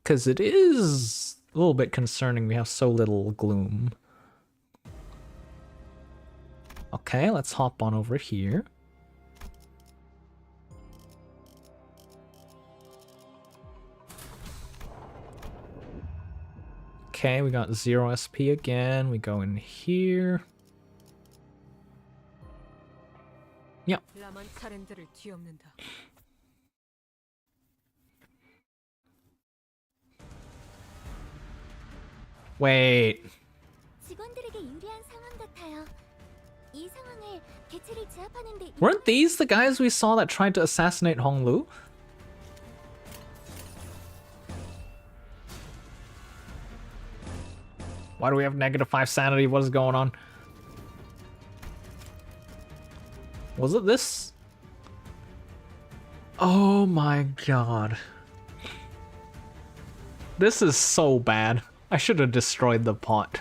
Because it is a little bit concerning we have so little gloom. Okay, let's hop on over here. Okay, we got 0 SP again. We go in here. Yep. Wait. Weren't these the guys we saw that tried to assassinate Honglu? Why do we have -5 sanity? What is going on? Was it this? Oh my god. This is so bad. I should have destroyed the pot.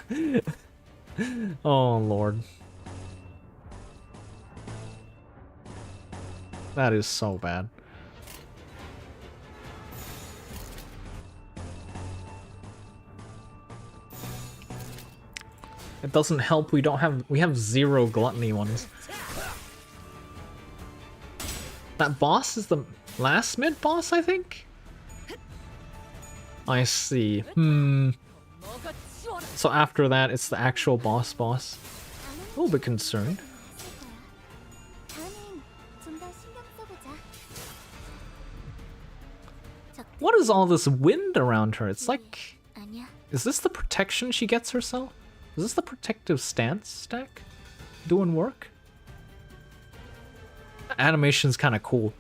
Oh lord. That is so bad. It doesn't help we have 0 gluttony ones. That boss is the last mid boss, I think? I see. So after that, it's the actual boss. A little bit concerned. What is all this wind around her? It's like... Is this the protection she gets herself? Is this the protective stance stack doing work? The animation's kind of cool.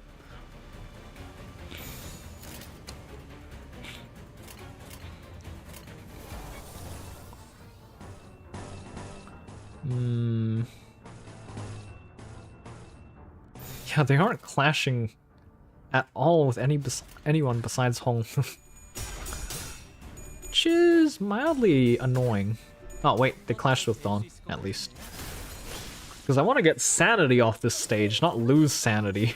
Yeah, they aren't clashing at all with anyone besides Hong. Which is mildly annoying. Oh wait, they clashed with Dawn, at least. Because I want to get sanity off this stage, not lose sanity.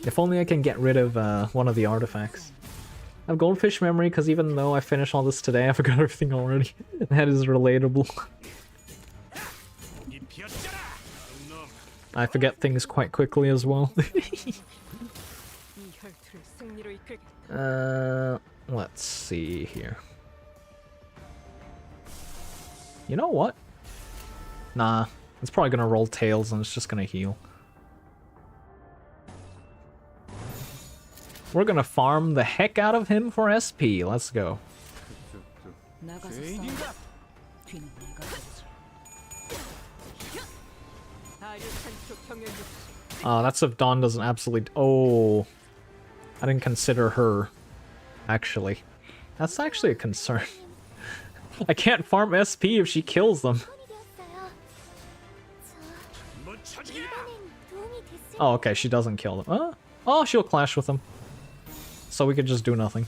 If only I can get rid of one of the artifacts. I have goldfish memory because even though I finished all this today, I forgot everything already. That is relatable. I forget things quite quickly as well. Let's see here. You know what? Nah, it's probably gonna roll tails and it's just gonna heal. We're gonna farm the heck out of him for SP. Let's go. That's if Dawn doesn't absolutely... Oh, I didn't consider her, actually. That's actually a concern. I can't farm SP if she kills them. Oh, okay, she doesn't kill them. Oh, she'll clash with them. So we could just do nothing.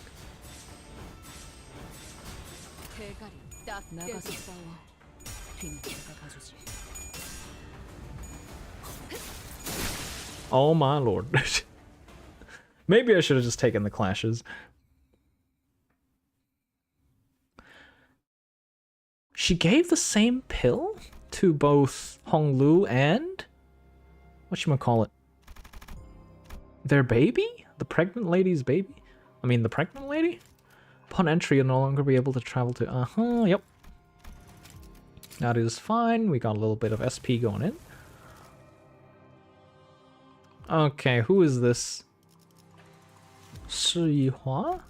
Oh my lord. Maybe I should have just taken the clashes. She gave the same pill to both Honglu and... whatchamacallit? Their baby? The pregnant lady's baby? I mean, the pregnant lady? Upon entry, you'll no longer be able to travel to... yep. That is fine. We got a little bit of SP going in. Okay, who is this? Shi Hua?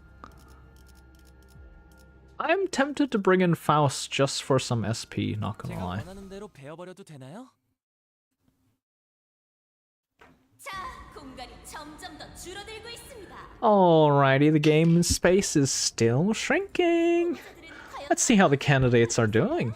I'm tempted to bring in Faust just for some SP, not gonna 제가 lie. 원하는 대로 베어버려도 되나요? 자, 공간이 점점 더 줄어들고 있습니다. Alrighty, the game space is still shrinking. Let's see how the candidates are doing.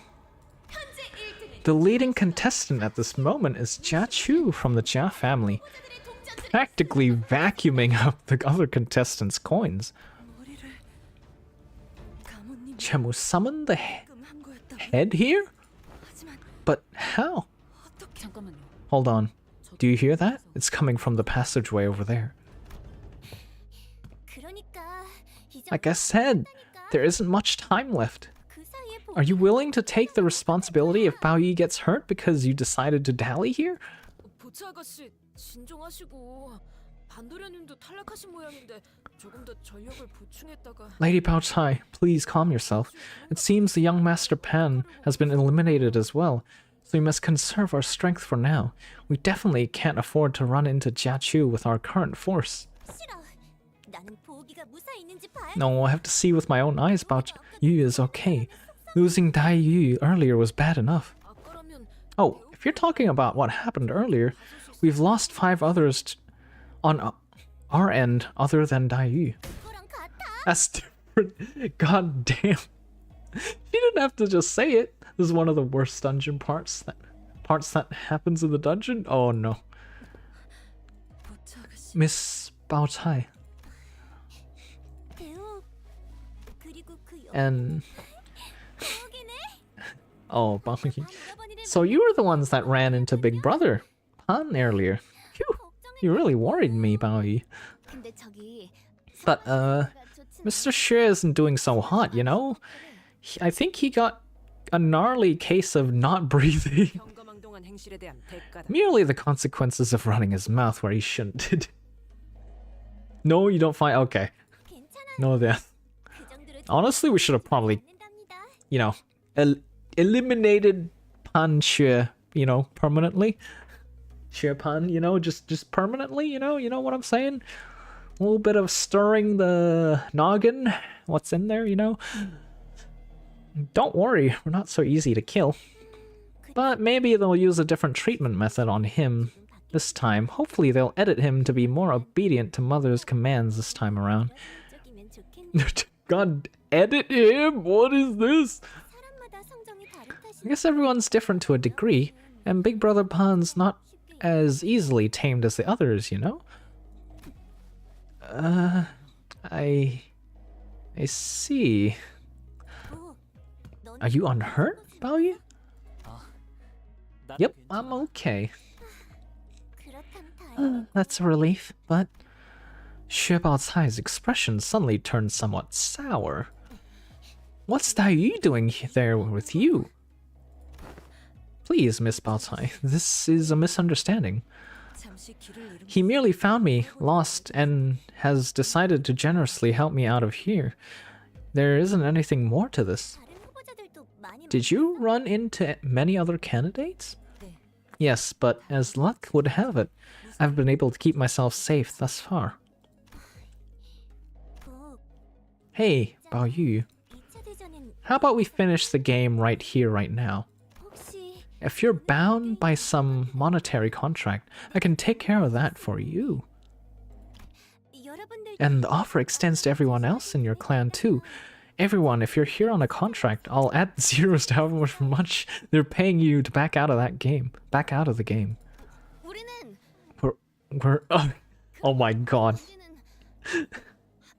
현재 1등은 The leading contestant at this moment is Jia Chu from the Jia family, 후보자들의 동점들이 practically vacuuming up the other contestants' coins. 머리를 가모님 Chemu summoned the 끔 한 거였다고. head here? 하지만 But how? 어떻게 잠깐만요. Hold on. Do you hear that? It's coming from the passageway over there. 그러니까 이제 Like I said, there isn't much time left. 그 사이에 Are you willing to take the responsibility if Bao Yi gets hurt because you decided to dally here? 보치 아가씨 진정하시고 반도련님도 탈락하신 모양인데 조금 더 전력을 보충했다가 Lady Bao Chai, please calm yourself. It seems the young Master Pan has been eliminated as well, so we must conserve our strength for now. We definitely can't afford to run into Jia Chu with our current force. 싫어. 나는 보기가 무사히 있는지 봐야. No, I have to see with my own eyes Bao Yu is okay. Losing Dai Yu earlier was bad enough. 아까라면 Oh, if you're talking about what happened earlier, we've lost 5 others on our end other than Dai Yu. 그거랑 같아. That's different. God damn. You didn't have to just say it. This is one of the worst dungeon parts that happens in the dungeon. Oh no. 보치 아가씨 Miss Bao Tai. 배우. 그리고 그 And 여기네. oh, Bao Yi. So you were the ones that ran into Big Brother Pan earlier. Phew. You really worried me, Bao Yi. 근데 저기 But Mr. Xue isn't doing so hot, you know? I think he got a gnarly case of not breathing. 경거망동한 행실에 대한 대가다. Merely the consequences of running his mouth where he shouldn't. No, you don't find. Okay. 괜찮아. No, then. 그 정도로 Honestly, we should have probably, 않는답니다. you know, eliminated Pan Xue, you know, permanently. Xue Pan, you know, just permanently, you know what I'm saying? A little bit of stirring the noggin. What's in there, you know? Don't worry, we're not so easy to kill. But maybe they'll use a different treatment method on him this time. Hopefully they'll edit him to be more obedient to Mother's commands this time around. 이쪽이면 좋겠네. God, edit him? What is this? 사람마다 성정이 다른 탓이. I guess everyone's different to a degree, and Big Brother Pan's not as easily tamed as the others, you know? I see. 뭐, 넌 Are you unhurt, Bao Yi? 나도 Yep, 괜찮아. I'm okay. 그렇다면 다행이네. That's a relief, but Xue Baocai's expression suddenly turned somewhat sour. What's Dai Yu doing there with you? Please, Miss Baocai, this is a misunderstanding. 잠시 길을 잃은 He merely found me lost and has decided to generously help me out of here. There isn't anything more to this. 다른 후보자들도 많이 Did you run into many other candidates? 네. Yes, but as luck would have it, I've been able to keep myself safe thus far. 뭐, Hey, Bao Yu, 2차 대전엔 how about we finish the game right here, right now? 혹시 If you're bound by some monetary contract, I can take care of that for you. 여러분들 And the offer extends to everyone else in your clan too. Everyone, if you're here on a contract, I'll add zeros to however much they're paying you to back out of that game. Back out of the game. 우리는 We're oh my god. 우리는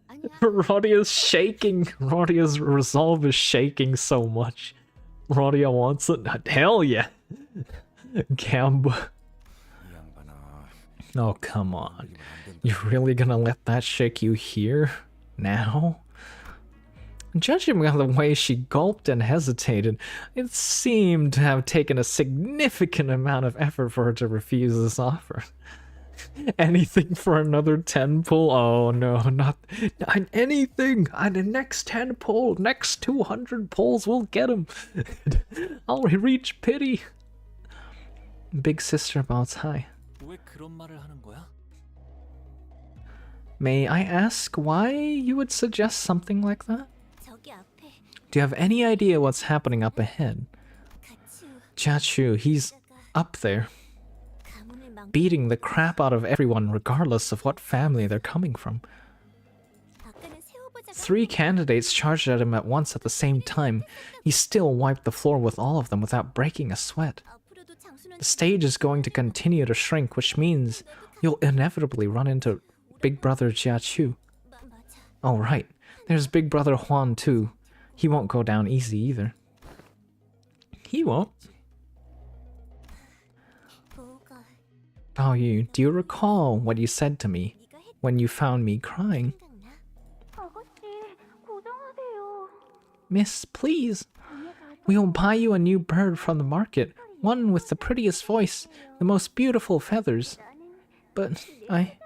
아니야. Rodia's shaking. Rodia's resolve is shaking so much. Rodia wants it. Hell yeah. Gamba. 이 양반아. Oh, come on. You're really gonna let that shake you here? Now? Judging by the way she gulped and hesitated, it seemed to have taken a significant amount of effort for her to refuse this offer. Anything for another 10 pull? Oh no, not anything! On the next 10 pull, next 200 pulls, we'll get him! I'll reach pity! Big sister Bao Tai. 왜 그런 말을 하는 거야? May I ask why you would suggest something like that? 저기 앞에 Do you have any idea what's happening up ahead? Jiachu, he's up there, beating the crap out of everyone regardless of what family they're coming from. 3 candidates charged at him at once at the same time. He still wiped the floor with all of them without breaking a sweat. The stage is going to continue to shrink, which means you'll inevitably run into Big Brother Jiachu. Oh right, there's Big Brother Juan too. He won't go down easy either. He won't. Baoyu, do you recall what you said to me when you found me crying? Miss, please. We'll buy you a new bird from the market. One with the prettiest voice, the most beautiful feathers. But I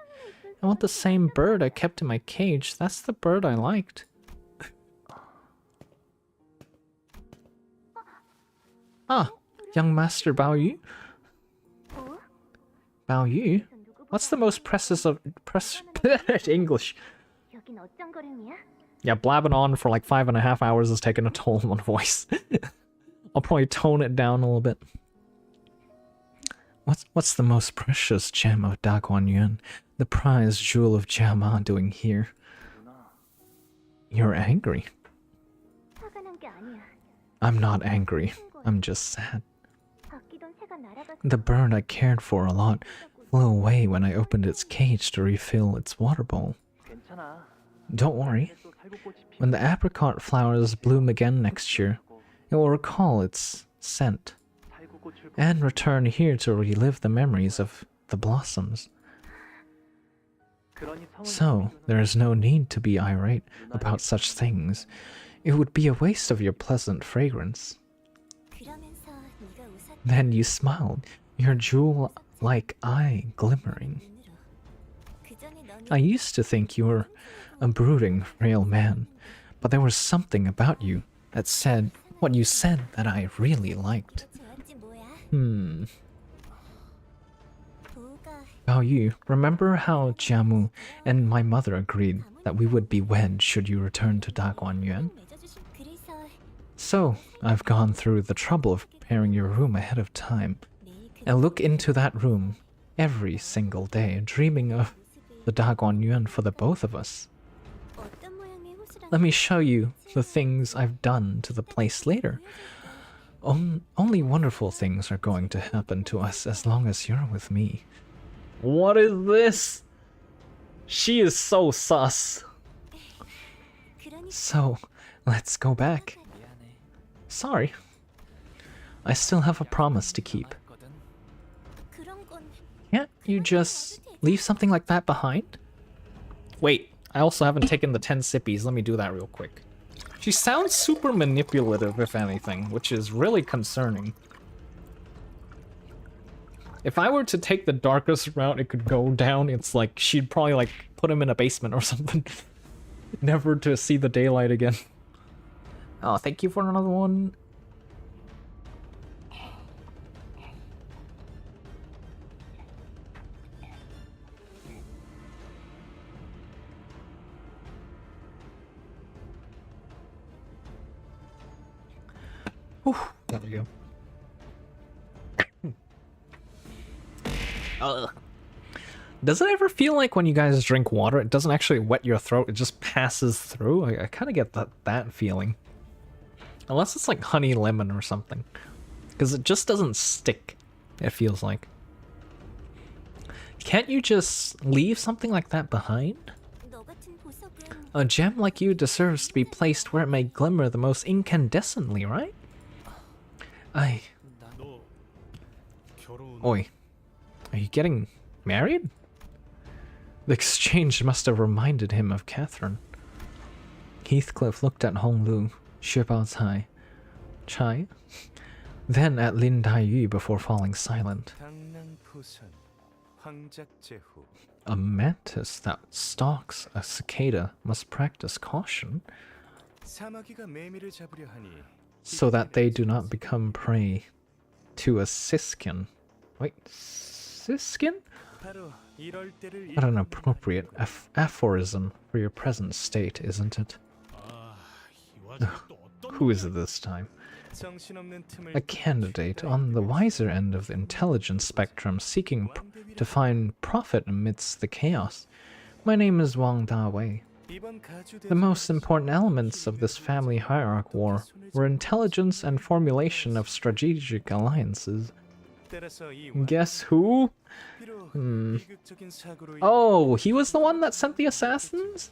want the same bird I kept in my cage. That's the bird I liked. Ah, young Master Baoyu? Baoyu? What's the most precious of... English. Yeah, blabbing on for like 5.5 hours is taking a toll on my voice. I'll probably tone it down a little bit. What's the most precious gem of Daguan Yuan, the prize jewel of Jiama, doing here? You're angry. I'm not angry. I'm just sad. The bird I cared for a lot flew away when I opened its cage to refill its water bowl. Don't worry. When the apricot flowers bloom again next year, it will recall its scent and return here to relive the memories of the blossoms. So, there is no need to be irate about such things. It would be a waste of your pleasant fragrance. Then you smiled, your jewel-like eye glimmering. I used to think you were a brooding, frail man, but there was something about you that said what you said that I really liked. Baoyu, remember how Jiamu and my mother agreed that we would be wed should you return to Daguan Yuan? So, I've gone through the trouble of preparing your room ahead of time. I look into that room every single day, dreaming of the Daguan Yuan for the both of us. Let me show you the things I've done to the place later. Only wonderful things are going to happen to us as long as you're with me. What is this? She is so sus. So, let's go back. Sorry. I still have a promise to keep. Can't you just leave something like that behind? Wait, I also haven't taken the 10 sippies. Let me do that real quick. She sounds super manipulative, if anything, which is really concerning. If I were to take the darkest route it could go down, it's like she'd probably like put him in a basement or something. Never to see the daylight again. Oh, thank you for another one. Whew, there we go. Does it ever feel like when you guys drink water, it doesn't actually wet your throat, it just passes through? I kind of get that feeling. Unless it's like honey lemon or something. Because it just doesn't stick, it feels like. Can't you just leave something like that behind? A gem like you deserves to be placed where it may glimmer the most incandescently, right? Oi. Are you getting married? The exchange must have reminded him of Catherine. Heathcliff looked at Honglu, Shibao Chai, then at Lin Daiyu before falling silent. A mantis that stalks a cicada must practice caution, so that they do not become prey to a siskin. Wait, siskin? What an appropriate aphorism for your present state, isn't it? Who is it this time? A candidate on the wiser end of the intelligence spectrum seeking to find profit amidst the chaos. My name is Wang Da-wei. The most important elements of this family hierarchy war were intelligence and formulation of strategic alliances. Guess who? Oh, he was the one that sent the assassins?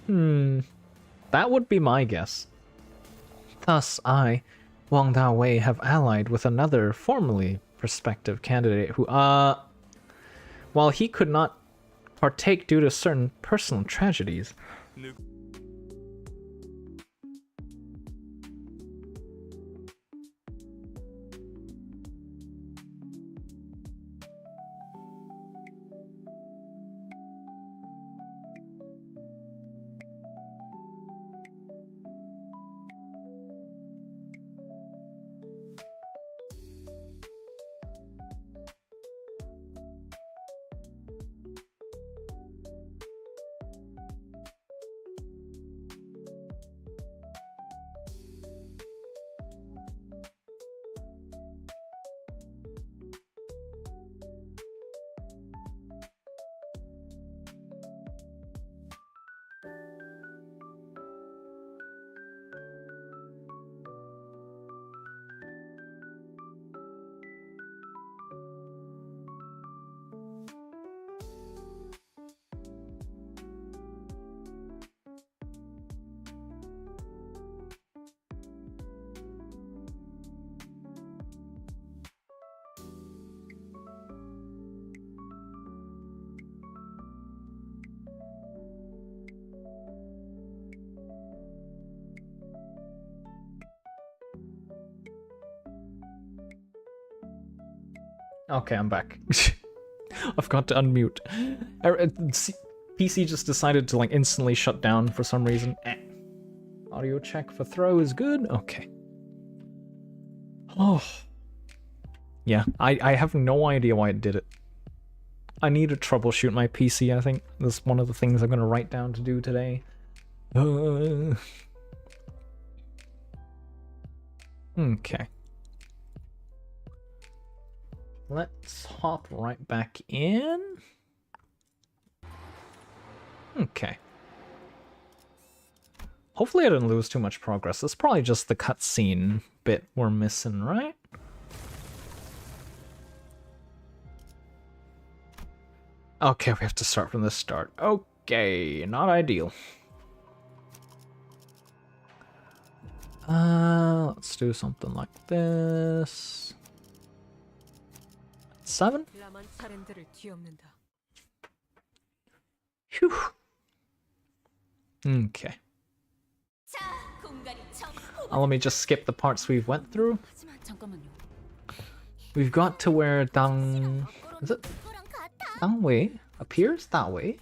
That would be my guess. Thus, I, Wang Da-wei, have allied with another formerly prospective candidate who, while he could not partake due to certain personal tragedies. Okay, I'm back. I've got to unmute. PC just decided to like instantly shut down for some reason. Audio check for throw is good. Okay. Oh. Yeah, I have no idea why it did it. I need to troubleshoot my PC, I think. That's one of the things I'm going to write down to do today. Okay. Let's hop right back in. Okay. Hopefully I didn't lose too much progress. It's probably just the cutscene bit we're missing, right? Okay, we have to start from the start. Okay, not ideal. Let's do something like this. 7? Phew. Okay. Let me just skip the parts we've went through. We've got to where Dang... Is it? Dang-wei appears that way.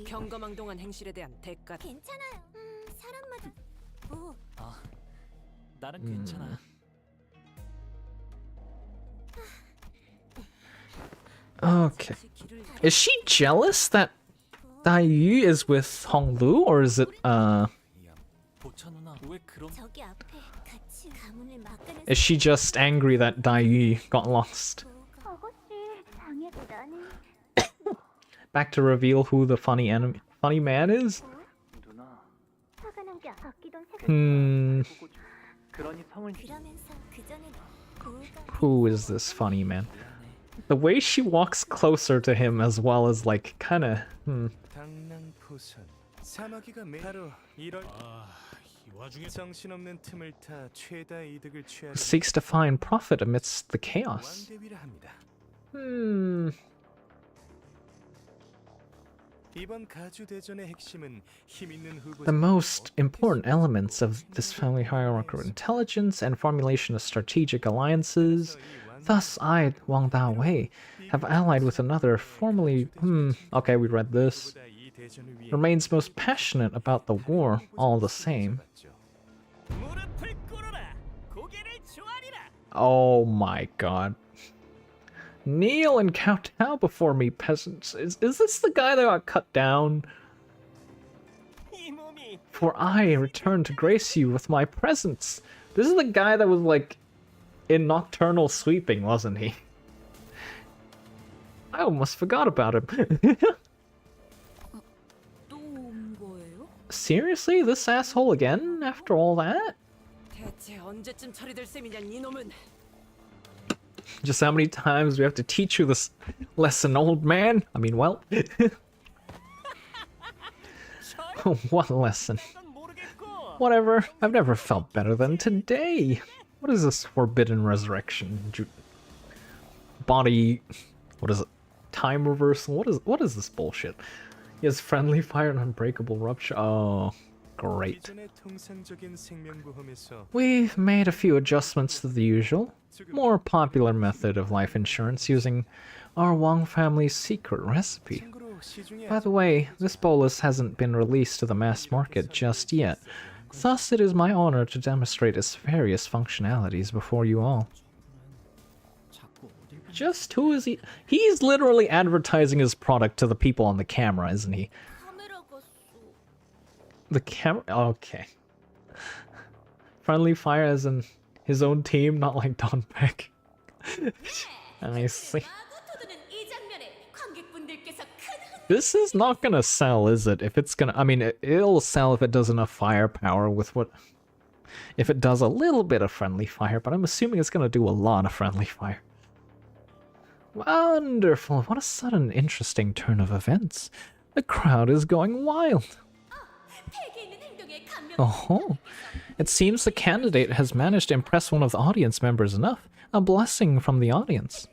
경거망동한 행실에 대한 대가. 괜찮아요. 사람마다 뭐 나는 괜찮아. Okay. Is she jealous that Dai-yu is with Honglu, or is it, 보차 누나 왜 그런? 저기 앞에 같이 가문을 막아내서 is she just angry that Dai-yu got lost? 아가씨, 장애보다는 Back to reveal who the funny man is? 화가 난 게 아끼던 색을 그러면서 그 전에 고우가 Who is this funny man? The way she walks closer to him as well as like kinda 당랑포선 사마귀가 바로 이럴 이 와중에 정신없는 틈을 타 최다 이득을 취하는 seeks to find profit amidst the chaos. 왕대위라 합니다. 이번 가주 대전의 핵심은 힘 있는 후보. The most important elements of this family hierarchy are intelligence and formulation of strategic alliances. Thus, I, Wang Da-wei, have allied with another formerly... okay, we read this. Remains most passionate about the war, all the same. 무릎을 꿇어라. 고개를 조아리라. Oh my god. Kneel and kowtow before me, peasants. Is this the guy that got cut down? 이 For I return to grace you with my presence. This is the guy that was like in Nocturnal Sweeping, wasn't he? I almost forgot about him. 또 온 거예요? Seriously? This asshole again? After all that? 대체 언제쯤 처리될 셈이냐 이놈은. Just how many times we have to teach you this lesson, old man? I mean, well... What lesson? Whatever. I've never felt better than today. What is this forbidden resurrection? Body... What is it? Time reversal? What is this bullshit? He has friendly fire and unbreakable rupture. Oh, great. We've made a few adjustments to the usual, more popular method of life insurance using our Wang family's secret recipe. By the way, this bolus hasn't been released to the mass market just yet, thus it is my honor to demonstrate its various functionalities before you all. Just who is he? He's literally advertising his product to the people on the camera, isn't he? The camera? Okay. Friendly fire as in his own team, not like Don Peck. I see. This is not gonna sell, is it? If it's gonna... I mean, it'll sell if it does enough firepower with what... If it does a little bit of friendly fire, but I'm assuming it's gonna do a lot of friendly fire. Wonderful. What a sudden interesting turn of events. The crowd is going wild. Oh, it seems the candidate has managed to impress one of the audience members enough. A blessing from the audience.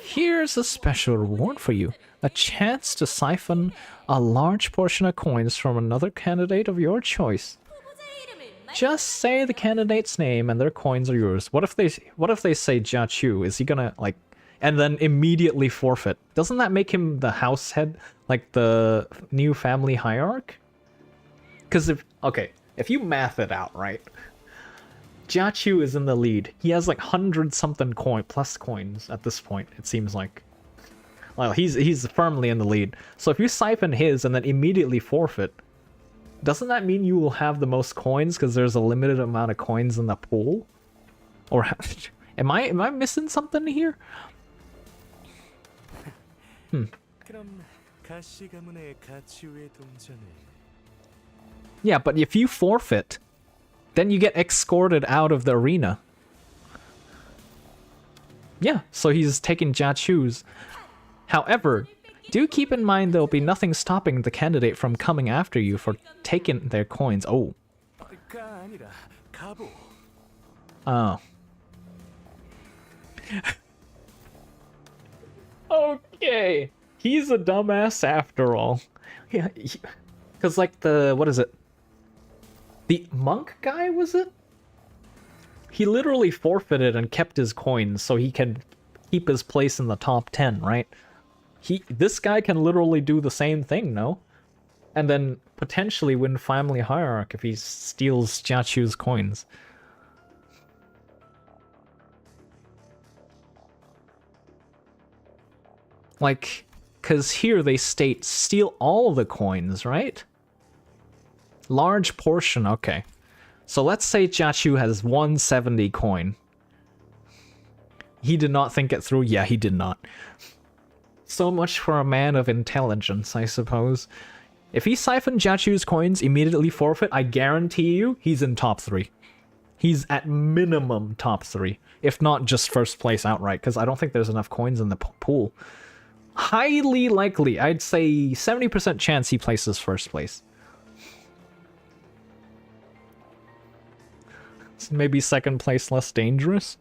Here's a special reward for you. A chance to siphon a large portion of coins from another candidate of your choice. Just say the candidate's name and their coins are yours. What if they say Jia Chu? Is he gonna like... And then immediately forfeit? Doesn't that make him the house head? Like the new family hierarch? Because if you math it out, right? Jia Chu is in the lead. He has like 100-something plus coins at this point, it seems like. Well, he's firmly in the lead. So if you siphon his and then immediately forfeit, doesn't that mean you will have the most coins because there's a limited amount of coins in the pool? Or am I missing something here? Yeah, but if you forfeit, then you get escorted out of the arena. Yeah, so he's taking Jia Chu's. However, do keep in mind there'll be nothing stopping the candidate from coming after you for taking their coins. Oh. Oh. Okay. He's a dumbass after all. Yeah, because like the... What is it? The monk guy, was it? He literally forfeited and kept his coins so he can keep his place in the top 10, right? This guy can literally do the same thing, no? And then potentially win family hierarch if he steals Jia Chu's coins. Like, because here they state steal all the coins, right? Large portion, okay. So let's say Jia Chu has 170 coin. He did not think it through. Yeah, he did not. So much for a man of intelligence, I suppose. If he siphoned Jia Chu's coins, immediately forfeit, I guarantee you he's in top 3. He's at minimum top 3. If not just first place outright, because I don't think there's enough coins in the pool. Highly likely, I'd say 70% chance he places first place. Maybe second place less dangerous?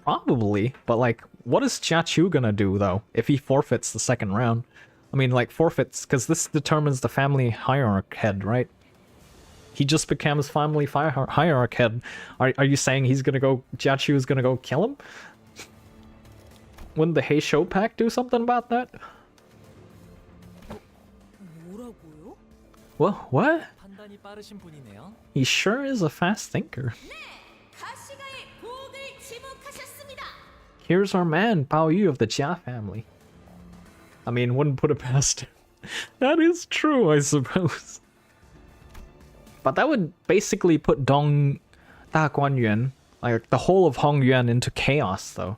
Probably, but like, what is Jia Chu gonna do though, if he forfeits the second round? I mean, like, forfeits, because this determines the family hierarch head, right? He just becomes family hierarch head. Are you saying he's gonna go, Jia Chu is gonna go kill him? Wouldn't the Hey Show Pack do something about that? 뭐라고요? Well, what? 판단이 빠르신 분이네요. He sure is a fast thinker. Here's our man, Bao Yu of the Jia family. I mean, wouldn't put it past him. That is true, I suppose. But that would basically put Dong Da Guan Yuan, like the whole of Hong Yuan, into chaos, though.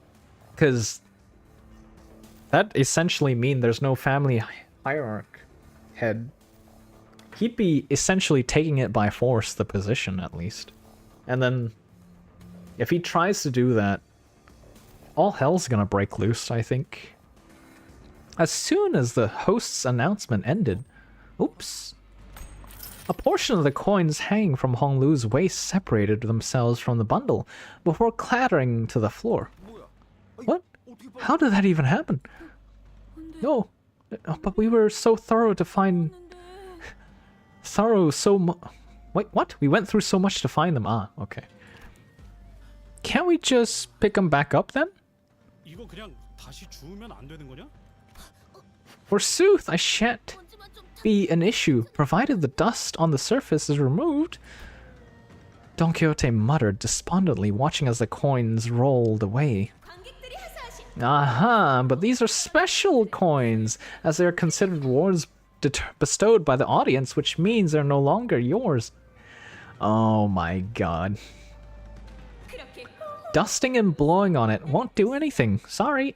Because that essentially means there's no family hierarch head. He'd be essentially taking it by force, the position at least. And then, if he tries to do that, all hell's gonna break loose, I think. As soon as the host's announcement ended, oops. A portion of the coins hanging from Hong Lu's waist separated themselves from the bundle before clattering to the floor. What? How did that even happen? No, but we were so thorough to find... Wait, what? We went through so much to find them. Ah, okay. Can't we just pick them back up then? 이거 그냥 다시 주우면 안 되는 거냐? Forsooth, I shan't be an issue, provided the dust on the surface is removed. Don Quixote muttered despondently, watching as the coins rolled away. Aha, but these are special coins, as they are considered rewards bestowed by the audience, which means they're no longer yours. Oh my god. Dusting and blowing on it won't do anything. Sorry.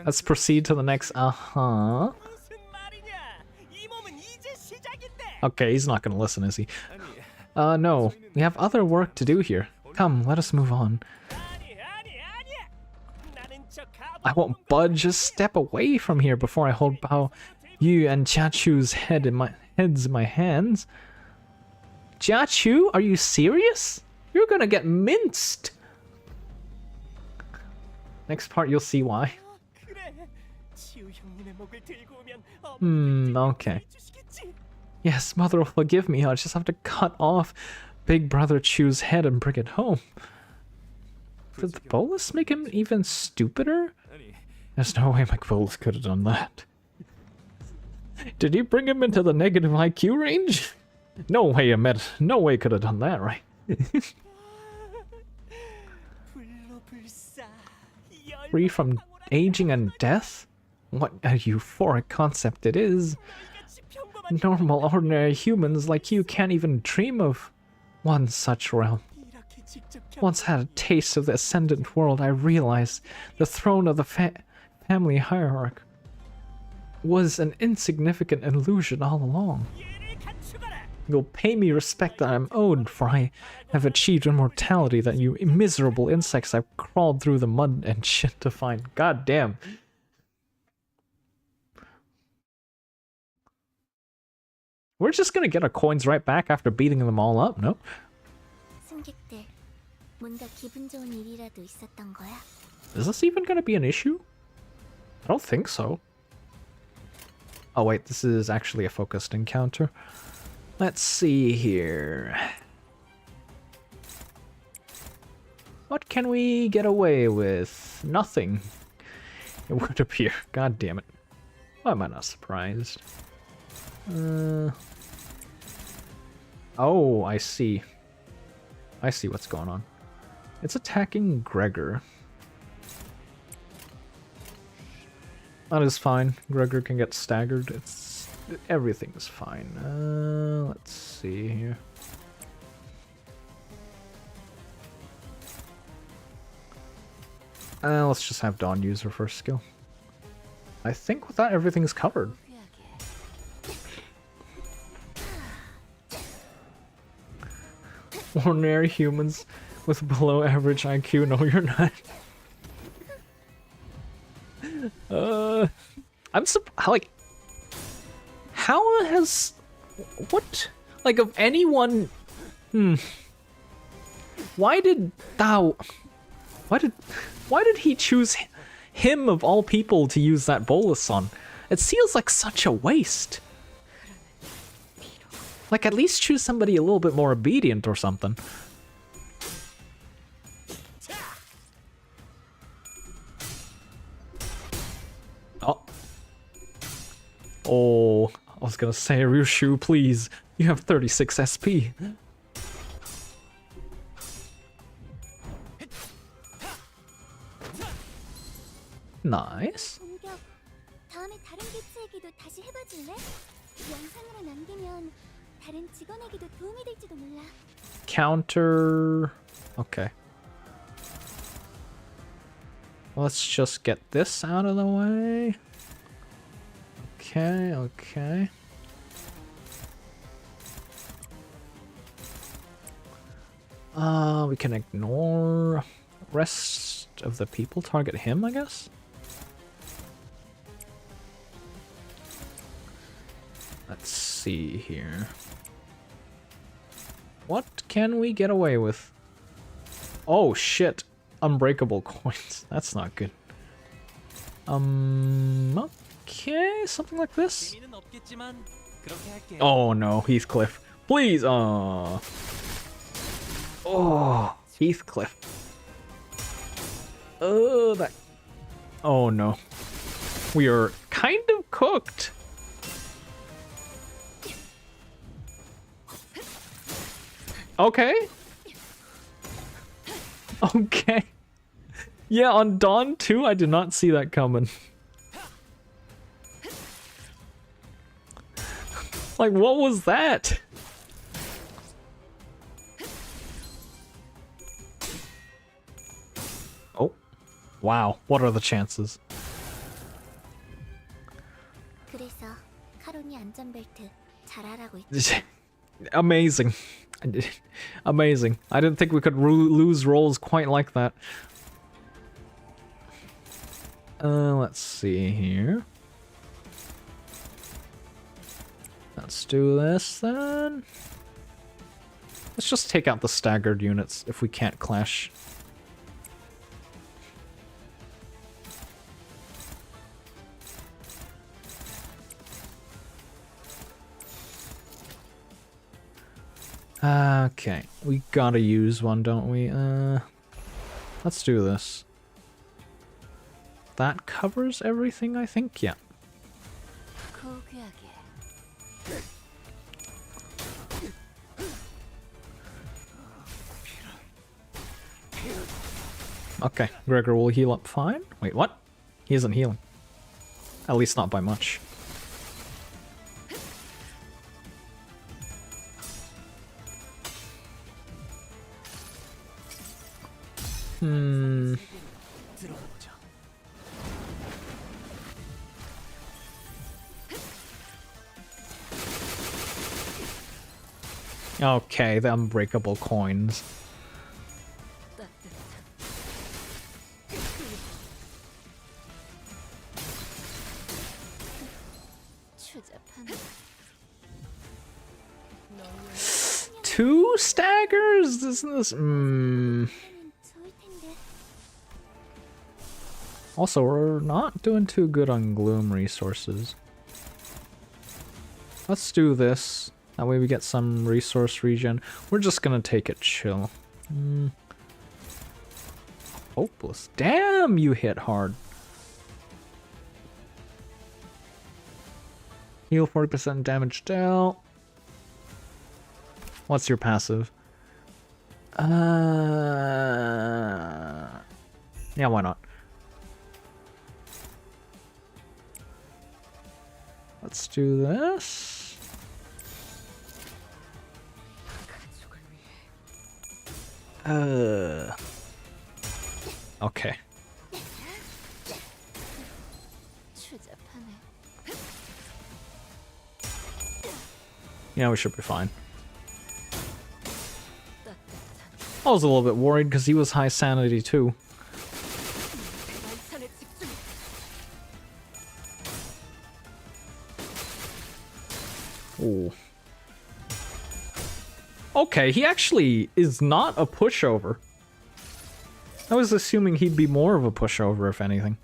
Let's proceed to the next. Okay, he's not gonna listen, is he? No. We have other work to do here. Come, let us move on. I won't budge a step away from here before I hold Bao Yu and Jiachu's heads in my hands. Jiachu, are you serious? You're gonna get minced. Next part, you'll see why. Okay. Yes, Mother will forgive me. I'll just have to cut off Big Brother Chu's head and bring it home. Did the bolus make him even stupider? There's no way McBolus could have done that. Did you bring him into the negative IQ range? No way, Ahmed. No way could have done that, right? Free from aging and death? What a euphoric concept it is. Normal, ordinary humans like you can't even dream of one such realm. Once had a taste of the ascendant world, I realized the throne of the family hierarch was an insignificant illusion all along. You'll pay me respect that I'm owed, for I have achieved immortality that you miserable insects I've crawled through the mud and shit to find. God damn. We're just gonna get our coins right back after beating them all up, no? Is this even gonna be an issue? I don't think so. Oh wait, this is actually a focused encounter. Let's see here. What can we get away with? Nothing. It would appear. God damn it. Why am I not surprised? Oh, I see. I see what's going on. It's attacking Gregor. That is fine. Gregor can get staggered. Everything's fine. Let's see here. Let's just have Dawn use her first skill. I think with that everything's covered. Ordinary humans with below average IQ. No, you're not. I'm like, how has, what, like, of anyone, why did he choose him of all people to use that bolus on? It feels like such a waste. Like, at least choose somebody a little bit more obedient or something. Oh, I was gonna say, Ryushu, please. You have 36 SP. Nice. 다른 개체에게도 다시 해봐줄래? 영상으로 남기면 다른 직원에게도 도움이 될지도 몰라. Counter. Okay. Let's just get this out of the way. Okay, okay. We can ignore rest of the people. Target him, I guess. Let's see here. What can we get away with? Oh shit. Unbreakable coins. That's not good. Okay, something like this. 재미는 없겠지만 그렇게 할게요. Oh no, Heathcliff. Please, Oh, Heathcliff. Oh, that. Oh no. We are kind of cooked. Okay. Okay. Yeah, on Dawn 2, I did not see that coming. Like, what was that? Oh. Wow. What are the chances? 그래서 카론이 안전벨트 잘하라고 있지. Amazing. Amazing. I didn't think we could lose rolls quite like that. Let's see here. Let's do this then. Let's just take out the staggered units if we can't clash. Okay, we gotta use one, don't we? Let's do this. That covers everything, I think? Yeah. Okay, Gregor will heal up fine. Wait, what? He isn't healing. At least not by much. Okay, the unbreakable coins. Two staggers? Isn't this? Also, we're not doing too good on gloom resources. Let's do this. That way we get some resource regen. We're just gonna take it chill. Hopeless. Damn, you hit hard. Heal 40% damage dealt. What's your passive? Yeah, why not? Let's do this. Okay. Yeah, we should be fine. I was a little bit worried because he was high sanity too. Ooh. Okay, he actually is not a pushover. I was assuming he'd be more of a pushover, if anything.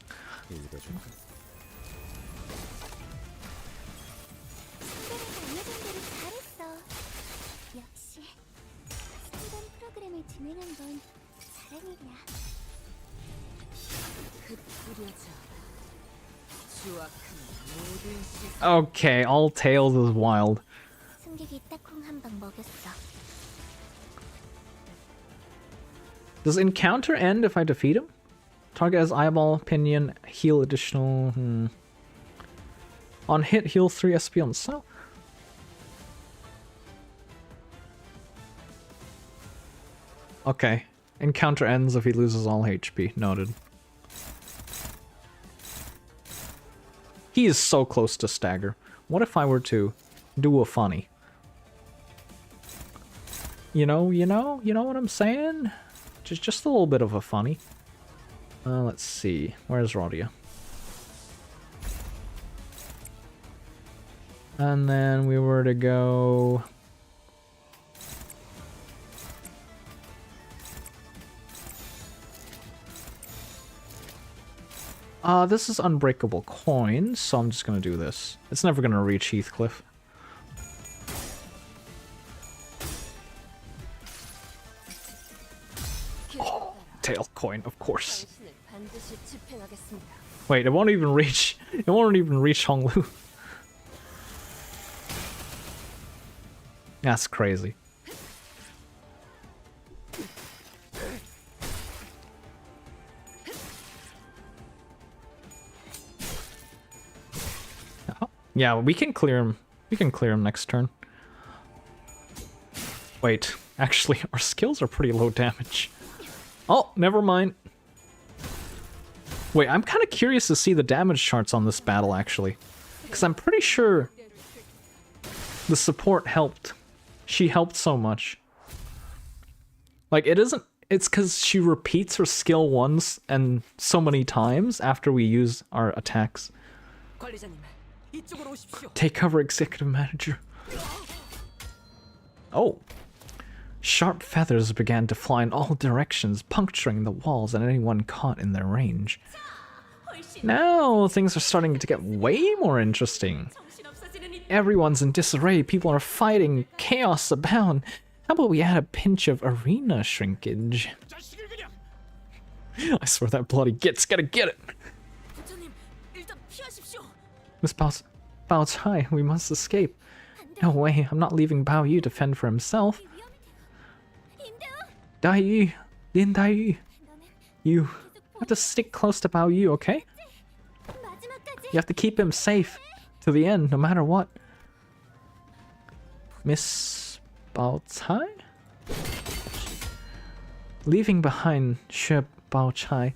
Okay, all tails is wild. Does encounter end if I defeat him? Target as eyeball, pinion, heal additional. On hit, heal 3 SP on self. Okay. Encounter ends if he loses all HP. Noted. He is so close to stagger. What if I were to do a funny? You know what I'm saying? Just a little bit of a funny. Let's see. Where's Rodia? And then we were to go... this is unbreakable coins, so I'm just gonna do this. It's never gonna reach Heathcliff. Oh, tail coin, of course. Wait, it won't even reach. It won't even reach Honglu. That's crazy. Yeah, we can clear him. We can clear him next turn. Wait, actually, our skills are pretty low damage. Oh, never mind. Wait, I'm kind of curious to see the damage charts on this battle, actually. Because I'm pretty sure the support helped. She helped so much. Like, it isn't... It's because she repeats her skill once and so many times after we use our attacks. Take cover, Executive Manager. Oh. Sharp feathers began to fly in all directions, puncturing the walls and anyone caught in their range. Now things are starting to get way more interesting. Everyone's in disarray, people are fighting, chaos abound. How about we add a pinch of arena shrinkage? I swear that bloody Git's gotta get it! Miss Bao Chai, we must escape. No way, I'm not leaving Bao Yu to fend for himself. Dai Yu, Lin Dai Yu, you have to stick close to Bao Yu, okay? You have to keep him safe to the end, no matter what. Miss Bao Chai? Leaving behind Xue Bao Chai,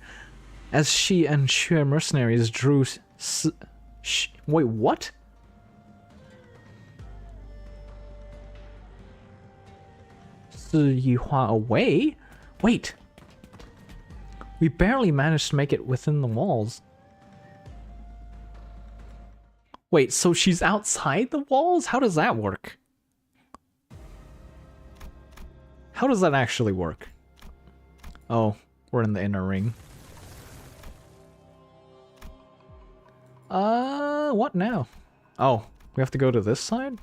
as she and Xue mercenaries drew... Wait, what? Yihua away? Wait. We barely managed to make it within the walls. Wait, so she's outside the walls? How does that work? How does that actually work? Oh, we're in the inner ring. What now? Oh, we have to go to this side?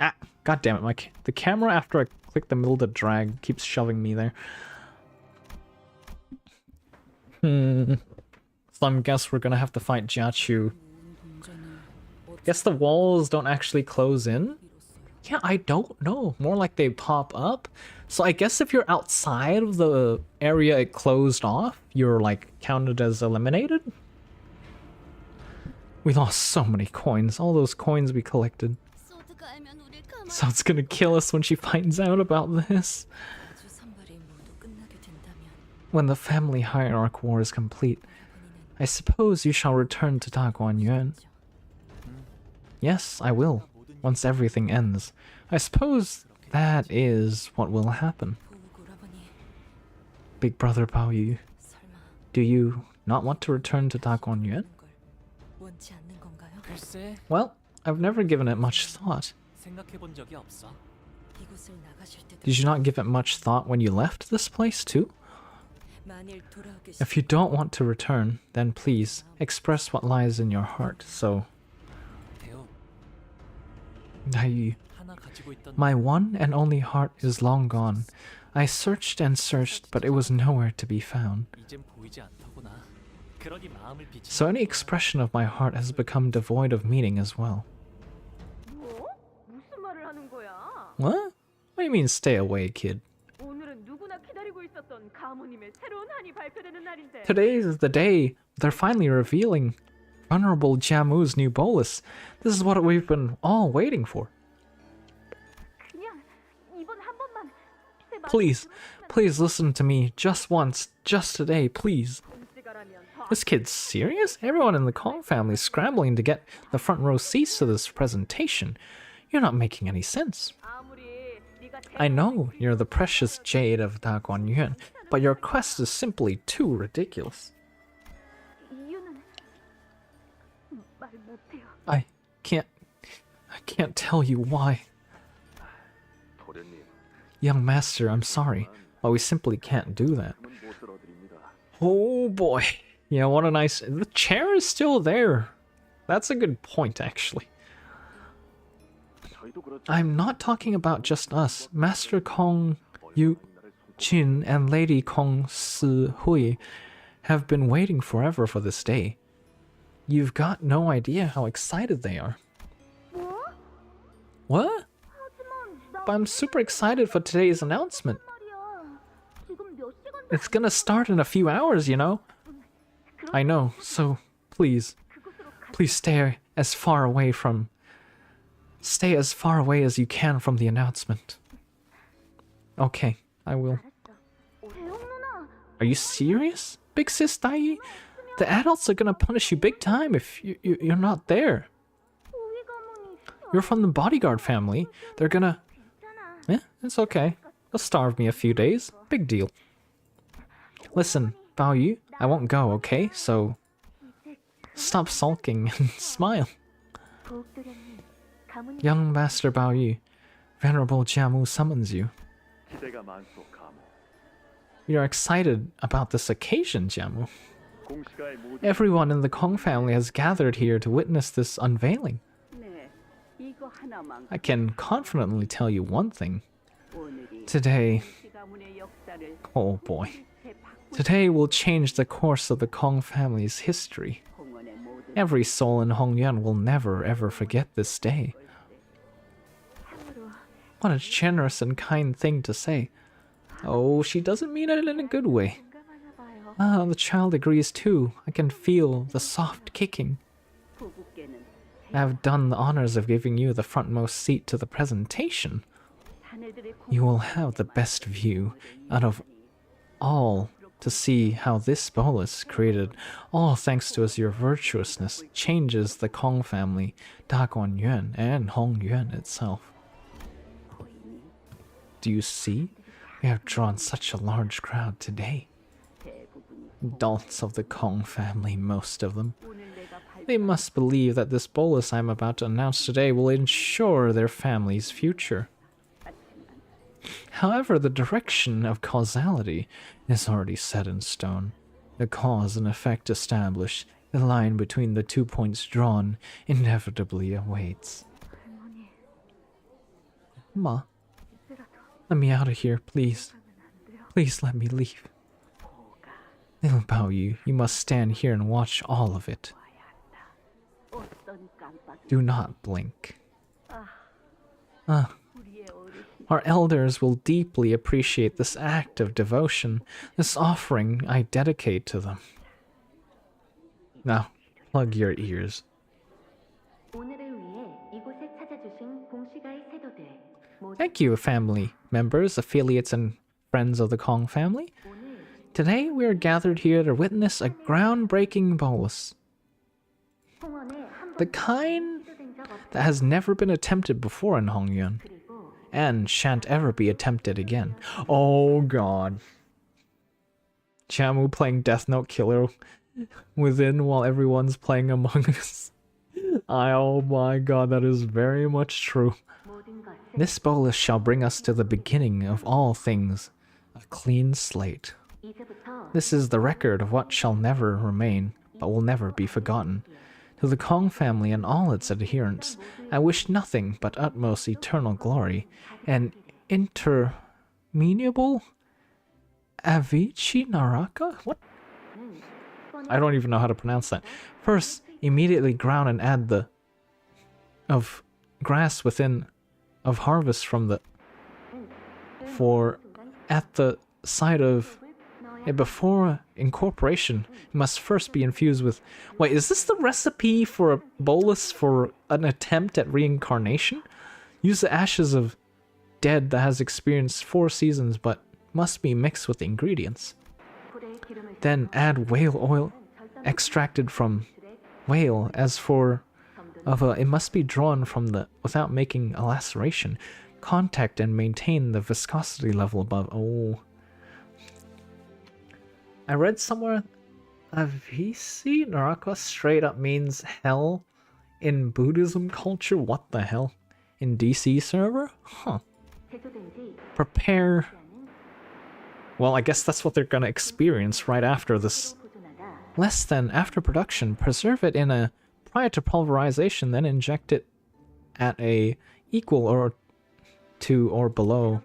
Ah, god damn it, the camera after I click the middle to drag keeps shoving me there. So I guess we're gonna have to fight Jiachu. Guess the walls don't actually close in? Yeah, I don't know. More like they pop up. So I guess if you're outside of the area it closed off, you're like counted as eliminated? We lost so many coins, all those coins we collected. So it's gonna kill us when she finds out about this. When the family hierarch war is complete, I suppose you shall return to Da Guanyuan. Yes, I will, once everything ends. I suppose that is what will happen. Big brother Bao Yu, do you not want to return to Da Guanyuan? Well, I've never given it much thought. Did you not give it much thought when you left this place too? If you don't want to return, then please express what lies in your heart, so... My one and only heart is long gone. I searched and searched, but it was nowhere to be found. So any expression of my heart has become devoid of meaning as well. What? What do you mean stay away, kid? Today is the day they're finally Venerable Jamu's new bolus. This is what we've been all waiting for. 그냥 이번 한 번만 제 말 Please, please listen to me just once, just today, please. 끔찍하라면 더 This kid's serious? Everyone in the Kong family is scrambling to get the front row seats to this presentation. You're not making any sense. 아무리 네가 I know you're the precious jade of Da Guanyuan, but your quest is simply too ridiculous. 이유는 말 못해요. I can't tell you why. 도련님, Young master, I'm sorry, but we simply can't do that. 못 들어드립니다. Oh boy. Yeah, what a nice... The chair is still there. That's a good point, actually. 저희도 그렇죠. I'm not talking about just us. Master Kong Yu Jin and Lady Kong Si Hui have been waiting forever for this day. You've got no idea how excited they are. 뭐? What? 하지만 나 But I'm super excited for today's announcement. 말이야. 지금 몇 시간도 It's gonna start in a few hours, you know? I know, so please, 그곳으로 가. please stay as far away as you can from the announcement. Okay, I will. 대형 누나. Are you serious? Big sis Dai? The adults are gonna punish you big time if you're not there. 우리 가문이 You're from the bodyguard family. They're gonna... 괜찮아. It's okay. They'll starve me a few days. Big deal. Listen, Bao Yu, I won't go, okay? So... Stop sulking and smile. 도둑들이니 가문이 Young Master Bao Yu, Venerable Jiamu summons you. 기대가 많소, 가모. You're excited about this occasion, Jiamu. 공시가의 모든 Everyone in the Kong family has gathered here to witness this unveiling. 네. 이거 하나만 I can confidently tell you one thing. 오늘이 Today, 시 가문의 역사를 oh boy. 새 바꿀 Today will change the course of the Kong family's history. 홍원의 모든 Every soul in Hongyuan will never ever forget this day. 참으로 What a generous and kind thing to say. Oh, she doesn't mean it in a good way. 공감하나 봐요. Ah, the child agrees too. I can feel the soft kicking. 부부께는 I have done the honors of giving you the frontmost seat to the presentation. 자네들의 You will have the best view out of all to see how this bolus, created all thanks to your virtuousness, changes the Kong family, Da Guanyuan, and Hongyuan itself. Do you see? We have drawn such a large crowd today. Adults of the Kong family, most of them. 오늘 내가 발 They must believe that this bolus I'm about to announce today will ensure their family's future. However, the direction of causality is already set in stone. The cause and effect established, the line between the 2 points drawn inevitably awaits. 할머니 Ma, 이제라도 let me out of here, please. 안 돼요. Please let me leave. 보가 Little Bao Yu, you must stand here and watch all of it. 와야 한다. 어떤 깜빡이 Do not blink. 아 Ah, 우리의 어르신 our elders will deeply appreciate this act of devotion, this offering I dedicate to them. Now, plug your ears. 오늘을 위해 이곳에 찾아주신 공시가의 세도들 모두 Thank you, family members, affiliates, and friends of the Kong family. 오늘 Today we are gathered here to witness a groundbreaking bolus, 홍원에 한 the 번 kind 시도된 적 없 that has never been attempted before in Hongyuan, 그리고 and shan't ever be attempted again. Oh god. Chamu playing Death Note Killer within while everyone's playing Among Us. Oh my god, that is very much true. 모든 것을 This bolus shall bring us to the beginning of all things, a clean slate. 이제부터 This is the record of what shall never remain, but will never be forgotten. To the Kong family and all its adherents, I wish nothing but utmost eternal glory, and interminable Avicii Naraka? What? I don't even know how to pronounce that. First, immediately ground and add the of grass within of harvest from the for at the side of And before incorporation, it must first be infused with... Wait, is this the recipe for a bolus for an attempt at reincarnation? Use the ashes of dead that has experienced 4 seasons but must be mixed with the ingredients. Then add whale oil extracted from whale. As for it must be drawn from the without making a laceration. Contact and maintain the viscosity level above. Oh. I read somewhere Avisi Naraka straight up means hell in Buddhism culture. What the hell? In DC server? Huh. Prepare. Well, I guess that's what they're gonna experience right after this. Less than after production. Preserve it in a prior to pulverization, then inject it at a equal or to or below.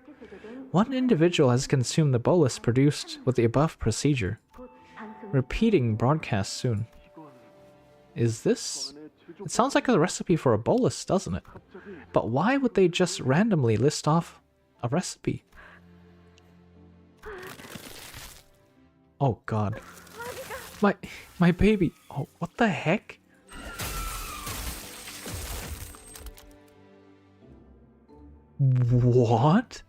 One individual has consumed the bolus produced with the above procedure. Repeating broadcast soon. Is this? It sounds like a recipe for a bolus, doesn't it? But why would they just randomly list off a recipe? Oh god. My baby. Oh, what the heck? What?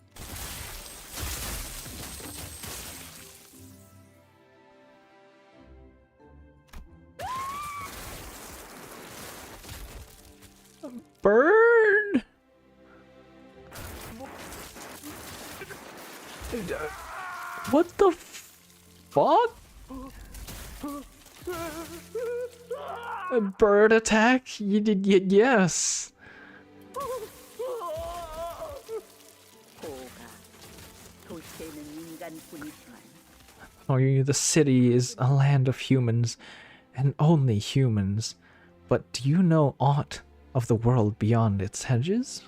Burn! What the fuck? A bird attack? Yes. Oh, the city is a land of humans, and only humans. But do you know aught of the world beyond its hedges?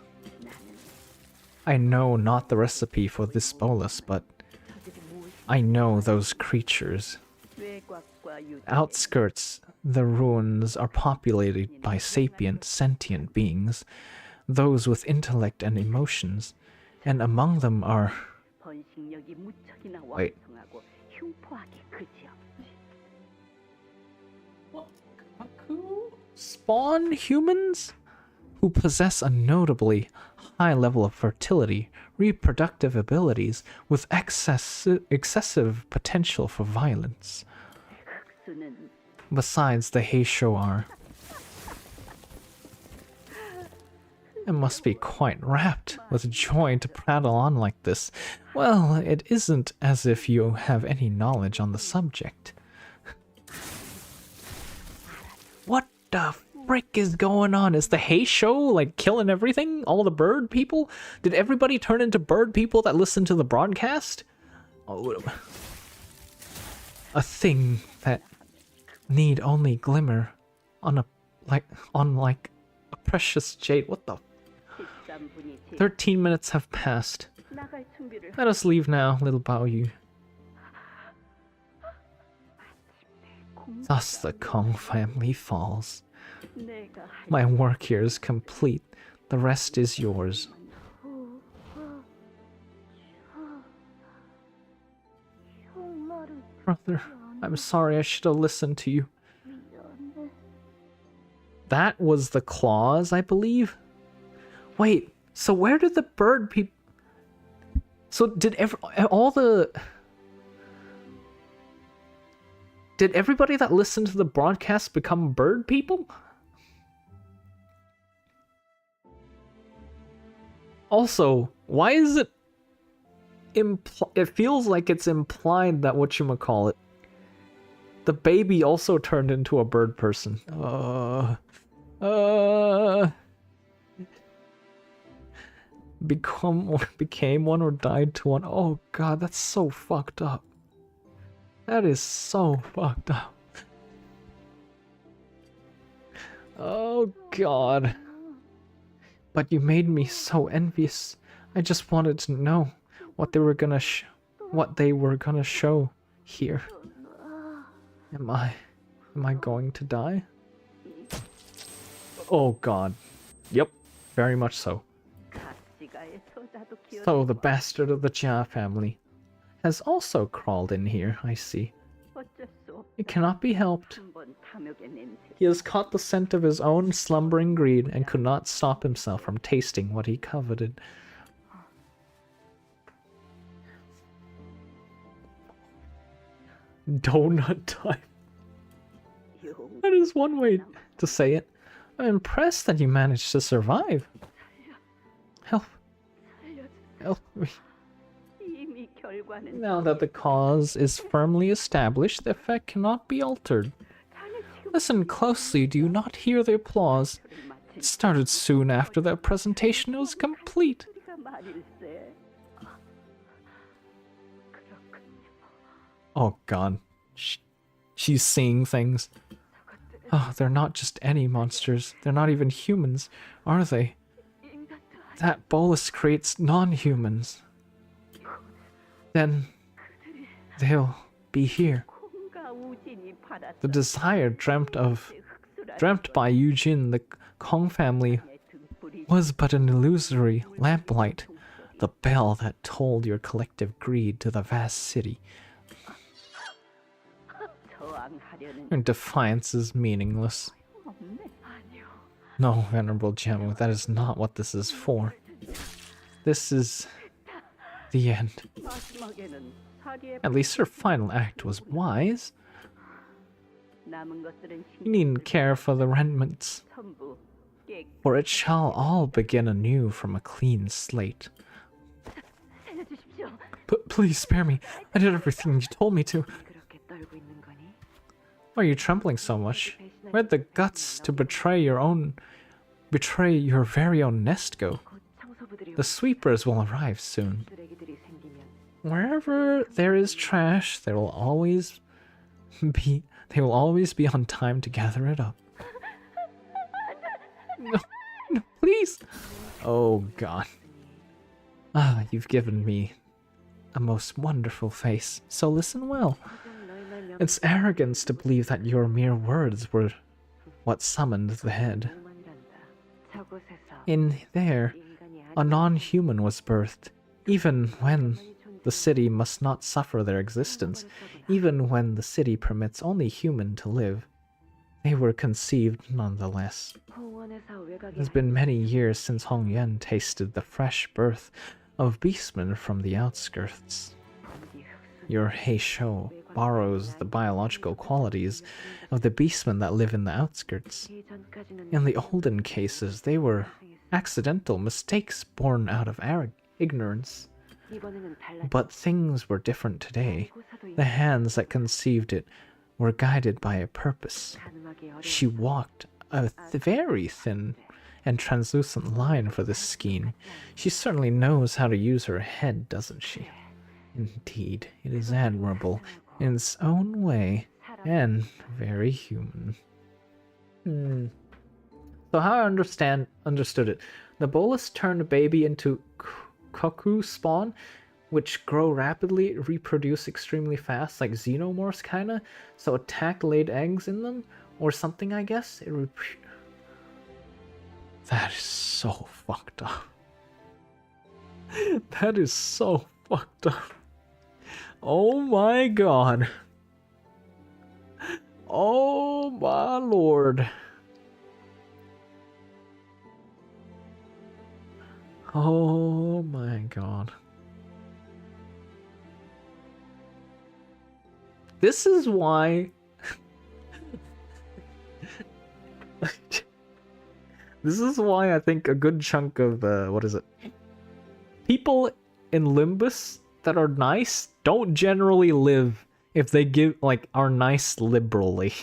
I know not the recipe for this bolus, but I know those creatures. Outskirts, the ruins are populated by sapient, sentient beings, those with intellect and emotions, and among them are... Wait. Spawn humans? Who possess a notably high level of fertility, reproductive abilities, with excessive potential for violence. Besides, the Heisho are... It must be quite rapt with joy to prattle on like this. Well, it isn't as if you have any knowledge on the subject. What the frick is going on? Is the Heisho like killing everything? All the bird people? Did everybody turn into bird people that listen to the broadcast? Oh, a thing that need only glimmer on a precious jade. What the? 13 minutes have passed. Let us leave now, little Baoyu. Thus the Kong family falls. My work here is complete. The rest is yours. Brother, I'm sorry, I should have listened to you. That was the claws, I believe? Wait, so where did the bird people... So did Did everybody that listened to the broadcast become bird people? Also, why is it... It feels like it's implied that whatchamacallit... The baby also turned into a bird person. Became one or died to one. Oh god, that's so fucked up. That is so fucked up. Oh god. But you made me so envious. I just wanted to know what they were gonna show here. Am I going to die? Oh god. Yep, very much so. So the bastard of the Jia family has also crawled in here, I see. 어쩔 수 없. It cannot be helped. 한번 탐욕의 냄새. He has caught the scent of his own slumbering greed and could not stop himself from tasting what he coveted. Donut time. That is one way to say it. I'm impressed that you managed to survive. Help. Help me. 이미 결과는 Now that the cause is firmly established, the effect cannot be altered. Listen closely, do you not hear the applause? It started soon after the presentation was complete. 소리가 말일세. 그렇군요. Oh god. She's seeing things. Oh, they're not just any monsters. They're not even humans, are they? 인간도 That bolus creates non-humans. Then they'll be here. 콩과 우진이 받았던 The desire dreamt by Eugene, the Kong family, 등불이 was but an illusory lamplight, the bell that told your collective greed to the vast city. 저항하려는 Your defiance is meaningless. 없네. 아니요. No, Venerable Gemma, that is not what this is for. This is the end. 마지막에는 사리의 At least her final act was wise. 남은 것들은 You needn't care for the remnants, 전부 깨 for it shall all begin anew from a clean slate. 살려주십시오. But please spare me. I did everything you told me to. 그렇게 떨고 있는 거니? Why are you trembling so much? Where'd the guts to betray your very own nest go? 곧 청소부들이 The sweepers will arrive soon. 쓰레기들이 생기면 Wherever there is trash, they will always be on time to gather it up. No, no, please. Oh god. Ah, you've given me a most wonderful face, so listen well. It's arrogance to believe that your mere words were what summoned the head. 저곳에서 In there, 인간이 a non-human was birthed, even when the city must not suffer their existence, even when the city permits only human to live. They were conceived nonetheless. 홍원에서 It 외곽에 has been many years since Hong Yuan tasted the fresh birth of beastmen from the outskirts. Your Heishou borrows the biological qualities of the beastmen that live in the outskirts. In the olden cases, they were accidental mistakes born out of ignorance. But things were different today. The hands that conceived it were guided by a purpose. She walked a very thin and translucent line for this scheme. She certainly knows how to use her head, doesn't she? Indeed, it is admirable in its own way and very human. So how I understood it, the bolus turned a baby into cuckoo spawn, which grow rapidly, reproduce extremely fast, like xenomorphs kinda. So attack laid eggs in them, or something, I guess. That is so fucked up. That is so fucked up. Oh my god. Oh my lord. Oh my god. This is why this is why I think a good chunk of what is it? People in Limbus that are nice don't generally live if they are nice liberally.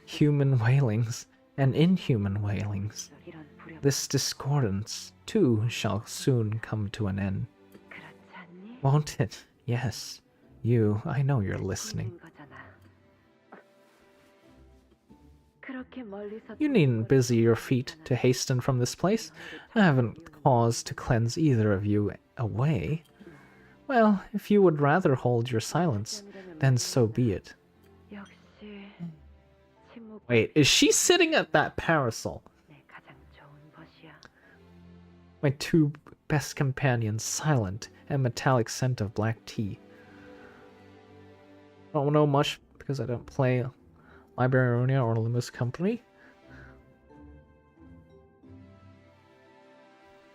Human wailings and inhuman wailings. This discordance too shall soon come to an end. Won't it? Yes. You, I know you're listening. You needn't busy your feet to hasten from this place. I haven't cause to cleanse either of you away. Well, if you would rather hold your silence, then so be it. Wait, is she sitting at that parasol? My two best companion, silent and metallic scent of black tea. I don't know much because I don't play Librarian or Limbus Company.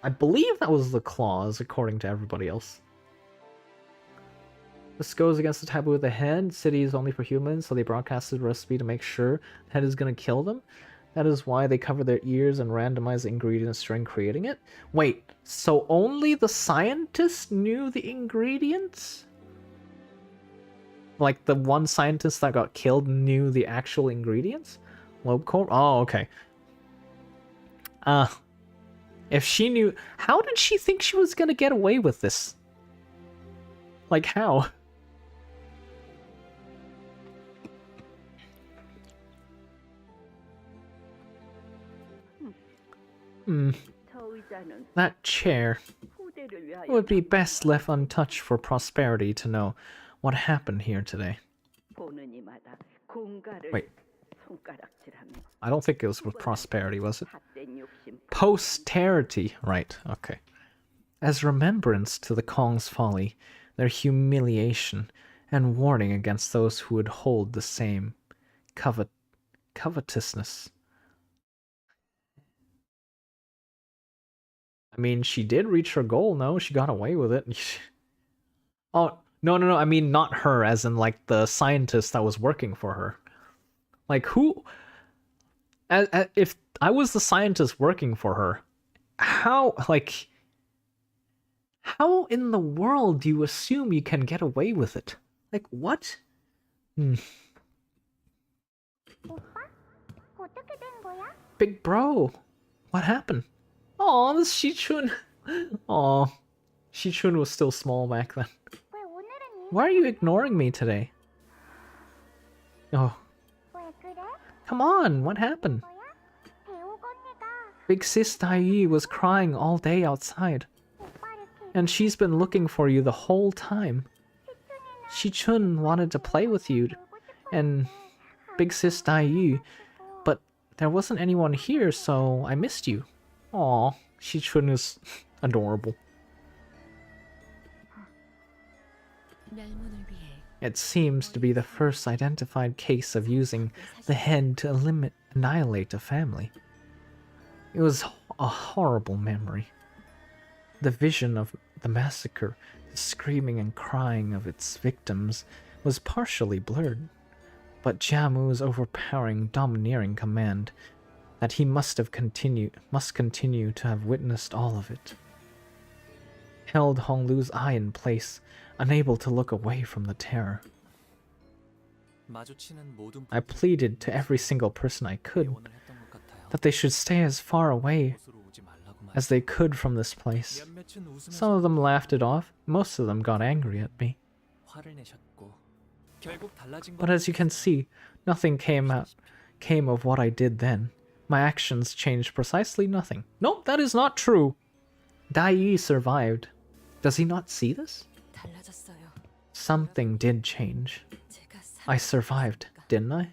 I believe that was the clause, according to everybody else. This goes against the taboo of the head. City is only for humans, so they broadcasted the recipe to make sure the head is going to kill them. That is why they cover their ears and randomize the ingredients during creating it. Wait, so only the scientist knew the ingredients? Like the one scientist that got killed knew the actual ingredients? Lobe core? Oh, okay. If she knew, how did she think she was gonna get away with this? Like how? That chair. It would be best left untouched for prosperity to know what happened here today. Wait. I don't think it was with prosperity, was it? Posterity. Right, okay. As remembrance to the Kong's folly, their humiliation, and warning against those who would hold the same covetousness. I mean, she did reach her goal, no? She got away with it. Oh, no, I mean not her, as in like the scientist that was working for her. Like who... if I was the scientist working for her, how in the world do you assume you can get away with it? Like, what? Big bro, what happened? Aw, this Shichun. Aw, Shichun was still small back then. Why are you ignoring me today? Oh. Come on, what happened? Big sis Dai was crying all day outside. And she's been looking for you the whole time. Shichun wanted to play with you and Big sis Dai, but there wasn't anyone here, so I missed you. Aw, Shichun is adorable. It seems to be the first identified case of using the head to annihilate a family. It was a horrible memory. The vision of the massacre, the screaming and crying of its victims, was partially blurred, but Jiamu's overpowering, domineering command that he must continue to have witnessed all of it, held Honglu's eye in place, unable to look away from the terror. I pleaded to every single person I could that they should stay as far away as they could from this place. Some of them laughed it off, most of them got angry at me. But as you can see, nothing came of what I did then. My actions changed precisely nothing. Nope, that is not true. Dai survived. Does he not see this? Something did change. I survived, didn't I?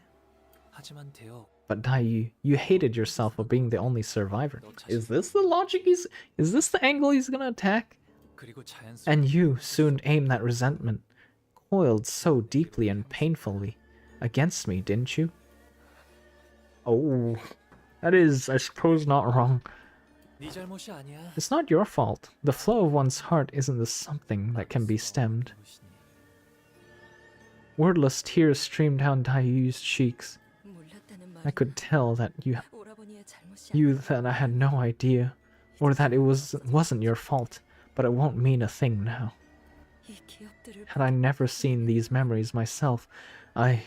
But Dai, you hated yourself for being the only survivor. Is this the logic is this the angle he's gonna attack? And you soon aimed that resentment, coiled so deeply and painfully, against me, didn't you? Oh, that is, I suppose, not wrong. It's not your fault. The flow of one's heart isn't something that can be stemmed. Wordless tears streamed down Daiyu's cheeks. I could tell that that I had no idea, or that it wasn't your fault, but it won't mean a thing now. Had I never seen these memories myself, I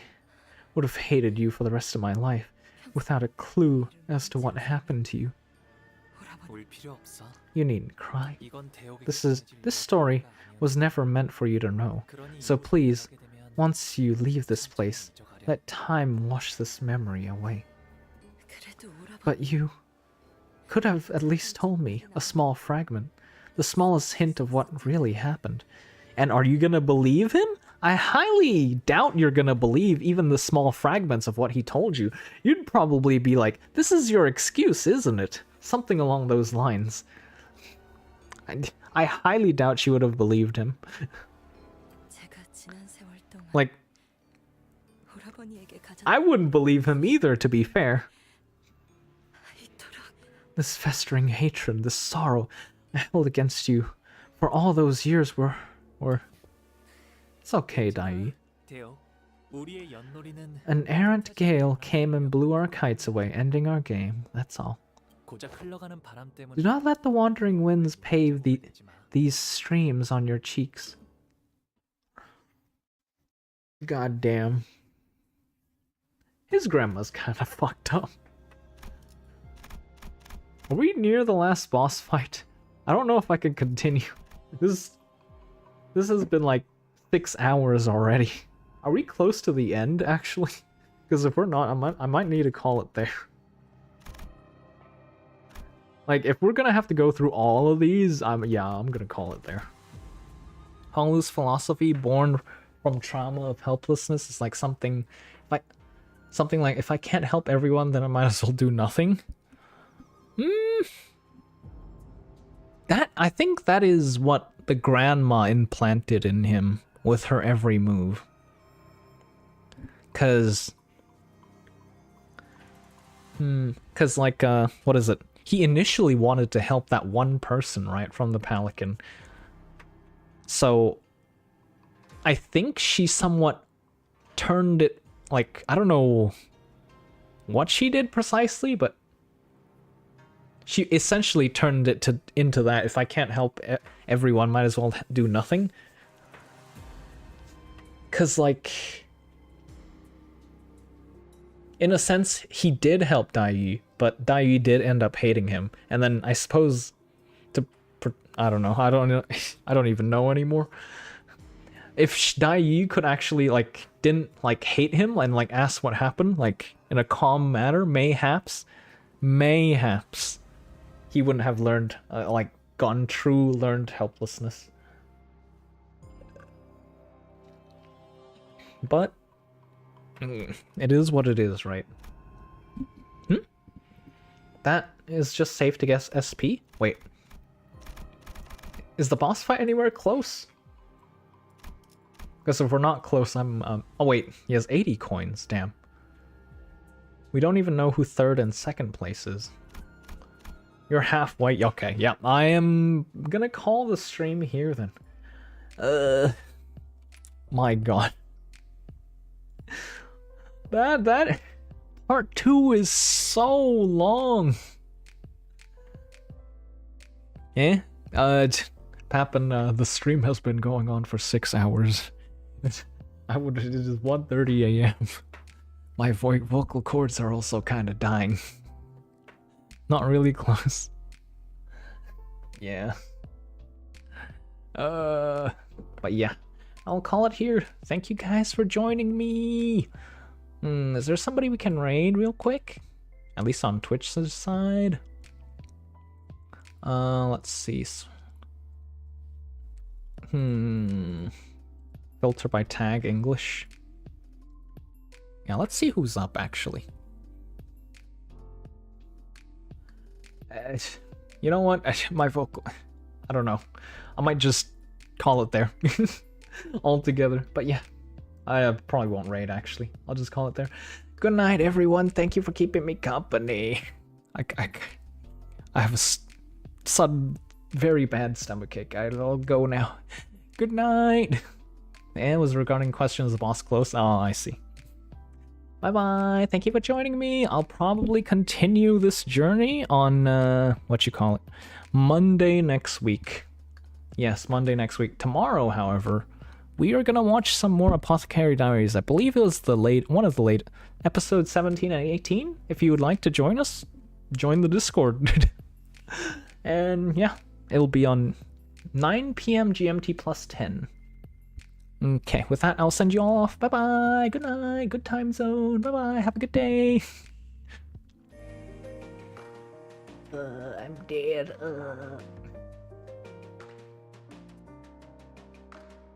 would have hated you for the rest of my life, without a clue as to what happened to you. You needn't cry. This story was never meant for you to know, so please, once you leave this place, let time wash this memory away. But you could have at least told me a small fragment, the smallest hint of what really happened. And are you gonna believe him? I highly doubt you're gonna believe even the small fragments of what he told you. You'd probably be like, this is your excuse, isn't it? Something along those lines. I highly doubt she would have believed him. 제가 지난 세월 동안 Like, 오라버니에게 가장 I wouldn't believe him either, to be fair. 이토록 This festering hatred, this sorrow I held against you for all those years were... It's okay, Dai. 데오, 우리의 연놀이는 An errant gale came and blew our kites away, ending our game. That's all. 고작 흘러가는 바람 때문에 Do not let the wandering winds pave these streams on your cheeks. God damn. His grandma's kind of fucked up. Are we near the last boss fight? I don't know if I can continue. This has been like 6 hours already. Are we close to the end, actually? Because if we're not, I might need to call it there. Like, if we're gonna have to go through all of these, I'm gonna call it there. Honglu's philosophy, born from trauma of helplessness, is like something like if I can't help everyone, then I might as well do nothing. I think that is what the grandma implanted in him with her every move. Cause like, what is it? He initially wanted to help that one person, right, from the Pelican. So I think she somewhat turned it, like, I don't know what she did precisely, but she essentially turned it into that. If I can't help everyone, might as well do nothing. Cause like, in a sense, he did help Dai, but Dai did end up hating him. And then I suppose I don't know. I don't even know anymore. If Dai could actually like didn't like hate him and like ask what happened, like in a calm manner, mayhaps he wouldn't have learned like gone true learned helplessness. But it is what it is, right? That is just safe to guess SP? Wait. Is the boss fight anywhere close? Because if we're not close, I'm... oh wait, he has 80 coins, damn. We don't even know who 3rd and 2nd place is. You're half white, okay, yeah. I am gonna call the stream here then. My god. That part 2 is so long. Pappin, the stream has been going on for 6 hours. It is 1:30 a.m. My vocal cords are also kind of dying. Not really close. Yeah. But yeah, I'll call it here. Thank you guys for joining me. Is there somebody we can raid real quick? At least on Twitch's side. Let's see. Filter by tag English. Yeah, let's see who's up actually. You know what? My vocal... I don't know. I might just call it there. Altogether. But yeah. I probably won't raid actually. I'll just call it there. Good night everyone. Thank you for keeping me company. I have a sudden very bad stomachache. I'll go now. Good night. And it was regarding questions the boss close. Oh, I see. Bye bye. Thank you for joining me. I'll probably continue this journey on Monday next week. Yes, Monday next week. Tomorrow, however, we are gonna watch some more Apothecary Diaries. I believe it was one of the late episodes 17 and 18. If you would like to join us, join the Discord. And yeah, it'll be on 9 p.m. GMT plus 10. Okay, with that, I'll send you all off. Bye bye. Good night. Good time zone. Bye bye. Have a good day. I'm dead.